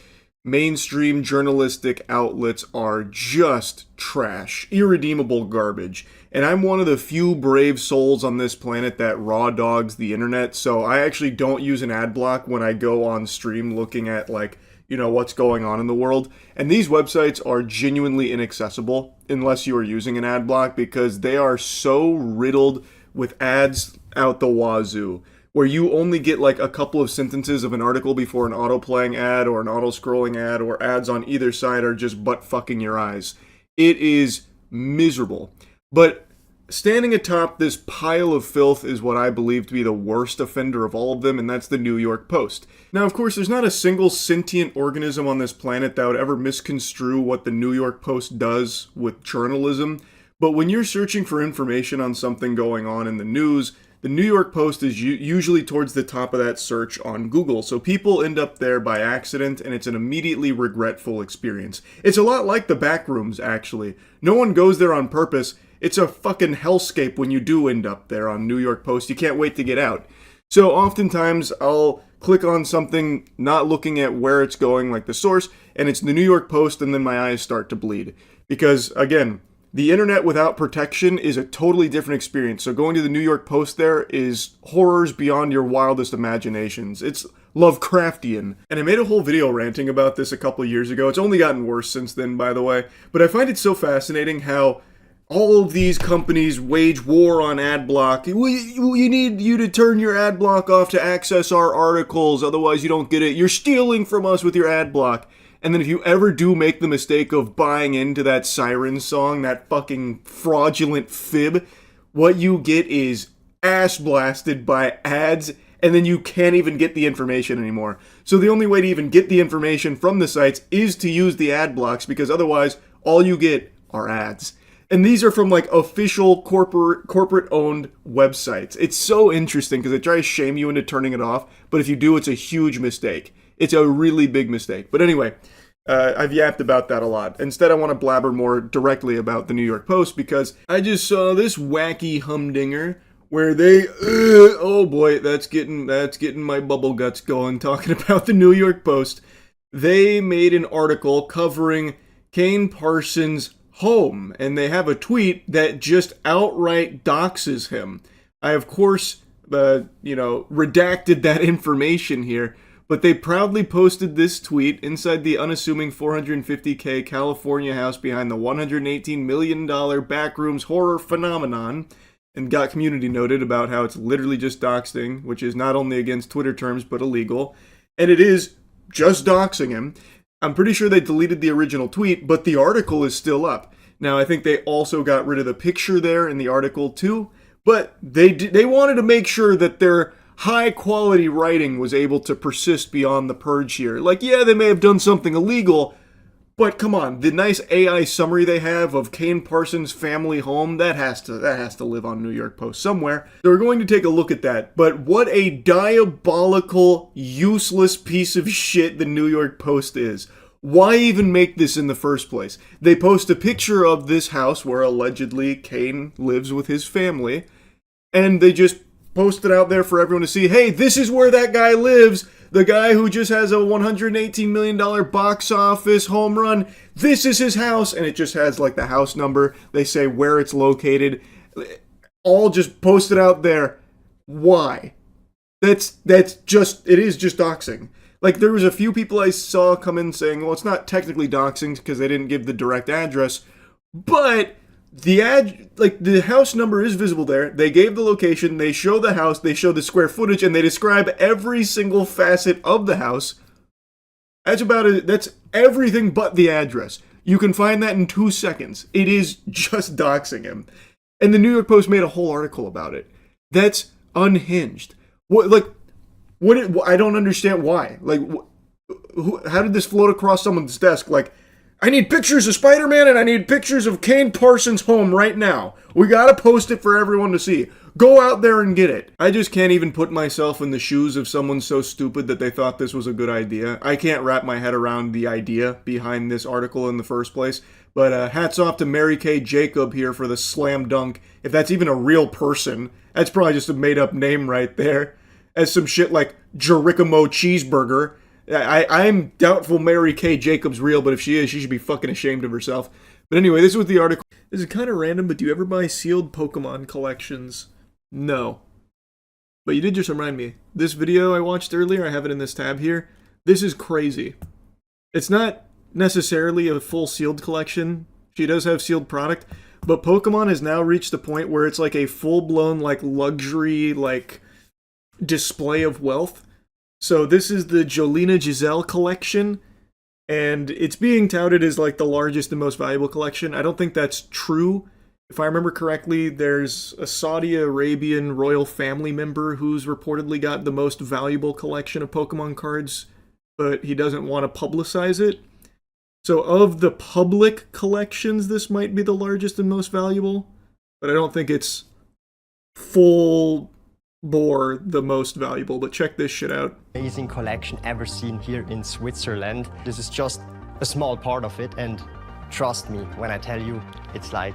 Speaker 1: mainstream journalistic outlets are just trash, irredeemable garbage. And I'm one of the few brave souls on this planet that raw dogs the internet, so I actually don't use an ad block when I go on stream looking at, like, you know, what's going on in the world. And these websites are genuinely inaccessible unless you are using an ad block because they are so riddled with ads out the wazoo, where you only get like a couple of sentences of an article before an auto-playing ad or an auto-scrolling ad, or ads on either side are just butt-fucking your eyes. It is miserable. But standing atop this pile of filth is what I believe to be the worst offender of all of them, and that's the New York Post. Now, of course, there's not a single sentient organism on this planet that would ever misconstrue what the New York Post does with journalism, but when you're searching for information on something going on in the news, the New York Post is usually towards the top of that search on Google, so people end up there by accident, and it's an immediately regretful experience. It's a lot like the backrooms, actually. No one goes there on purpose. It's a fucking hellscape when you do end up there on New York Post. You can't wait to get out. So oftentimes I'll click on something not looking at where it's going, like the source, and it's the New York Post, and then my eyes start to bleed. Because, again, the internet without protection is a totally different experience. So going to the New York Post there is horrors beyond your wildest imaginations. It's Lovecraftian. And I made a whole video ranting about this a couple years ago. It's only gotten worse since then, by the way. But I find it so fascinating how all of these companies wage war on ad block. We need you to turn your ad block off to access our articles, otherwise you don't get it. You're stealing from us with your ad block. And then if you ever do make the mistake of buying into that siren song, that fucking fraudulent fib, what you get is ass blasted by ads, and then you can't even get the information anymore. So the only way to even get the information from the sites is to use the ad blocks, because otherwise all you get are ads. And these are from like official corporate-owned websites. It's so interesting because they try to shame you into turning it off, but if you do, it's a huge mistake. It's a really big mistake. But anyway, I've yapped about that a lot. Instead, I want to blabber more directly about the New York Post because I just saw this wacky humdinger where they, oh boy, that's getting my bubble guts going talking about the New York Post. They made an article covering Kane Parsons' home, and they have a tweet that just outright doxes him. I, of course, redacted that information here, but they proudly posted this tweet inside the unassuming $450K California house behind the $118 million backrooms horror phenomenon, and got community noted about how it's literally just doxing, which is not only against Twitter terms, but illegal, and it is just doxing him. I'm pretty sure they deleted the original tweet, but the article is still up. Now, I think they also got rid of the picture there in the article too, but they wanted to make sure that their high-quality writing was able to persist beyond the purge here. Like, yeah, they may have done something illegal, But come on, the nice AI summary they have of Kane Parsons' family home, that has to live on New York Post somewhere. So we're going to take a look at that. But what a diabolical, useless piece of shit the New York Post is. Why even make this in the first place? They post a picture of this house where allegedly Kane lives with his family, and they just post it out there for everyone to see. Hey, this is where that guy lives. The guy who just has a $118 million box office home run. This is his house. And it just has like the house number. They say where it's located. All just posted out there. Why? That's just, it is just doxing. Like, there was a few people I saw come in saying, well, it's not technically doxing because they didn't give the direct address, but the house number is visible there. They gave the location, they show the house, they show the square footage, and they describe every single facet of the house. That's about it. That's everything but the address. You can find that in 2 seconds. It is just doxing him. And the New York Post made a whole article about it. That's unhinged. I don't understand why. Like, how did this float across someone's desk? Like, I need pictures of Spider-Man and I need pictures of Kane Parsons' home right now. We gotta post it for everyone to see. Go out there and get it. I just can't even put myself in the shoes of someone so stupid that they thought this was a good idea. I can't wrap my head around the idea behind this article in the first place. But hats off to Mary Kay Jacob here for the slam dunk. If that's even a real person, that's probably just a made-up name right there. As some shit like Jerichomo Cheeseburger. I'm doubtful Mary Kay Jacob's real, but if she is, she should be fucking ashamed of herself. But anyway, this was the article. This is kind of random, but do you ever buy sealed Pokemon collections? No. But you did just remind me. This video I watched earlier, I have it in this tab here. This is crazy. It's not necessarily a full sealed collection. She does have sealed product, but Pokemon has now reached the point where it's like a full-blown, like, luxury, like, display of wealth. So this is the Jolina Giselle collection, and it's being touted as like the largest and most valuable collection. I don't think that's true. If I remember correctly, there's a Saudi Arabian royal family member who's reportedly got the most valuable collection of Pokemon cards, but he doesn't want to publicize it. So of the public collections, this might be the largest and most valuable, but I don't think it's full bore the most valuable. But check this shit out.
Speaker 11: Amazing collection ever seen here in Switzerland. This is just a small part of it, and trust me when I tell you, it's like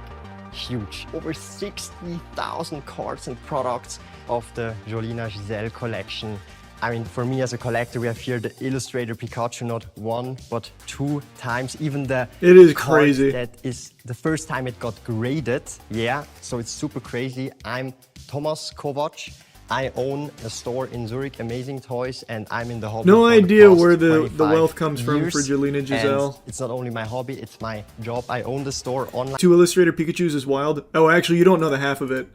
Speaker 11: huge. Over 60,000 cards and products of the Jolina Giselle collection. I mean, for me as a collector, we have here the Illustrator Pikachu not 1 but 2 times. Even the
Speaker 1: it is crazy.
Speaker 11: That is the first time it got graded. Yeah, so it's super crazy. I'm Thomas Kovac. I own a store in Zurich, Amazing Toys, and I'm in the hobby.
Speaker 1: No idea where the wealth comes from for Jolina Giselle.
Speaker 11: And it's not only my hobby, it's my job. I own the store online.
Speaker 1: 2 Illustrator Pikachus is wild. Oh, actually, you don't know the half of it.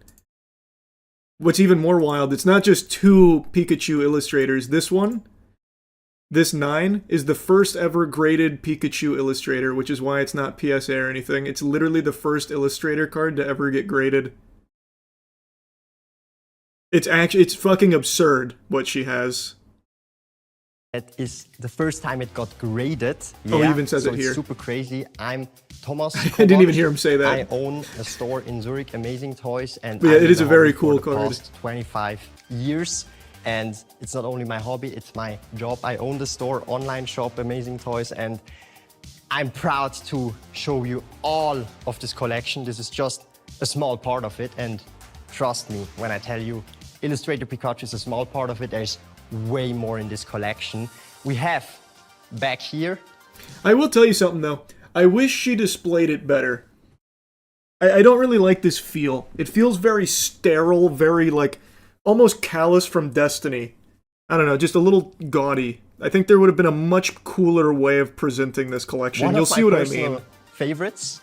Speaker 1: What's even more wild, it's not just 2 Pikachu illustrators. This one, this 9, is the first ever graded Pikachu illustrator, which is why it's not PSA or anything. It's literally the first illustrator card to ever get graded. It's fucking absurd what she has.
Speaker 11: It is the first time it got graded.
Speaker 1: Yeah, oh, he even says
Speaker 11: so
Speaker 1: it here.
Speaker 11: It's super crazy. I'm Thomas Kovac.
Speaker 1: I didn't even hear him say that.
Speaker 11: I own a store in Zurich, Amazing Toys, and
Speaker 1: yeah, it is a very cool
Speaker 11: card.
Speaker 1: For the
Speaker 11: past 25 years, and it's not only my hobby, it's my job. I own the store, online shop, Amazing Toys, and I'm proud to show you all of this collection. This is just a small part of it, and trust me when I tell you, Illustrator Pikachu is a small part of it. There's way more in this collection. We have back here.
Speaker 1: I will tell you something though. I wish she displayed it better. I don't really like this feel. It feels very sterile, very like almost callous from Destiny. I don't know, just a little gaudy. I think there would have been a much cooler way of presenting this collection. You'll see what I mean.
Speaker 11: Favorites,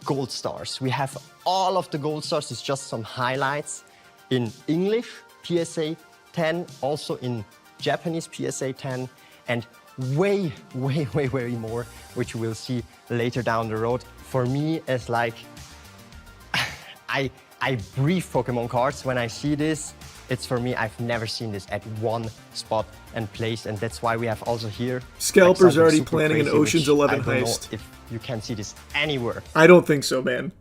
Speaker 11: gold stars. We have all of the gold stars. It's just some highlights. In English, PSA 10, also in Japanese, PSA 10, and way more, which you will see later down the road. For me, it's like, I breathe Pokemon cards when I see this. It's for me, I've never seen this at one spot and place, and that's why we have also here.
Speaker 1: Scalper's
Speaker 11: like,
Speaker 1: already
Speaker 11: super
Speaker 1: planning
Speaker 11: crazy,
Speaker 1: an Ocean's
Speaker 11: which
Speaker 1: 11
Speaker 11: I don't
Speaker 1: heist.
Speaker 11: know if you can see this anywhere.
Speaker 1: I don't think so, man.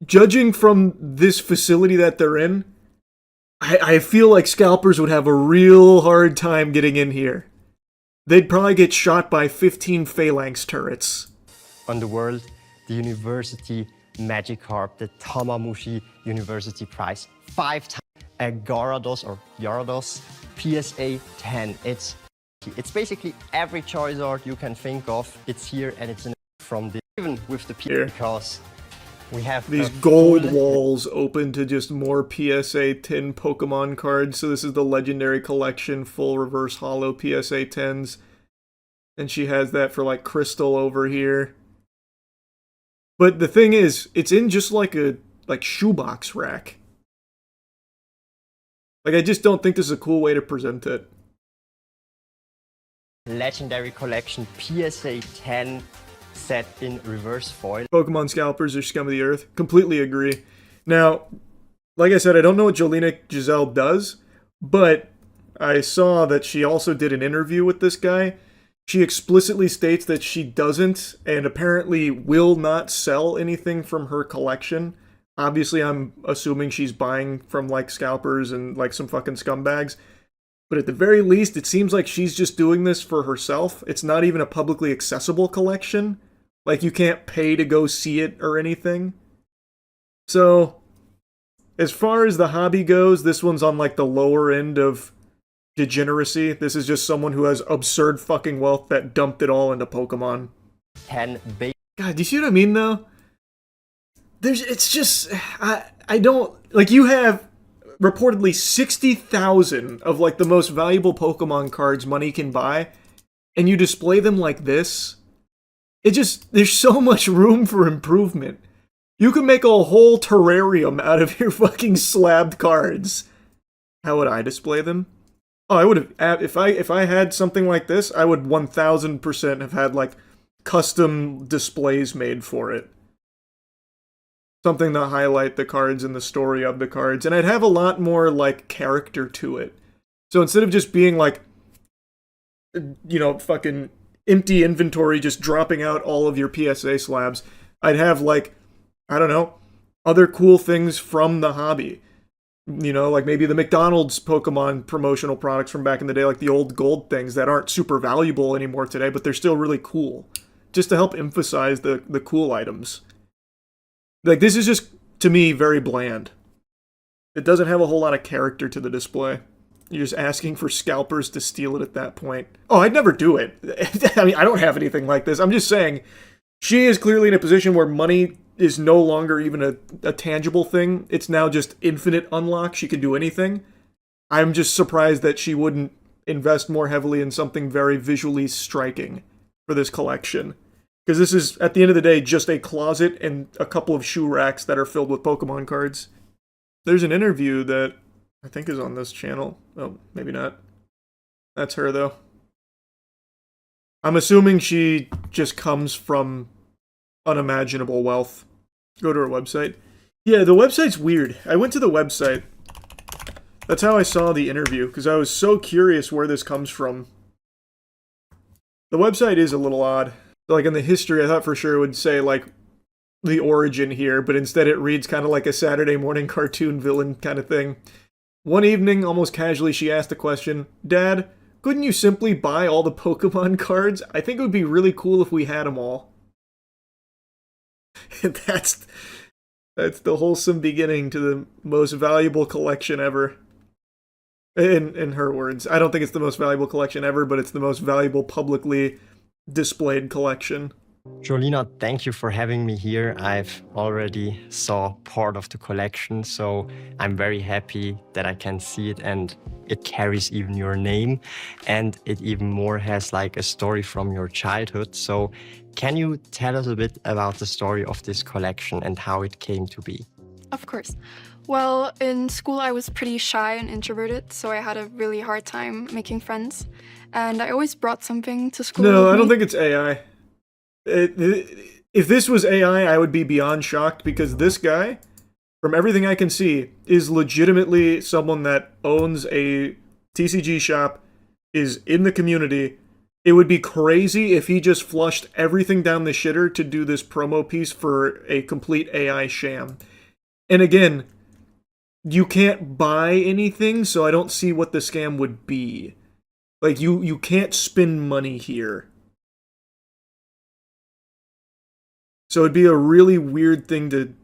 Speaker 1: Judging from this facility that they're in, I feel like scalpers would have a real hard time getting in here. They'd probably get shot by 15 phalanx turrets.
Speaker 11: On the world, the University Magikarp, the Tamamushi University Prize, 5 times a Gyarados or Gyarados PSA 10. It's basically every Charizard you can think of. It's here, and it's from the even with the because we have
Speaker 1: these gold walls open to just more PSA 10 Pokemon cards. So this is the Legendary Collection, full reverse holo PSA 10s. And she has that for like Crystal over here. But the thing is, it's in just like a shoebox rack. Like, I just don't think this is a cool way to present it.
Speaker 11: Legendary Collection PSA 10 set in reverse foil.
Speaker 1: Pokemon scalpers are scum of the earth. Completely agree. Now, like I said, I don't know what Jolina Giselle does, but I saw that she also did an interview with this guy. She explicitly states that she doesn't and apparently will not sell anything from her collection. Obviously, I'm assuming she's buying from like scalpers and like some fucking scumbags. But at the very least, it seems like she's just doing this for herself. It's not even a publicly accessible collection. Like, you can't pay to go see it or anything. So, as far as the hobby goes, this one's on, like, the lower end of degeneracy. This is just someone who has absurd fucking wealth that dumped it all into Pokemon. God, do you see what I mean, though? It's just... I don't... Like, you have reportedly 60,000 of, like, the most valuable Pokemon cards money can buy, and you display them like this... There's so much room for improvement. You could make a whole terrarium out of your fucking slabbed cards. How would I display them? Oh, I would have, if I had something like this, I would 1000% have had, like, custom displays made for it. Something to highlight the cards and the story of the cards. And I'd have a lot more, like, character to it. So instead of just being, like, you know, fucking empty inventory just dropping out all of your PSA slabs, I'd have, like, I don't know, other cool things from the hobby. You know, like maybe the McDonald's Pokemon promotional products from back in the day, like the old gold things that aren't super valuable anymore today, but they're still really cool. Just to help emphasize the cool items. Like, this is just, to me, very bland. It doesn't have a whole lot of character to the display. You're just asking for scalpers to steal it at that point. Oh, I'd never do it. I mean, I don't have anything like this. I'm just saying, she is clearly in a position where money is no longer even a tangible thing. It's now just infinite unlock. She can do anything. I'm just surprised that she wouldn't invest more heavily in something very visually striking for this collection. Because this is, at the end of the day, just a closet and a couple of shoe racks that are filled with Pokemon cards. There's an interview that I think is on this channel. Oh, maybe not. That's her, though. I'm assuming she just comes from unimaginable wealth. Go to her website. Yeah, the website's weird. I went to the website. That's how I saw the interview, because I was so curious where this comes from. The website is a little odd. Like, in the history, I thought for sure it would say, like, the origin here, but instead it reads kind of like a Saturday morning cartoon villain kind of thing. One evening, almost casually, she asked the question, "Dad, couldn't you simply buy all the Pokemon cards? I think it would be really cool if we had them all." That's the wholesome beginning to the most valuable collection ever. In her words. I don't think it's the most valuable collection ever, but it's the most valuable publicly displayed collection.
Speaker 11: Jolina, thank you for having me here. I've already saw part of the collection, so I'm very happy that I can see it, and it carries even your name, and it even more has like a story from your childhood. So can you tell us a bit about the story of this collection and how it came to be?
Speaker 7: Of course. Well, in school I was pretty shy and introverted, so I had a really hard time making friends. And I always brought something to school.
Speaker 1: No,
Speaker 7: with
Speaker 1: I don't
Speaker 7: me.
Speaker 1: think it's AI. If this was AI, I would be beyond shocked, because this guy from everything I can see, is legitimately someone that owns a TCG shop, is in the community. It would be crazy if he just flushed everything down the shitter to do this promo piece for a complete AI sham. And again, you can't buy anything, so I don't see what the scam would be. Like, you can't spend money here. So it'd be a really weird thing to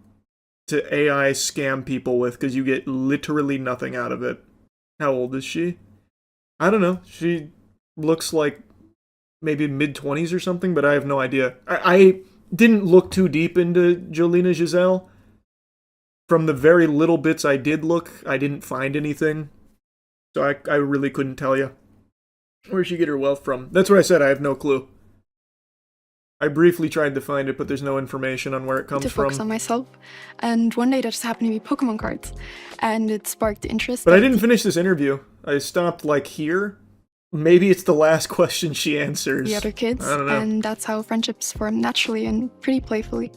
Speaker 1: AI scam people with, because you get literally nothing out of it. How old is she? I don't know. She looks like maybe mid-20s or something, but I have no idea. I didn't look too deep into Jolena Giselle. From the very little bits I did look, I didn't find anything. So I really couldn't tell you. Where'd she get her wealth from? That's what I said, I have no clue. I briefly tried to find it, but there's no information on where it comes
Speaker 7: to
Speaker 1: from.
Speaker 7: focus on myself, and one day there just happened to be Pokemon cards, and it sparked interest.
Speaker 1: But I didn't finish this interview. I stopped, like, here. Maybe it's the last question she answers.
Speaker 7: The other kids,
Speaker 1: I don't know.
Speaker 7: and that's how friendships form naturally and pretty playfully.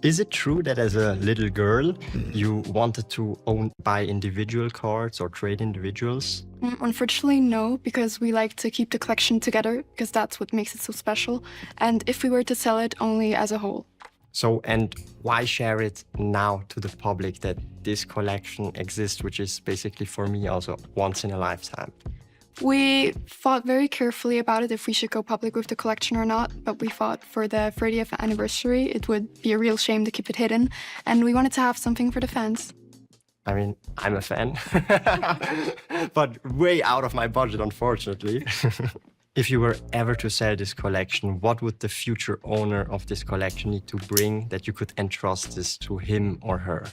Speaker 11: Is it true that as a little girl, you wanted to buy individual cards or trade individuals?
Speaker 7: Unfortunately, no, because we like to keep the collection together, because that's what makes it so special. And if we were to sell it, only as a whole.
Speaker 11: So, and why share it now to the public that this collection exists, which is basically for me also once in a lifetime?
Speaker 7: We thought very carefully about it if we should go public with the collection or not, but we thought for the 30th anniversary it would be a real shame to keep it hidden, and we wanted to have something for the fans.
Speaker 11: I mean, I'm a fan, but way out of my budget, unfortunately. If you were ever to sell this collection, what would the future owner of this collection need to bring that you could entrust this to him or her?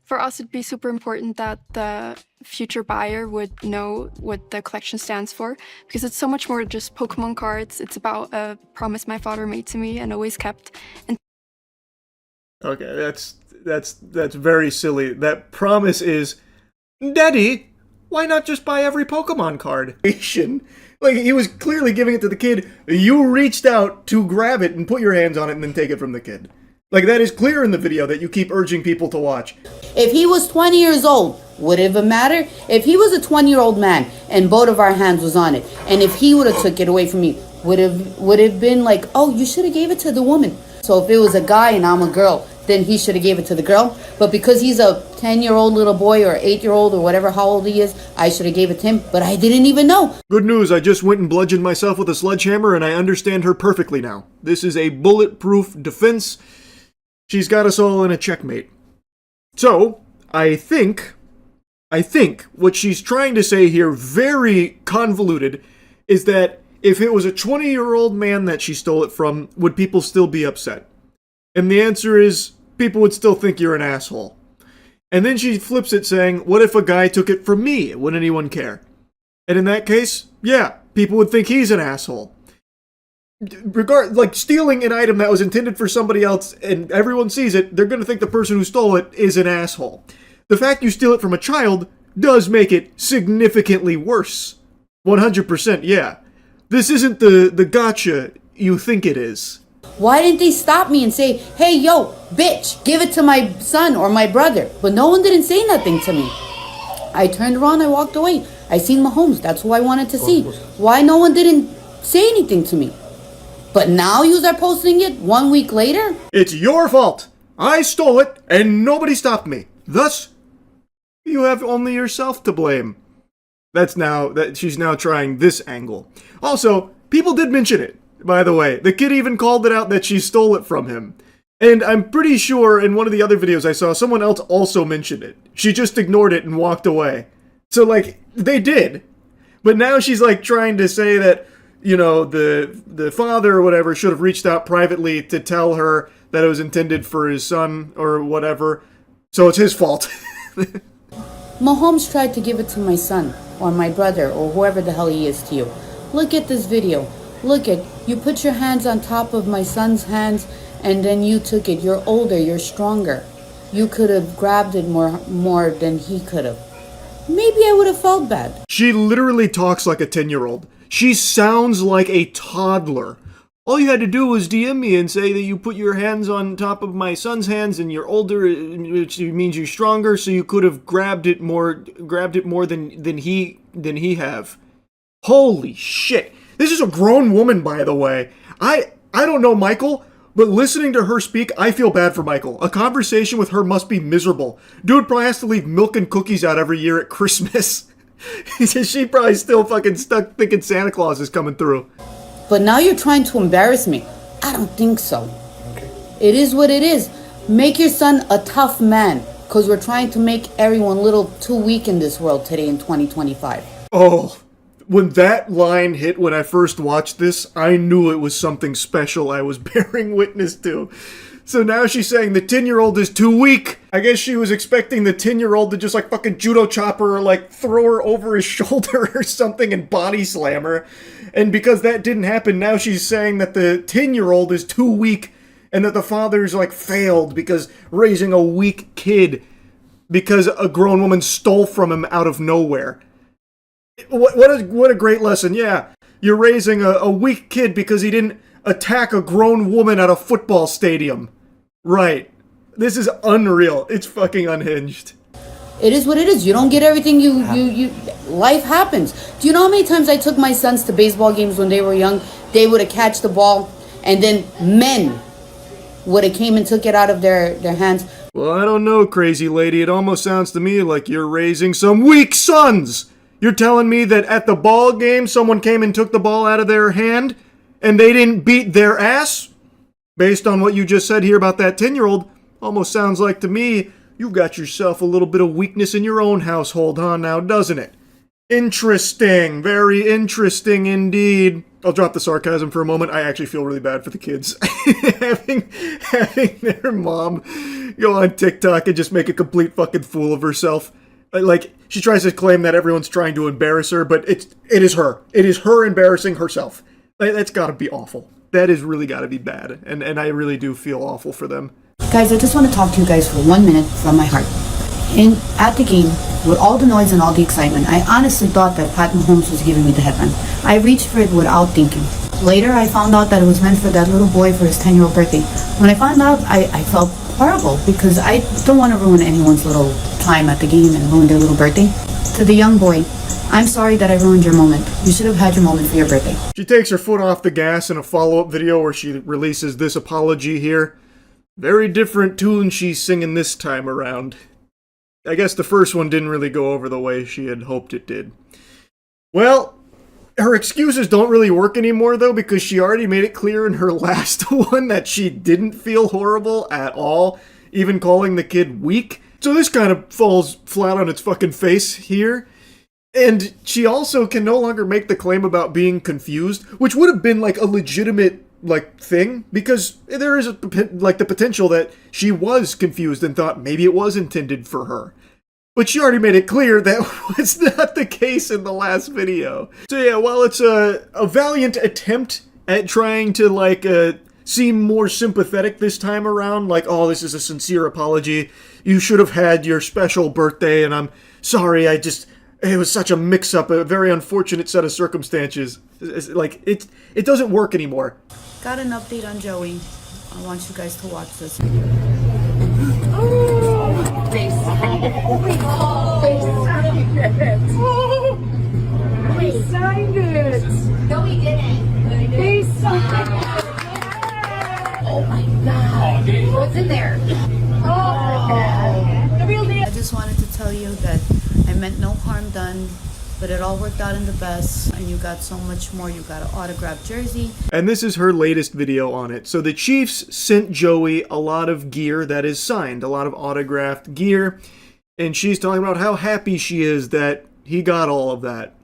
Speaker 7: For us, it'd be super important that the future buyer would know what the collection stands for, because it's so much more than just Pokemon cards. It's about a promise my father made to me and always kept. And
Speaker 1: okay, that's very silly. That promise is, Daddy, why not just buy every Pokemon card? Like, he was clearly giving it to the kid. You reached out to grab it and put your hands on it and then take it from the kid. Like, that is clear in the video that you keep urging people to watch.
Speaker 15: If he was 20 years old, would it have mattered? If he was a 20-year-old man and both of our hands was on it, and if he would have took it away from me, would have been like, oh, you should have gave it to the woman. So if it was a guy and I'm a girl, then he should have gave it to the girl. But because he's a 10-year-old little boy or 8-year-old or whatever, how old he is, I should have gave it to him, but I didn't even know.
Speaker 1: Good news, I just went and bludgeoned myself with a sledgehammer and I understand her perfectly now. This is a bulletproof defense. She's got us all in a checkmate. So, I think what she's trying to say here, very convoluted, is that if it was a 20-year-old man that she stole it from, would people still be upset? And the answer is, people would still think you're an asshole. And then she flips it saying, what if a guy took it from me? Would anyone care? And in that case, yeah, people would think he's an asshole. Like, stealing an item that was intended for somebody else and everyone sees it, they're going to think the person who stole it is an asshole. The fact you steal it from a child does make it significantly worse. 100%, yeah. This isn't the gotcha you think it is.
Speaker 15: Why didn't they stop me and say, hey, yo, bitch, give it to my son or my brother? But no one didn't say nothing to me. I turned around, I walked away. I seen Mahomes, that's who I wanted to see. Why no one didn't say anything to me? But now you are posting it 1 week later?
Speaker 1: It's your fault. I stole it and nobody stopped me. Thus, you have only yourself to blame. She's now trying this angle. Also, people did mention it, by the way. The kid even called it out that she stole it from him. And I'm pretty sure in one of the other videos I saw, someone else also mentioned it. She just ignored it and walked away. So, like, they did. But now she's, like, trying to say that, you know, the father or whatever should have reached out privately to tell her that it was intended for his son or whatever. So it's his fault.
Speaker 15: Mahomes tried to give it to my son or my brother or whoever the hell he is to you. Look at this video. Look at, you put your hands on top of my son's hands and then you took it. You're older, you're stronger. You could have grabbed it more than he could have. Maybe I would have felt bad.
Speaker 1: She literally talks like a 10-year-old. She sounds like a toddler. All you had to do was DM me and say that you put your hands on top of my son's hands and you're older, which means you're stronger, so you could have grabbed it more than he have. Holy shit. This is a grown woman, by the way. I don't know Michael, but listening to her speak, I feel bad for Michael. A conversation with her must be miserable. Dude probably has to leave milk and cookies out every year at Christmas. She probably still fucking stuck thinking Santa Claus is coming through.
Speaker 15: But now you're trying to embarrass me. I don't think so. It is what it is. Make your son a tough man, because we're trying to make everyone a little too weak in this world today in 2025.
Speaker 1: Oh, when that line hit when I first watched this, I knew it was something special I was bearing witness to. So now she's saying the 10-year-old is too weak. I guess she was expecting the 10-year-old to just like fucking judo chop her or like throw her over his shoulder or something and body slam her. And because that didn't happen, now she's saying that the 10-year-old is too weak and that the father's like failed because raising a weak kid because a grown woman stole from him out of nowhere. What a great lesson. Yeah, you're raising a weak kid because he didn't attack a grown woman at a football stadium. Right. This is unreal. It's fucking unhinged.
Speaker 15: It is what it is. You don't get everything you life happens. Do you know how many times I took my sons to baseball games when they were young? They would have catched the ball and then men would have came and took it out of their hands.
Speaker 1: Well, I don't know, crazy lady. It almost sounds to me like you're raising some weak sons. You're telling me that at the ball game someone came and took the ball out of their hand and they didn't beat their ass? Based on what you just said here about that 10-year-old, almost sounds like to me you've got yourself a little bit of weakness in your own household, huh, now, doesn't it? Interesting. Very interesting indeed. I'll drop the sarcasm for a moment. I actually feel really bad for the kids. having their mom go on TikTok and just make a complete fucking fool of herself. Like, she tries to claim that everyone's trying to embarrass her, but it is her. It is her embarrassing herself. That's gotta be awful. That is really gotta be bad. And I really do feel awful for them.
Speaker 15: Guys, I just want to talk to you guys for 1 minute from my heart. At the game, with all the noise and all the excitement, I honestly thought that Pat Mahomes was giving me the headline. I reached for it without thinking. Later, I found out that it was meant for that little boy for his 10-year-old birthday. When I found out, I felt horrible because I don't want to ruin anyone's little time at the game and ruin their little birthday. To the young boy, I'm sorry that I ruined your moment. You should have had your moment for your birthday.
Speaker 1: She takes her foot off the gas in a follow-up video where she releases this apology here. Very different tune she's singing this time around. I guess the first one didn't really go over the way she had hoped it did. Well, her excuses don't really work anymore, though, because she already made it clear in her last one that she didn't feel horrible at all, even calling the kid weak. So this kind of falls flat on its fucking face here. And she also can no longer make the claim about being confused, which would have been like a legitimate thing, because there is the potential that she was confused and thought maybe it was intended for her. But she already made it clear that was not the case in the last video. So yeah, while it's a valiant attempt at trying to seem more sympathetic this time around, like, oh, this is a sincere apology, you should have had your special birthday, and I'm sorry, it was such a mix-up, a very unfortunate set of circumstances. It doesn't work anymore.
Speaker 15: Got an update on Joey. I want you guys to watch this.
Speaker 12: They signed it. They signed it. No, we didn't. They signed it. Oh my God. What's in there? Oh. The real deal.
Speaker 15: I just wanted to tell you that I meant no harm done, but it all worked out in the best, and you got so much more. You got an autographed jersey.
Speaker 1: And this is her latest video on it. So the Chiefs sent Joey a lot of gear that is signed, a lot of autographed gear, and she's talking about how happy she is that he got all of that.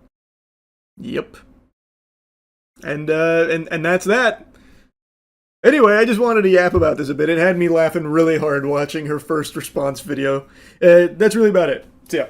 Speaker 1: Yep. And that's that. Anyway, I just wanted to yap about this a bit. It had me laughing really hard watching her first response video. That's really about it. So yeah.